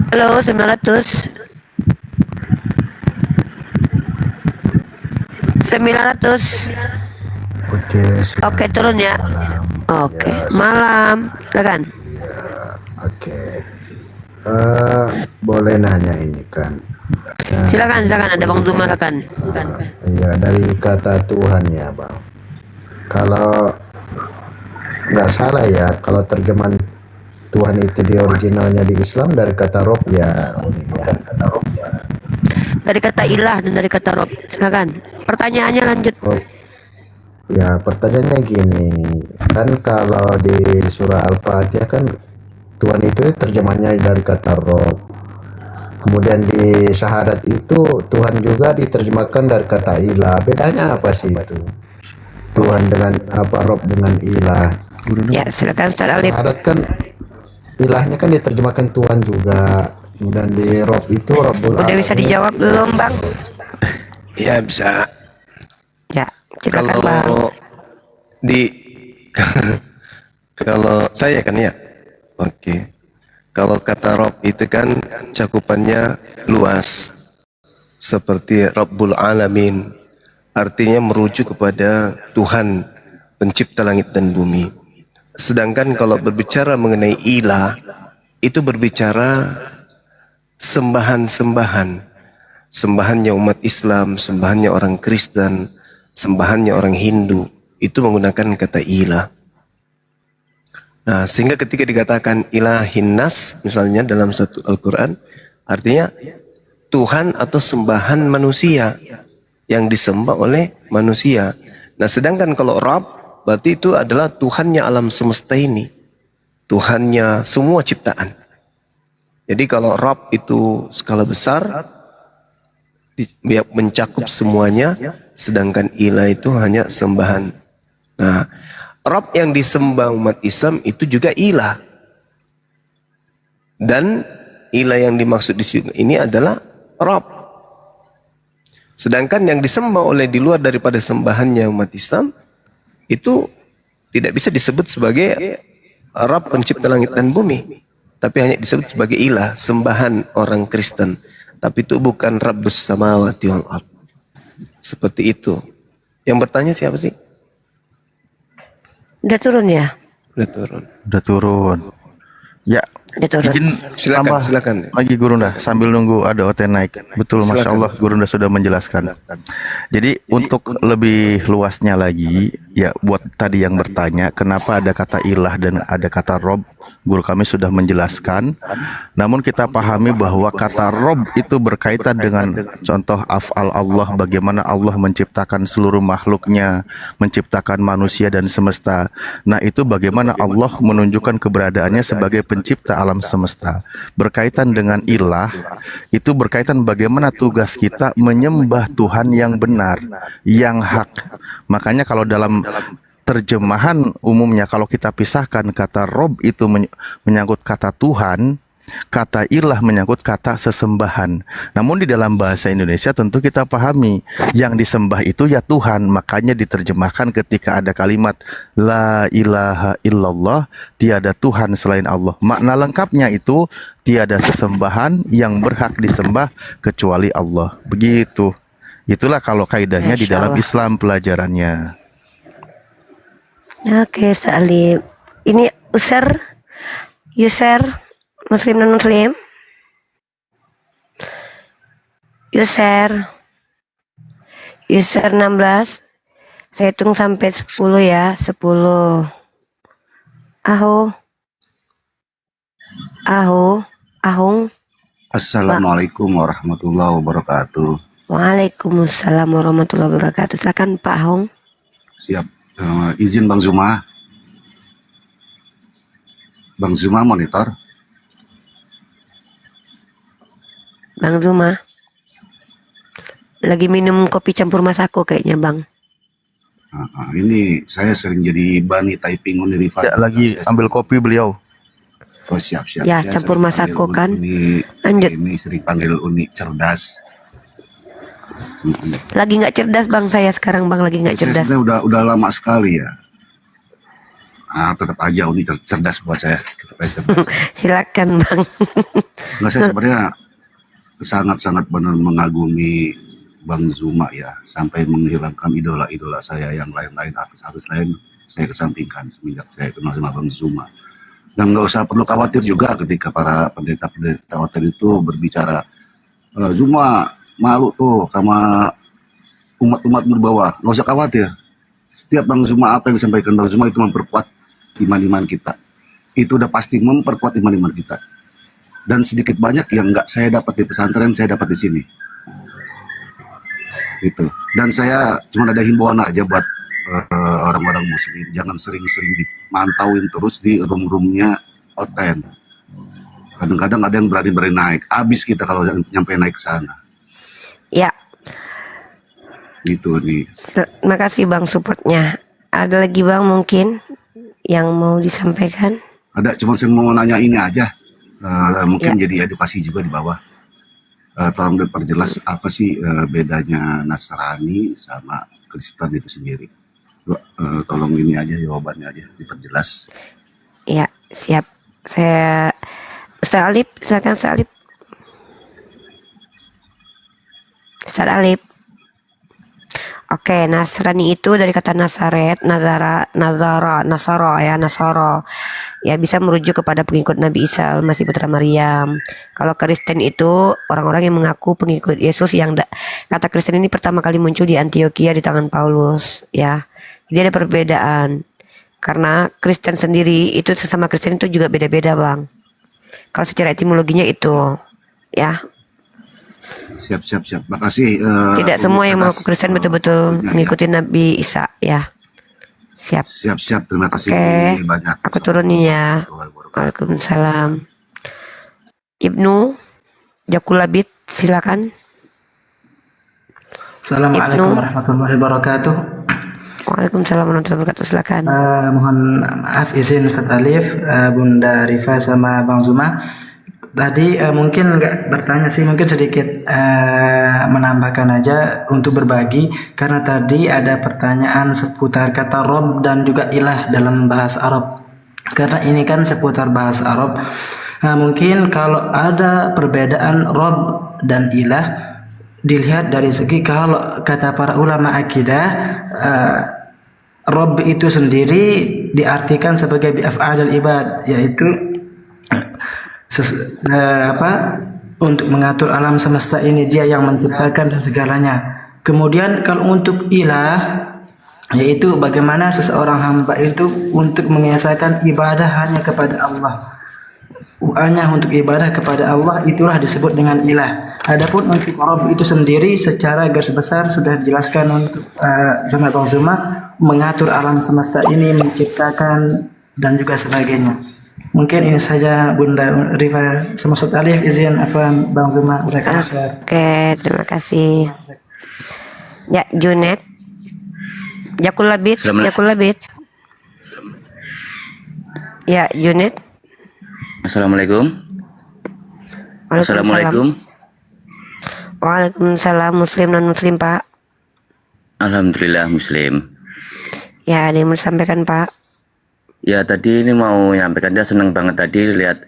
Halo, 900. 900. Oke, turun ya. Oke, malam. Silakan. Oke. Boleh nanya ini kan? Silakan ada Bang Zuma, silakan. Iya, dari kata Tuhan ya Bang. Kalau nggak salah ya, kalau terjemahan Tuhan itu di originalnya di Islam dari kata Rob ya. Dari kata ilah dan dari kata Rob. Silakan. Pertanyaannya lanjut. Ya, pertanyaannya gini, kan kalau di surah Al-Fatihah kan Tuhan itu terjemahnya dari kata Rob. Kemudian di syahadat itu Tuhan juga diterjemahkan dari kata ilah. Bedanya apa sih itu? Tuhan dengan apa, Rob dengan ilah? Ya, silakan Ustaz Alif. Syahadat kan ilahnya kan diterjemahkan Tuhan juga. Dan di Rob itu Rabbul Udah bisa dijawab belum, Bang? Ya, bisa. Ya, silakan Kalau Bang. kalau saya kan ya. Oke. Kalau kata Rob itu kan cakupannya luas. Seperti Rabbul Alamin. Artinya merujuk kepada Tuhan pencipta langit dan bumi. Sedangkan kalau berbicara mengenai ilah, itu berbicara sembahan-sembahan. Sembahannya umat Islam, sembahannya orang Kristen, sembahannya orang Hindu. Itu menggunakan kata ilah. Nah, sehingga ketika dikatakan ilahin nas, misalnya dalam satu Al-Quran, artinya Tuhan atau sembahan manusia yang disembah oleh manusia. Nah, sedangkan kalau Rabb, berarti itu adalah Tuhannya alam semesta ini. Tuhannya semua ciptaan. Jadi kalau Rabb itu skala besar, mencakup semuanya, sedangkan ilah itu hanya sembahan. Nah, Rabb yang disembah umat Islam itu juga ilah. Dan ilah yang dimaksud di sini ini adalah Rabb. Sedangkan yang disembah oleh di luar daripada sembahannya umat Islam itu tidak bisa disebut sebagai Rabb pencipta langit dan bumi, tapi hanya disebut sebagai ilah, sembahan orang Kristen. Tapi itu bukan Rabbus samawati wal ard. Seperti itu. Yang bertanya siapa sih? Udah turun ya? Udah turun. Ya, izin silakan. Lagi Gurunda sambil nunggu ada OT naik. Betul, Silakan. Masya Allah Gurunda sudah menjelaskan. Jadi untuk lebih luasnya lagi, ya buat tadi yang bertanya kenapa ada kata ilah dan ada kata Rob, guru kami sudah menjelaskan. Namun kita pahami bahwa kata Rob itu berkaitan dengan contoh af'al Allah, bagaimana Allah menciptakan seluruh makhluknya, menciptakan manusia dan semesta. Nah, itu bagaimana Allah menunjukkan keberadaannya sebagai pencipta alam semesta. Berkaitan dengan ilah, itu berkaitan bagaimana tugas kita menyembah Tuhan yang benar, yang hak. Makanya kalau dalam terjemahan umumnya kalau kita pisahkan kata Rob itu menyangkut kata Tuhan, Kata ilah menyangkut kata sesembahan. Namun di dalam bahasa Indonesia tentu kita pahami yang disembah itu ya Tuhan. Makanya diterjemahkan ketika ada kalimat La ilaha illallah, tiada Tuhan selain Allah. Makna lengkapnya itu tiada sesembahan yang berhak disembah kecuali Allah. Begitu. Itulah kalau kaidahnya di dalam Islam pelajarannya. Oke, Salib. Ini user Muslim non Muslim. User 16. Saya hitung sampai 10 ya. 10. Ahung. Assalamualaikum warahmatullahi wabarakatuh. Waalaikumsalam warahmatullahi wabarakatuh. Silakan Pak Ahung. Siap. Izin Bang Zuma. Bang Zuma monitor. Bang Zuma lagi minum kopi campur Masako kayaknya Bang. Ini saya sering jadi bani typing Unirifa. Ya, lagi ambil kopi beliau. Oh siap. Ya Saya campur sering Masako panggil kan. Lanjut. Ini sering panggil Uni cerdas. Lagi nggak cerdas Bang saya sekarang Bang lagi nggak Saya cerdas. sebenarnya udah lama sekali ya. Tetap aja Uni cerdas buat saya. Tetap aja cerdas. Silakan Bang. Enggak, saya sebenarnya sangat-sangat benar mengagumi Bang Zuma ya, sampai menghilangkan idola-idola saya yang lain-lain, artis-artis lain saya kesampingkan semenjak saya kenal sama Bang Zuma. Dan nggak usah perlu khawatir juga ketika para pendeta-pendeta hotel itu berbicara, Zuma malu tuh sama umat-umat di bawah. Nggak usah khawatir. Setiap Bang Zuma, apa yang disampaikan Bang Zuma itu memperkuat iman-iman kita. Itu udah pasti memperkuat iman-iman kita. Dan sedikit banyak yang nggak saya dapat di pesantren, saya dapat di sini. Gitu. Dan saya cuma ada himbauan aja buat orang-orang muslim, jangan sering-sering dimantauin terus di room-roomnya Oten. Kadang-kadang ada yang berani naik, habis kita kalau nyampe naik ke sana. Ya. Gitu nih. Terima kasih Bang supportnya. Ada lagi Bang mungkin yang mau disampaikan? Ada, cuma saya mau nanya ini aja. Mungkin jadi edukasi juga di bawah. Tolong diperjelas apa sih bedanya Nasrani sama Kristen itu sendiri. Tolong ini aja jawabannya aja diperjelas. Ya siap. Saya Ustaz Alip, silakan Ustaz Alip. Ustaz Alip. Oke, Nasrani itu dari kata Nasaret, Nasara ya, Nasara. Ya bisa merujuk kepada pengikut Nabi Isa, Masih putra Maryam. Kalau Kristen itu orang-orang yang mengaku pengikut Yesus yang kata Kristen ini pertama kali muncul di Antioquia di tangan Paulus ya. Jadi ada perbedaan. Karena Kristen sendiri itu sesama Kristen itu juga beda-beda, Bang. Kalau secara etimologinya itu ya. Siap. Makasih. Tidak semua yang mengaku Kristen betul-betul mengikuti Nabi Isa ya. Siap. Terima kasih banyak. Aku turunin ya. Waalaikumsalam. Ibnu Jakulabit, silakan. Assalamualaikum warahmatullahi wabarakatuh. Waalaikumsalam warahmatullahi wabarakatuh. Silakan. Mohon maaf izin Ustaz Alif, Bunda Rifa sama Bang Zuma. Tadi mungkin nggak bertanya sih, mungkin sedikit menambahkan aja untuk berbagi, karena tadi ada pertanyaan seputar kata Rob dan juga ilah dalam bahasa Arab. Karena ini kan seputar bahasa Arab. Mungkin kalau ada perbedaan Rob dan ilah dilihat dari segi kalau kata para ulama akidah, Rob itu sendiri diartikan sebagai bi'af'alil ibad, yaitu untuk mengatur alam semesta ini, dia yang menciptakan dan segalanya. Kemudian kalau untuk ilah, yaitu bagaimana seseorang hamba itu untuk mengesahkan ibadah hanya kepada Allah, hanya untuk ibadah kepada Allah, itulah disebut dengan ilah. Adapun untuk Rabb itu sendiri secara garis besar sudah dijelaskan untuk sama Bang Zuma, mengatur alam semesta ini, menciptakan dan juga sebagainya. Mungkin ini saja Bunda Rifa sama Ustaz Alif, izin afwan Bang Zuma. Oke, terima kasih. Ya, Junet. Jakulabit. Ya, Junet. Assalamualaikum. Waalaikumsalam. Waalaikumsalam. Muslim non muslim Pak. Alhamdulillah muslim. Ya, ada yang mau disampaikan Pak. Ya tadi ini mau nyampaikan, dia seneng banget tadi lihat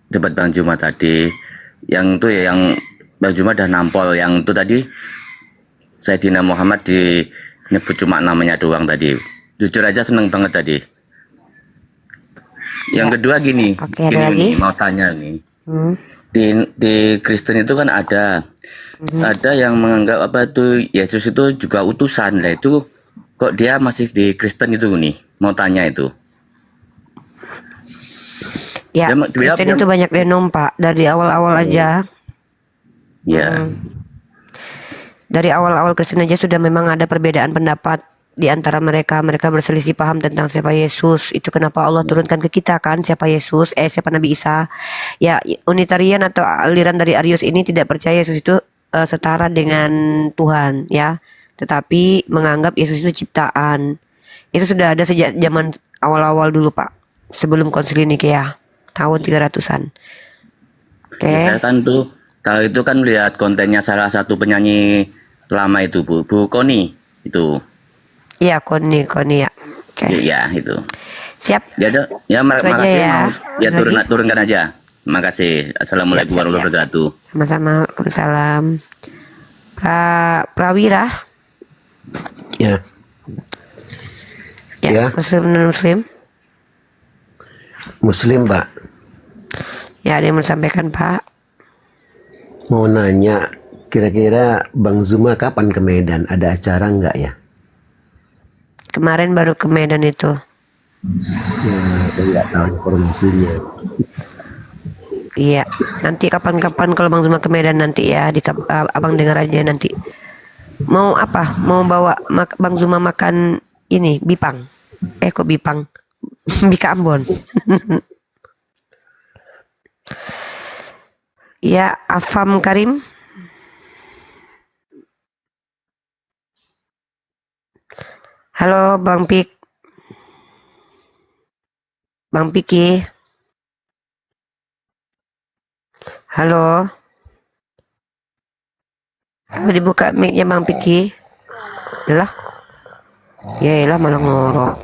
debat Bang Juma tadi. Yang itu ya, yang Bang Juma udah nampol. Yang itu tadi Sayyidina Muhammad disebut cuma namanya doang tadi. Jujur aja seneng banget tadi. Yang kedua gini, Oke, ada gini lagi? nih, mau tanya nih. Di Kristen itu kan ada yang menganggap apa itu Yesus itu juga utusan lah, itu kok dia masih di Kristen itu nih, mau tanya itu. Ya, Kristen itu banyak denom Pak. Dari awal-awal aja. Ya. Dari awal-awal Kristen aja sudah memang ada perbedaan pendapat di antara mereka. Mereka berselisih paham tentang siapa Yesus. Itu kenapa Allah turunkan ke kita kan siapa Yesus, siapa Nabi Isa. Ya, Unitarian atau aliran dari Arius ini tidak percaya Yesus itu setara dengan Tuhan ya. Tetapi menganggap Yesus itu ciptaan. Itu sudah ada sejak zaman awal-awal dulu Pak. Sebelum Konsili Nikea tahun 300-an. Oke. Saya kan tuh tahu itu kan lihat kontennya salah satu penyanyi lama itu Bu Koni itu. Iya, Koni ya. Oke. Iya itu. Siap. Ya, makasih ya. ya Lagi? turunkan aja. Makasih. Assalamualaikum warahmatullahi wabarakatuh. Sama-sama. Waalaikumsalam. Prawira. Ya. Ya. Muslim non muslim. Muslim, Pak. Ya, ada yang mau disampaikan Pak. Mau nanya, kira-kira Bang Zuma kapan ke Medan? Ada acara nggak ya? Kemarin baru ke Medan itu. Ya, saya nggak tahu informasinya. Iya, nanti kapan-kapan kalau Bang Zuma ke Medan nanti ya, abang dengar aja nanti. Mau apa? Mau bawa Bang Zuma makan ini bipang? Kok bipang? Bika Ambon. Ya, Afam Karim. Halo Bang Pik. Bang Piki. Halo. Dibuka mic-nya Bang Piki. Lah. Ya elah malah ngorok.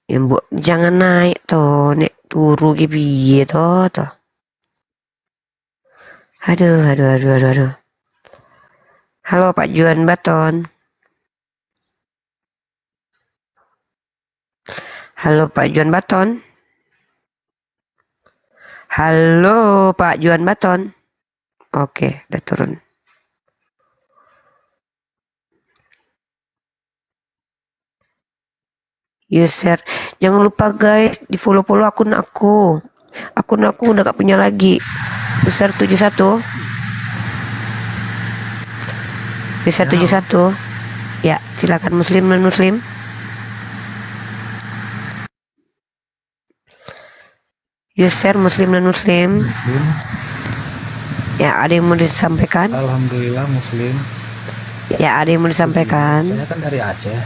Ya Bu, jangan naik toh, nek turu ki piye toh. Aduh. Halo Pak Juan Baton. Halo Pak Juan Baton. Halo Pak Juan Baton. Oke, udah turun. User, jangan lupa guys di follow akun aku. Akun aku udah gak punya lagi. User 71. User 71. Ya, silakan muslim non muslim. User muslim non muslim. Muslim. Ya, ada yang mau disampaikan? Alhamdulillah muslim. Ya, ada yang mau disampaikan. Saya kan dari Aceh.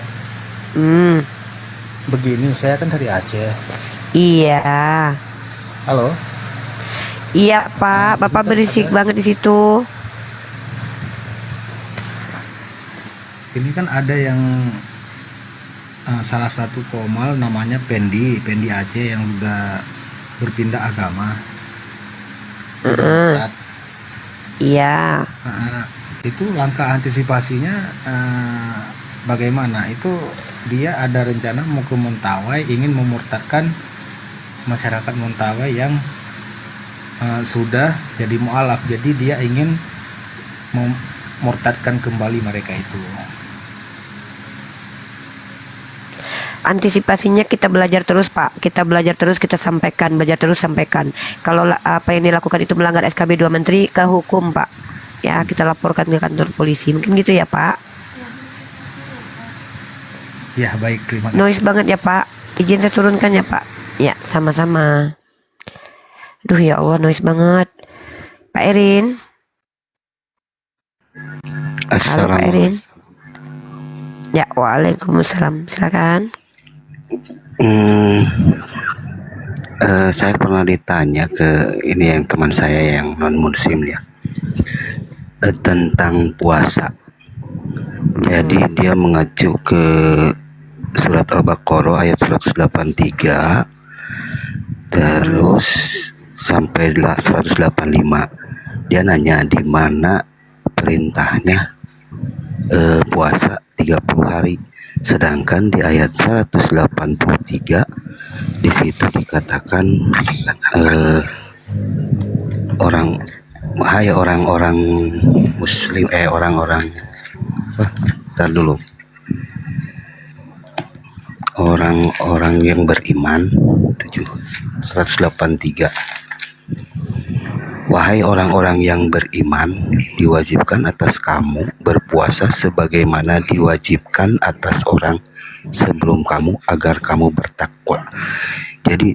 Hmm. Begini, saya kan dari Aceh. Iya. Halo. Iya Pak, Bapak berisik banget di situ. Ini kan ada yang salah satu komal namanya Pendi Aceh yang udah berpindah agama. Iya. Itu langkah antisipasinya bagaimana? Itu dia ada rencana mau ke Mentawai, ingin memurtadkan masyarakat Mentawai yang sudah jadi mualaf. Jadi dia ingin memurtadkan kembali mereka itu. Antisipasinya kita belajar terus Pak. Kita belajar terus, kita sampaikan, belajar terus sampaikan. Kalau apa yang dilakukan itu melanggar SKB 2 Menteri, ke hukum Pak. Ya, kita laporkan ke kantor polisi. Mungkin gitu ya Pak. Ya baik, terima kasih. Noise banget ya Pak. Izin saya turunkan ya Pak. Ya, sama-sama. Duh ya Allah, noise banget. Pak Erin. Halo Pak Erin. Ya, waalaikumsalam. Silakan. Saya pernah ditanya ke ini yang teman saya yang non muslim ya, tentang puasa. Jadi dia mengacu ke surat Al-Baqarah ayat 183 terus sampai 185. Dia nanya di mana perintahnya puasa 30 hari. Sedangkan di ayat 183 di situ dikatakan orang-orang muslim bentar dulu. Orang-orang yang beriman 183. Wahai orang-orang yang beriman, diwajibkan atas kamu berpuasa sebagaimana diwajibkan atas orang sebelum kamu agar kamu bertakwa. Jadi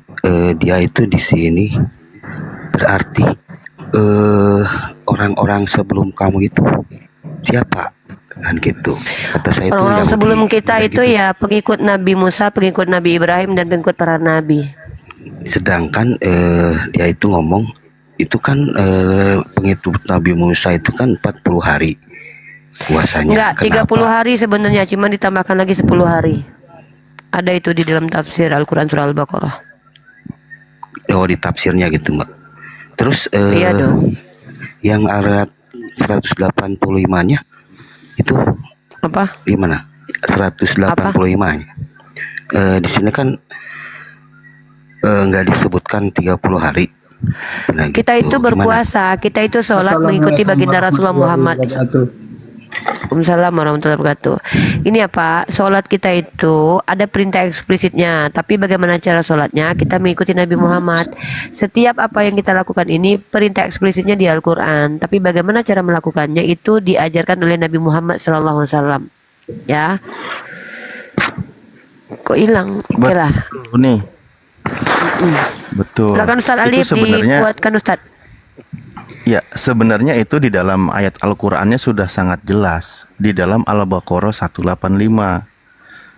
dia itu di sini berarti orang-orang sebelum kamu itu siapa? Kan gitu. Kata saya itu Orang-orang Yahudi, sebelum kita itu gitu. ya pengikut Nabi Musa, pengikut Nabi Ibrahim, dan pengikut para nabi. Sedangkan dia itu ngomong itu kan pengikut Nabi Musa itu kan 40 hari puasanya. Enggak, 30 hari sebenarnya, cuma ditambahkan lagi 10 hari. Ada itu di dalam tafsir Al-Quran surah Al-Baqarah. Oh, di tafsirnya gitu, Mbak. Terus Iya dong. yang ayat 185-nya itu apa? Gimana? 185-nya. Di sini kan nggak disebutkan 30 hari. Nah, Kita itu berpuasa, kita itu sholat mengikuti baginda Rasulullah Muhammad. Waalaikumsalam warahmatullahi wabarakatuh. Ini apa? Sholat kita itu ada perintah eksplisitnya, tapi bagaimana cara sholatnya? Kita mengikuti Nabi Muhammad. Setiap apa yang kita lakukan ini perintah eksplisitnya di Al-Quran, tapi bagaimana cara melakukannya itu diajarkan oleh Nabi Muhammad SAW. Ya, kok hilang? Oke lah. Nih. Betul. Silakan Ustaz Itu Alif sebenarnya dikuatkan Ustaz. ya, sebenarnya itu di dalam ayat Al-Qur'annya sudah sangat jelas di dalam Al-Baqarah 185.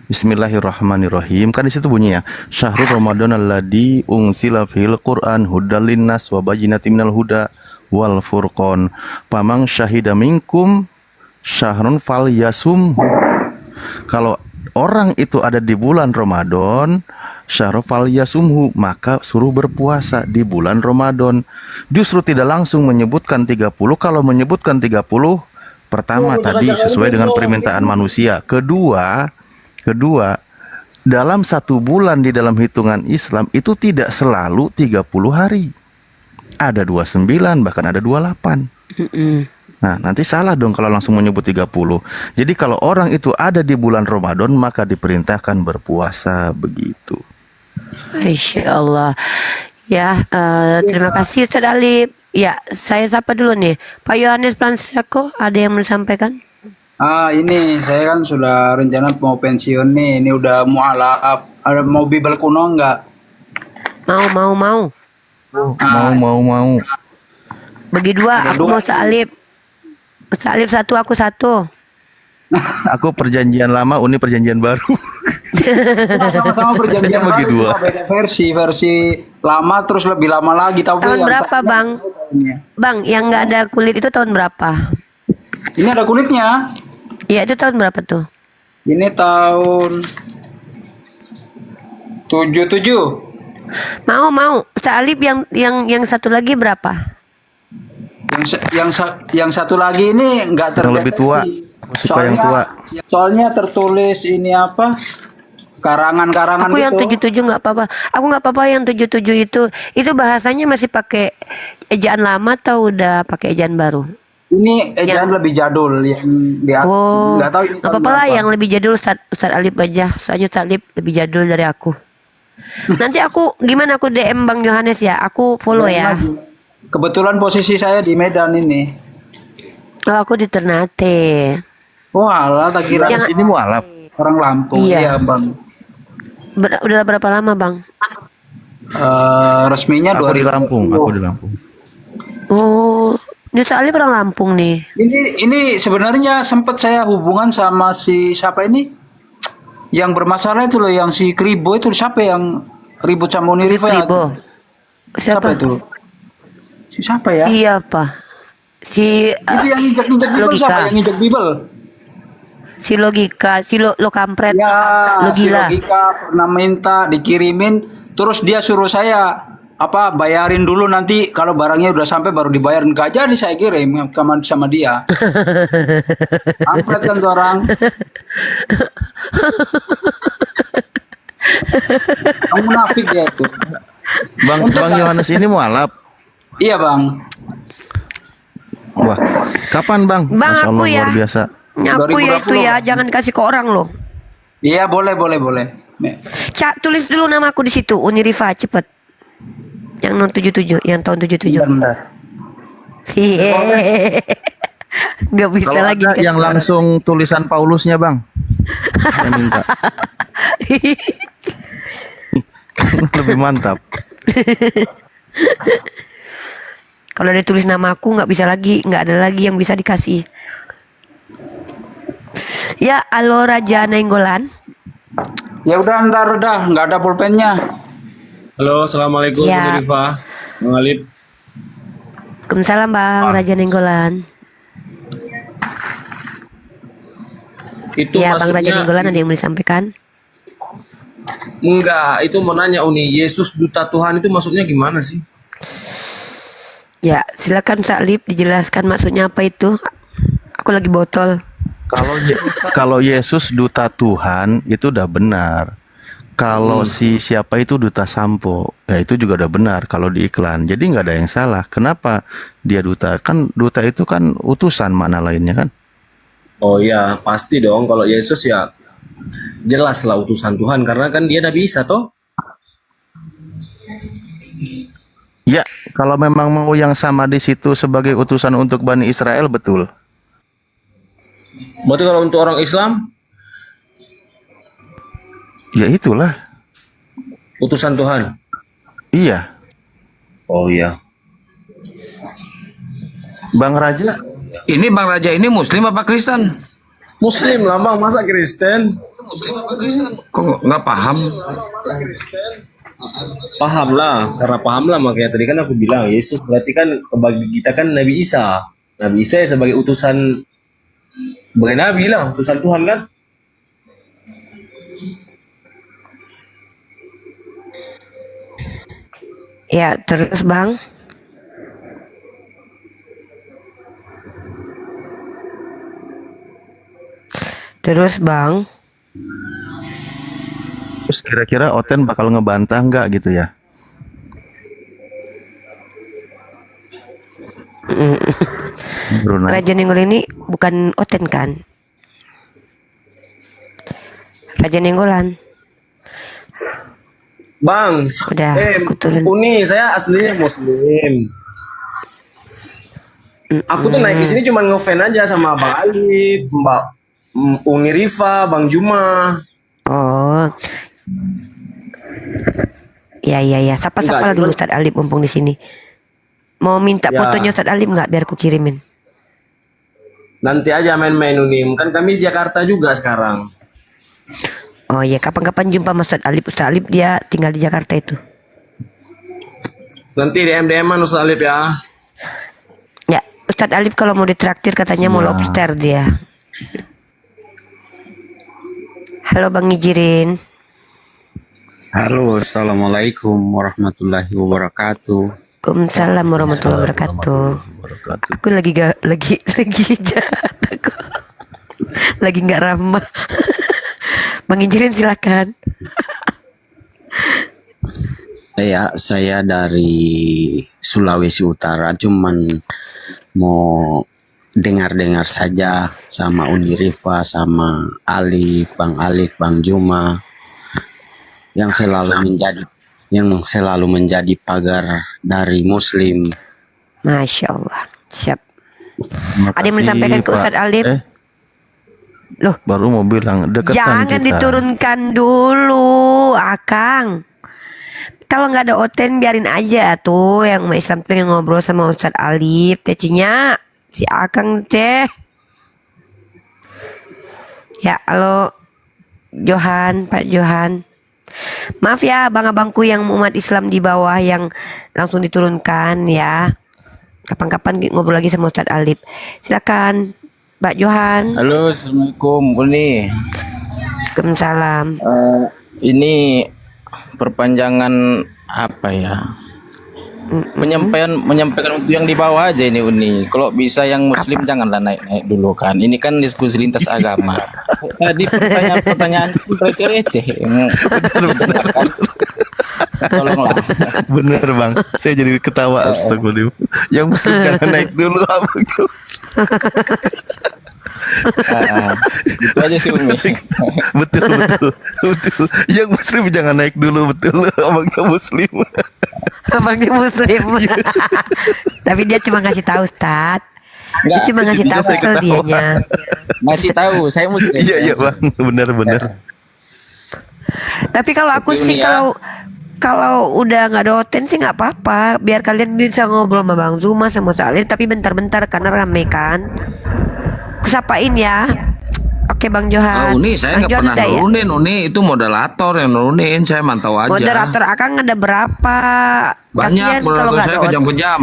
Bismillahirrahmanirrahim. Kan di situ bunyinya, Syahrul Ramadan alladzi unsila fil Qur'an hudal linnas wa bayyinatin minal huda wal furqan. Pamang syahida minkum syahrun falyasum. Kalau orang itu ada di bulan Ramadan, syahrul falyasumhu, maka suruh berpuasa di bulan Ramadan. Justru tidak langsung menyebutkan 30. Kalau menyebutkan 30, pertama tadi sesuai dengan permintaan manusia. Kedua, dalam satu bulan di dalam hitungan Islam itu tidak selalu 30 hari. Ada 29, bahkan ada 28. Nah, nanti salah dong kalau langsung menyebut 30. Jadi kalau orang itu ada di bulan Ramadan, maka diperintahkan berpuasa begitu. Insya Allah. Ya, terima kasih Ustaz Alif. Ya, saya sapa dulu nih. Pak Yohanes Pransako, ada yang mau disampaikan? Ini saya kan sudah rencana mau pensiun nih. Ini udah mualaf. Ada mau bibel kuno enggak? Mau. Mau. Bagi dua, aku mau Ustaz Alif. Ustaz Alif satu, aku satu. Aku perjanjian lama, Uni perjanjian baru. Sama-sama perjanjian Kayaknya bagi baru, dua. cuma beda versi lama terus lebih lama lagi. Tapi Tahun yang berapa, Bang? Bang, yang nggak ada kulit itu tahun berapa? ini ada kulitnya. Iya, itu tahun berapa tuh? Ini tahun 77. Mau. Ustaz Alif yang satu lagi berapa? Yang satu lagi ini enggak Yang lebih tua. Aku suka yang tua. Soalnya tertulis ini apa? Karangan-karangan Aku yang gitu. 77 nggak apa-apa. Aku nggak apa-apa yang 77 itu bahasanya masih pakai ejaan lama atau udah pakai ejaan baru? Ini ejaan lebih jadul yang Oh, nggak tahu ini nggak apa-apa lah yang lebih jadul Ustaz Alif aja. Soalnya Ustaz Alif lebih jadul dari aku. Nanti aku gimana aku DM Bang Yohanes ya? Aku follow ya. Kebetulan posisi saya di Medan ini. Oh, aku di Ternate. Wah, tak kira Yang- sini mualaf. Orang Lampung, Iya. iya Bang. Udah berapa lama Bang? Resminya Aku di 2020. Lampung, aku di Lampung. Oh, ini Ustaz Alif orang Lampung nih. Ini sebenarnya sempat saya hubungan sama si siapa ini? Yang bermasalah itu loh, yang si Kribo itu siapa yang ribut sama Uni Rifa ya? Ribo. Siapa itu? Siapa ya? Siapa? Si Itu yang injak-injak Bible logika. siapa? Yang injak Bible? Si logika, si lo kampret. Ya, Lo si gila. logika pernah minta dikirimin, terus dia suruh saya bayarin dulu, nanti kalau barangnya udah sampai baru dibayar. Enggak jadi saya kirim sama dia. Kampret kan tuh orang. Kamu munafik dia itu. Bang Yohanes ini mualaf. Iya bang. Wah, kapan bang? Bang, Masya aku Allah, ya. luar biasa. Aku ya itu ya, jangan kasih ke orang loh. Iya boleh. Cak, tulis dulu nama aku di situ, Uni Rifa, cepet. Yang non 77, yang tahun 77. Gak bisa Kalau lagi. ada yang langsung tulisan Paulusnya bang, saya minta. Lebih mantap. Kalau ada tulis nama aku nggak bisa lagi, nggak ada lagi yang bisa dikasih. Ya, halo Raja Nenggolan. Ya udah ntar nggak ada pulpennya. Halo, assalamualaikum Ya. Uni Rifa, Bang Alip. Waalaikumsalam Bang Raja Nenggolan. Itu Ya, Bang Raja maksudnya Nenggolan ada yang mau disampaikan? enggak, itu mau nanya Uni, Yesus duta Tuhan itu maksudnya gimana sih? Ya, silakan Ustaz Alip dijelaskan maksudnya apa itu. Aku lagi botol. Kalau Yesus duta Tuhan itu udah benar. Kalau si siapa itu duta sampo, ya itu juga udah benar kalau di iklan. Jadi nggak ada yang salah. Kenapa dia duta? Kan duta itu kan utusan, makna lainnya kan? Oh ya, pasti dong kalau Yesus ya jelas lah utusan Tuhan karena kan dia Nabi Isa toh. Ya, kalau memang mau yang sama di situ sebagai utusan untuk Bani Israel, betul. Berarti kalau untuk orang Islam Ya itulah. utusan Tuhan. Iya. Oh iya. Bang Raja. Ini Bang Raja ini Muslim apa Kristen? Muslim lah Bang, masa Kristen? Kok nggak paham? Paham lah, karena paham lah makanya tadi kan aku bilang Yesus berarti kan bagi kita kan Nabi Isa. Nabi Isa ya sebagai utusan, sebagai Nabi lah, utusan Tuhan kan. Ya, terus Bang. Terus Bang. Terus kira-kira Oten bakal ngebantah nggak gitu ya? Brunei. Raja Nenggol ini bukan Oten kan? Raja Nenggolan. Bang, Udah, aku turun. Uni, saya aslinya Muslim. Aku tuh naik ke sini cuma ngefan aja sama Bang Ali, Mbak Uni Rifa, Bang Juma. Oh. Ya. Sapa-sapa Enggak, lah dulu cuman- Ustadz Alip mumpung di sini. Mau minta Ya. fotonya Ustadz Alip nggak biar aku kirimin? Nanti aja main-main Uni, kan kami di Jakarta juga sekarang. Oh iya, kapan-kapan jumpa sama Ustadz Alip. Ustadz Alip dia tinggal di Jakarta itu. Nanti DM-an Ustaz Alip ya. Ya, Ustadz Alip kalau mau ditraktir katanya mau lobster dia. Halo Bang Ngijirin. Halo, assalamualaikum warahmatullahi wabarakatuh. Waalaikumsalam warahmatullahi wabarakatuh. Aku lagi jahat aku. Lagi nggak ramah. Bang Ngijirin silakan. Ya, saya dari Sulawesi Utara, cuman mau dengar-dengar saja sama Uni Rifa, sama Bang Alif, Bang Juma yang selalu menjadi pagar dari Muslim. Masya Allah. Siap. Terima Ada yang mau kasih, disampaikan ke Pak. Ustadz Alip? Loh, baru mau bilang deketan Jangan kita. diturunkan dulu, Akang. Kalau nggak ada Oten biarin aja tuh yang mau Islam pengen ngobrol sama Ustadz Alip, tecinya si Akang teh. Ya, halo Johan, Pak Johan. Maaf ya abang-abangku yang umat Islam di bawah yang langsung diturunkan ya. Kapan-kapan ngobrol lagi sama Ustadz Alip. Silakan Mbak Johan. Halo, Assalamualaikum Uni. Waalaikumsalam. Ini perpanjangan apa ya? Menyampaikan untuk yang di bawah aja ini Uni. Kalau bisa yang Muslim janganlah naik dulu kan. Ini kan diskusi lintas agama. Tadi pertanyaan receh. Tolonglah. Bener bang, saya jadi ketawa. Astagfirullah. Yang Muslim jangan naik dulu abang. Gitu aja sih Umi. betul. Yang Muslim jangan naik dulu, betul. Abangnya Muslim. Abangnya Muslim. Tapi dia cuma ngasih tahu Ustaz. Dia cuma ngasih tahu asal dianya. Ngasih tahu saya Muslim. Iya bang, benar. Tapi kalau aku sih kalau udah nggak ada Oten sih nggak apa-apa. Biar kalian bisa ngobrol sama Bang Zuma sama Salin. Tapi bentar-bentar karena rame kan. Kusapain ya. Oke Bang Johan. Uni saya Bang nggak Johan pernah udah ya? nurunin. Uni itu moderator yang nurunin. Saya mantau aja. Moderator Akang ada berapa? Banyak Kasian kalau moderator nggak saya ada kejam-kejam.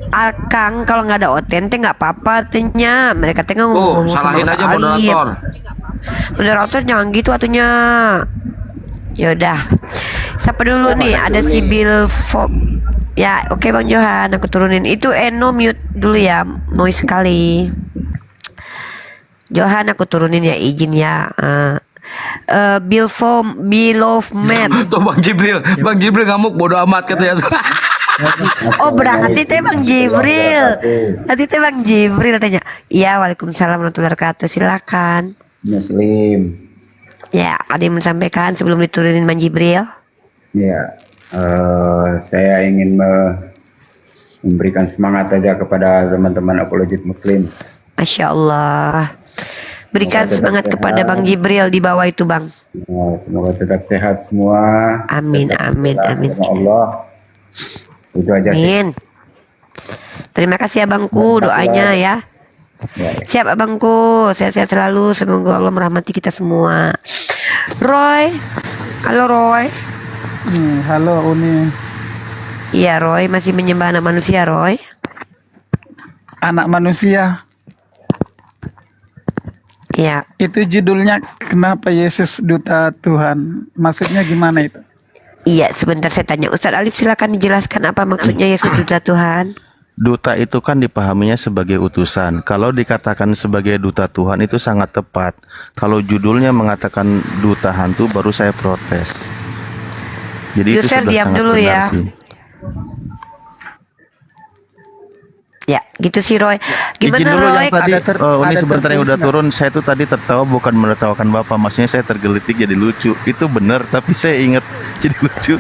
Akang kalau nggak ada Oten teh nggak apa-apa tehnya. Mereka teh ngomong Salahin sama aja Ustaz Alip. moderator. Moderator jangan gitu atunya. Yaudah. Siapa dulu nih? Ada si Bill Fog. Ya, oke Bang Johan, aku turunin. Itu Eno mute dulu ya, noise sekali. Johan aku turunin ya, izin ya. Bill of Matt. Tuh Bang Jibril ngamuk bodo amat katanya. Oh berarti teh Bang Jibril. Nanti teh Bang Jibril tanya. Iya, waalaikumsalam warahmatullahi wabarakatuh. Silakan. Muslim. Ya, ada yang menyampaikan sebelum diturunin Bang Jibril. Ya, saya ingin memberikan semangat aja kepada teman-teman apologet Muslim. Masya Allah. Berikan semangat kepada Bang Jibril di bawah itu Bang. Semoga tetap sehat semua. Amin. Sama Allah. Itu aja. Amin. Terima kasih abangku doanya ya. Siap abangku, sehat-sehat selalu. Semoga Allah merahmati kita semua. Roy, halo Roy. Halo Uni. Iya Roy, masih menyembah anak manusia Roy. Anak manusia. Iya. Itu judulnya kenapa Yesus duta Tuhan? Maksudnya gimana itu? Iya, sebentar saya tanya Ustadz Alif, silakan dijelaskan apa maksudnya Yesus duta Tuhan. Duta itu kan dipahaminya sebagai utusan. Kalau dikatakan sebagai duta Tuhan itu sangat tepat. Kalau judulnya mengatakan duta hantu baru saya protes. Jadi itu sudah diam sangat dulu benar ya. sih. Ya, gitu sih Roy. Izin Gimana dulu Roy? yang tadi, ini sebentar yang udah turun, saya tuh tadi tertawa bukan menertawakan Bapak, maksudnya saya tergelitik jadi lucu. Itu benar, tapi saya ingat jadi lucu.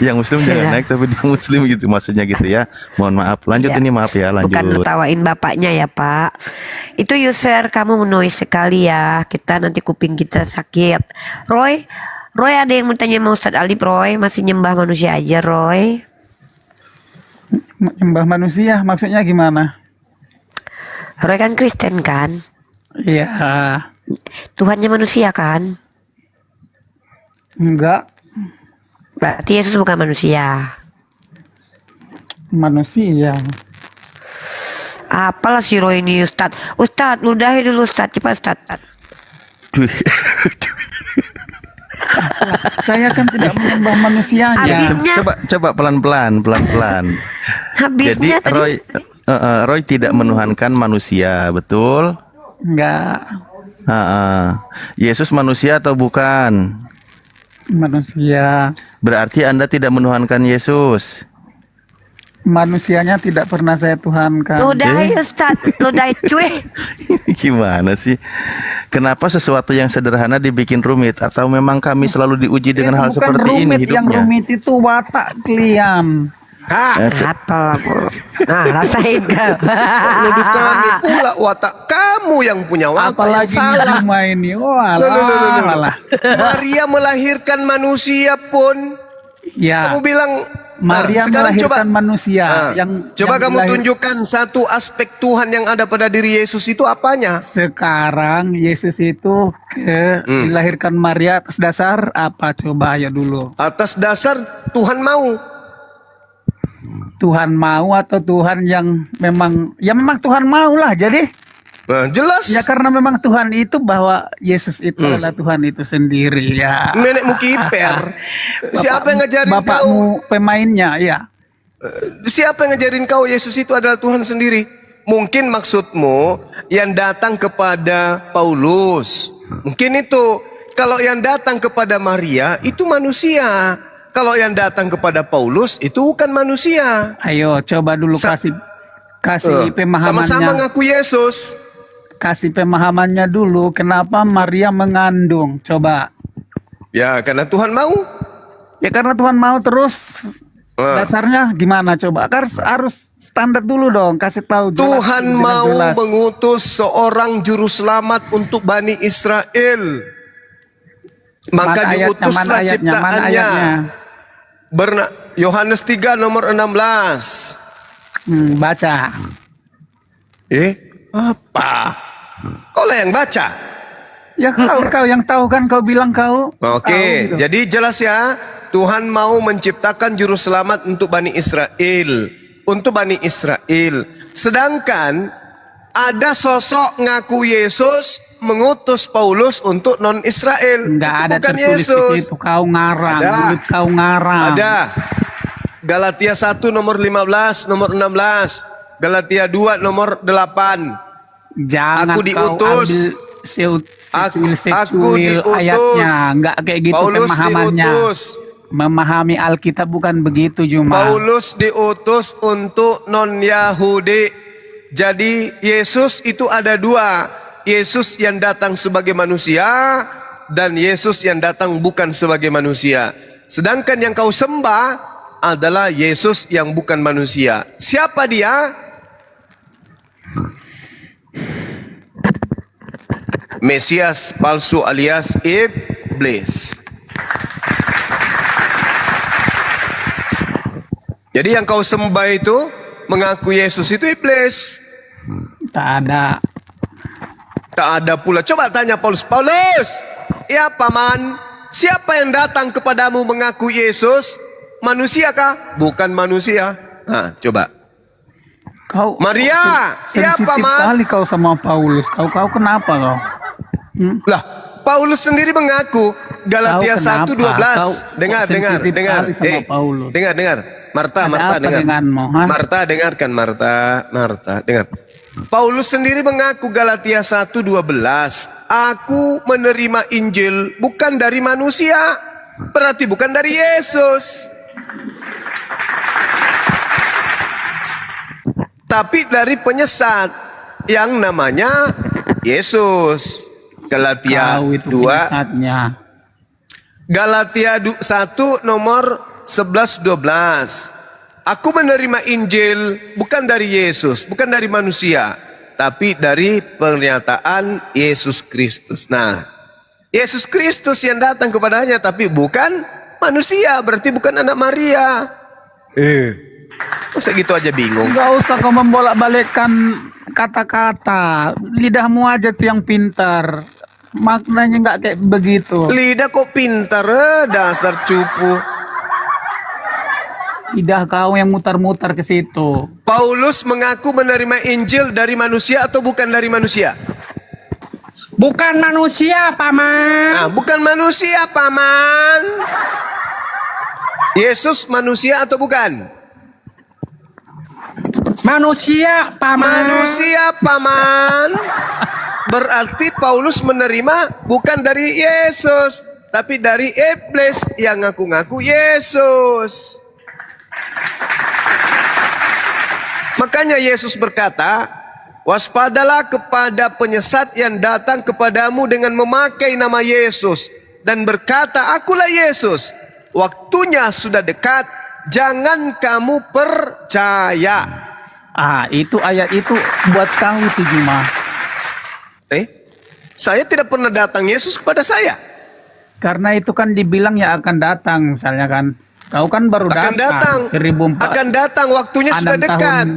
Yang Muslim jangan naik, tapi dia Muslim gitu, maksudnya gitu ya. Mohon maaf, lanjut ini maaf ya, lanjut. Bukan netawain bapaknya ya Pak. Itu user kamu noise sekali ya. Kita nanti kuping kita sakit. Roy ada yang mau tanya sama Ustadz Alif Roy, masih nyembah manusia aja Roy. Menyembah manusia maksudnya gimana? Roy kan Kristen kan? Iya. Tuhannya manusia kan? Enggak. Berarti Yesus bukan manusia. Manusia. Apalah si Roy ini Ustadz. Ustadz, ludahi dulu Ustadz, cepat Ustadz. Saya kan tidak menyembah manusianya. Ya, coba pelan-pelan. Jadi Roy tidak menuhankan manusia, betul? Enggak. Yesus manusia atau bukan? Manusia. Berarti Anda tidak menuhankan Yesus. Manusianya tidak pernah saya tuhankan. Ludahi Ustadz, ludahi cuy. Gimana sih? Kenapa sesuatu yang sederhana dibikin rumit? Atau memang kami selalu diuji dengan hal seperti ini hidupnya? Yang rumit itu watak kalian. Apa? Nah, rasain kau. Nuduh kami pula watak kamu yang punya watak. Apalagi salah. Ini. Walah. Maria melahirkan manusia pun. Ya. Kamu bilang Maria sekarang melahirkan coba. manusia Coba yang kamu dilahir- tunjukkan satu aspek Tuhan yang ada pada diri Yesus itu apanya? Sekarang Yesus itu dilahirkan Maria atas dasar apa, coba ya dulu. Atas dasar Tuhan mau. Tuhan mau atau Tuhan yang memang Tuhan mau lah. Jadi jelas. Ya karena memang Tuhan itu bahwa Yesus itu adalah Tuhan itu sendiri ya. Nenekmu kiper. Siapa yang ngajarin bapakmu pemainnya ya. Siapa yang ngajarin kau Yesus itu adalah Tuhan sendiri? Mungkin maksudmu yang datang kepada Paulus. Mungkin itu. Kalau yang datang kepada Maria itu manusia. Kalau yang datang kepada Paulus itu bukan manusia. Ayo coba dulu kasih pemahamannya. Sama-sama ngaku Yesus. Kasih pemahamannya dulu kenapa Maria mengandung. Coba. Ya karena Tuhan mau. Ya karena Tuhan mau terus. Dasarnya gimana coba? Harus standar dulu dong, kasih tahu. Tuhan mau mengutus seorang juru selamat untuk Bani Israel. Maka diutuslah ciptaannya. Yohanes 3 nomor 16. Baca. Apa? Kau lah yang baca. Ya kau yang tahu kan, kau bilang kau. Oke, jadi jelas ya. Tuhan mau menciptakan juru selamat untuk Bani Israel. Untuk Bani Israel. Sedangkan ada sosok ngaku Yesus mengutus Paulus untuk non Israel. Enggak ada bukan tertulis Yesus. itu, kau ngarang. Ada. Mulut kau ngarang. Ada. Galatia 1 nomor 15, nomor 16. Galatia 2 nomor 8. Jangan aku diutus. Aku diutus. Ayatnya enggak kayak gitu Paulus pemahamannya. Diutus. Memahami Alkitab bukan begitu cuma. Paulus diutus untuk non-Yahudi. Jadi Yesus itu ada dua. Yesus yang datang sebagai manusia dan Yesus yang datang bukan sebagai manusia. Sedangkan yang kau sembah adalah Yesus yang bukan manusia. Siapa dia? Mesias palsu alias iblis. Jadi yang kau sembah itu mengaku Yesus itu iblis. Tak ada. Tak ada pula. Coba tanya Paulus. Paulus, ya paman, siapa yang datang kepadamu mengaku Yesus? Manusiakah? Bukan manusia. Nah, coba. Kau Maria, ya sensitif paman. kali kau sama Paulus. Kau kenapa kau? Lah, Paulus sendiri mengaku Galatia 1:12. Dengar. Dengar. Marta, dengar. Marta, dengarkan Marta, dengar. Paulus sendiri mengaku Galatia 1:12. Aku menerima Injil bukan dari manusia. Berarti bukan dari Yesus. Tapi dari penyesat yang namanya Yesus. Galatia 2. Galatia 1 nomor 11-12. Aku menerima Injil bukan dari Yesus, bukan dari manusia, tapi dari pernyataan Yesus Kristus. Nah, Yesus Kristus yang datang kepadanya, tapi bukan manusia, berarti bukan anak Maria. Masa gitu aja bingung? Gak usah kau membolak-balikkan kata-kata. Lidahmu aja tuh yang pintar. Maknanya nggak kayak begitu. Lidah kok pintar, dasar cupu. Lidah kau yang mutar-mutar ke situ. Paulus mengaku menerima Injil dari manusia atau bukan dari manusia? Bukan manusia, paman. Nah, bukan manusia, paman. Yesus manusia atau bukan? Manusia, paman. Manusia, paman. Berarti Paulus menerima bukan dari Yesus, tapi dari iblis yang ngaku-ngaku Yesus. Makanya Yesus berkata, waspadalah kepada penyesat yang datang kepadamu dengan memakai nama Yesus dan berkata, akulah Yesus. Waktunya sudah dekat, jangan kamu percaya. Itu ayat itu buat kau itu Juma. Saya tidak pernah datang Yesus kepada saya. Karena itu kan dibilang ya akan datang, misalnya kan. Kau kan baru Akan datang. 1400 Akan datang, waktunya sudah 6 dekat. tahun,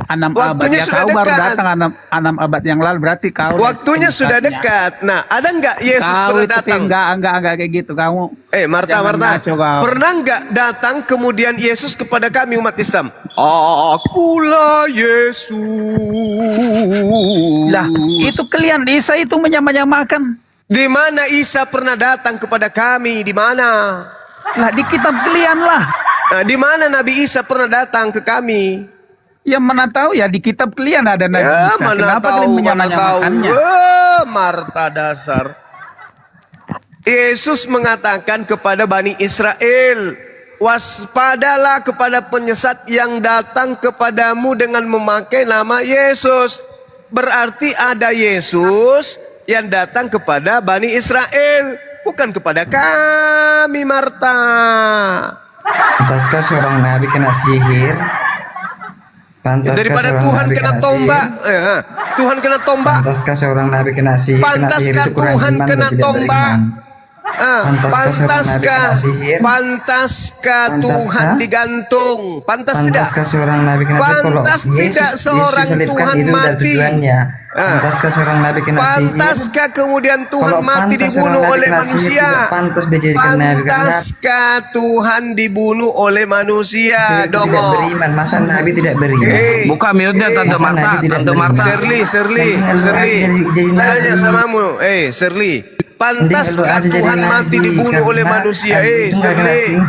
6 abad Waktunya ya, sudah kau baru dekat. datang 6 abad yang lalu, berarti kau Waktunya sudah tingkatnya. dekat. Nah, ada nggak Yesus Kau pernah itu datang? enggak kayak gitu kamu. Marta, Jangan Marta, ngaco kau. pernah nggak datang kemudian Yesus kepada kami umat Islam? Akulah Yesus. Lah, itu kalian Isa itu menyamakan. Di mana Isa pernah datang kepada kami? Di mana? Lah di kitab kalian lah. Nah, di mana Nabi Isa pernah datang ke kami? Ya mana tahu ya di kitab kalian ada Nabi Ya, Isa. mana Kenapa tahu, kalian mana tahu. menyamakannya? Marta dasar. Yesus mengatakan kepada Bani Israel, waspadalah kepada penyesat yang datang kepadamu dengan memakai nama Yesus. Berarti ada Yesus yang datang kepada Bani Israel, bukan kepada kami, Marta. Pantaskah seorang nabi kena sihir? Pantaskah Daripada seorang Tuhan nabi kena sihir? tombak, Tuhan kena tombak. Pantaskah seorang nabi kena sihir? Kena sihir Pantaskah itu kurang Tuhan iman kena dan tidak tombak? beriman. Pantaskah Tuhan digantung? Pantas tidak? Pantaskah seorang nabi kena sihir? Kalau Pantas tidak seorang disalibkan Tuhan itu dari mati? tujuannya. Pantaskah seorang nabi kena sihir? Pantaskah kemudian Tuhan Kalau mati pantas dibunuh seorang nabi oleh kena sihir, manusia? tidak pantas dijadikan nabi karena Pantaskah Tuhan dibunuh oleh manusia? itu tidak Dongo. beriman. Masa nabi tidak beriman? Buka mute-nya Tante Masa Marta, nabi tidak Tante beriman? Marta. Shirley, jadi tanya nabi. samamu, Shirley, pantaskah Mending lu aja jadi Tuhan nabi, mati dibunuh oleh karena manusia? itu nggak kena sihir.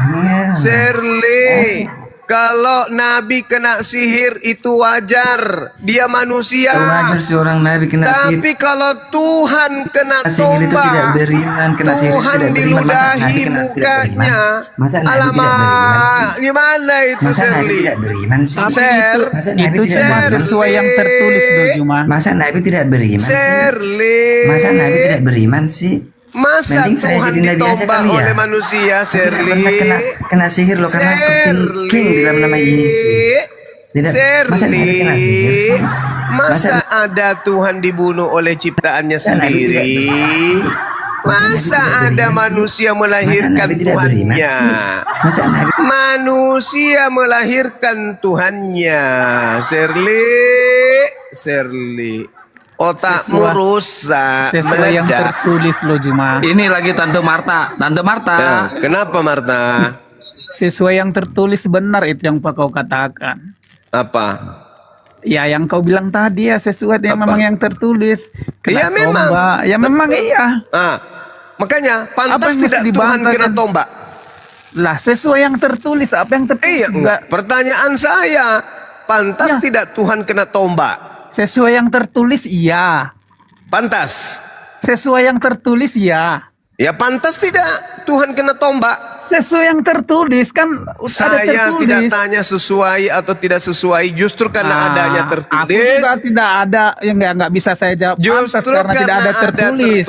Shirley, kalau Nabi kena sihir itu wajar, dia manusia. Wajar seorang nabi kena sihir. Tapi kalau Tuhan kena Sihir itu tidak tombak, beriman, kena sihir itu Tuhan tidak beriman. Masa diludahi nabi tidak mukanya. beriman? Masa nabi tidak beriman Alamak, sih? gimana itu Masa nabi Shirley? tidak beriman sih? Share, Masa nabi Itu tidak cuma beriman? sesuai yang tertulis loh Juma. Masa nabi tidak beriman sih? Shirley. Masa nabi tidak beriman sih? Masa Mending saya Tuhan jadi nabi aja ditombak kali ya. oleh manusia, Tidak Shirley? pernah kena sihir loh karena kepingking di dalam nama Yesus. Tidak, masa nabi kena sihir sih? Masa ada Tuhan dibunuh oleh ciptaannya sendiri? Masa ada manusia melahirkan Tuhannya? Manusia melahirkan Tuhannya, Shirley. Otakmu rusak, Sesuai yang meledak. tertulis loh Juma. Ini lagi Tante Marta, Tante Marta. Nah, kenapa Marta? Sesuai yang tertulis benar itu yang kau katakan. Apa? Ya yang kau bilang tadi ya sesuai yang memang yang tertulis. Kena Iya memang. tombak. Ya memang iya. Makanya Apa pantas yang tidak mesti Tuhan dibantah kena kan? tombak. Lah sesuai yang tertulis, apa yang tertulis? Iya, enggak. Pertanyaan saya, pantas tidak Tuhan kena tombak? Sesuai yang tertulis iya. Pantas. Sesuai yang tertulis iya. Ya pantas tidak Tuhan kena tombak? Sesuai yang tertulis kan ada Saya tertulis. tidak tanya sesuai atau tidak sesuai, justru karena adanya Aku tertulis. juga tidak ada, ya nggak bisa saya jawab pantas Justru karena tidak ada tertulis.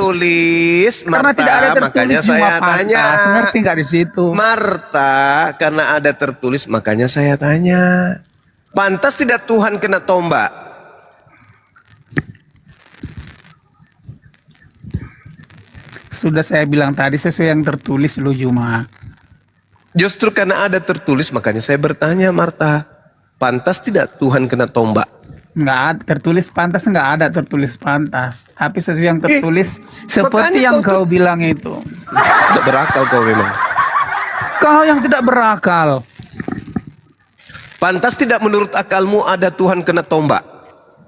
Marta, Karena tidak ada tertulis makanya cuma saya pantas. tanya. Ngerti nggak di situ? Marta, karena ada tertulis makanya saya tanya. Pantas tidak Tuhan kena tombak? Sudah saya bilang tadi sesuai yang tertulis lu Juma. Justru karena ada tertulis makanya saya bertanya Marta. Pantas tidak Tuhan kena tombak? Nggak ada tertulis pantas, nggak ada tertulis pantas. Tapi sesuai yang tertulis seperti makanya yang kau bilang itu. Tidak berakal kau memang. Kau yang tidak berakal. Pantas tidak menurut akalmu ada Tuhan kena tombak?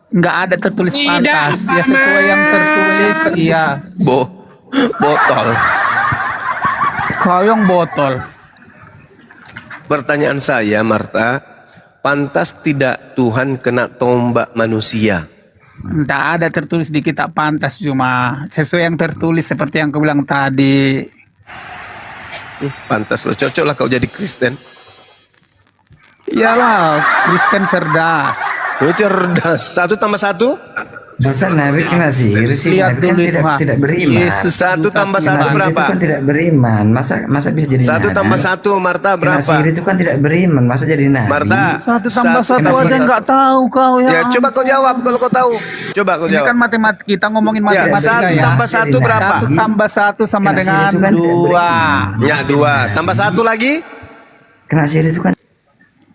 Nggak ada tertulis pantas. Ya sesuai yang tertulis, iya. Botol. Kau yang botol. Pertanyaan saya Marta, pantas tidak Tuhan kena tombak manusia? Tidak ada tertulis di kitab pantas cuma sesuai yang tertulis seperti yang kau bilang tadi. Pantas lo, cocoklah kau jadi Kristen. Iyalah, Kristen cerdas. Cerdas. 1 tambah 1? Masa Nabi kena sihir sih? Lihat Nabi dulu kan tidak beriman. 1 tambah 1 Nabi berapa? itu kan tidak beriman. Masa bisa jadi 1 nabi? tambah 1 Marta Kena berapa? sihir itu kan tidak beriman. Masa jadi nabi? Marta. 1 tambah 1 tambah aja 1. nggak tahu kau ya. Ya coba kau jawab kalau kau tahu. Coba kau Ini jawab. kan matematika, kita ngomongin matematika 1 ya. tambah 1 berapa? 1 tambah 1 sama Kena sihir dengan itu kan tidak 2. Ya 2. Tambah 1 lagi? Kena sihir itu kan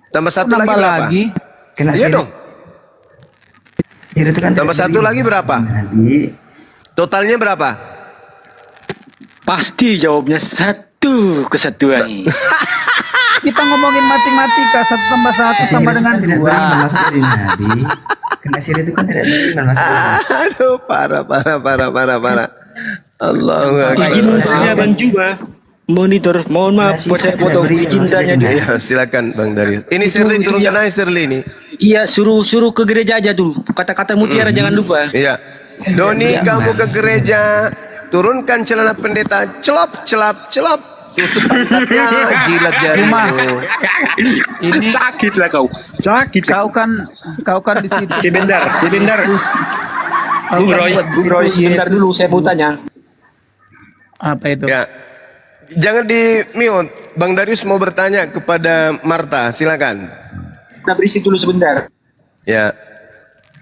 Tambah satu lagi Nambah berapa? lagi. kena Iya sihir. dong. Sihir itu kan Tambah tidak satu beriman. lagi berapa? Nabi. Totalnya berapa? Pasti jawabnya satu kesatuan. Kita ngomongin matematika, 1 tambah 1 sama dengan Tidak 2. beriman maksud dari Nabi. Kena sihir itu kan tidak beriman maksudnya. Aduh, parah. Allahu Akbar. Izin saya Bang Juba monitor. Mohon maaf buat saya potong izin tanya dulu. Ya, silakan Bang Darius. Ini Sirli turunkan aja Sirli ini. Iya, suruh ke gereja aja dulu. Kata-kata mutiara jangan lupa. Iya. Doni, kamu ke gereja, turunkan celana pendeta, celop. Susu pantatnya, jilat jarimu. Ini sakit lah kau. Sakit. Kau kan di situ. Sebentar. Bung Roy, sebentar dulu saya mau tanya. Apa itu? Ya. Jangan di mute. Bang Darius mau bertanya kepada Marta, silakan. Kita berisik dulu sebentar. Ya.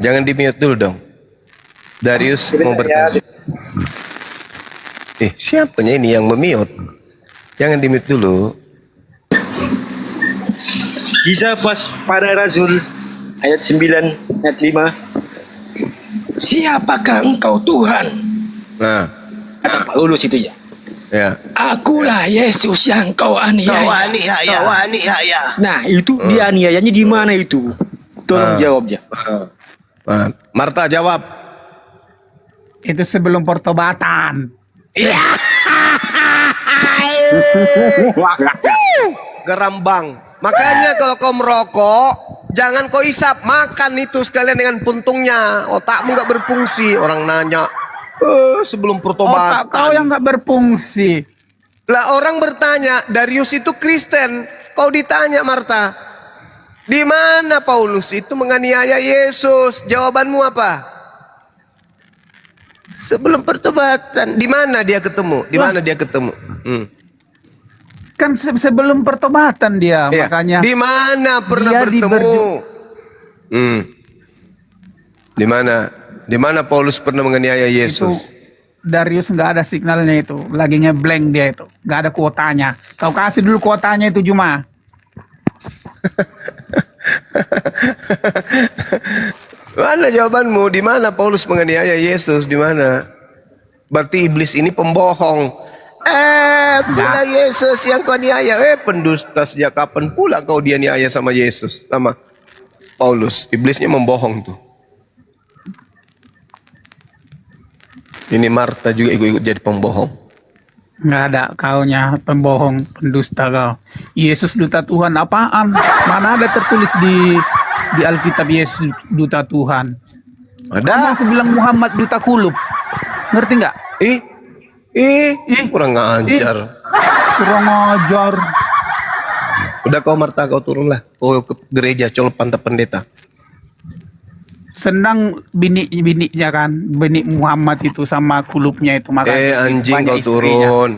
Jangan di mute dulu dong. Darius mau bertanya. Siapanya ini yang memute? Jangan di mute dulu. Kisah para Rasul ayat 9 ayat 5. Siapakah engkau Tuhan? Nah, kata Paulus itu ya. Ya. Akulah Yesus yang kau aniaya. Kau aniaya. Nah, itu dia aniayanya di mana itu? Tolong jawabnya. Marta jawab. Itu sebelum pertobatan. Gerambang. Makanya kalau kau merokok, jangan kau isap, makan itu sekalian dengan puntungnya. Otakmu nggak berfungsi. Orang nanya, sebelum pertobatan. Otak kau yang nggak berfungsi. Lah orang bertanya, Darius itu Kristen. Kau ditanya Marta, di mana Paulus itu menganiaya Yesus? Jawabanmu apa? Sebelum pertobatan. Di mana dia ketemu? Di mana dia ketemu? Kan sebelum pertobatan dia, Iya. makanya. Di mana pernah dia bertemu? Di mana? Di mana Paulus pernah menganiaya Yesus? Darius nggak ada signalnya itu, lagi ngeblank dia itu, nggak ada kuotanya. Kau kasih dulu kuotanya itu Juma. Mana jawabanmu? Di mana Paulus menganiaya Yesus? Di mana? Berarti iblis ini pembohong. Akulah Yesus yang kau niaya. Pendusta, sejak kapan pula kau dianiaya sama Yesus? Sama Paulus. Iblisnya membohong tuh. Ini Marta juga ikut-ikut jadi pembohong. Nggak ada kaunya, pembohong, pendusta kau. Yesus duta Tuhan apaan? Mana ada tertulis di Alkitab Yesus duta Tuhan? Ada. Aku bilang Muhammad duta kulub. Ngerti nggak? Kurang ngajar. Kurang ngajar. Udah kau Marta, kau turunlah. Kau ke gereja, colok pantat pendeta. Senang bini-bininya kan, bini Muhammad itu sama kulubnya itu makanya. Anjing banyak kau istrinya. turun.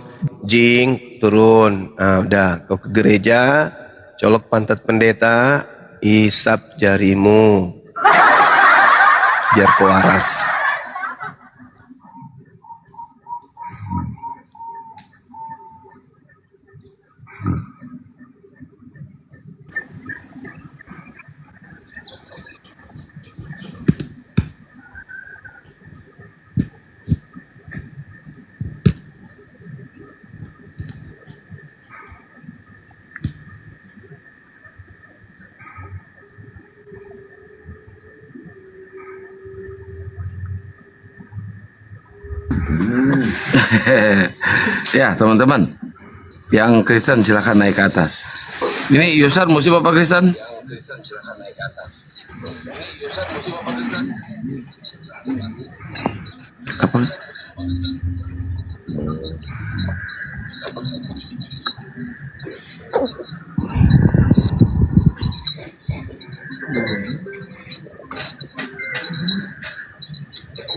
Jing turun. Udah kau ke gereja, colok pantat pendeta, isap jarimu. Biar kau waras. Ya teman-teman, yang Kristen silahkan naik ke atas. Ini Yusar musim apa Kristen? Apa?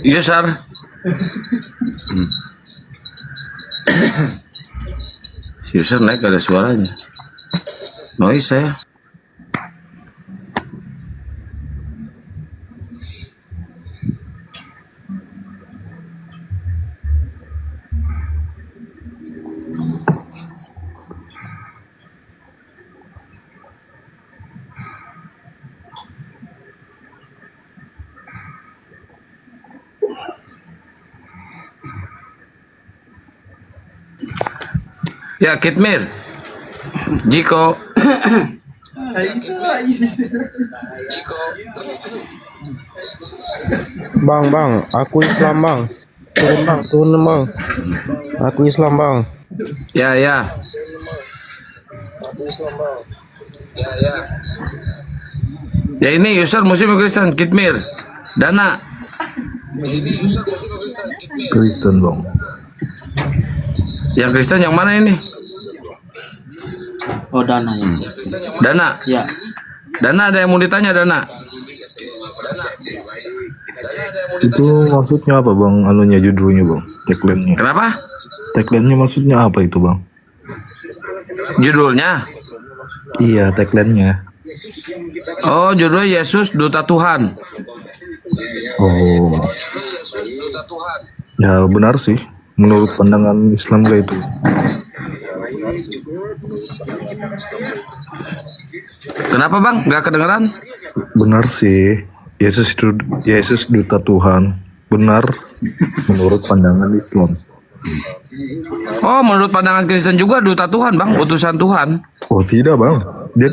Yusar. Yusar naik ada suaranya. Noise saya. Ya, Kitmir. Jiko. Bang, aku Islam bang. Turun bang. Aku Islam bang. Ya. Ya ini user Muslim Kristen Kitmir. Dana. Kristen bang. Yang Kristen yang mana ini? Oh, Dana ya. Dana. Ya. Dana, ada yang mau ditanya Dana? Itu maksudnya apa bang? Anunya judulnya bang? Tagline-nya. Kenapa? Tagline-nya maksudnya apa itu bang? Judulnya? Iya, tagline-nya. Oh, judulnya Yesus Duta Tuhan. Oh. Ya benar sih. Menurut pandangan Islam kayak itu. Kenapa bang? Gak kedengeran? Benar sih. Yesus duta Tuhan. Benar menurut pandangan Islam. Oh, menurut pandangan Kristen juga duta Tuhan bang, utusan Tuhan. Oh tidak bang.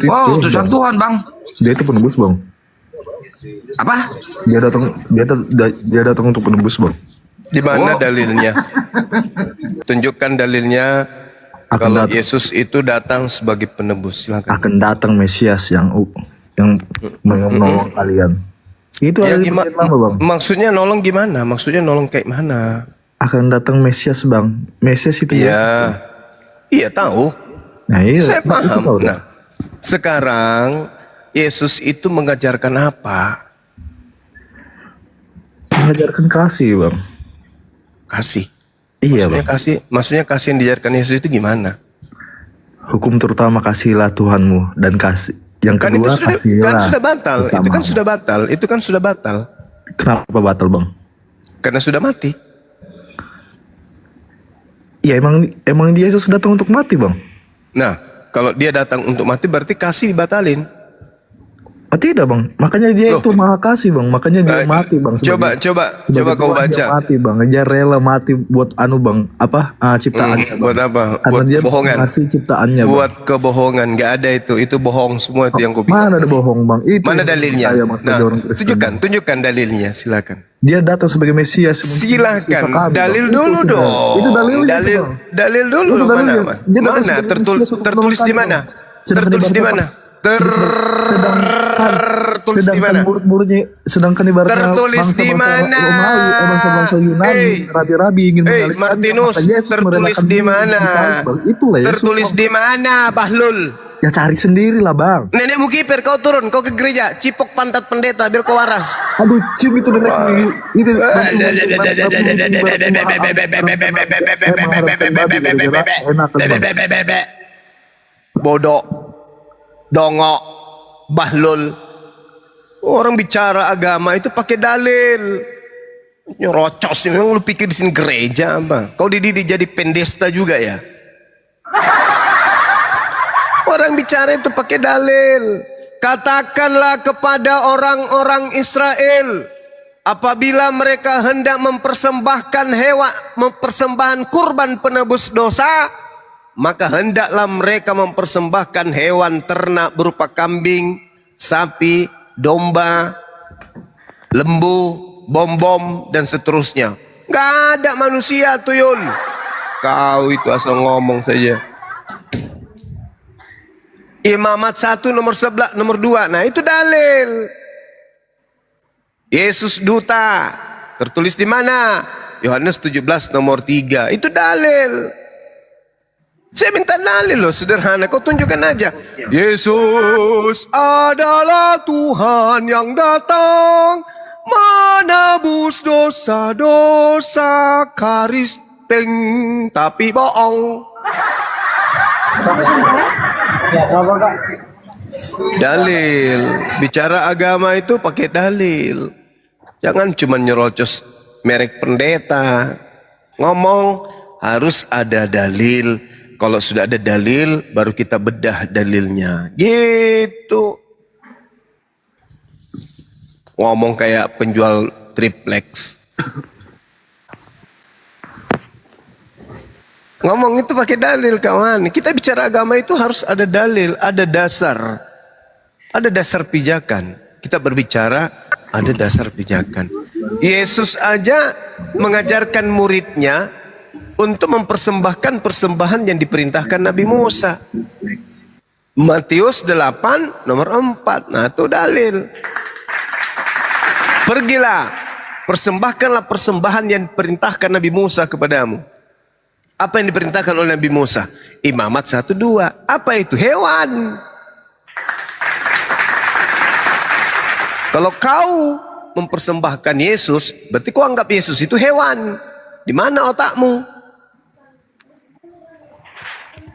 Oh, utusan Tuhan bang. Dia itu penebus bang. Apa? Dia datang untuk penebus bang. Di mana dalilnya? Tunjukkan dalilnya kalau Yesus itu datang sebagai penebus. Silakan. Akan datang Mesias yang menolong kalian. Itu Ya, ada di gimana? bagian lama bang. Maksudnya nolong gimana? Maksudnya nolong kayak mana? Akan datang Mesias bang. Mesias itu Iya. Iya tahu. Nah iya. Saya Itu paham. tahu, Nah, sekarang Yesus itu mengajarkan apa? mengajarkan kasih bang. Kasih. Iya Maksudnya bang. maksudnya kasih yang diajarkan Yesus itu gimana? Hukum terutama kasihlah Tuhanmu dan kasih. Yang Kan kedua itu sudah, kasihlah. kan sudah batal. Itu sesamamu. kan sudah batal. Itu kan sudah batal. Kenapa batal bang? Karena sudah mati. Ya emang dia Yesus datang untuk mati bang. Nah, kalau dia datang untuk mati berarti kasih dibatalin. Oh, tidak bang, makanya dia itu maha kasih bang, makanya dia mati bang. Coba kau Tuhan dia baca. mati bang, dia rela mati buat bang, ciptaannya. Bang. Buat apa? Karena Buat dia bohongan. masih ciptaannya bang. Buat kebohongan, nggak ada itu bohong semua itu yang kau bilang. Mana ada bohong bang? Itu Mana yang dalilnya? saya, Bang, sebagai orang Kristen, Bang. Tunjukkan dalilnya, silakan. Dia datang sebagai Mesias. Silakan, dalil Bang. dulu Itu dong. sudah. Itu dalilnya, dalil, Bang. dalil dulu. Itu dalilnya. Mana? Dia datang Mana? sebagai Mesias untuk Tertulis di menolong mana? kami, Bang. Tertulis di mana? Sedangkan murid-muridnya, sedangkan ibaratnya Tertulis di mana? bangsa-bangsa Yunani, rabi-rabi ingin mengalihkan. Martinus, tertulis di mana? Itulah Yesus, Tertulis Bang. di mana, Bahlul? Ya cari sendiri lah bang. Nenekmu kiper, kau turun, kau ke gereja, cipok pantat pendeta biar kau waras. Aduh, Cim itu nenek itu bodoh, dongok, bahlul. Orang bicara agama itu pakai dalil. Nyerocos, memang lu pikir di sini gereja apa? Kau dididik jadi pendesta juga ya? Orang bicara itu pakai dalil. Katakanlah kepada orang-orang Israel, apabila mereka hendak mempersembahkan mempersembahkan kurban penebus dosa, maka hendaklah mereka mempersembahkan hewan ternak berupa kambing, sapi, domba, lembu, bom-bom, dan seterusnya. Gak ada manusia tuyul. Kau itu asal ngomong saja. Imamat 1 nomor 11 nomor 2. Nah itu dalil. Yesus duta. Tertulis di mana? Yohanes 17 nomor 3. Itu dalil. Saya minta dalil loh, sederhana. Kau tunjukkan aja. Yesus adalah Tuhan yang datang menebus dosa-dosa, Karisteng tapi bohong. Dalil. Bicara agama itu pakai dalil. Jangan cuma nyerocos merek pendeta. Ngomong harus ada dalil. Kalau sudah ada dalil, baru kita bedah dalilnya. Gitu. Ngomong kayak penjual triplex. Ngomong itu pakai dalil kawan. Kita bicara agama itu harus ada dalil, ada dasar. Ada dasar pijakan. Kita berbicara ada dasar pijakan. Yesus aja mengajarkan muridnya untuk mempersembahkan persembahan yang diperintahkan Nabi Musa. Matius 8 nomor 4. Nah itu dalil. Pergilah, persembahkanlah persembahan yang diperintahkan Nabi Musa kepadamu. Apa yang diperintahkan oleh Nabi Musa? Imamat 1, 2. Apa itu? Hewan. Kalau kau mempersembahkan Yesus, berarti kau anggap Yesus itu hewan. Di mana otakmu?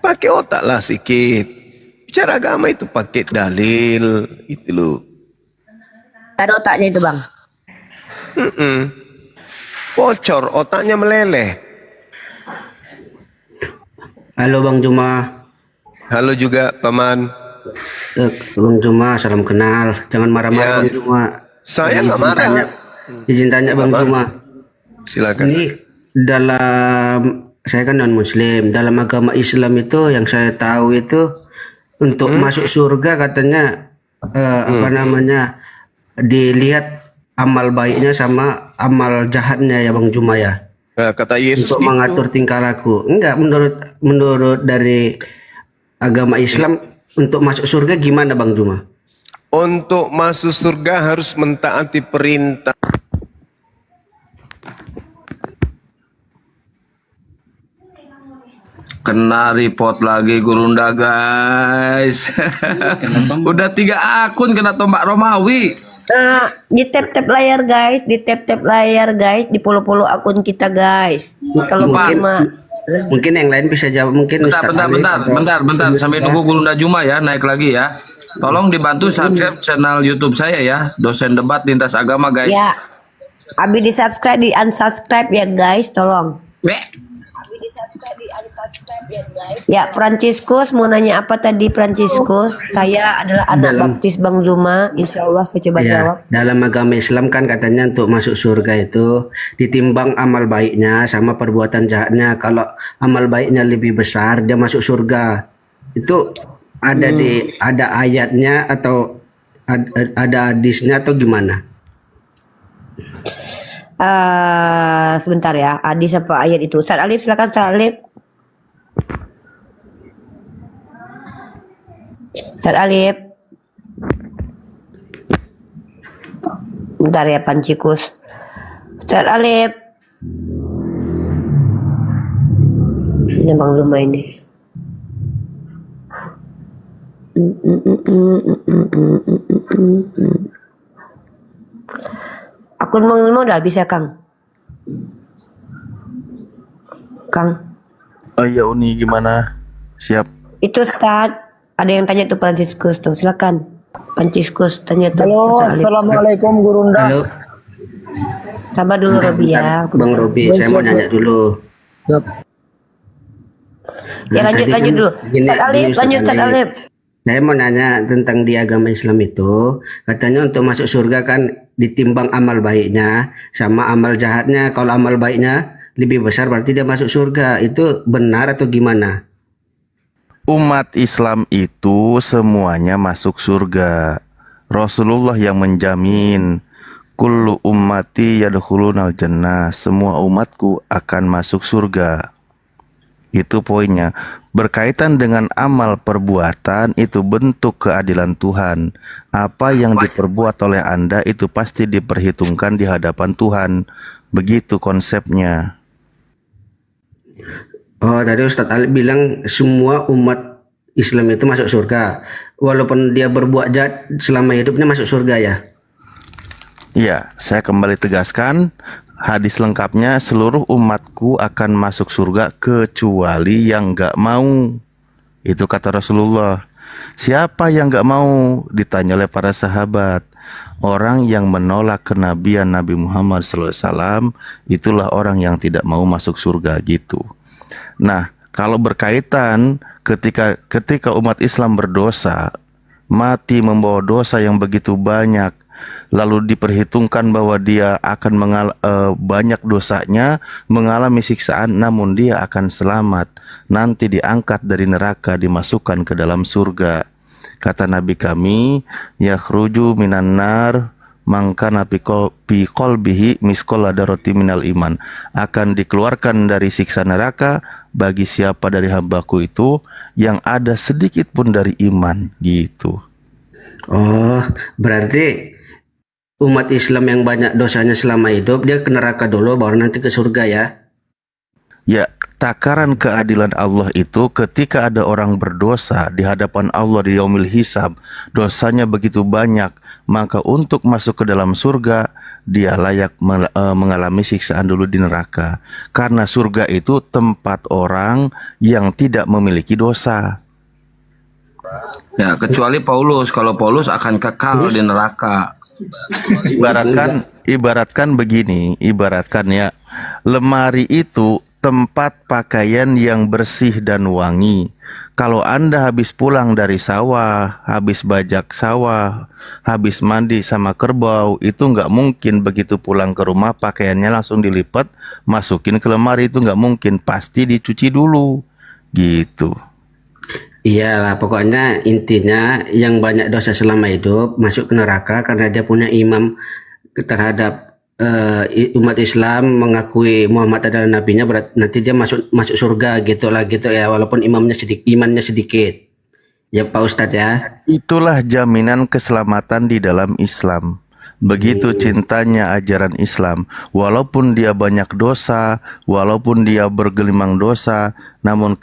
Pakai otak lah sedikit. Bicara agama itu pakai dalil. Itu loh. Ada otaknya itu bang. Bocor, otaknya meleleh. Halo Bang Juma. Halo juga Paman. Bang Juma, salam kenal. Jangan marah-marah Bang Juma. Saya nggak marah. Izin tanya Bang Juma. Silakan. Ini saya kan non Muslim. Dalam agama Islam itu yang saya tahu itu untuk masuk surga katanya dilihat amal baiknya sama amal jahatnya ya Bang Juma ya. Kata Yesus untuk mengatur tingkah laku. Enggak, menurut dari agama Islam untuk masuk surga gimana Bang Juma? Untuk masuk surga harus mentaati perintah. Kena report lagi Gurunda guys. Udah 3 akun kena tombak Romawi. Di tap layar guys, di follow akun kita guys. Kalau Mungkin yang lain bisa jawab, mungkin bentar. Sampai tunggu Gurunda Juma ya, naik lagi ya. Tolong dibantu subscribe channel YouTube saya ya, Dosen Debat Lintas Agama guys. Ya. Abi di subscribe, di unsubscribe ya guys, tolong. Ya, Franciscus mau nanya apa tadi Franciscus? Saya adalah anak baptis Bang Zuma. Insya Allah saya coba jawab. Dalam agama Islam kan katanya untuk masuk surga itu ditimbang amal baiknya sama perbuatan jahatnya. Kalau amal baiknya lebih besar dia masuk surga. Itu ada ayatnya atau ada hadisnya atau gimana? Sebentar ya, hadis apa ayat itu? Ustaz Alif, silakan Ustaz Alif. Ustaz Alif. Bentar ya Pancikus. Ustaz Alif. Ini Bang Zuma ini. Akun Bang Zuma udah habis ya Kang? Oh iya Uni gimana? Siap. Itu Ustaz, ada yang tanya tuh Franciscus tuh, silakan. Franciscus tanya tuh. Halo, assalamualaikum Gurunda. Halo. Sabar dulu Robi ya. Bang Robi, saya mau nanya dulu. Ya lanjut dulu. Ustaz Alif, lanjut Ustaz Alif. Saya mau nanya tentang di agama Islam itu, katanya untuk masuk surga kan ditimbang amal baiknya sama amal jahatnya. Kalau amal baiknya lebih besar berarti dia masuk surga. Itu benar atau gimana? Umat Islam itu semuanya masuk surga. Rasulullah yang menjamin, kullu ummati yadkhulunal jannah. Semua umatku akan masuk surga. Itu poinnya. Berkaitan dengan amal perbuatan itu bentuk keadilan Tuhan. Apa yang diperbuat oleh Anda itu pasti diperhitungkan di hadapan Tuhan. Begitu konsepnya. Oh, tadi Ustadz Ali bilang semua umat Islam itu masuk surga. Walaupun dia berbuat jahat selama hidupnya masuk surga ya? Iya, saya kembali tegaskan. Hadis lengkapnya, seluruh umatku akan masuk surga kecuali yang gak mau. Itu kata Rasulullah. Siapa yang gak mau? Ditanya oleh para sahabat. Orang yang menolak kenabian Nabi Muhammad SAW, itulah orang yang tidak mau masuk surga gitu. Nah, kalau berkaitan ketika umat Islam berdosa, mati membawa dosa yang begitu banyak, lalu diperhitungkan bahwa dia akan banyak dosanya, mengalami siksaan, namun dia akan selamat. Nanti diangkat dari neraka, dimasukkan ke dalam surga. Kata Nabi kami, yakhruju minan nar mangkana fi qalbihi misqala darati minal iman. Akan dikeluarkan dari siksa neraka bagi siapa dari hambaku itu yang ada sedikit pun dari iman, gitu. Oh, berarti umat Islam yang banyak dosanya selama hidup dia ke neraka dulu baru nanti ke surga ya? Ya, takaran keadilan Allah itu ketika ada orang berdosa di hadapan Allah di yaumil hisab, dosanya begitu banyak, maka untuk masuk ke dalam surga dia layak mengalami siksaan dulu di neraka. Karena surga itu tempat orang yang tidak memiliki dosa. Ya, kecuali Paulus. Kalau Paulus akan kekal di neraka. Ibaratkan begini, ibaratkan ya, lemari itu tempat pakaian yang bersih dan wangi. Kalau Anda habis pulang dari sawah, habis bajak sawah, habis mandi sama kerbau, itu nggak mungkin begitu pulang ke rumah pakaiannya langsung dilipat, masukin ke lemari, itu nggak mungkin, pasti dicuci dulu, gitu. Iyalah, pokoknya intinya yang banyak dosa selama hidup masuk ke neraka karena dia punya imam terhadap umat Islam, mengakui Muhammad adalah nabinya, nanti dia masuk surga gitu ya, walaupun imannya sedikit. Ya Pak Ustadz ya. Itulah jaminan keselamatan di dalam Islam. Begitu cintanya ajaran Islam, walaupun dia banyak dosa, walaupun dia bergelimang dosa, namun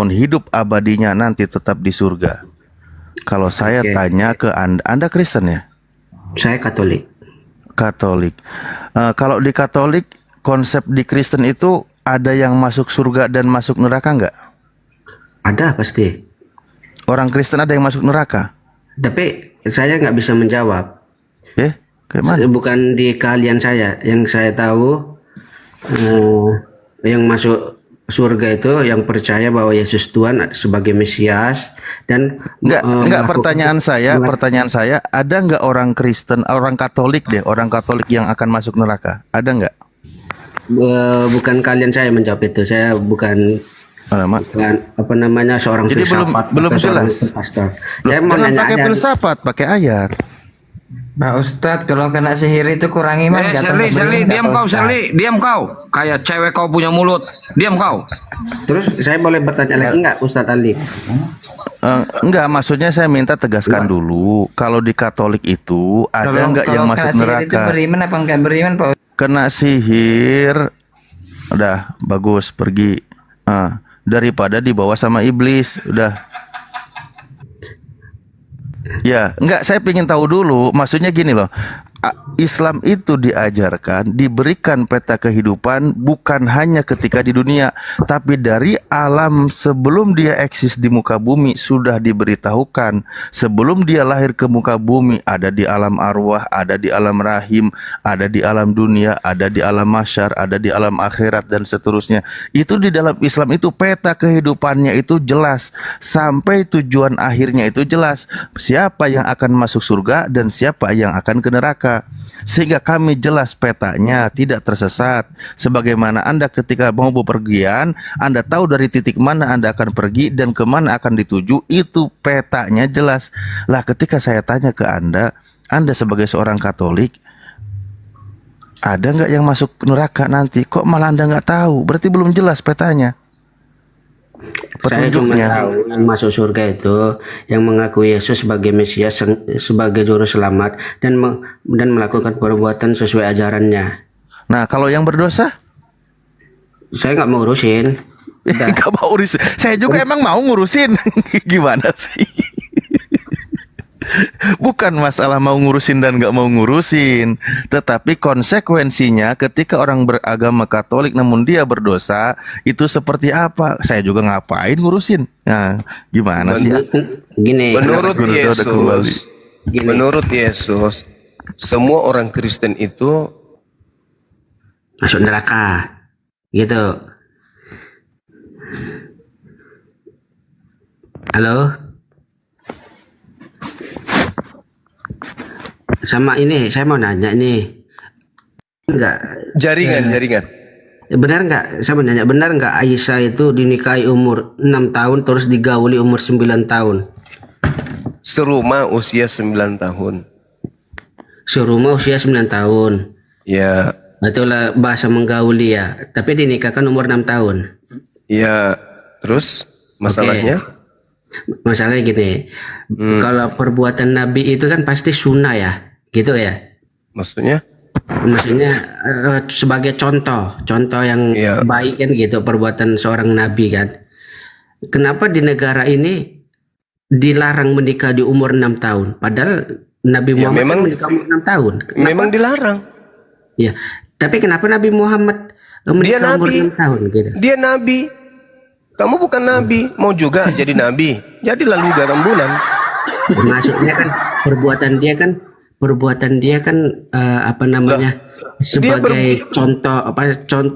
hidup abadinya nanti tetap di surga. Kalau saya tanya ke Anda Kristen ya? Saya Katolik. Katolik. Kalau di Katolik, konsep di Kristen itu ada yang masuk surga dan masuk neraka nggak? Ada pasti. Orang Kristen ada yang masuk neraka? Tapi saya nggak bisa menjawab. Kayak mana? Bukan di keahlian saya. Yang saya tahu yang masuk surga itu yang percaya bahwa Yesus Tuhan sebagai Mesias dan enggak pertanyaan saya ada nggak orang Kristen, orang Katolik yang akan masuk neraka? Ada nggak? Bukan kalian saya menjawab itu. Saya bukan seorang jadi filsafat. belum jelas. Jangan pakai filsafat, pakai ayat. Pak Ustadz, kalau kena sihir itu kurang iman. Sherly, diam kau, Sherly, diam kau. Kayak cewek kau punya mulut, diam kau. Terus saya boleh bertanya lagi nggak, Ustadz Ali? Enggak, maksudnya saya minta tegaskan dulu. Kalau di Katolik itu ada nggak yang masuk neraka? Itu beriman apa enggak beriman, Pak? Kena sihir, udah bagus pergi. Daripada dibawa sama iblis, udah. Ya, enggak, saya ingin tahu dulu, maksudnya gini loh. Islam itu diajarkan, diberikan peta kehidupan bukan hanya ketika di dunia, tapi dari alam sebelum dia eksis di muka bumi sudah diberitahukan. Sebelum dia lahir ke muka bumi, ada di alam arwah, ada di alam rahim, ada di alam dunia, ada di alam mahsyar, ada di alam akhirat dan seterusnya. Itu di dalam Islam itu peta kehidupannya itu jelas, sampai tujuan akhirnya itu jelas. Siapa yang akan masuk surga dan siapa yang akan ke neraka. Sehingga kami jelas petanya, tidak tersesat. Sebagaimana Anda ketika mau bepergian, Anda tahu dari titik mana Anda akan pergi dan kemana akan dituju, itu petanya jelas. Lah ketika saya tanya ke Anda sebagai seorang Katolik, ada nggak yang masuk neraka nanti? Kok malah Anda nggak tahu? Berarti belum jelas petanya. Saya cuma tahu yang masuk surga itu yang mengakui Yesus sebagai Mesias, sebagai juru selamat, dan melakukan perbuatan sesuai ajarannya. Nah, kalau yang berdosa? Saya nggak mau urusin. Nggak mau urusin. Saya juga emang mau ngurusin. Gimana sih? Bukan masalah mau ngurusin dan nggak mau ngurusin, tetapi konsekuensinya ketika orang beragama Katolik namun dia berdosa itu seperti apa? Saya juga ngapain ngurusin? Nah, gimana sih? Gini, menurut Yesus, semua orang Kristen itu masuk neraka, gitu. Halo? sama ini saya mau nanya nih. Enggak. Jaringan. Benar nggak? Saya mau nanya, benar nggak Aisyah itu dinikahi umur 6 tahun terus digauli umur 9 tahun? Serumah usia 9 tahun. Serumah usia 9 tahun. Ya. Itulah bahasa menggauli ya. Tapi dinikahkan umur 6 tahun. Ya, terus masalahnya? Masalahnya gini. Kalau perbuatan Nabi itu kan pasti sunnah ya. Gitu ya. Maksudnya sebagai contoh yang baik kan gitu perbuatan seorang nabi kan. Kenapa di negara ini dilarang menikah di umur 6 tahun padahal Nabi Muhammad kan menikah umur 6 tahun? Kenapa? Memang dilarang. Ya, tapi kenapa Nabi Muhammad menikah umur 6 tahun gitu? Dia nabi. Kamu bukan nabi, mau juga jadi nabi. Jadi lalu garam bulan. Maksudnya kan perbuatan dia kan apa namanya sebagai contoh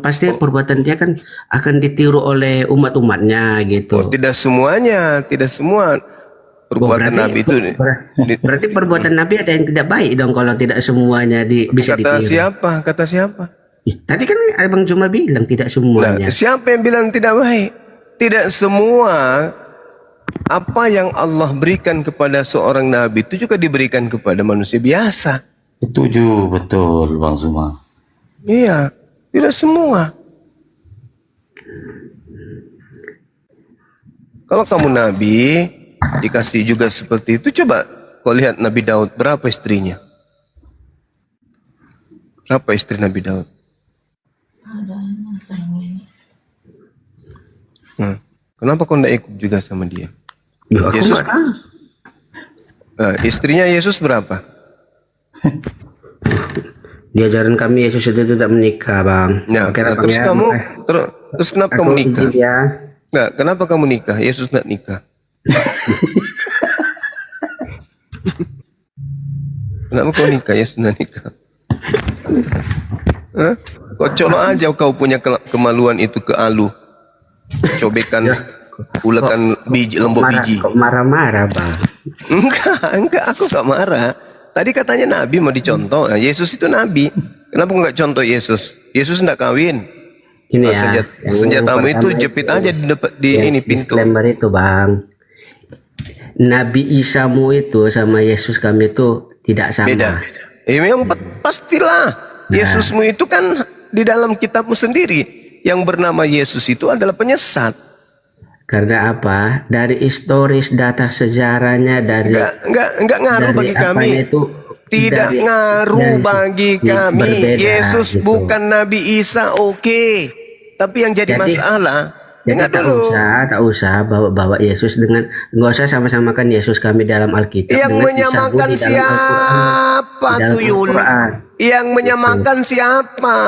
pasti perbuatan dia kan akan ditiru oleh umat-umatnya gitu. Tidak semuanya, tidak semua perbuatan Nabi itu. Berarti perbuatan Nabi ada yang tidak baik dong kalau tidak semuanya bisa ditiru. Kata siapa? Tadi kan Abang Juma bilang tidak semuanya. Siapa yang bilang tidak baik? Tidak semua apa yang Allah berikan kepada seorang nabi itu juga diberikan kepada manusia biasa. Setuju, betul Bang Zuma. Iya, tidak semua. Kalau kamu nabi dikasih juga seperti itu, coba kau lihat Nabi Daud berapa istrinya? Berapa istri Nabi Daud? Kenapa kau tidak ikut juga sama dia? Yesus, istrinya Yesus berapa? Di ajaran kami Yesus itu tidak menikah, Bang. Terus kamu, terus kenapa kamu nikah? Nggak, kenapa kamu nikah? Yesus tidak nikah. Kenapa kau nikah? Yesus tidak nikah. Kau colok aja kau punya kemaluan itu ke alu. Cobekan, ulekan biji, lembut biji. Kok marah-marah, Bang? Enggak, aku gak marah. Tadi katanya Nabi mau dicontoh. Nah, Yesus itu Nabi. Kenapa enggak contoh Yesus? Yesus enggak kawin. Ini ya, senjatamu itu jepit aja di ini pintu. Disclaimer itu, Bang. Nabi Isamu itu sama Yesus kami itu tidak sama. Beda. Memang pastilah. Yesusmu itu kan di dalam kitabmu sendiri. Yang bernama Yesus itu adalah penyesat. Karena apa? Dari historis data sejarahnya dari enggak ngaruh bagi kami. Tidak ngaruh bagi kami. Yesus bukan Nabi Isa, oke. Tapi yang jadi masalah, dengar dulu. Tak usah bawa Yesus dengan, nggak usah sama-samakan Yesus kami dalam Alkitab. Yang menyamakan siapa tuh Yul? Yang menyamakan siapa?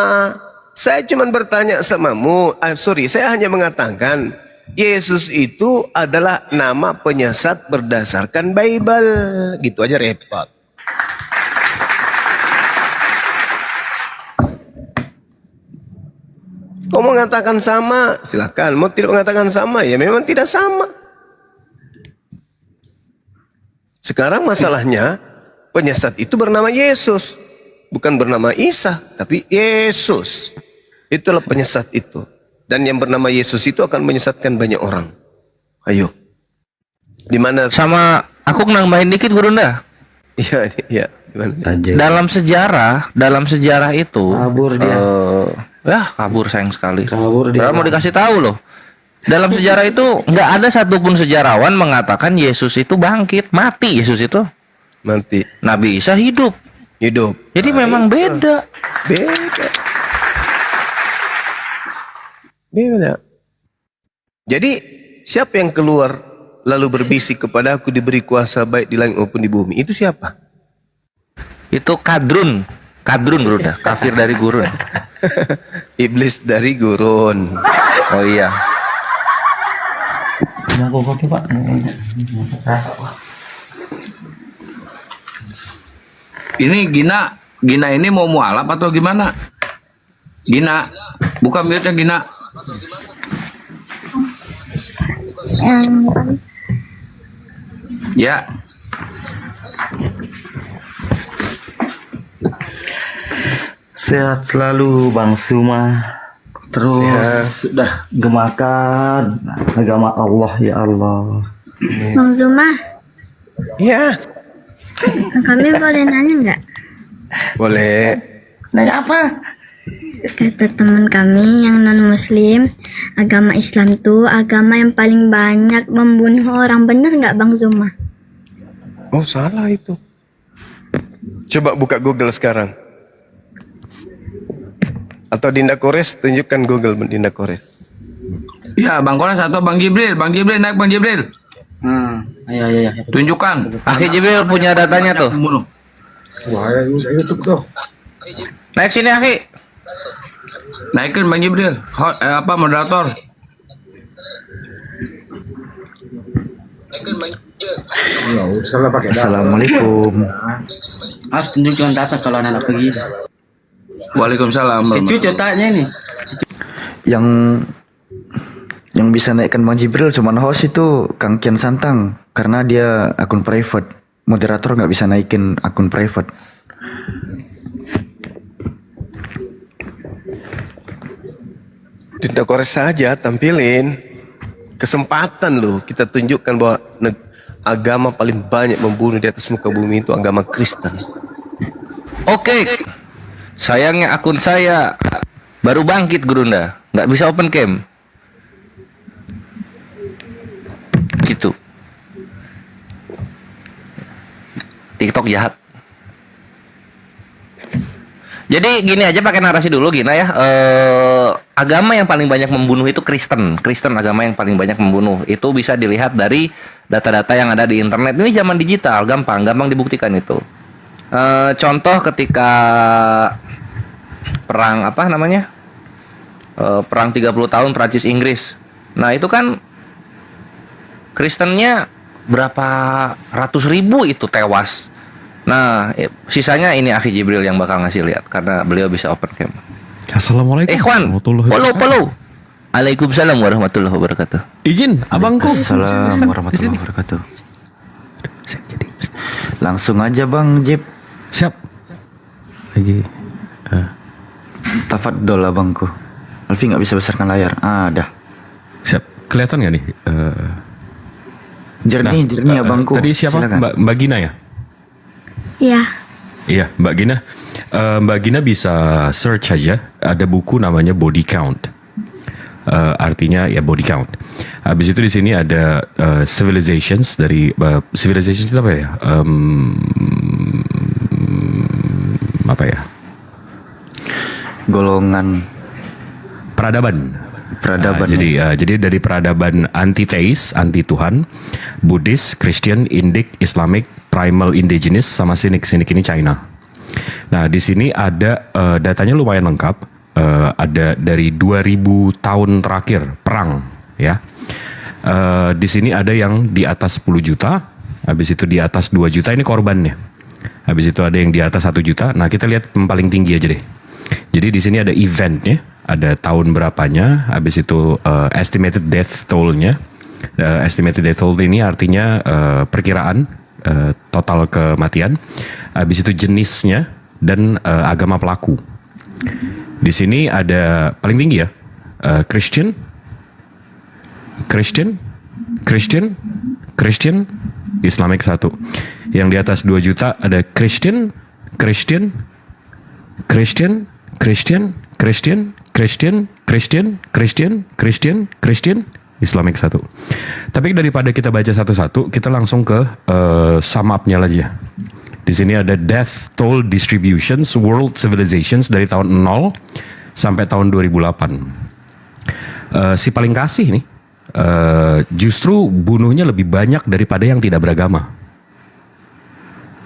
Saya cuma bertanya samamu, saya hanya mengatakan Yesus itu adalah nama penyesat berdasarkan Bible. Gitu aja repot. Kau mengatakan sama, silakan. Mau tidak mengatakan sama, ya memang tidak sama. Sekarang masalahnya, penyesat itu bernama Yesus. Bukan bernama Isa, tapi Yesus. Itulah penyesat itu. Dan yang bernama Yesus itu akan menyesatkan banyak orang. Ayo. Di mana? Sama aku nambahin dikit Gurunda. Iya. Dalam sejarah itu kabur dia. Kabur sayang sekali. Kabur dia. Mau dikasih tahu loh. Dalam sejarah itu nggak ada satupun sejarawan mengatakan Yesus itu bangkit, mati Yesus itu. Mati. Nabi Isa hidup. Jadi memang beda. Jadi siapa yang keluar lalu berbisik kepada aku diberi kuasa baik di langit maupun di bumi? Itu siapa? Itu Kadrun Gurunda, kafir dari gurun. Iblis dari gurun. Oh iya. Pak. Ini Gina ini mau mualaf atau gimana? Gina, buka mute-nya Gina. Ya. Sehat selalu Bang Suma. Terus sudah gemakan agama Allah ya Allah. Bang Zuma, Ya, kami boleh nanya nggak? boleh. Nanya apa? Kata teman kami yang non muslim, agama Islam tuh agama yang paling banyak membunuh orang. Bener nggak Bang Zuma? Oh, salah itu. Coba buka Google sekarang. Atau Dinda Kores, tunjukkan Google Dinda Kores. Ya, Bang Kores atau Bang Jibril. Bang Jibril, naik Bang Jibril. Iya. Tunjukkan. Akhi Jibril punya datanya tuh. Wah, YouTube tuh. Naik sini Akhi. Naikin Bang Jibril. Moderator. Assalamualaikum. Harus tunjukkan data kalau anak pergi. Waalaikumsalam. Itu cetaknya ini. Yang bisa naikkan Bang Jibril cuman host itu Kang Kian Santang karena dia akun private. Moderator nggak bisa naikin akun private. Dinda Kores saja tampilin. Kesempatan loh kita tunjukkan bahwa agama paling banyak membunuh di atas muka bumi itu agama Kristen. Oke. Sayangnya akun saya baru bangkit Gurunda, nggak bisa open cam. Gitu. TikTok jahat. Jadi gini aja pakai narasi dulu Gina ya. Agama yang paling banyak membunuh itu Kristen. Kristen agama yang paling banyak membunuh. Itu bisa dilihat dari data-data yang ada di internet. Ini zaman digital, gampang dibuktikan itu. Contoh ketika perang perang 30 tahun Prancis Inggris. Nah, itu kan Kristennya berapa ratus ribu itu tewas. Nah, sisanya ini Akhi Jibril yang bakal ngasih lihat karena beliau bisa open cam. Assalamualaikum. Ikhwan, follow. Waalaikumsalam warahmatullahi wabarakatuh. Izin, abangku. Assalamualaikum warahmatullahi wabarakatuh. Langsung aja Bang Jip. Siap. Lagi. Tafadhol abangku. Alfi nggak bisa besarkan layar. Dah. Siap. Kelihatan nggak nih? Jernih abangku. Tadi siapa? Silakan. Mbak Gina ya? Iya. Iya, Mbak Gina. Mbak Gina bisa search aja. Ada buku namanya Body Count. Artinya ya body count. Habis itu di sini ada civilizations dari civilizations itu apa ya? Golongan peradaban. Jadi dari peradaban anti-theist, anti Tuhan, Buddhis, Christian, Indic, Islamic, Primal, Indigenous, sama Cynic. Cynic ini China. Nah, di sini ada datanya lumayan lengkap. Ada dari 2000 tahun terakhir perang, ya. Di sini ada yang di atas 10 juta, habis itu di atas 2 juta ini korbannya. Habis itu ada yang di atas 1 juta. Nah, kita lihat yang paling tinggi aja deh. Jadi di sini ada eventnya, ada tahun berapanya, habis itu estimated death toll-nya. Estimated death toll ini artinya perkiraan total kematian. Habis itu jenisnya dan agama pelaku. Di sini ada paling tinggi ya, Christian, Islamic 1. Yang di atas 2 juta ada Christian, Islamic 1. Tapi daripada kita baca satu-satu, kita langsung ke sum up-nya aja. Di sini ada death toll distributions world civilizations dari tahun 0 sampai tahun 2008. Si paling kasih nih justru bunuhnya lebih banyak daripada yang tidak beragama.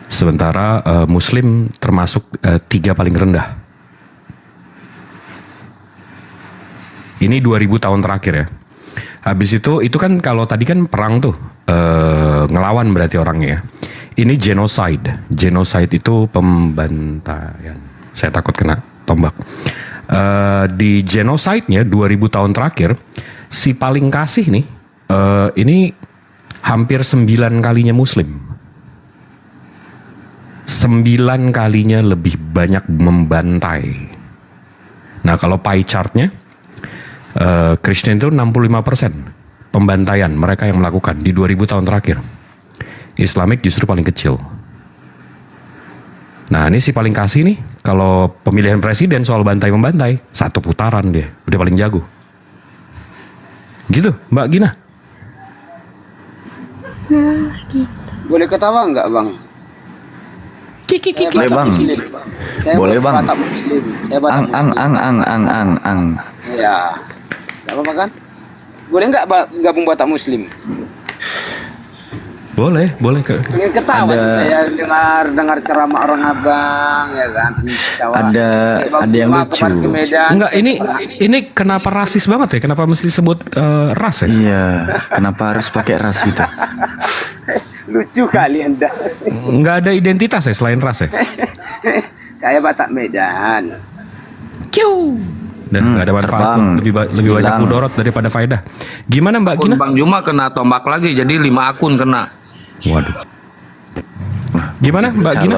Sementara Muslim termasuk 3 paling rendah. Ini 2000 tahun terakhir ya. Habis itu kan kalau tadi kan perang tuh ngelawan berarti orangnya ya. Ini genocide. Genocide itu pembantaian. Saya takut kena tombak. Di genocide-nya 2000 tahun terakhir, si paling kasih nih, ini hampir 9 kalinya Muslim. 9 kalinya lebih banyak membantai. Nah kalau pie chartnya, Kristen itu 65% pembantaian mereka yang melakukan di 2000 tahun terakhir. Islamic justru paling kecil. Nah ini si paling kasih nih, kalau pemilihan presiden soal bantai-membantai, 1 putaran dia, udah paling jago. Gitu, Mbak Gina. Gitu. Boleh ketawa nggak bang? Boleh bang. Boleh bang. Batak Muslim. Saya Batak Ang. Ya, nggak apa-apa kan? Boleh nggak gabung Batak Muslim? Boleh ke. Ingin ketawa sih saya dengar ceramah orang abang ya kan. Ada yang lucu. Enggak, ini kenapa rasis banget ya? Kenapa mesti sebut ras ya? Iya, kenapa harus pakai ras gitu? Lucu kali Anda. Enggak ada identitas ya selain ras ya? Saya Batak Medan. Kiu. Dan nggak ada manfaat, lebih banyak mudorot daripada faedah. Gimana Mbak Gina? Bang Juma kena tombak lagi, jadi 5 akun kena. Waduh. Gimana Mbak Gina?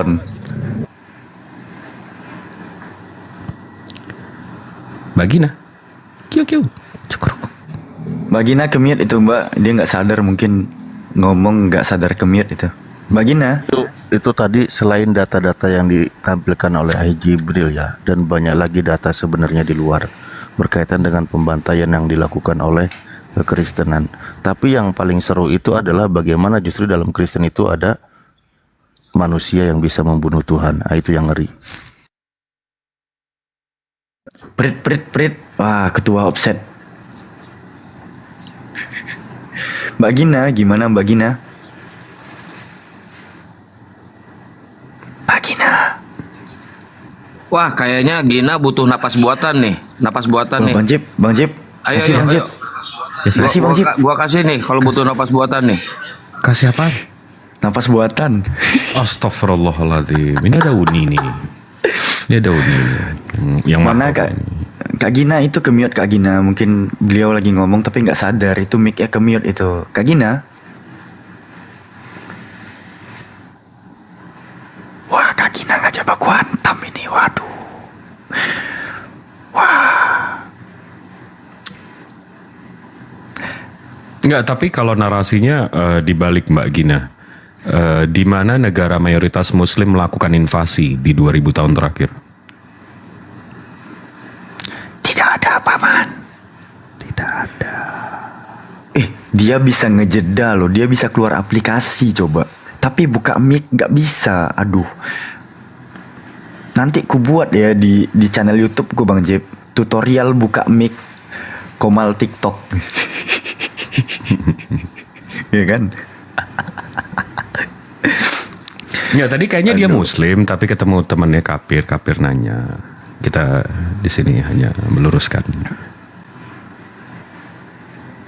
Mbak Gina? Kiu. Cukur. Mbak Gina ke-mute itu Mbak, dia nggak sadar mungkin ngomong nggak sadar ke-mute itu. Mbak Gina? Itu tadi selain data-data yang ditampilkan oleh Haji Jibril ya, dan banyak lagi data sebenarnya di luar berkaitan dengan pembantaian yang dilakukan oleh kekristenan. Tapi yang paling seru itu adalah bagaimana justru dalam Kristen itu ada manusia yang bisa membunuh Tuhan. Nah, itu yang ngeri. Prit. Wah, ketua offset. Mbak Gina, gimana Mbak Gina? Wah, kayaknya Gina butuh napas buatan nih. Napas buatan nih. Bang Jip. Ayo. Kasih Bang Jip. Gua kasih nih kalau butuh napas buatan nih. Kasih apa? Napas buatan. Astagfirullahaladzim. Ini ada Uni nih. Yang mana Kak Gina itu ke-mute Kak Gina. Mungkin beliau lagi ngomong tapi nggak sadar itu mic-nya ke-mute itu. Kak Gina. Wah, Kak Gina nggak coba kuantam ini. Waduh. Wah. Enggak, tapi kalau narasinya dibalik Mbak Gina, di mana negara mayoritas Muslim melakukan invasi di 2000 tahun terakhir? Tidak ada apa man. Tidak ada. Dia bisa ngejeda loh. Dia bisa keluar aplikasi coba. Tapi buka mic nggak bisa. Aduh. Nanti ku buat ya di channel YouTube ku Bang Jeb. Tutorial buka mic Komal TikTok. Iya kan? Ya tadi kayaknya dia Muslim tapi ketemu temannya kafir nanya. Kita di sini hanya meluruskan.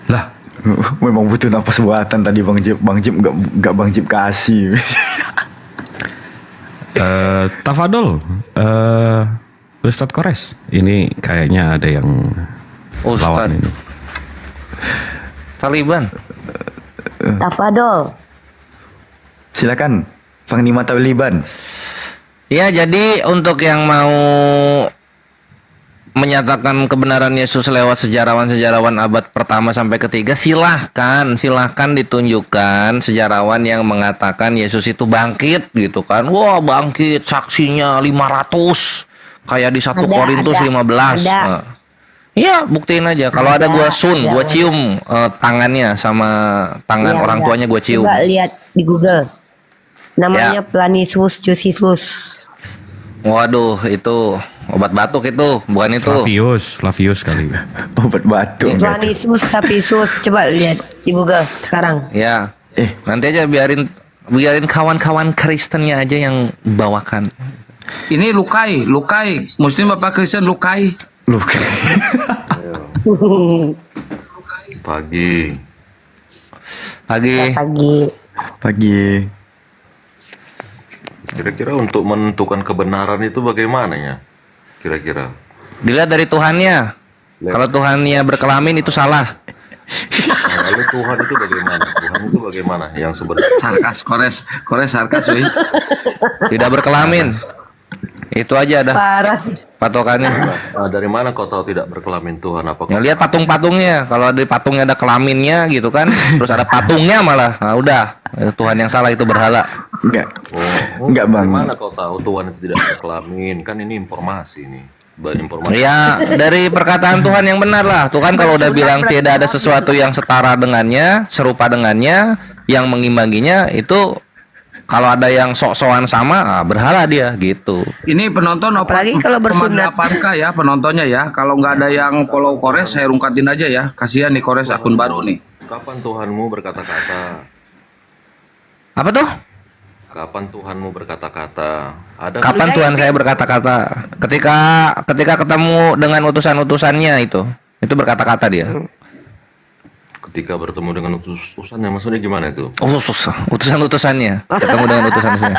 Lah, memang butuh napas buatan tadi Bang Jib nggak Bang Jib kasih. Tafadol, Ustadz Kores, ini kayaknya ada yang lawan ini. Taliban. Tafadol. Silakan, Panglima Taliban. Ya, jadi untuk yang mau menyatakan kebenaran Yesus lewat sejarawan-sejarawan abad pertama sampai ketiga, silahkan ditunjukkan sejarawan yang mengatakan Yesus itu bangkit gitu kan. Wah, bangkit, saksinya 500 kayak di 1 Korintus 15. Ada. Iya, buktiin aja. Kalau ada gua cium tangannya sama tangan orang tuanya gua cium. Coba lihat di Google. Namanya Planisus Josephus. Waduh, itu obat batuk itu, bukan itu. Flavius kali. Obat batuk. Planisus Sapisus, coba lihat di Google sekarang. Ya. Nanti aja biarin kawan-kawan Kristennya aja yang bawakan. Ini Lukai. Muslim apa Kristen Lukai? Pagi. Kira-kira untuk menentukan kebenaran itu bagaimana ya? Kira-kira dilihat dari Tuhannya. Kalau Tuhannya berkelamin itu salah. Lalu Tuhan itu bagaimana? Yang sebenarnya Kores sarkas, weh. Tidak berkelamin. Itu aja dah. Parah. patokannya. Dari mana kau tahu tidak berkelamin Tuhan? Apa Ya lihat patung-patungnya. Kalau di patungnya ada kelaminnya gitu kan, terus ada patungnya malah. Nah, udah, Tuhan yang salah, itu berhala. Enggak Bang. Dari mana kau tahu Tuhan itu tidak berkelamin? Kan ini informasi nih. Informasi. Ya, dari perkataan Tuhan yang benar lah. Tuhan kalau udah bilang tidak ada sesuatu yang setara dengannya, serupa dengannya, yang mengimbanginya, itu kalau ada yang sok-sokan sama, berhala dia gitu. Ini penonton Apalagi kalau bersunat. 8K ya penontonnya ya. Kalau nggak ada yang follow Kores, saya rungkatin aja ya. Kasihan nih Kores akun baru nih. Kapan Tuhanmu berkata-kata? Apa tuh? Kapan Tuhanmu berkata-kata? Kapan Tuhan saya berkata-kata? Ketika ketemu dengan utusan-utusannya itu berkata-kata dia. Ketika bertemu dengan utusannya, maksudnya gimana itu? Utusan-utusannya ketemu dengan utusan-utusannya.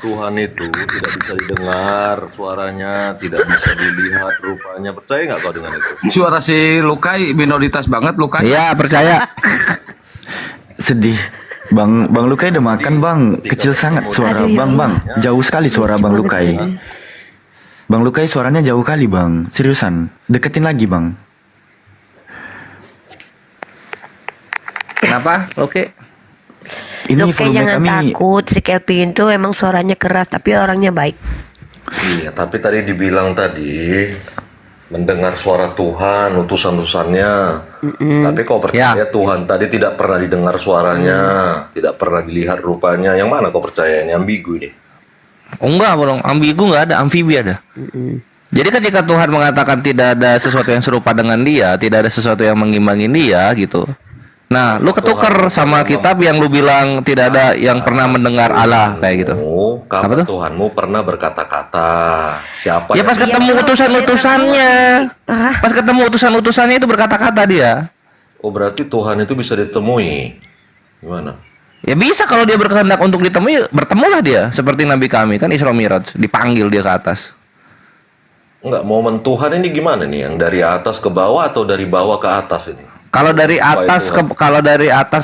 Tuhan itu tidak bisa didengar suaranya, tidak bisa dilihat rupanya. Percaya nggak kau dengan itu? Suara si Lukai minoritas banget, Lukai. Iya, percaya. Sedih. Bang Lukai udah makan Bang. Kecil sangat suara Bang. Jauh sekali suara Bang Lukai. Bang Lukai suaranya jauh kali Bang. Seriusan. Deketin lagi Bang. Kenapa? Oke. Ini Oke, jangan takut. Si Kelvin itu emang suaranya keras, tapi orangnya baik. Iya, tapi tadi dibilang tadi mendengar suara Tuhan, utusan-utusannya. Tapi kau percaya Tuhan tadi tidak pernah didengar suaranya, tidak pernah dilihat rupanya. Yang mana kau percaya? Ini ambigu ini. Oh, enggak, Bang. Ambigu enggak ada, amfibi ada. Jadi ketika Tuhan mengatakan tidak ada sesuatu yang serupa dengan dia, tidak ada sesuatu yang mengimbangi dia gitu. Nah, lu ketuker sama kitab yang lu bilang tidak ada yang pernah mendengar Allah kayak gitu. Kapan Tuhanmu pernah berkata-kata? Siapa? Ya pas ketemu utusan-utusannya. Pas ketemu utusan-utusannya itu berkata-kata dia. Oh, berarti Tuhan itu bisa ditemui. Gimana? Ya bisa kalau dia berkehendak untuk ditemui, bertemulah dia seperti Nabi kami kan Isra Miraj, dipanggil dia ke atas. Enggak, momen Tuhan ini gimana nih? Yang dari atas ke bawah atau dari bawah ke atas ini? Kalau dari atas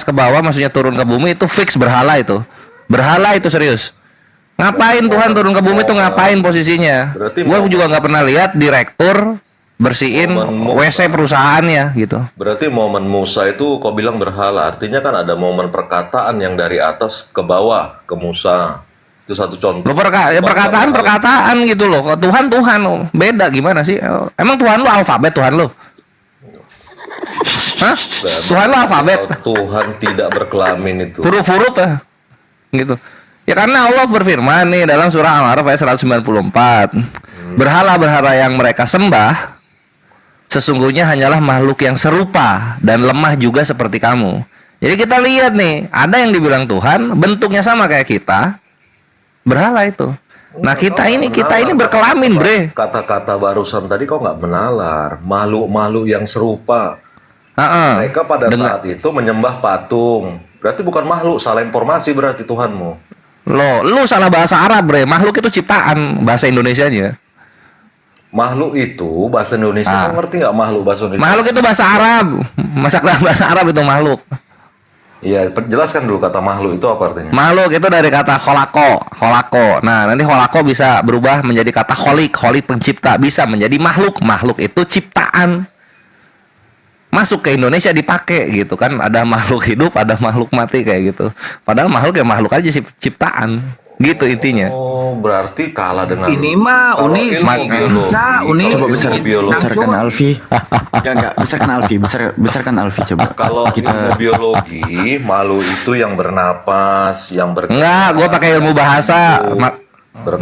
ke bawah maksudnya turun ke bumi itu fix berhala itu. Berhala itu serius. Ngapain Tuhan turun ke bumi itu ngapain posisinya? Gua juga nggak pernah lihat direktur bersihin WC perusahaannya gitu. Berarti momen Musa itu kau bilang berhala. Artinya kan ada momen perkataan yang dari atas ke bawah ke Musa. Itu satu contoh. Perkataan gitu loh. Tuhan beda gimana sih? Emang Tuhan lu alfabet Tuhan lu? Hah? Tuhan lo alfabet. Tuhan tidak berkelamin itu. Huruf-huruf ya. Gitu. Ya karena Allah berfirman nih dalam surah Al-A'raf ayat 194. Berhala-berhala yang mereka sembah sesungguhnya hanyalah makhluk yang serupa dan lemah juga seperti kamu. Jadi kita lihat nih, ada yang dibilang Tuhan, bentuknya sama kayak kita. Berhala itu. Nah kita ini berkelamin, bre. Kata-kata barusan tadi kau nggak menalar. Makhluk-makhluk yang serupa. Mereka pada saat itu menyembah patung. Berarti bukan makhluk, salah informasi berarti Tuhanmu. Lu salah bahasa Arab, bre. Makhluk itu ciptaan, bahasa Indonesianya. Makhluk itu bahasa Indonesia. Kau ngerti nggak makhluk bahasa Indonesia? Makhluk itu bahasa Arab. Bahasa Arab itu makhluk. Iya, jelaskan dulu kata makhluk itu apa artinya? Makhluk itu dari kata kholako. Nah, nanti kholako bisa berubah menjadi kata kholik pencipta, bisa menjadi makhluk. Makhluk itu ciptaan. Masuk ke Indonesia dipakai gitu kan, ada makhluk hidup, ada makhluk mati kayak gitu. Padahal makhluk ya makhluk aja sih, ciptaan. Gitu intinya. Oh, berarti kalah dengan ini mah Uni coba besarkan Alfi. Besarkan Alfi coba. Kalau ilmu biologi, malu itu yang bernapas, yang Enggak, gua pakai ilmu bahasa.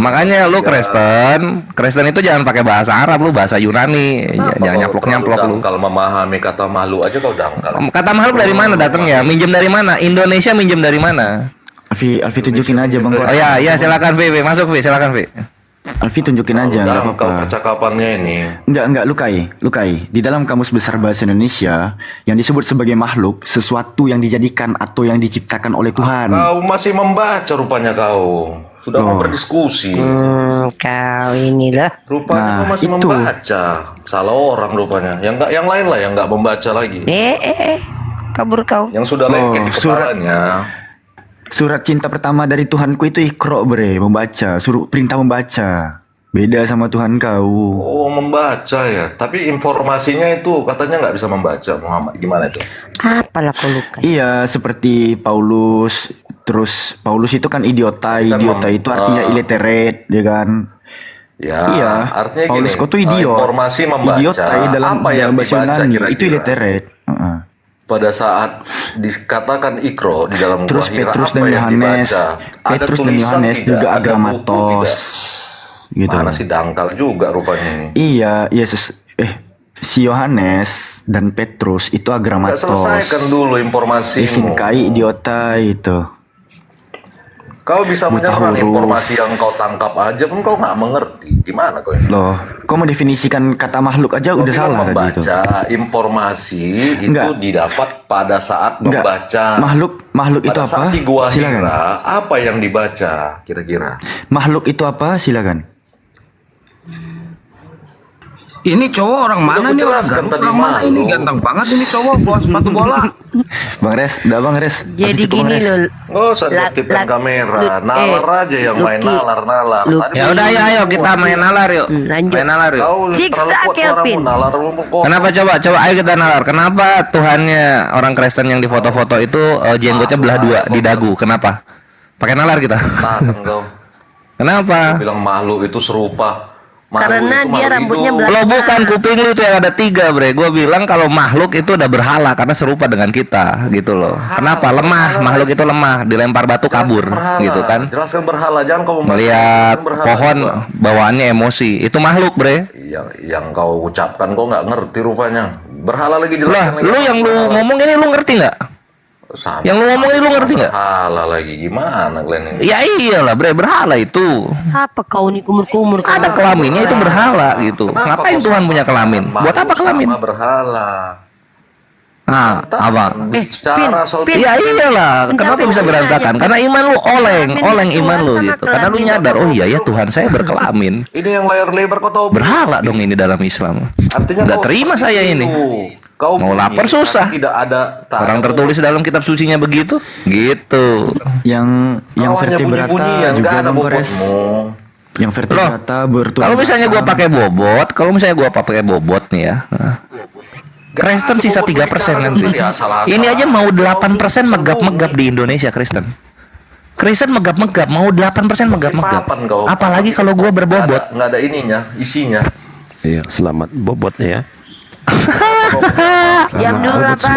Makanya lu Kristen itu jangan pakai bahasa Arab, lu bahasa Yunani. Jangan nyaplok-nyaplok lu. Kalau memahami kata makhluk aja kau dangkal. Kata makhluk dari mana datangnya? Minjem dari mana? Indonesia minjem dari mana? Alfi tunjukin aja Bang. Oh ya silakan V, masuk V, silakan V. Alfi tunjukin aja, nggak apa-apa. Percakapannya ini. Enggak, Lukai. Di dalam Kamus Besar Bahasa Indonesia yang disebut sebagai makhluk, sesuatu yang dijadikan atau yang diciptakan oleh Tuhan. Kau masih membaca rupanya kau. Sudah mau berdiskusi. Kau inilah. Rupanya kau masih membaca. Salah orang rupanya. Yang lain lah yang nggak membaca lagi. Kabur kau. Yang sudah lengket di kepalanya. Surat cinta pertama dari Tuhanku itu Iqra, bre, membaca, suruh perintah membaca. Beda sama Tuhan kau. Oh, membaca ya. Tapi informasinya itu katanya nggak bisa membaca. Muhammad gimana itu? Apalah kau luka? Iya, seperti Paulus. Terus Paulus itu kan idiota. Idiota itu artinya illiterate, ya kan? Ya, Iya, artinya Paulus gini, kau tuh idiot. informasi membaca Idiota dalam apa yang bahasa dibaca Yunani kira-kira? itu illiterate. Pada saat dikatakan ikro di dalam Terus gua Hira, Petrus apa dan yang Yohanes, dibaca? Ada Petrus dan tulisan Yohanes tidak? juga Ada buku agramatos, tidak? gitu. Mana sih dangkal juga rupanya ini. Iya, Yesus si Yohanes dan Petrus itu Nggak agramatos. selesaikan dulu informasimu. Isinkai idiota itu. Kau bisa Buta menyerang huruf. informasi yang kau tangkap aja pun kau nggak mengerti. Gimana kau ini? Loh, kau mendefinisikan kata makhluk aja Kau udah bilang salah tadi itu. membaca informasi itu Enggak. didapat pada saat Enggak. membaca. Makhluk itu Pada apa? saat di gua Silakan. Hira, apa yang dibaca kira-kira? Makhluk itu apa? Silakan. Ini cowok orang mana nih? Orang jelaskan Garut, tadi orang mana malu. ini? Ganteng banget ini cowok bawa sepatu bola. Bang Res, udah Bang Res. Jadi Masih cukup, Bang gini Res. loh. Oh, saya titipkan kamera. Nalar aja yang main nalar-nalar. Tadi Ya udah ayo kita main nalar yuk. Lanjut. Main nalar yuk. kau terlalu Siksa kuat Kelvin. suaramu, nalar kok. Kenapa coba ayo kita nalar. Kenapa Tuhannya orang Kristen yang di foto-foto itu jenggotnya belah dua di dagu? Kenapa? Pakai nalar kita. Tahan kau. Kenapa? Bilang makhluk itu serupa. Makhluk Karena itu dia makhluk rambutnya hidup. belah. Lo bukan kuping lu itu yang ada 3 bre. Gue bilang kalau makhluk itu udah berhala karena serupa dengan kita gitu loh. Kenapa? Lemah. Makhluk itu lemah. Dilempar batu kabur Berhala. gitu kan. Jelaskan berhala, jangan kau membahas Melihat berhala pohon juga. bawaannya emosi. Itu makhluk bre. Yang kau ucapkan kau nggak ngerti rupanya. Berhala lagi Lah, jelaskan lagi. lu yang lu ngomong ini lu ngerti nggak? Sama. Yang lu ngomong ini lu ngerti nggak? Berhala lagi gimana kalian ini? Ya iyalah bre, berhala itu. Apa kau nih kumur-kumur? Ada kelaminnya itu berhala gitu. Ngapain Tuhan punya kelamin? Buat apa kelamin? Sama berhala. Nah, abang. Secara Ya iyalah, kenapa bisa berantakan? Karena iman lu oleng iman lu gitu. Karena lu nyadar, oh iya ya Tuhan saya berkelamin. Ini yang layar lebar kau tahu. Berhala dong ini dalam Islam. Artinya Nggak kau terima saya ini. Kau Mau bunyi, lapar susah. Tidak ada Orang tertulis dalam kitab sucinya begitu, gitu. Yang hanya vertebrata bunyi-bunyian, juga nggak ada Bang Gores. bobotmu. Yang vertebrata bertulang. Kalau misalnya gua pakai bobot, nih ya. Nah. Kristen sisa 3% nanti. Ini aja mau 8% megap-megap di Indonesia Kristen. Kristen megap-megap, mau 8% megap-megap. Apalagi kalau gua berbobot. Nggak ada ininya, isinya. Iya, selamat bobotnya ya. Diam dulu lah, Ban.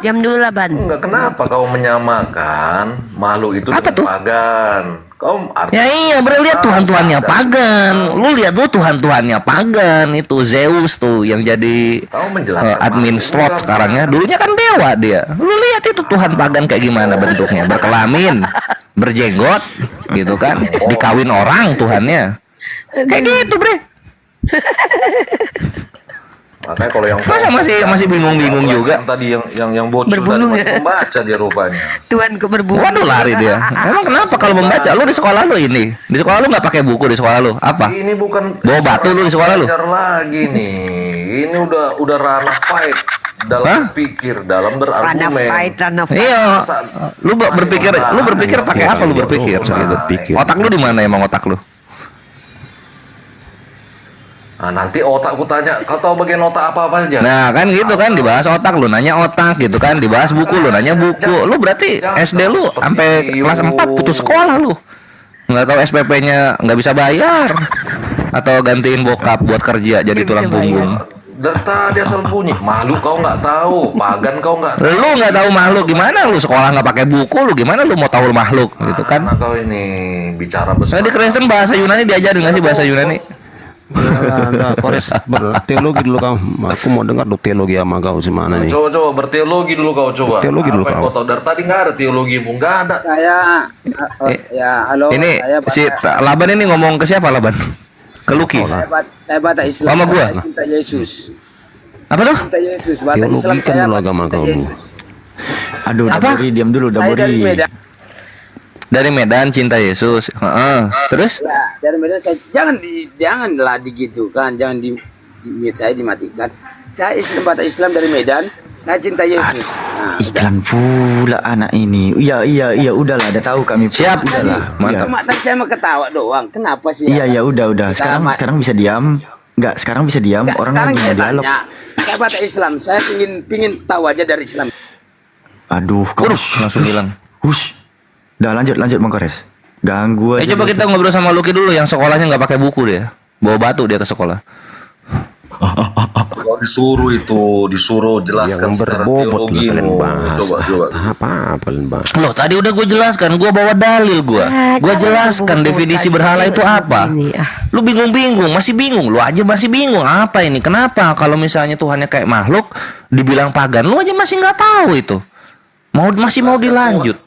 Diam dulu lah, Ban. Enggak, kenapa kau menyamakan makhluk itu dengan pagan? Kau Ya iya, bro, lihat Tuhan-Tuhannya pagan. Lu lihat tuh Tuhan-Tuhannya pagan. Itu Zeus tuh yang jadi admin slot sekarang ya. Dulunya kan dewa dia. Lu lihat itu Tuhan pagan kayak gimana bentuknya. Berkelamin, berjenggot gitu kan. Dikawin orang Tuhannya. Kayak gitu, bre. Makanya kalau yang Masa masih bingung-bingung juga? yang tadi yang bocil Berbulung tadi ya. membaca dia rupanya. Tuhan ku berbulu. Waduh, lari dia. Emang kenapa kalau membaca? Lu di sekolah lu ini. Di sekolah lu nggak pakai buku di sekolah lu. Apa? Ini bukan Bawa batu lu di sekolah lu. belajar lagi nih. Ini udah ranah fight dalam berpikir, dalam berargumen. Iya. Lu berpikir pakai apa lu berpikir gitu? Otak lu di mana emang otak lu? Nah, nanti otakku tanya, kau tahu bagian otak apa aja? Nah kan gitu kan, dibahas otak lu nanya otak gitu kan, dibahas buku lu nanya buku. Lu berarti SD lu sampai kelas 4 putus sekolah lu. Nggak tahu SPP-nya nggak bisa bayar atau gantiin bokap buat kerja jadi tulang punggung. Dari tadi asal bunyi, makhluk kau nggak tahu, pagan kau nggak tahu. Lu nggak tahu makhluk gimana lu sekolah nggak pakai buku lu gimana lu mau tahu makhluk gitu kan? Karena kau ini bicara besar. Nah, di Kristen bahasa Yunani diajarin nggak sih bahasa Yunani? Nah, Kores berteologi dulu kau. Aku mau dengar dong teologi sama kau gimana nih. Coba berteologi dulu kau coba. Teologi dulu Apa yang kau. kau tahu? Dari tadi nggak ada teologi pun nggak ada. Saya ya halo. Ini saya si Laban ini ngomong ke siapa Laban? Ke Lucky. saya bata Islam. Sama gua. Saya cinta Yesus. Apa tuh? Cinta Yesus. Bata Teologi Islam kan saya dulu bata agama cinta kau. Yesus. Aduh, Daburi, diam dulu, Saya dari Daburi. Medan. Dari Medan cinta Yesus. Terus? Ya, dari Medan saya janganlah digitukan, jangan di mute saya dimatikan. Saya Islam bata Islam dari Medan. Saya cinta Yesus. Iklan pula anak ini. Iya, udahlah, udah tahu kami. Siap. Udahlah. Mantap. Cuma tadi saya mau ketawa doang. Kenapa sih? Iya, udah. Sekarang bisa diam. Enggak, sekarang bisa diam. Nggak, Orang sekarang lagi saya dialog. tanya. Saya baca Islam. Saya pingin tahu aja dari Islam. Aduh, langsung bilang. Udah lanjut Bang Kores. Ganggu aja. Coba kita ngobrol sama Lucky dulu yang sekolahnya nggak pakai buku dia. Bawa batu dia ke sekolah. Kalau disuruh jelaskan secara teologi. Coba. Apa bahas? Loh, tadi udah gue jelaskan, gue bawa dalil gue jelaskan definisi berhala itu apa. Lu bingung, masih bingung. Lu aja masih bingung. Apa ini? Kenapa kalau misalnya Tuhannya kayak makhluk dibilang pagan, lu aja masih nggak tahu itu. Masih mau dilanjut.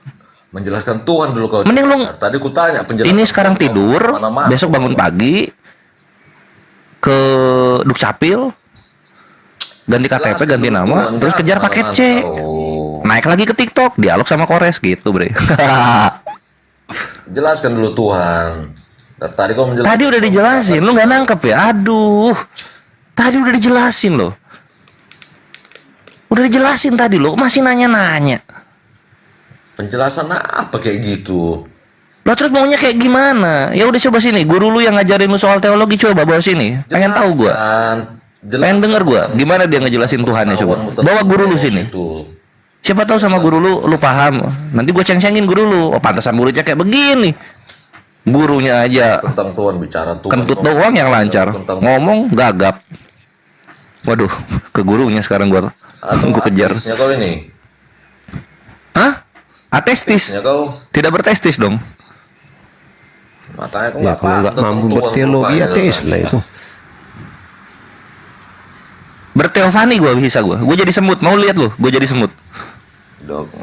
Menjelaskan Tuhan dulu kau. Mending lu tadi ku tanya penjelasan. Ini sekarang tidur, besok bangun pagi ke Dukcapil, ganti KTP, ganti nama, terus kejar paket C. Naik lagi ke TikTok, dialog sama Kores gitu, Bre. Jelaskan dulu Tuhan. Tadi kau menjelaskan. Tadi udah dijelasin, lu nggak nangkep ya? Aduh. Tadi udah dijelasin loh. Udah dijelasin tadi lo, masih nanya-nanya. Penjelasan apa kayak gitu? Lo terus maunya kayak gimana? Ya udah coba sini, guru lu yang ngajarin lu soal teologi coba bawa sini. Pengen tahu gua. Pengen denger gua, gimana dia ngejelasin Tuhannya coba. Bawa guru lu sini. Siapa tahu sama guru lu paham. Nanti gua ceng-cengin guru lu. Oh, pantasan muridnya kayak begini. Gurunya aja tentang Tuhan bicara Tuhan. Kentut doang yang lancar. Ngomong gagap. Waduh, ke gurunya sekarang gua kejar. Kau ini. Hah? Atestis? Kau tidak bertestis dong. Matanya kok Ya kalau nggak mampu berteologi ateis lah itu. Berteofani gue bisa gue jadi semut. Mau lihat lu? Gue jadi semut.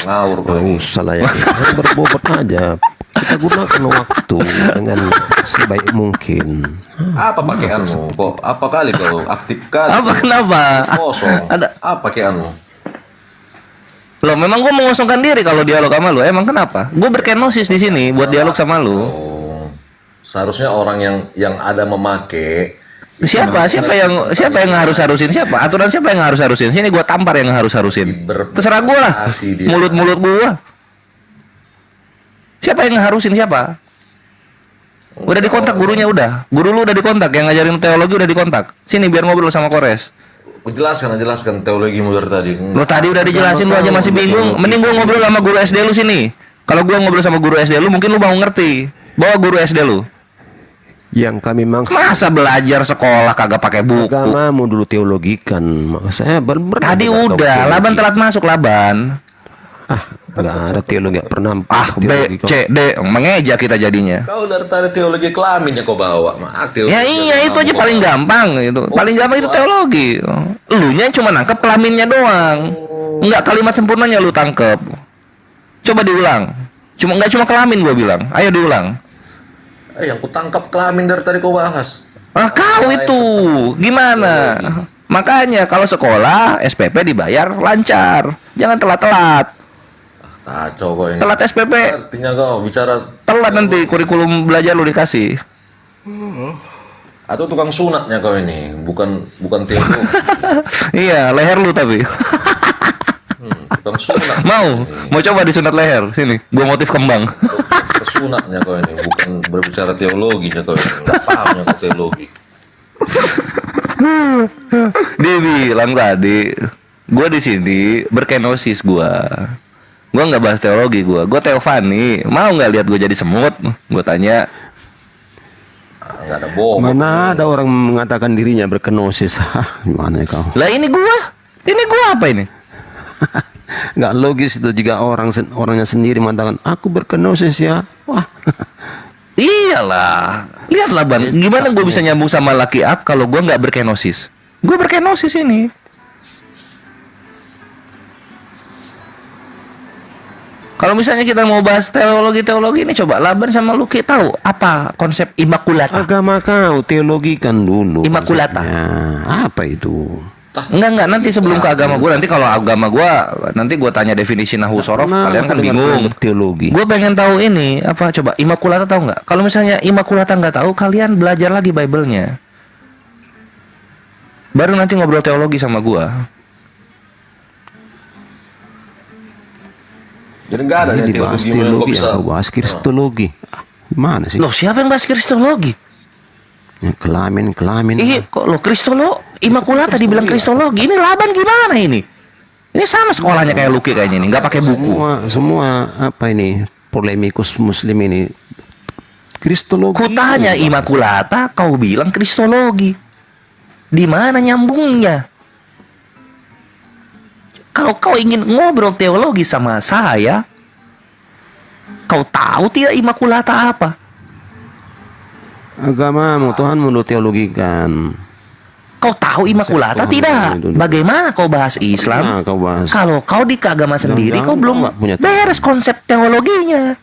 Ngawur kau. Nggak usah lah ya. Berbobot aja. Kita gunakan waktu dengan sebaik mungkin. Apa pakaianmu? Kok apa kali kau aktif kali? Apa kenapa? Kosong. Ada apa pakaianmu? Loh, memang gue mengosongkan diri kalau dialog sama lu. Emang kenapa? Gue berkenosis di sini buat dialog sama lu. Seharusnya orang yang ada memakai. Siapa yang harusin siapa? Aturan siapa yang harusin? Sini gue tampar yang harusin. Terserah gue lah. Mulut gue. Siapa yang harusin siapa? Udah dikontak gurunya udah. Guru lu udah dikontak, yang ngajarin teologi udah dikontak. Sini biar ngobrol sama Kores. Jelaskan teologimu dari tadi. Lo tadi udah dijelasin, lu aja masih bingung. Mending gua ngobrol sama guru SD lu sini. Kalau gua ngobrol sama guru SD lu mungkin lu mau ngerti. Bawa guru SD lu. Yang kami maksud. Masa belajar sekolah kagak pakai buku? Agamamu dulu teologikan. Maka saya tadi udah, Laban telat masuk Laban. Nggak ada teologi, nggak pernah. B, C, D, mengeja kita jadinya. Kau dari tadi teologi kelamin yang kau bawa. Ya iya, itu aja paling gampang itu. Paling gampang itu teologi. Elunya cuma nangkep kelaminnya doang. Enggak kalimat sempurnanya lu tangkep. Coba diulang. Enggak cuma kelamin gua bilang. Ayo diulang. Yang ku tangkap kelamin dari tadi kau bahas. Kau itu gimana? Makanya kalau sekolah SPP dibayar lancar. Jangan telat-telat. Kacau kau ini. Telat SPP. Artinya kau bicara telat nanti kurikulum belajar lu dikasih. Atau tukang sunatnya kau ini, bukan teologi. Iya, leher lu tapi. Tukang sunat. Mau coba disunat leher. Sini, gua motif kembang. Kesunatnya kau ini, bukan berbicara teologinya kau ini. Enggak pahamnya kau teologi. Dia bilang tadi, gua di sini berkenosis gua. Gue nggak bahas teologi, gue teofani. Mau nggak lihat gue jadi semut? Gue tanya. Nggak ada bohong. Mana ada orang mengatakan dirinya berkenosis? Gimana ya kau? Lah ini gue apa ini? Nggak logis itu jika orangnya sendiri mengatakan aku berkenosis ya. Wah. Iyalah. Lihatlah Ban, gimana gue bisa nyambung sama laki up kalau gue nggak berkenosis? Gue berkenosis ini. Kalau misalnya kita mau bahas teologi ini, coba Laban sama Lucky tahu apa konsep imakulata? Agama kau teologikan dulu. Imakulata. Apa itu? Enggak, nanti sebelum ke agama gue, nanti kalau agama gue, nanti gue tanya definisi nahu sorof, kalian kan bingung. Teologi. Gue pengen tahu ini apa, coba imakulata tahu nggak? Kalau misalnya imakulata nggak tahu, kalian belajar lagi Bible-nya. Baru nanti ngobrol teologi sama gue. Jadi nggak ada Ini yang dibahas teologi kok teologi, bisa. yang kau bahas kristologi. Gimana sih? Loh, siapa yang bahas kristologi? Ya, kelamin. Iya, kok lo Imakulata dibilang kristologi. Ini Laban gimana ini? Ini sama sekolahnya kayak Luki kayaknya ini, nggak pakai buku. Semua apa ini polemikus muslim ini kristologi. Kutanya Imakulata, kau bilang kristologi. Di mana nyambungnya? Kalau kau ingin ngobrol teologi sama saya, kau tahu tidak Imakulata apa? Agamamu, Tuhanmu lo teologikan. Kau tahu Imakulata tidak? Bagaimana kau bahas Islam? Kau bahas. Kalau kau di keagama sendiri, Jangan, kau belum nggak punya beres konsep teologinya.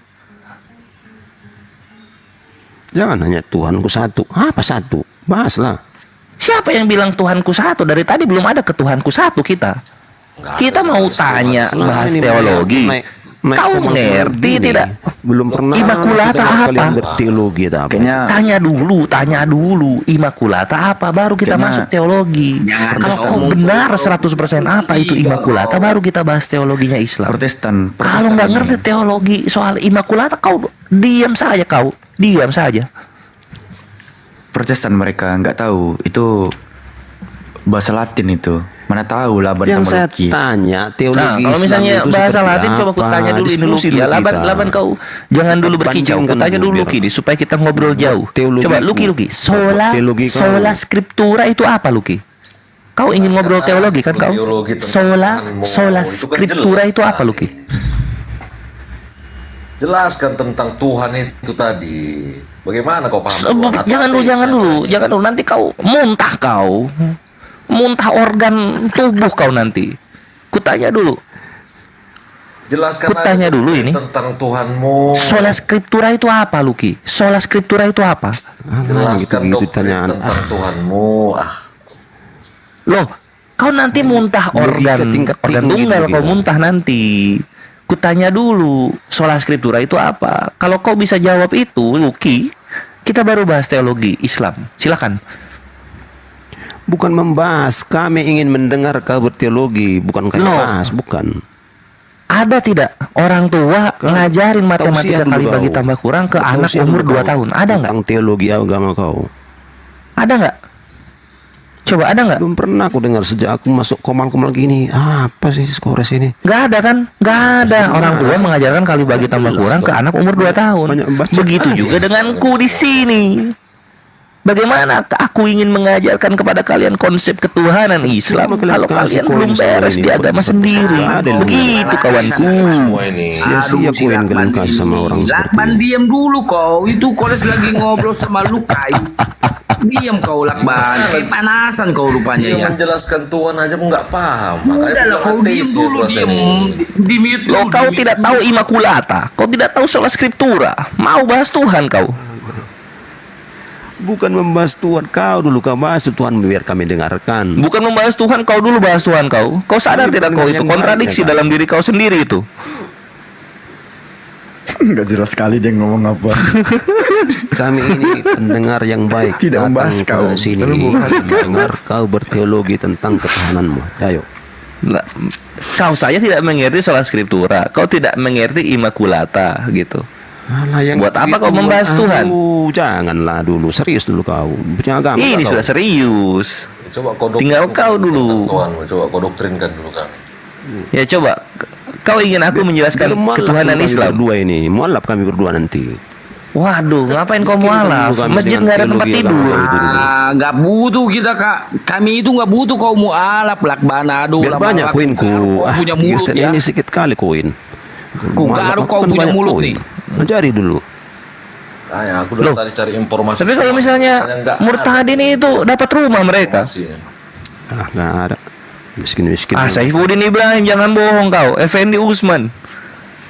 Jangan hanya Tuhanku satu. Apa satu? Bahaslah. Siapa yang bilang Tuhanku satu? Dari tadi belum ada ke Tuhanku satu kita. Kita mau tanya bahas teologi. Kau mengerti tidak? Belum pernah. Imakulata apa? Kalian berteologi apa? Tanya dulu. Imakulata apa? Baru kita masuk teologi. Kalau kau benar 100% apa itu Imakulata, baru kita bahas teologinya Islam. Protestan. Kalau nggak ngerti teologi soal Imakulata, kau diam saja kau. Diam saja. Protestan mereka nggak tahu itu bahasa Latin itu. Mana tahu Laban Yang sama saya Luki. tanya teologi Nah, kalau Islam misalnya itu bahasa seperti Latin, coba aku apa? tanya dulu ini Diskusi Luki ya. dulu kita. Laban kau jangan dulu berkicau. Aku Bandingkan tanya dulu dulu, Luki nih, supaya kita ngobrol jauh. Teologiku. Coba Luki. Teologi kau. Sola scriptura itu apa Luki? Kau ingin ngobrol teologi kan kau? Teologi tentang Sola Tuhanmu. sola Itu kan scriptura jelas itu apa tadi. Luki? Jelaskan tentang Tuhan itu tadi. Bagaimana kau paham? Jangan dulu. Nanti kau muntah organ tubuh kau nanti. Kutanya dulu. Jelaskan Kutanya aja dulu ini. tentang Tuhanmu. Sola scriptura itu apa Luki? Sola scriptura itu apa? Jelaskan doktrin tentang Tuhanmu. Loh, kau nanti muntah organ tunggal, kau muntah nanti. Kutanya dulu, sola scriptura itu apa? Kalau kau bisa jawab itu, Luki, kita baru bahas teologi Islam. Silakan. Bukan membahas, kami ingin mendengar kau berteologi, bukan kami bahas, bukan. Ada tidak orang tua ngajarin matematika kali bagi tambah kurang ke anak umur 2 tahun? Ada nggak? Tentang teologi agama kau. Ada nggak? Coba ada nggak? Belum pernah aku dengar sejak aku masuk komal-komal gini. Apa sih skores ini? Nggak ada kan? Nggak ada orang tua mengajarkan kali bagi tambah kurang ke anak umur 2 tahun. Begitu juga denganku di sini. Bagaimana aku ingin mengajarkan kepada kalian konsep ketuhanan Islam kalau kalian belum beres di agama sendiri. Begitu kawanku. Sia-sia koin kalian kasih sama orang seperti Lakban diam dulu kau. Itu koles lagi ngobrol sama Lukai. Diam kau Lakban. Panasan kau rupanya Dia ya. menjelaskan Tuhan aja nggak paham. Udah lah kau diam dulu, diam. Di mute Loh, kau tidak tahu Imakulata, kau tidak tahu sola scriptura. Mau bahas Tuhan kau? Bukan membahas Tuhan, kau dulu kau bahas Tuhan biar kami dengarkan. Bukan membahas Tuhan, kau dulu bahas Tuhan kau. Kau sadar tidak kau itu kontradiksi dalam diri kau sendiri itu? Nggak jelas sekali dia ngomong apa. Kami ini pendengar yang baik. Tidak membahas kau. Sini dengar kau berteologi tentang ketahananmu. Ayo. Nah, kau saya tidak mengerti soal scriptura. Kau tidak mengerti Imakulata gitu. Buat apa kau membahas Tuhan? Janganlah dulu, serius dulu kau. Punya agama. Ini sudah serius. Coba kau Tinggal kau dulu. Tuhanmu, coba kau doktrinkan dulu kami. Ya coba. Kau ingin aku menjelaskan ketuhanan Islam? Berdua ini, mualaf kami berdua nanti. Waduh, ngapain kau mualaf? Masjid nggak ada tempat tidur. Nggak butuh kita kak. Kami itu nggak butuh kau mualaf Lakban. Aduh, Biar banyak koinku. Punya mulut Kristen ya. ini sedikit kali koin. Ku garuk kau punya mulut nih. Mencari dulu. Nah, aku udah tadi cari informasi. Tapi kalau misalnya murtadin itu dapat rumah mereka. Nggak ada. Miskin-miskin. Saifuddin Ibrahim, jangan bohong kau. Effendi Usman,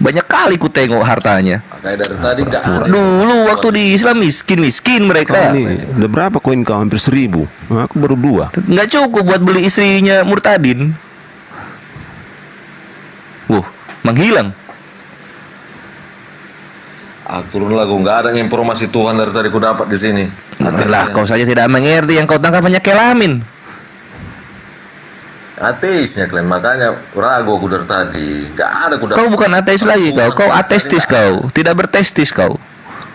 banyak kali ku tengok hartanya. Kayak dari tadi nggak ada. Dulu waktu di Islam miskin mereka. Udah berapa koin kau? Hampir 1000. Aku baru 2. Nggak cukup buat beli istrinya murtadin. Menghilang. Turunlah, gue nggak ada informasi Tuhan dari tadi ku dapat di sini. Lah, kau saja tidak mengerti, yang kau tangkap hanya kelamin. Ateisnya kalian, makanya ragu aku dari tadi. Gak ada aku. Kau bukan ateis lagi kau atestis kau, tidak bertestis kau.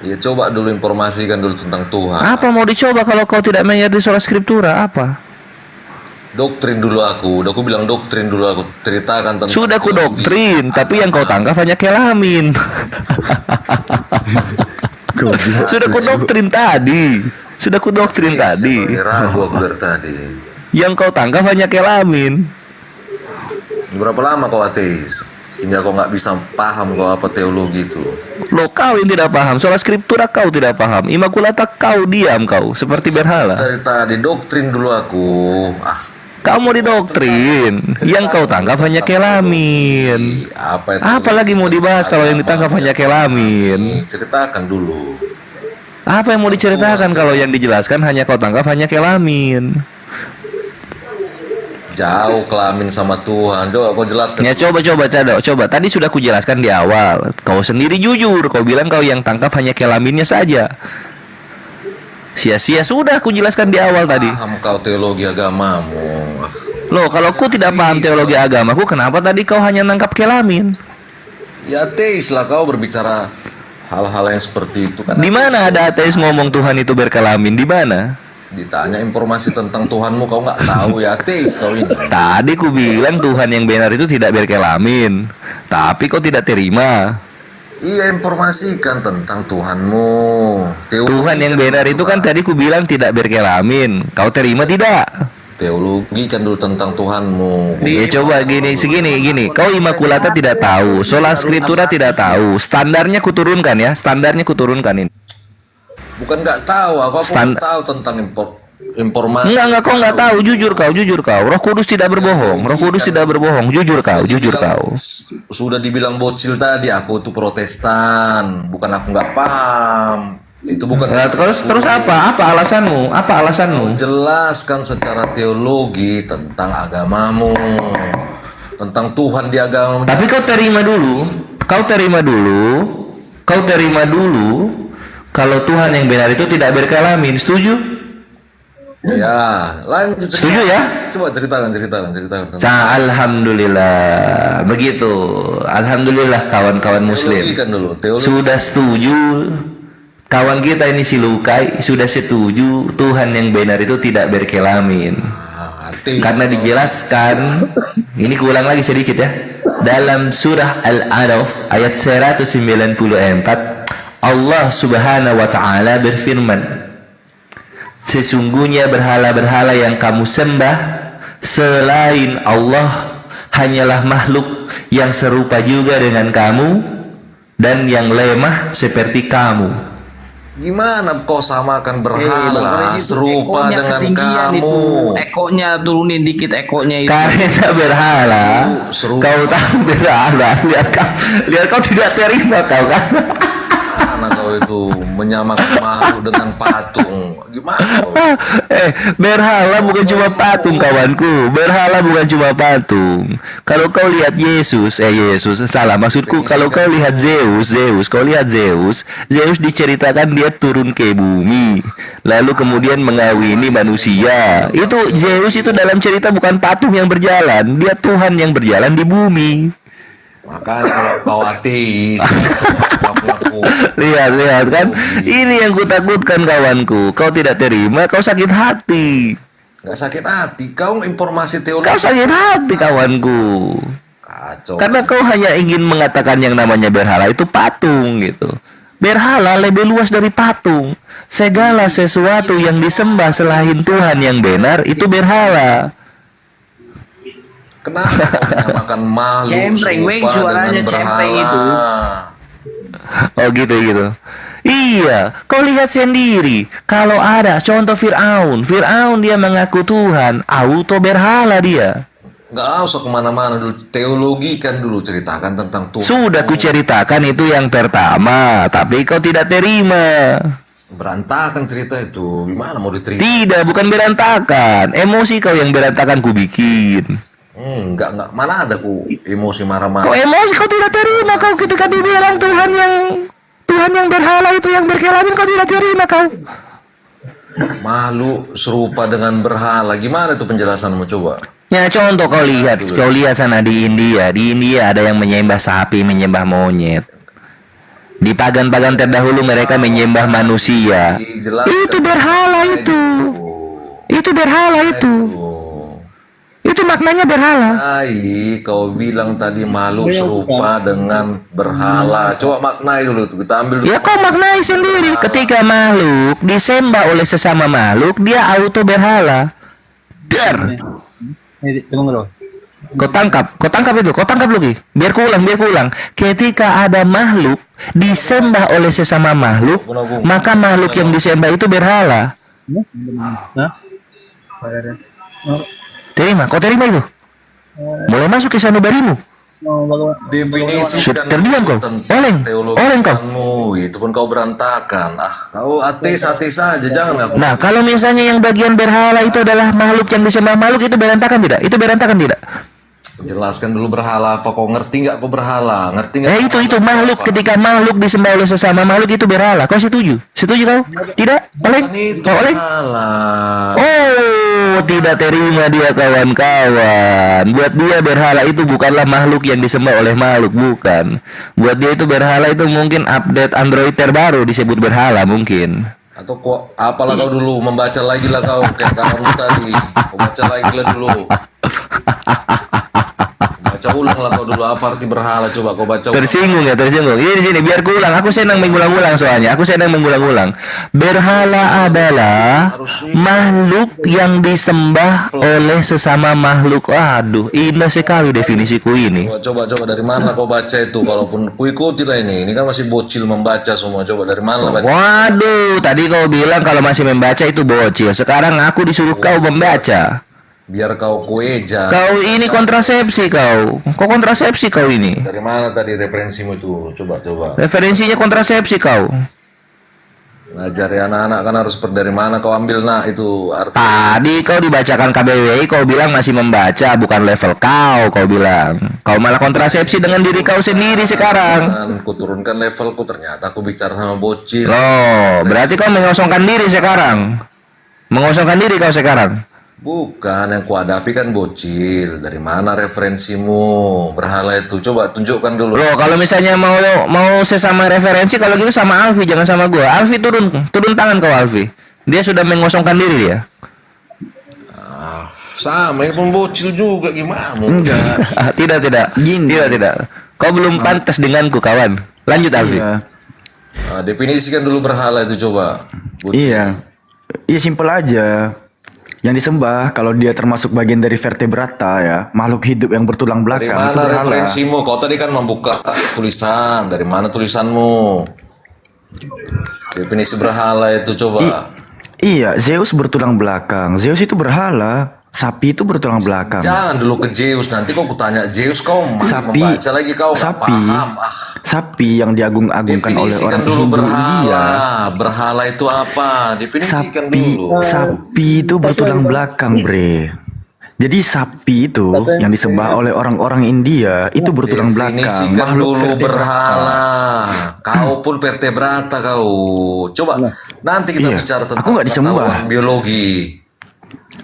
Ya coba dulu informasikan dulu tentang Tuhan. Apa mau dicoba kalau kau tidak mengerti soal skriptura? Apa? Doktrin dulu aku, udah aku bilang doktrin dulu aku ceritakan tentang. Sudah ku doktrin, tapi yang kau tangkap hanya kelamin. Sudah ku doktrin tadi. Sudah ku doktrin tadi. Ragu aku dari tadi. Yang kau tangkap hanya kelamin. Berapa lama kau ateis? Hingga kau nggak bisa paham kau apa teologi itu. Lo kau yang tidak paham soal skriptura, kau tidak paham. Imakulata kau diam kau seperti berhala. Dari tadi doktrin dulu aku. Kau mau didoktrin, yang kau tangkap hanya kelamin. Apa lagi mau dibahas kalau yang ditangkap hanya kelamin? Ceritakan dulu. Apa yang mau diceritakan kalau yang dijelaskan hanya kau tangkap hanya kelamin? Jauh kelamin sama Tuhan. Coba kau jelaskan. Ya coba. Tadi sudah kujelaskan di awal. Kau sendiri jujur. Kau bilang kau yang tangkap hanya kelaminnya saja. Sia-sia sudah kujelaskan di awal tadi. Paham kau teologi agamamu. Loh, kalau ku tidak paham teologi agamaku, kenapa tadi kau hanya nangkap kelamin? Ya ateis lah kau berbicara hal-hal yang seperti itu kan. Di mana ada ateis ngomong Tuhan itu berkelamin? Di mana? Ditanya informasi tentang Tuhanmu kau nggak tahu, ya ateis kau ini. Tadi ku bilang Tuhan yang benar itu tidak berkelamin, tapi kau tidak terima. Iya, informasikan tentang Tuhanmu. Tuhan yang benar itu kan tadi ku bilang tidak berkelamin. Kau terima tidak? Teologi kan dulu tentang Tuhanmu. Ya coba gini. Kau imakulata tidak tahu, sola skriptura tidak tahu. Standarnya kuturunkan ya, ini. Bukan nggak tahu, apapun tahu tentang informasi. Enggak, kau nggak tahu, jujur kau. Roh Kudus tidak berbohong, jujur kau. Sudah dibilang bocil tadi, aku tuh Protestan, bukan aku nggak paham. Itu bukan. Nah, terus apa? Apa alasanmu? Jelaskan secara teologi tentang agamamu, tentang Tuhan di agamamu. Tapi kau terima dulu. Kalau Tuhan yang benar itu tidak berkelamin, setuju? Ya, lanjut. Setuju ya? Coba ceritakan. Alhamdulillah, begitu. Alhamdulillah kawan-kawan Muslim. Sudah setuju. Kawan kita ini si Lukai sudah setuju Tuhan yang benar itu tidak berkelamin. Karena dijelaskan, ini kuulang lagi sedikit ya. Dalam surah Al-A'raf ayat 194. Allah subhanahu wa ta'ala berfirman, sesungguhnya berhala-berhala yang kamu sembah selain Allah hanyalah makhluk yang serupa juga dengan kamu dan yang lemah seperti kamu. Gimana kau samakan berhala serupa dengan kamu? Ekonya turunin dikit ekonya itu. Karena berhala, kau tahu berhala. Lihat kau tidak terima kau kan? Karena kau itu menyamakan makhluk dengan patung. Gimana kau? Berhala bukan cuma patung kawanku. Berhala bukan cuma patung. Kalau kau lihat Yesus, salah maksudku. Kalau kau lihat Zeus, Zeus diceritakan dia turun ke bumi, lalu kemudian mengawini manusia. Itu Zeus itu dalam cerita bukan patung yang berjalan, dia Tuhan yang berjalan di bumi. Makanya kalau kau ateis, lihat kan, ini yang kutakutkan kawanku. Kau tidak terima, kau sakit hati. Gak sakit hati, kau informasi teologi. Kau sakit hati kawanku. Kacau. Karena kau hanya ingin mengatakan yang namanya berhala itu patung gitu. Berhala lebih luas dari patung. Segala sesuatu yang disembah selain Tuhan yang benar itu berhala. Kenapa kau menyamakan makhluk Cempreng, suaranya cempreng itu. Oh gitu. Iya, kau lihat sendiri. Kalau ada contoh Fir'aun dia mengaku Tuhan, auto berhala dia. Nggak usah kemana-mana dulu, teologikan dulu, ceritakan tentang Tuhan. Sudah kuceritakan itu yang pertama, tapi kau tidak terima. Berantakan cerita itu, gimana mau diterima? Tidak, bukan berantakan. Emosi kau yang berantakan ku bikin. Enggak, mana ada ku emosi marah-marah. Kau emosi, kau tidak terima kau ketika dibilang Tuhan yang berhala itu yang berkelamin, kau tidak terima kau. makhluk serupa dengan berhala. Gimana tuh penjelasanmu coba? Ya contoh kau lihat sana di India ada yang menyembah sapi, menyembah monyet. Di pagan-pagan terdahulu mereka menyembah manusia. Itu berhala itu. Itu berhala itu. Itu maknanya berhala. Kau bilang tadi makhluk serupa dengan berhala. Coba maknai dulu tuh. Kita ambil dulu. Ya kau maknai sendiri. Ketika makhluk disembah oleh sesama makhluk, dia auto berhala. Dar. Tunggu dulu. Kau tangkap itu, kau tangkap lagi. Biar kuulang. Ketika ada makhluk disembah oleh sesama makhluk, maka makhluk yang disembah itu berhala. Kau terima itu. Mulai masuk ke sanubarimu. Definisi terdiam kau. Oleng kau. Itu pun kau berantakan. Kau ateis saja, jangan aku. Nah, kalau misalnya yang bagian berhala itu adalah makhluk yang disembah makhluk, itu berantakan tidak? Itu berantakan tidak? Jelaskan dulu berhala apa. Kau ngerti nggak kau berhala? Ngerti nggak? Itu makhluk. Ketika makhluk disembah oleh sesama makhluk itu berhala. Kau setuju? Setuju kau? Tidak? Oleng? Kau oleng? Oh, tidak terima dia kawan-kawan. Buat dia berhala itu bukanlah makhluk yang disembah oleh makhluk, bukan. Buat dia itu berhala itu mungkin update Android terbaru disebut berhala mungkin. Atau kok apalah kau dulu membaca lagi lah kau kayak kamu tadi. Kau baca lagi lah dulu. Baca ulang lah kau dulu apa arti berhala, coba kau baca ulang. Tersinggung. Ini di sini biar ku ulang. Aku senang mengulang-ulang soalnya. Berhala adalah makhluk yang disembah oleh sesama makhluk. Aduh, indah sekali definisiku ini. Coba dari mana kau baca itu? Kalaupun ku ikuti lah ini kan masih bocil membaca semua. Coba dari mana baca? Waduh, tadi kau bilang kalau masih membaca itu bocil. Sekarang aku disuruh kau membaca. Biar kau kueja. Kau ini kontrasepsi kau. Kau kontrasepsi kau ini. Dari mana tadi referensimu itu? Coba. Referensinya kontrasepsi kau. Ngajari anak-anak kan harus dari mana kau ambil itu arti. Tadi kau dibacakan KBWI, kau bilang masih membaca, bukan level kau bilang. Kau malah kontrasepsi dengan diri kau sendiri sekarang. Ku turunkan levelku, ternyata aku bicara sama bocil. Loh, berarti kau mengosongkan diri sekarang. Kau sekarang. Bukan, yang kuhadapi kan bocil. Dari mana referensimu berhala itu? Coba tunjukkan dulu. Loh, kalau misalnya mau sesama referensi, kalau gitu sama Alfi, jangan sama gua. Alfi turun tangan kau Alfi. Dia sudah mengosongkan diri dia. Sama, ini pun bocil juga gimana? Enggak. Tidak. Gini. Tidak. Kau belum pantas denganku kawan. Lanjut Alfi. Definisikan dulu berhala itu coba. Iya, simpel aja. Yang disembah kalau dia termasuk bagian dari vertebrata ya, makhluk hidup yang bertulang belakang. Dari mana referensimu? Kau tadi kan membuka tulisan. Dari mana tulisanmu? Definisi berhala itu coba. Iya, Zeus bertulang belakang. Zeus itu berhala. Sapi itu bertulang belakang. Jangan dulu ke Zeus, nanti kau kutanya Zeus kau masih membaca lagi kau paham. Sapi yang diagung-agungkan oleh orang dulu Hindu. Berhala. Berhala itu apa? Definisikan dulu. Sapi itu bertulang belakang, bre. Jadi sapi itu yang disembah oleh orang-orang India itu bertulang belakang. Definisikan dulu berhala. Kau pun vertebrata kau. Coba nanti kita bicara tentang pengetahuan biologi.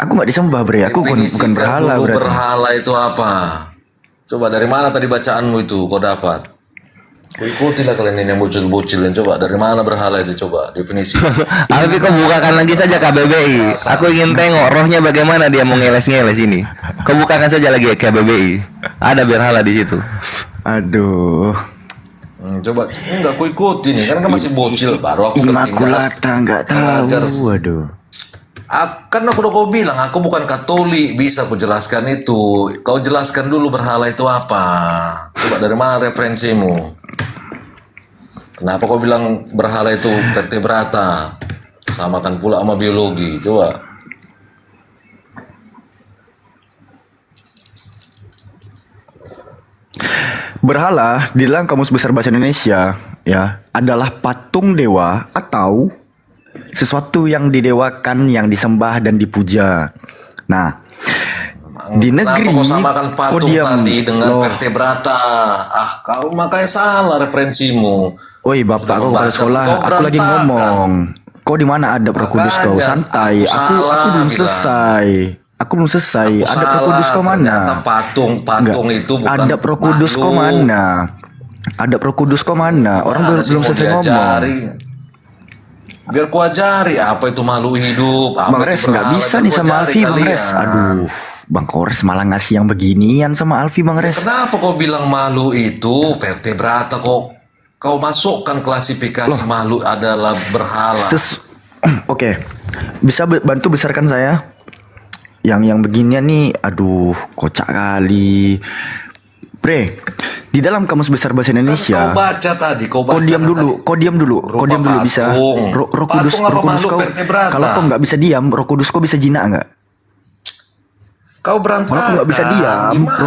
Aku nggak disembah, bre. Aku bukan berhala, berarti. Berhala itu apa? Coba dari mana tadi bacaanmu itu kau dapat? Ikutilah kalian ini yang bocil-bocil. Coba dari mana berhala itu? Coba definisi. Alfi, kau bukakan lagi saja KBBI. Aku ingin tengok rohnya bagaimana dia mau ngeles-ngeles ini. Kau bukakan saja lagi KBBI. Ada berhala di situ. Aduh. Coba enggak aku ikuti nih kan masih bocil baru aku Imakulata nggak tahu. Waduh. Kan aku udah kau bilang aku bukan Katolik, bisa aku jelaskan itu. Kau jelaskan dulu berhala itu apa. Coba dari mana referensimu? Kenapa kau bilang berhala itu vertebrata? Samakan pula sama biologi. Coba. Berhala di dalam Kamus Besar Bahasa Indonesia ya adalah patung dewa atau sesuatu yang didewakan, yang disembah dan dipuja. Nah, di negeri kau samakan patung tadi dengan vertebrata? Kau makanya salah referensimu. Oi, bapak, aku kepala sekolah, aku lagi ngomong. Kau di mana ada Roh Kudus kau? Makanya, Santai. aku Aku salah belum bilang. selesai. Aku belum selesai. Aku Ada Roh salah, Kudus kau ternyata mana? patung itu bukan Ada Roh Kudus kau makhluk. mana? Ada Roh Kudus kau mana? Orang Mana sih belum mau selesai ngomong. diajari? Biar ku ajari apa itu makhluk hidup, apa Bang itu Res nggak berhala, bisa biar nih ku sama ajari Alfi Bang kalian. Res. Aduh, Bang Kores malah ngasih yang beginian sama Alfi Bang Res. Kenapa kau bilang makhluk itu vertebrata kok? Kau masukkan klasifikasi makhluk adalah berhala. Oke, bisa bantu besarkan saya? Yang beginian nih, aduh, kocak kali. Bre, di dalam Kamus Besar Bahasa Indonesia. Kau baca tadi, kau baca. Kau diam dulu, kau diam dulu, kau diam dulu bisa. patung. Roh Kudus, Patung apa Roh Kudus makhluk kau. vertebrata? Kalau kau nggak bisa diam, Roh Kudus kau bisa jinak nggak? Kau berantakan. Kalau kau nggak bisa diam, Gimana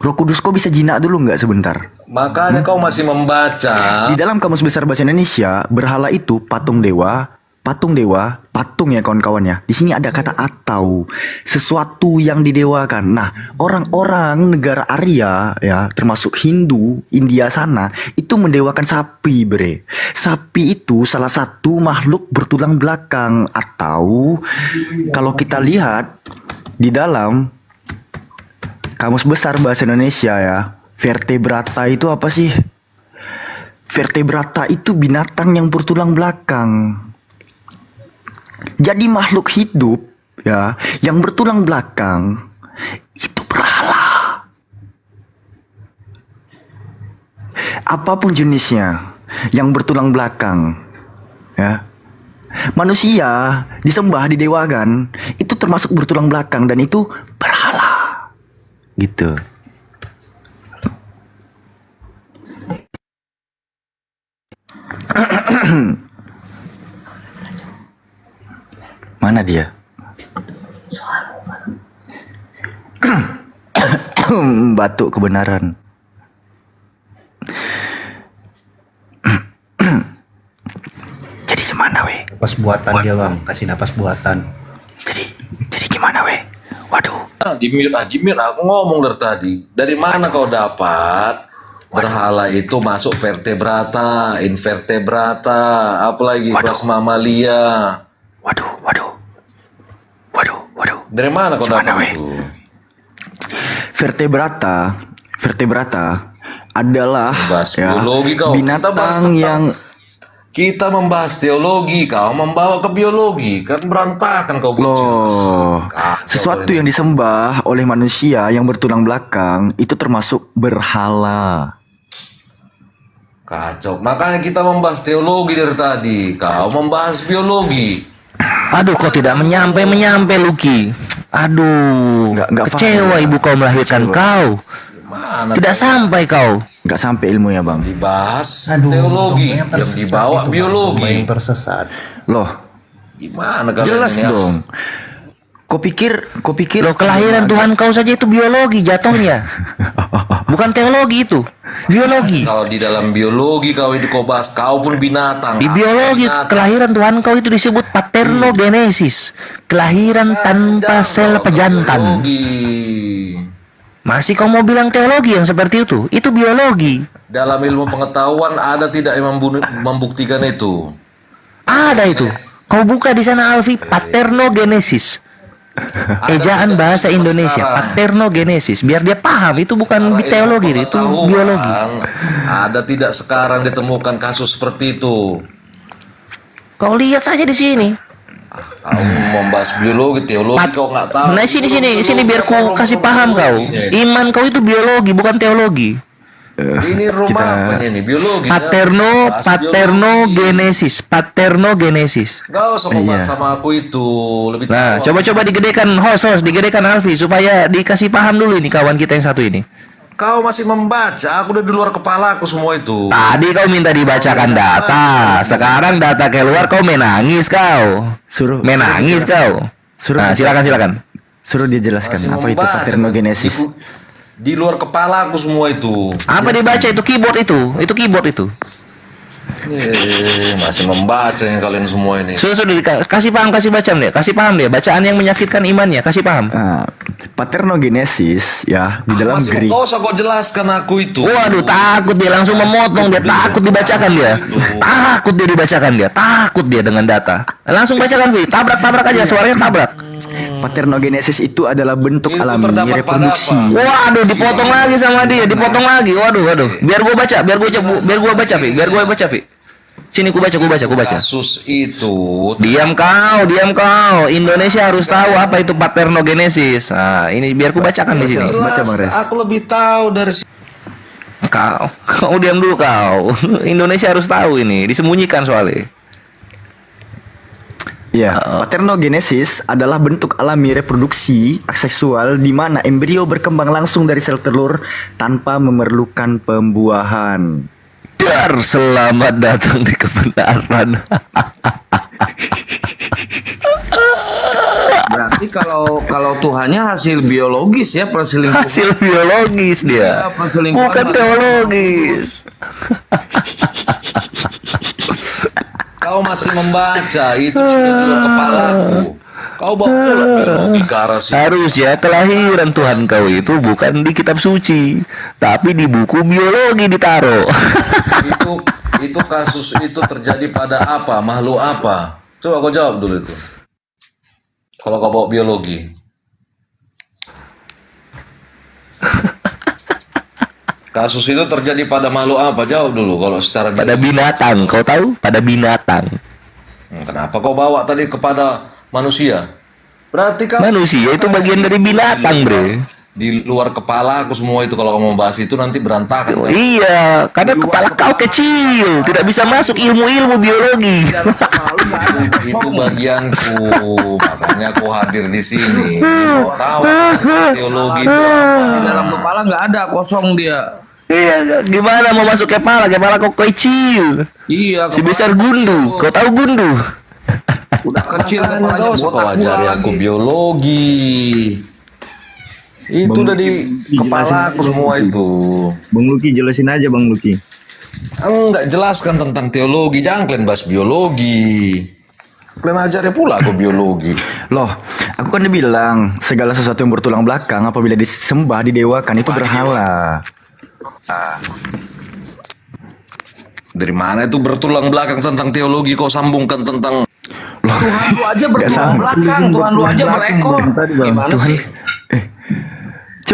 Roh Kudus kau bisa jinak dulu nggak sebentar? Makanya kau masih membaca. Di dalam Kamus Besar Bahasa Indonesia, berhala itu patung dewa, patung ya kawan-kawannya. Di sini ada kata atau, sesuatu yang didewakan. Nah, orang-orang negara Arya ya, termasuk Hindu, India sana, itu mendewakan sapi, bre. Sapi itu salah satu makhluk bertulang belakang, atau kalau kita lihat di dalam Kamus Besar Bahasa Indonesia ya, vertebrata itu apa sih? Vertebrata itu binatang yang bertulang belakang. Jadi makhluk hidup ya yang bertulang belakang itu berhala. Apapun jenisnya yang bertulang belakang ya. Manusia disembah, didewakan, itu termasuk bertulang belakang dan itu berhala. Gitu. Mana dia? Batuk kebenaran. Jadi semana we? Napas buatan dia bang, kasih napas buatan. Jadi gimana we? Waduh. Di mute, aku ngomong dari tadi. Dari mana kau dapat berhala itu masuk vertebrata, invertebrata, apalagi kelas mamalia? Waduh. Dari mana kau dapat itu? Vertebrata adalah ya, biologi kau. binatang yang kita membahas teologi, kau membawa ke biologi, kan berantakan kau loh. Sesuatu yang disembah oleh manusia yang bertulang belakang itu termasuk berhala. Kacau. Makanya kita membahas teologi dari tadi. Kau membahas biologi. Aduh, kok tidak menyampai Luki. Aduh, kecewa ibu kau melahirkan kau. Tidak sampai kau. Nggak sampai ilmunya bang. Dibahas teologi, yang dibawa biologi. Tersesat. Loh, gimana kalian jelas ini? dong. Kau pikir Loh, kelahiran Tuhan kau saja itu biologi jatuhnya. Bukan teologi itu, biologi. Kalau di dalam biologi kau itu kau bahas, kau pun binatang. Di biologi kelahiran Tuhan kau itu disebut paternogenesis, kelahiran tanpa sel pejantan. Masih kau mau bilang teologi yang seperti itu? Itu biologi. Dalam ilmu pengetahuan ada tidak yang membuktikan itu? Ada itu. Kau buka di sana Alfi, paternogenesis. Ejaan bahasa Indonesia, paternogenesis, biar dia paham itu bukan teologi, itu biologi. Ada tidak sekarang ditemukan kasus seperti itu? Kau lihat saja di sini. Kau membahas biologi, teologi kau nggak tahu. Nah sini biar ku kasih paham kau. Iman kau itu biologi bukan teologi. Ini rumah apanya ini? Biologi. Paternogenesis. Gak usah bahas sama aku itu. Lebih Nah, coba digedekan host, digedekan Alfi supaya dikasih paham dulu ini kawan kita yang satu ini. Kau masih membaca, aku udah di luar kepala aku semua itu. Tadi kau minta dibacakan data, sekarang data keluar kau menangis kau. Menangis kau. Nah, silakan. Suruh dia jelaskan apa itu paternogenesis. Di luar kepala aku semua itu. Apa dibaca itu keyboard itu? Itu keyboard itu. Masih membaca yang kalian semua ini. Sudah kasih paham, kasih baca dia. Kasih paham dia. Bacaan yang menyakitkan imannya, kasih paham. Paternogenesis ya di dalam Mas, Greek. kau usah kau jelaskan aku itu. Waduh, takut dia langsung memotong, dia takut dibacakan dia. Takut dia dibacakan dia, takut dia dengan data. Langsung bacakan, Vi. Tabrak-tabrak aja, suaranya tabrak. Paternogenesis itu adalah bentuk alami reproduksi. Waduh, dipotong lagi sama dia, dipotong lagi. Waduh. Biar gua baca, Vi. Biar gua baca, Vi. Sini ku baca. Kasus itu. Diam kau. Indonesia harus tahu apa itu paternogenesis. Nah, ini biar ku bacakan di sini. Jelas, aku lebih tahu dari Kau diam dulu kau. Indonesia harus tahu ini, disembunyikan soalnya. Ya, paternogenesis adalah bentuk alami reproduksi seksual di mana embrio berkembang langsung dari sel telur tanpa memerlukan pembuahan. Selamat datang di kebenaran. Berarti kalau Tuhannya hasil biologis ya, perselingkuhan. Hasil biologis dia. Bukan teologis. Kau masih membaca itu sudah kepalaku. Kau bawa pula biologi ke arah sini. Harus ya, kelahiran Tuhan kau itu bukan di kitab suci, tapi di buku biologi ditaruh. Itu kasus itu terjadi pada apa? Makhluk apa? Coba kau jawab dulu itu. Kalau kau bawa biologi. Kasus itu terjadi pada makhluk apa? Jawab dulu kalau secara pada binatang. Kau tahu? Pada binatang. Kenapa kau bawa tadi kepada manusia? Berarti kan manusia itu bagian dari binatang, Bre. Di luar kepala aku semua itu kalau kamu bahas itu nanti berantakan. Kan? Iya, karena kepala kau kecil, tidak bisa masuk ilmu-ilmu biologi. Itu bagianku, makanya aku hadir di sini. Mau tahu teologi itu apa? Dalam kepala nggak ada, kosong dia. Iya, gimana mau masuk kepala? Kepala kau kecil. Iya. Sebesar gundu. Kau tahu gundu? Udah kecil kepalanya, kau ajari aku biologi. Itu udah di kepala aku semua itu. Bang Luki jelasin aja Bang Luki. Enggak jelaskan tentang teologi, jangan kalian bahas biologi. Kalian ajarnya pula aku biologi. Loh, aku kan dibilang segala sesuatu yang bertulang belakang apabila disembah, didewakan itu berhala. Dari mana itu bertulang belakang tentang teologi kau sambungkan tentang Tuhan lu aja bertulang belakang, Tuhan lu aja berekor. Gimana sih?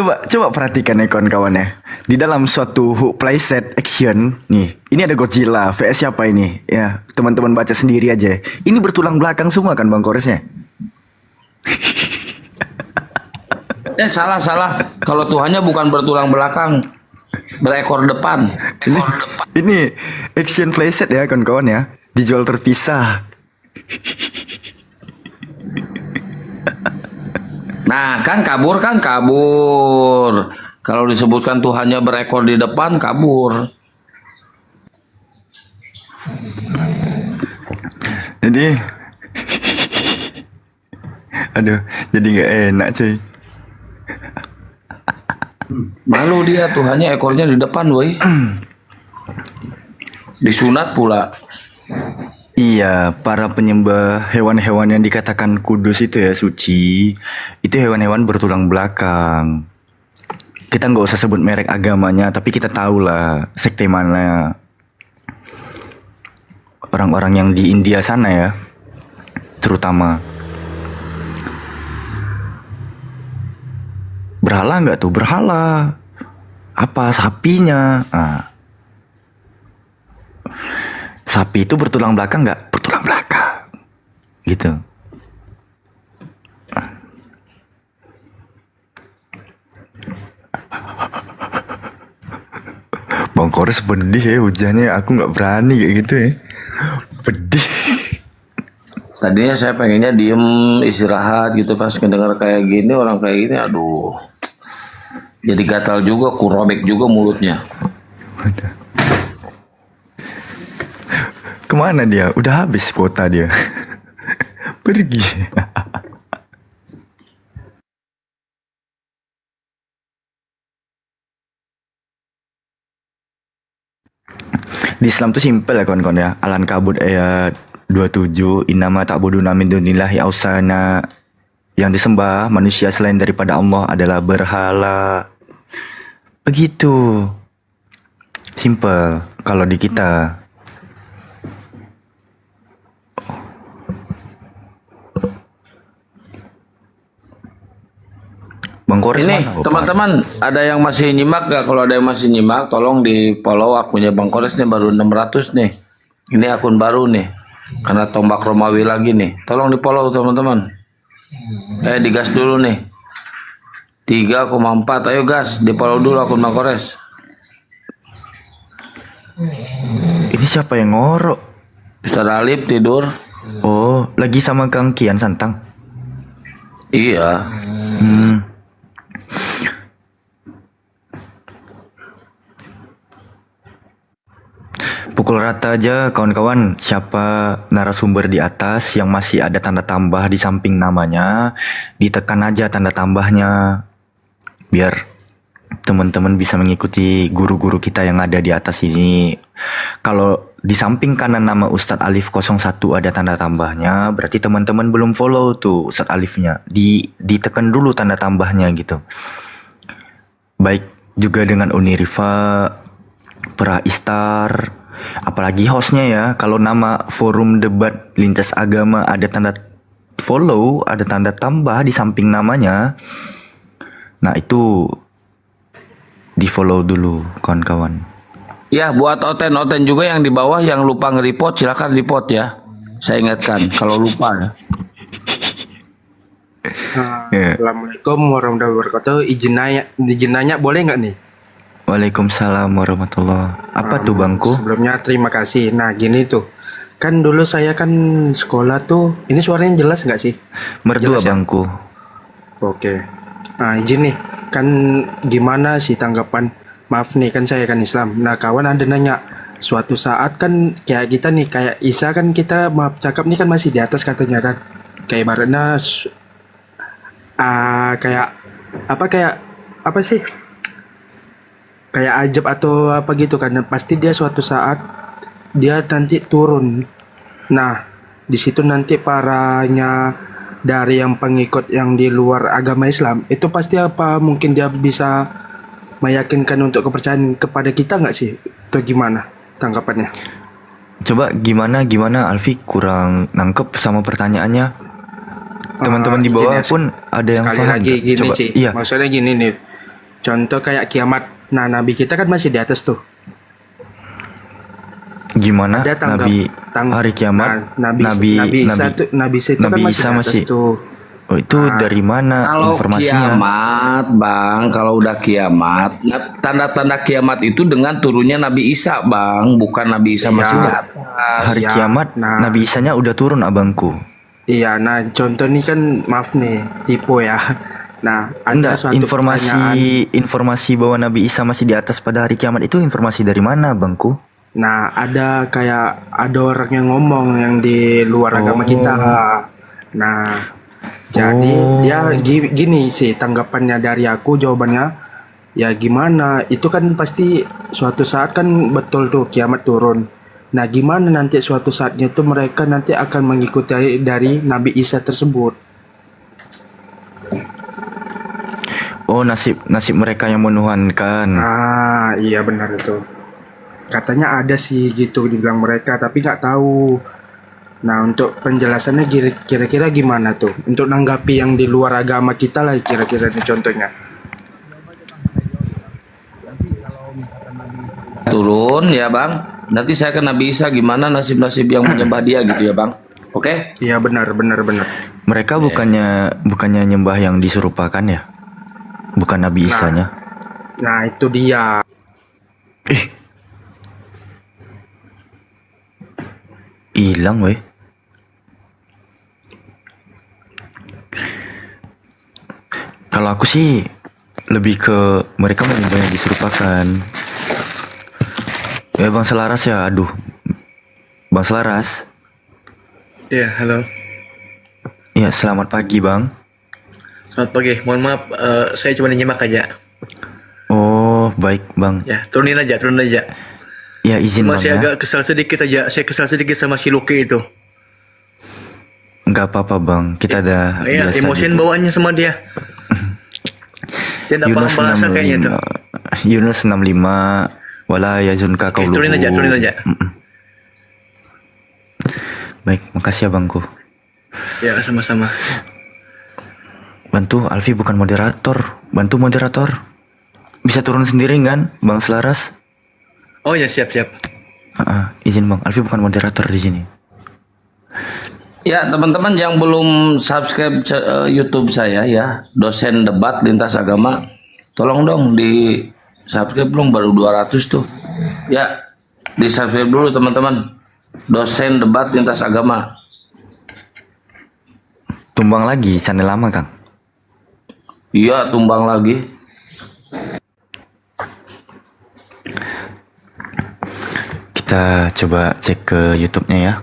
Coba perhatikan ya kawan-kawan ya. Di dalam suatu playset action nih, ini ada Godzilla vs siapa ini? Ya, teman-teman baca sendiri aja. Ini bertulang belakang semua kan Bang Koresnya? Salah. Kalau Tuhannya bukan bertulang belakang, berekor depan. Ini action playset ya kawan-kawan ya. Dijual terpisah. Nah, kan kabur. Kalau disebutkan Tuhannya berekor di depan, kabur. Jadi, aduh, jadi nggak enak cuy. Malu dia, Tuhannya ekornya di depan, woi. Disunat pula. Iya, para penyembah hewan-hewan yang dikatakan kudus itu ya, suci, itu hewan-hewan bertulang belakang. Kita nggak usah sebut merek agamanya, tapi kita tahu lah sekte mana. Orang-orang yang di India sana ya, terutama. Berhala nggak tuh? Berhala. Apa? Sapinya. Nah. Sapi itu bertulang belakang nggak? Bertulang belakang. Gitu. Bang Kores pedih ya hujannya. Aku nggak berani kayak gitu ya. Pedih. Tadinya saya pengennya diem istirahat gitu, pas mendengar kayak gini, orang kayak gini, aduh. Jadi gatal juga, kurobek juga mulutnya. Kemana dia? Udah habis kuota dia. Pergi. Di Islam tuh simpel ya kawan-kawan ya. Al-Ankabut ayat 27, innama ta'buduna min dunillahi ausana yang disembah manusia selain daripada Allah adalah berhala. Begitu. Simple kalau di kita. Bang Kores Ini mana, Opar? teman-teman ada yang masih nyimak gak? Kalau ada yang masih nyimak, tolong di follow akunnya Bang Kores nih, baru 600 nih. Ini akun baru nih, karena tombak Romawi lagi nih. Tolong di follow teman-teman. Digas dulu nih. 3,4, ayo gas, di follow dulu akun Bang Kores. Ini siapa yang ngorok? Ustaz Alif tidur. Oh, lagi sama Kang Kian Santang. Iya. Pukul rata aja kawan-kawan, siapa narasumber di atas yang masih ada tanda tambah di samping namanya, ditekan aja tanda tambahnya biar teman-teman bisa mengikuti guru-guru kita yang ada di atas ini. Kalau di samping kanan nama Ustadz Alif 01 ada tanda tambahnya, berarti teman-teman belum follow tuh Ustadz Alifnya. Ditekan dulu tanda tambahnya gitu. Baik juga dengan Unirifa, Praistar, apalagi hostnya ya. Kalau nama forum debat lintas agama ada tanda follow, ada tanda tambah di samping namanya, nah itu di follow dulu kawan-kawan. Ya, buat oten-oten juga yang di bawah yang lupa nge-report, silakan report ya. Saya ingatkan kalau lupa ya. Assalamualaikum warahmatullahi wabarakatuh. Izin nanya boleh nggak nih? Waalaikumsalam warahmatullah. Apa tuh Bangku? Sebelumnya terima kasih. Nah gini tuh, kan dulu saya kan sekolah tuh, ini suaranya jelas nggak sih? Mertua Jelas ya? Bangku. Oke. Nah izin nih, kan gimana sih tanggapan? Maaf nih, kan saya kan Islam. Nah kawan ada nanya, suatu saat kan kayak kita nih, kayak Isa kan kita maaf cakap nih kan masih di atas katanya kan. Kayak ibaratnya kayak apa sih? Kayak ajab atau apa gitu kan, pasti dia suatu saat dia nanti turun. Nah di situ nanti paranya dari yang pengikut yang di luar agama Islam itu pasti apa mungkin dia bisa meyakinkan untuk kepercayaan kepada kita nggak sih, atau gimana tanggapannya? Coba gimana Alfi, kurang nangkep sama pertanyaannya. Teman-teman di bawah gini, pun ada yang sekali paham lagi nggak? gini Coba, sih, iya. maksudnya gini nih, contoh kayak kiamat. Nah nabi kita kan masih di atas tuh. Gimana Ada hari kiamat? Nabi Isa itu kan Nabi masih Isa di atas masih. tuh. Oh itu dari mana Kalau informasinya? kiamat, Bang, kalau udah kiamat, tanda-tanda kiamat itu dengan turunnya Nabi Isa, Bang, bukan Nabi Isa masih di atas. Hari kiamat Nabi Isanya udah turun abangku. Iya, nah contoh nih kan maaf nih tipu ya. Nah ada Enggak, suatu pertanyaan. informasi bahwa Nabi Isa masih di atas pada hari kiamat itu informasi dari mana abangku? Nah ada orang yang ngomong yang di luar agama kita. Nah jadi dia gini sih tanggapannya dari aku, jawabannya ya gimana, itu kan pasti suatu saat kan betul tuh kiamat turun. Nah gimana nanti suatu saatnya tuh mereka nanti akan mengikuti dari Nabi Isa tersebut. Oh nasib mereka yang menuhankan. Ah iya benar itu. Katanya ada sih gitu dibilang mereka, tapi nggak tahu. Nah untuk penjelasannya kira-kira gimana tuh? Untuk nanggapi yang di luar agama kita lah kira-kira nih contohnya. Turun ya, Bang. Nanti saya ke Nabi Isa gimana nasib-nasib yang menyembah dia gitu ya, Bang. Oke? Iya benar. Mereka bukannya nyembah yang diserupakan ya? Bukan Nabi Isanya. Nah itu dia. Hilang weh. Kalau aku sih lebih ke mereka menyembah yang diserupakan. Ya Bang Selaras ya, aduh. Bang Selaras. Iya, halo. Iya, selamat pagi Bang. Selamat pagi. Mohon maaf, saya cuma nyimak aja. Oh, baik Bang. Ya, turunin aja. Ya, izin Bang Masih ya. agak kesal sedikit aja. Saya kesal sedikit sama si Luki itu. Nggak apa-apa bang, kita ada Iya, biasa emosian gitu. bawaannya sama dia. Dia nggak paham bahasa kayaknya tuh. Yunus 65 wala yazunka Oke, qauluhu. turunin aja. Baik, makasih ya bangku. Ya, sama-sama. Bantu, Alfi bukan moderator. Bantu moderator. Bisa turun sendiri kan, Bang Selaras? Oh ya, siap-siap. Izin bang, Alfi bukan moderator di sini. Ya teman-teman yang belum subscribe YouTube saya ya, Dosen Debat Lintas Agama, tolong dong di subscribe dong, baru 200 tuh. Ya, di subscribe dulu teman-teman. Dosen Debat Lintas Agama. Tumbang lagi, channel lama Kang. Iya, tumbang lagi. Kita coba cek ke YouTube-nya ya.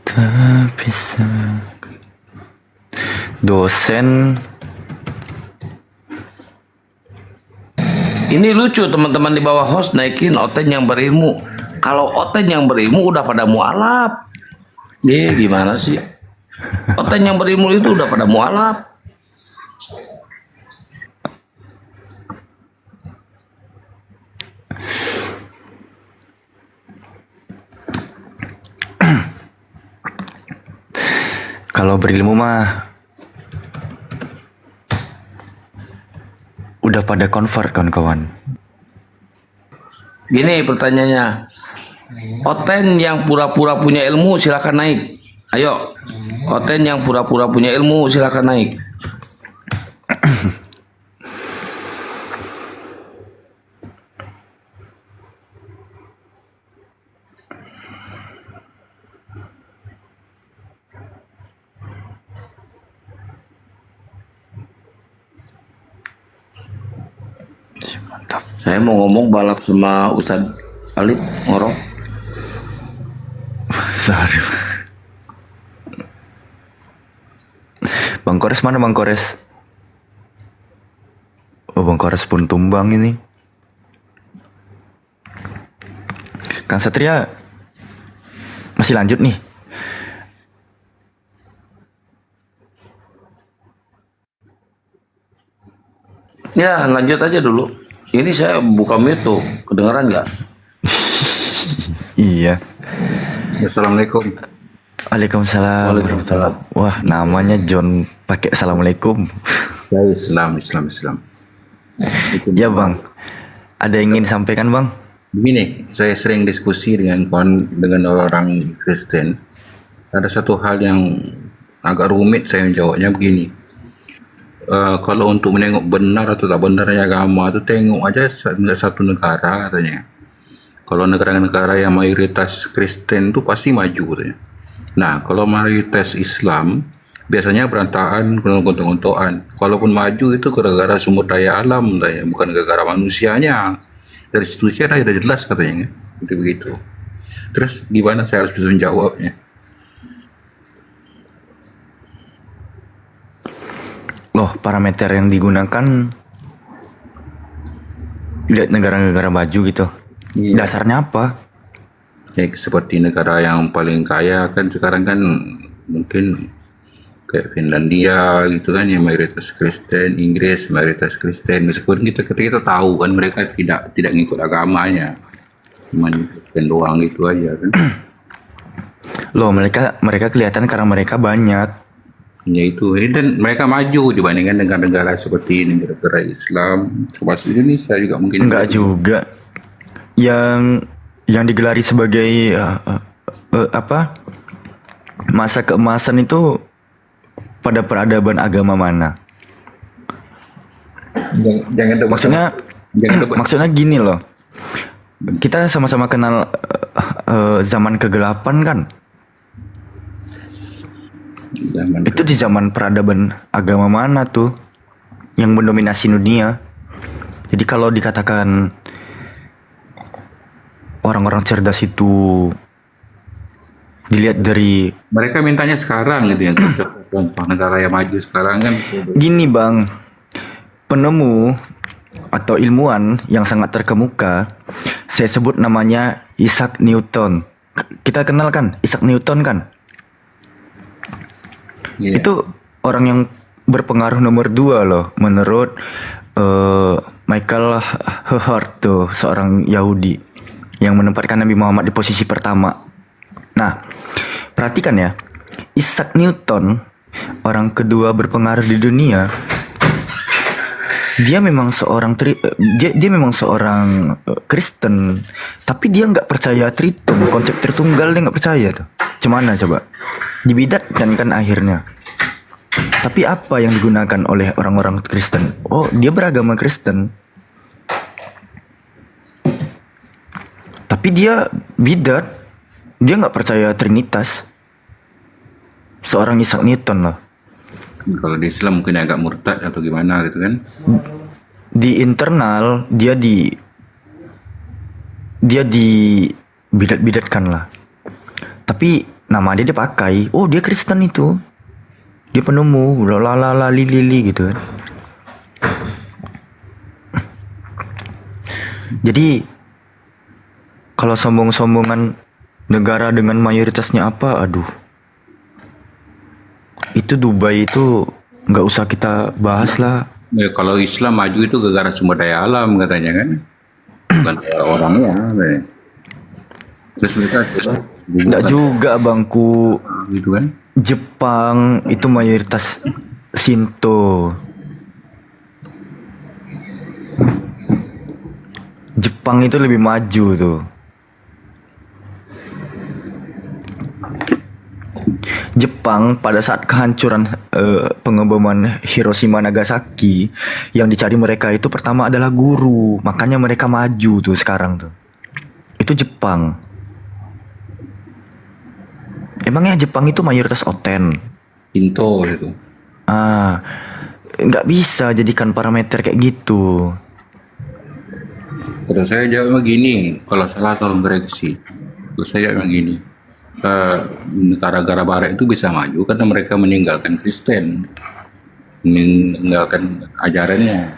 Tak bisa. Dosen. Ini lucu teman-teman, di bawah host naikin Oten yang berilmu. Kalau Oten yang berilmu udah pada mualaf. Gimana sih? Oten yang berilmu itu udah pada mualaf. Kalau berilmu mah udah pada convert kawan-kawan. Gini pertanyaannya, Oten yang pura-pura punya ilmu silakan naik. Ayo, Oten yang pura-pura punya ilmu silakan naik. Saya mau ngomong balap sama Ustadz Alif ngorok. Sorry. Bang Kores mana Bang Kores? Oh Bang Kores pun tumbang ini. Kang Satria masih lanjut nih. Ya lanjut aja dulu. Ini saya buka mute tuh, kedengeran nggak? Iya. Assalamualaikum. Waalaikumsalam. Waalaikumsalam. Wah, namanya John pakai assalamualaikum. Ya, Islam. Ya bang, ada yang ingin disampaikan bang? Begini, saya sering diskusi dengan orang Kristen. Ada satu hal yang agak rumit saya menjawabnya begini. Kalau untuk menengok benar atau tak benarnya agama itu tengok aja satu negara katanya. Kalau negara-negara yang mayoritas Kristen itu pasti maju katanya. Nah, kalau mayoritas Islam biasanya berantakan, gontok-gontokan. Kalaupun maju itu gara-gara sumber daya alam katanya, bukan gara-gara manusianya. Dari situ saya udah jelas katanya, itu begitu. Terus gimana saya harus bisa menjawabnya? Loh, parameter yang digunakan lihat negara-negara maju gitu. Iya. Dasarnya apa? Ya, seperti negara yang paling kaya kan sekarang kan mungkin kayak Finlandia gitu kan, yang mayoritas Kristen, Inggris mayoritas Kristen, meskipun kita tahu kan mereka tidak ngikut agamanya, cuma Kristen doang gitu aja kan. Loh, mereka kelihatan karena mereka banyak. Ya itu, dan mereka maju dibandingkan negara-negara seperti negara-negara Islam, termasuk Indonesia juga mungkin. Enggak juga. Yang digelari sebagai apa? Masa keemasan itu pada peradaban agama mana? Jangan maksudnya gini loh. Kita sama-sama kenal zaman kegelapan kan? Itu di zaman peradaban agama mana tuh yang mendominasi dunia? Jadi kalau dikatakan orang-orang cerdas itu Dilihat dari Mereka mintanya sekarang gitu ya, contoh negara yang maju sekarang kan. gini bang, penemu atau ilmuwan yang sangat terkemuka, saya sebut namanya Isaac Newton. Kita kenal kan Isaac Newton kan? Itu orang yang berpengaruh nomor 2 loh menurut Michael Howard tuh, seorang Yahudi yang menempatkan Nabi Muhammad di posisi pertama. Nah, perhatikan ya, Isaac Newton, orang kedua berpengaruh di dunia, dia memang seorang dia memang seorang Kristen, tapi dia nggak percaya Tritun, konsep Tritunggal dia nggak percaya tuh. Cuman coba dibidatkan kan akhirnya. Tapi apa yang digunakan oleh orang-orang Kristen? Oh, dia beragama Kristen, tapi dia bidat. Dia nggak percaya Trinitas. Seorang Isaac Newton loh. Kalau di Islam mungkin agak murtad atau gimana gitu kan. Di internal dia di bidat-bidatkan lah. Tapi nama dia pakai. Oh, dia Kristen itu. Dia penemu, lalala lili gitu kan. Jadi kalau sombong-sombongan negara dengan mayoritasnya apa, aduh, itu Dubai itu nggak usah kita bahas lah. Ya, kalau Islam maju itu gara-gara sumber daya alam katanya kan, bukan orangnya. Terus mereka nggak juga bangku, gitu kan. Jepang itu mayoritas Shinto. Jepang itu lebih maju tuh. Jepang pada saat kehancuran pengeboman Hiroshima Nagasaki, yang dicari mereka itu pertama adalah guru, makanya mereka maju tuh sekarang tuh. Itu Jepang. Emangnya Jepang itu mayoritas Oten? Shinto itu. Nggak bisa jadikan parameter kayak gitu. Terus saya jawab begini, kalau salah tolong koreksi. Terus saya jawab begini. Negara-negara barat itu bisa maju karena mereka meninggalkan Kristen, meninggalkan ajarannya.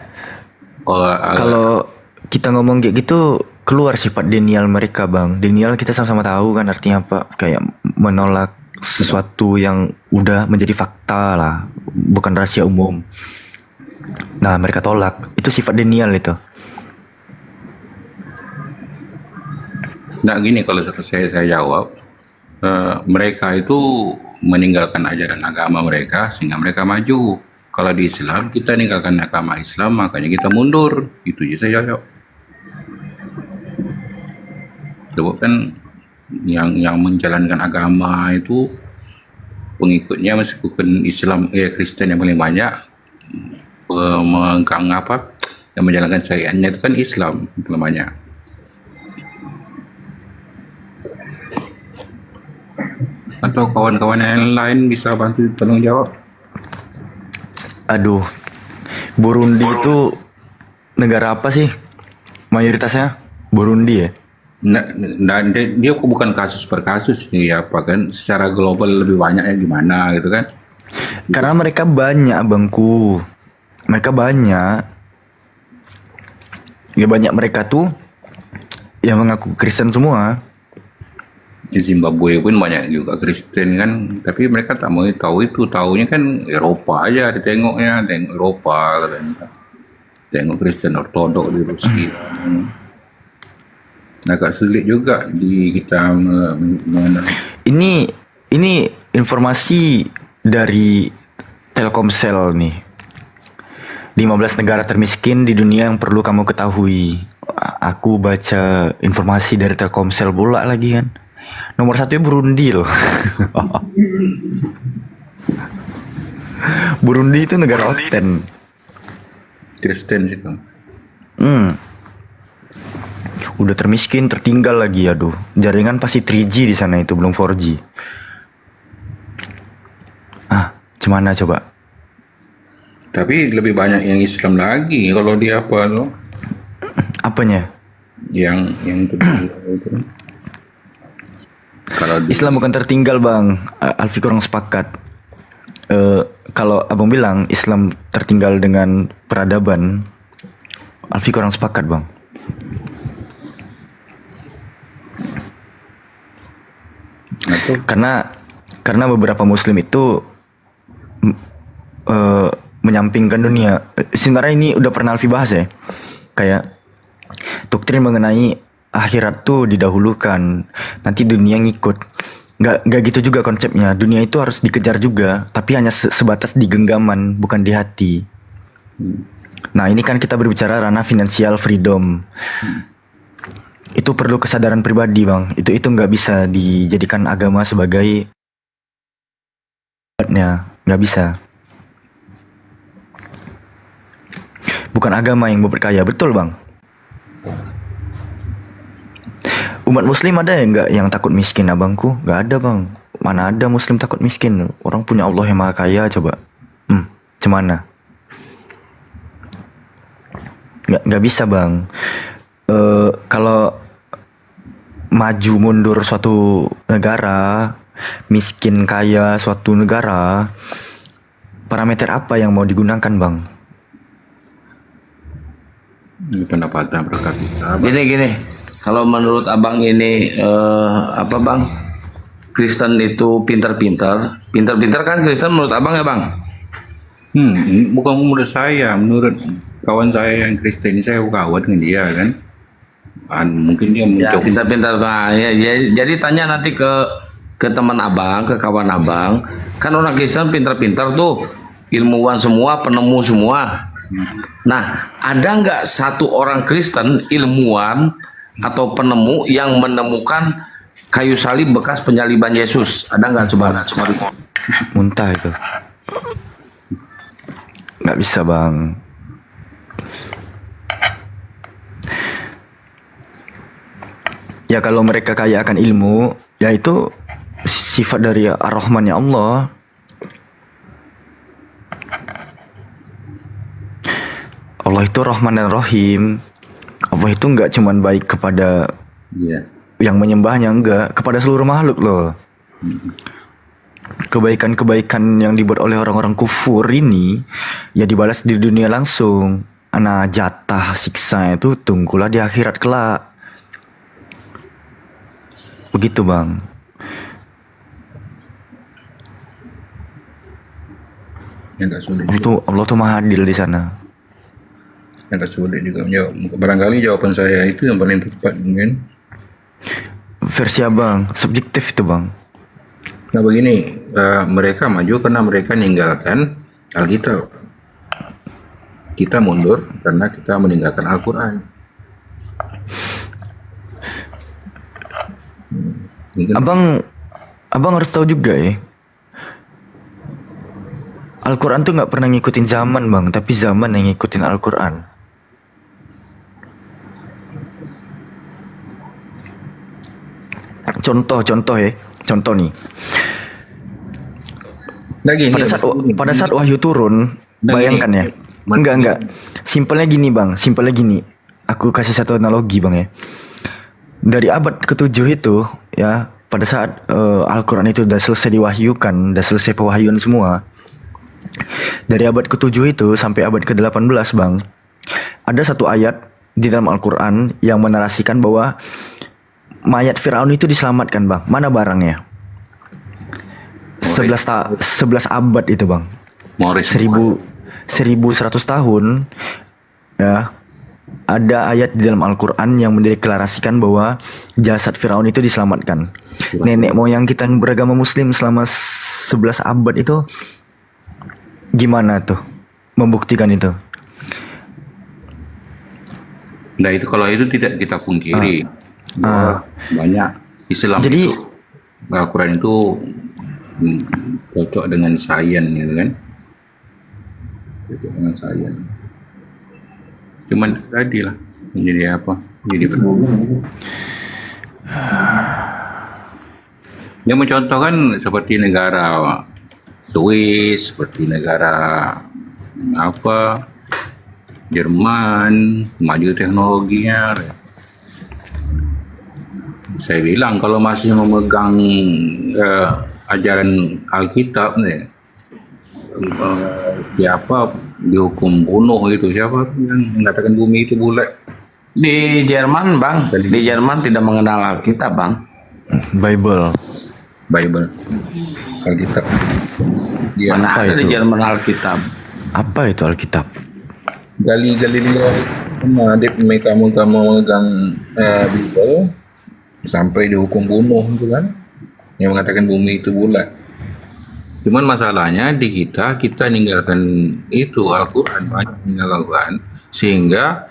Kalau kita ngomong kayak gitu, keluar sifat denial mereka bang. Denial kita sama-sama tahu kan artinya apa, kayak menolak sesuatu yang udah menjadi fakta lah, bukan rahasia umum. Nah mereka tolak, itu sifat denial itu. Nah gini, kalau saya jawab, mereka itu meninggalkan ajaran agama mereka sehingga mereka maju. Kalau di Islam kita meninggalkan agama Islam, makanya kita mundur. Itu aja saya jawab. Coba kan yang menjalankan agama itu pengikutnya meskipun Islam Kristen yang paling banyak, memegang apa yang menjalankan syariatnya itu kan Islam paling banyak. Atau kawan-kawan yang lain bisa bantu tolong jawab. Aduh, Burundi itu negara apa sih mayoritasnya? Burundi ya? Nah, dia bukan kasus per kasus nih apa kan, secara global lebih banyaknya gimana gitu kan. Karena mereka banyak bangku, mereka banyak. Ya banyak mereka tuh yang mengaku Kristen semua. Di Zimbabwe pun banyak juga Kristen kan, tapi mereka tak mau tahu itu, taunya kan Eropa aja ditengoknya, tengok Eropa katanya, tengok Kristen Ortodok di Rusia. Agak sulit juga di kita Ini informasi dari Telkomsel nih. 15 negara termiskin di dunia yang perlu kamu ketahui. Aku baca informasi dari Telkomsel pula lagi kan. Nomor 1 Burundi loh. Burundi itu negara Oten. Kristen sih kan. Udah termiskin, tertinggal lagi, aduh. Jaringan pasti 3G di sana itu, belum 4G. Gimana coba? Tapi lebih banyak yang Islam lagi kalau dia apa loh? Apanya? Yang itu. Islam bukan tertinggal bang. Alfi kurang sepakat. Kalau abang bilang Islam tertinggal dengan peradaban, Alfi kurang sepakat bang. Karena beberapa Muslim itu menyampingkan dunia. Sebenarnya ini udah pernah Alfi bahas ya. Kayak doktrin mengenai akhirat tuh didahulukan, nanti dunia ngikut. Nggak gitu juga konsepnya. Dunia itu harus dikejar juga, tapi hanya sebatas di genggaman, bukan di hati. Nah ini kan kita berbicara ranah financial freedom. Itu perlu kesadaran pribadi bang. Itu nggak bisa dijadikan agama sebagai nggak bisa. Bukan agama yang memperkaya, betul bang. Umat muslim ada ya nggak yang takut miskin abangku? Nggak ada bang. Mana ada muslim takut miskin? Orang punya Allah yang maha kaya coba. Cemana? Nggak bisa bang. Kalau maju mundur suatu negara, miskin kaya suatu negara, parameter apa yang mau digunakan bang? Ini pendapatnya berkata. Gini, kalau menurut abang ini apa bang? Kristen itu pintar-pintar kan Kristen menurut abang ya bang? Bukan menurut saya, menurut kawan saya yang Kristen ini, saya kawan dengan dia kan. Mungkin dia mencoba. Pintar-pintar. Nah, jadi tanya nanti ke teman abang, ke kawan abang. Kan orang Kristen pintar-pintar tuh, ilmuwan semua, penemu semua. Nah, ada nggak satu orang Kristen ilmuwan atau penemu yang menemukan kayu salib bekas penyaliban Yesus? Ada nggak coba? Muntah itu. Nggak bisa bang. Ya kalau mereka kaya akan ilmu, ya itu sifat dari Ar-Rahman ya Allah. Allah itu Rahman dan Rahim. Allah itu nggak cuman baik kepada yang menyembahnya, enggak, kepada seluruh makhluk loh. Kebaikan-kebaikan yang dibuat oleh orang-orang kufur ini ya dibalas di dunia langsung. Jatah siksa itu tunggulah di akhirat kelak. Begitu bang. Allah tuh maha adil di sana. Agak sulit juga menjawab. Barangkali jawaban saya itu yang paling tepat mungkin. Versi abang, subjektif itu bang. Nah begini, mereka maju karena mereka meninggalkan Alkitab. Kita mundur karena kita meninggalkan Al-Quran. Abang harus tahu juga ya. Al-Quran tuh nggak pernah ngikutin zaman bang, tapi zaman yang ngikutin Al-Quran. Contoh nih. Pada saat wahyu turun, bayangkan ya. Enggak. Simpelnya gini. Aku kasih satu analogi bang ya. Dari abad ke-7 itu ya, pada saat Al-Quran itu udah selesai diwahyukan, udah selesai pewahyuan semua. Dari abad ke-7 itu sampai abad ke-18 bang, ada satu ayat di dalam Al-Quran yang menarasikan bahwa mayat Firaun itu diselamatkan bang. Mana barangnya? 11 abad itu bang. 1100 tahun ya. Ada ayat di dalam Al-Quran yang mendeklarasikan bahwa jasad Firaun itu diselamatkan. Nenek moyang kita yang beragama Muslim selama 11 abad itu gimana tuh membuktikan itu? Nah itu kalau itu tidak kita pungkiri. Banyak Islam jadi, itu Al-Quran itu cocok dengan sains gitu kan. Cocok dengan sains. Cuman tadi lah menjadi apa? Jadi yang mencontohkan seperti negara Swiss, seperti negara Jerman, maju teknologinya. Saya bilang kalau masih memegang ajaran Alkitab nih, siapa dihukum bunuh itu, siapa yang mengatakan bumi itu bulat? Di Jerman bang, di Jerman tidak mengenal Alkitab bang. Bible. Alkitab. Mana ada di Jerman Alkitab? Apa itu Alkitab? Galileo mereka memegang Bible sampai dihukum bunuh itu kan, yang mengatakan bumi itu bulat. Cuman masalahnya di kita ninggalkan itu Al-Quran, banyak meninggalkan Al-Quran, sehingga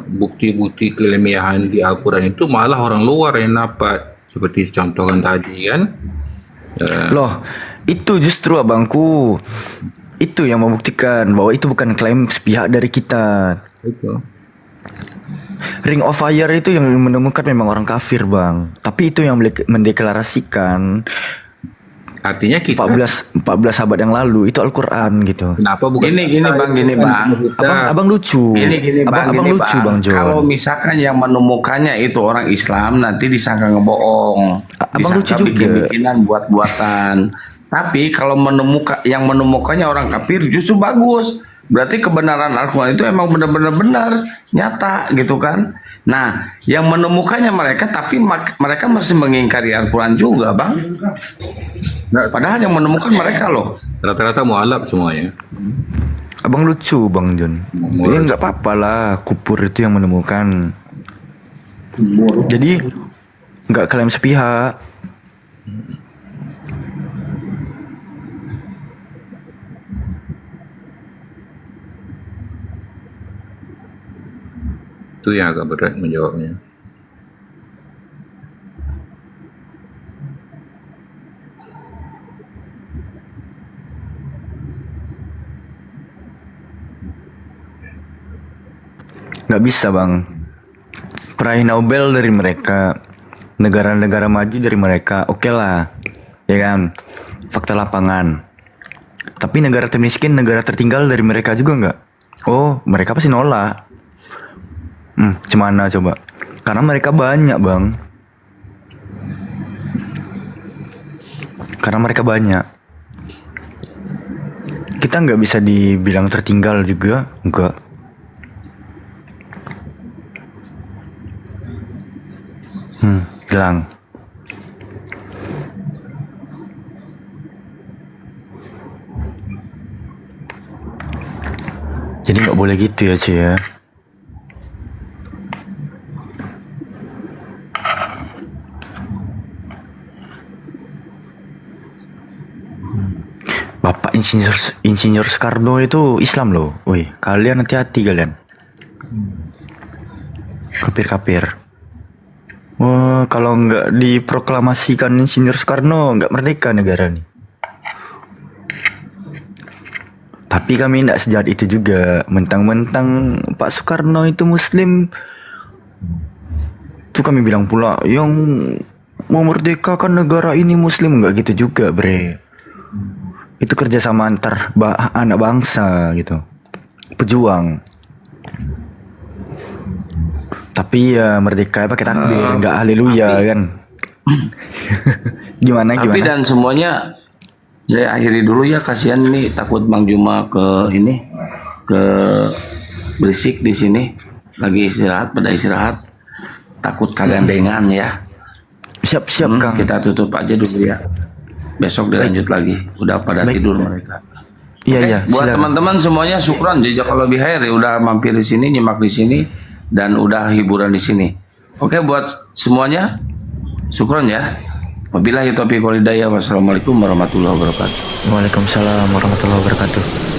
bukti-bukti keilmiahan di Al-Quran itu malah orang luar yang dapat, seperti contohkan tadi kan. Loh, itu justru abangku, itu yang membuktikan bahwa itu bukan klaim sepihak dari kita. Itu Ring of Fire itu yang menemukan memang orang kafir bang, tapi itu yang mendeklarasikan. Artinya kita 14 abad yang lalu itu Al-Quran gitu. Kenapa bukan? Gini bang. Abang lucu. Gini bang. Abang lucu bang John. Kalau misalkan yang menemukannya itu orang Islam, nanti disangka ngebohong. Abang lucu juga. Bikin-bikinan buat-buatan. Tapi kalau yang menemukannya orang kafir justru bagus. Berarti kebenaran Al-Quran itu emang benar-benar benar, nyata gitu kan. Nah, yang menemukannya mereka, tapi mereka masih mengingkari Al-Quran juga bang. Padahal yang menemukan mereka loh. Rata-rata mualaf semuanya. Abang lucu bang John. Ya nggak apa-apa lah, kupur itu yang menemukan. Jadi nggak klaim sepihak. Itu yang agak berat menjawabnya. Nggak bisa bang. Peraih Nobel dari mereka, negara-negara maju dari mereka, oke lah, ya kan, fakta lapangan. Tapi negara termiskin, negara tertinggal dari mereka juga nggak? Oh, mereka pasti nolak. Cemana coba? Karena mereka banyak bang. Karena mereka banyak. Kita nggak bisa dibilang tertinggal juga, enggak. Hilang. Jadi nggak boleh gitu ya sih ya. Bapak Insinyur Soekarno itu Islam loh. Woi, kalian hati-hati kalian. Kapir-kapir. Wah, kalau nggak diproklamasikan Insinyur Soekarno, nggak merdeka negara nih. Tapi kami nggak sejahat itu juga. Mentang-mentang Pak Soekarno itu Muslim, tuh kami bilang pula yang mau merdekakan negara ini Muslim, nggak gitu juga, bre. Itu kerjasama antar anak bangsa gitu, pejuang. Tapi ya merdeka pakai takbir, nggak haleluya kan. gimana? Tapi dan semuanya saya akhiri dulu ya, kasihan nih, takut Bang Juma ke berisik di sini, lagi istirahat, pada istirahat, takut kagandengan ya. Siap Kang. Kita tutup aja dulu ya. Besok dilanjut lagi. Udah pada tidur mereka. Iya. Buat teman-teman semuanya syukran jazakallahu khair ya udah mampir di sini, nyimak di sini, dan udah hiburan di sini. Oke, buat semuanya syukran ya. Wabillahi taufiq wal hidayah. Wassalamualaikum warahmatullahi wabarakatuh. Waalaikumsalam warahmatullahi wabarakatuh.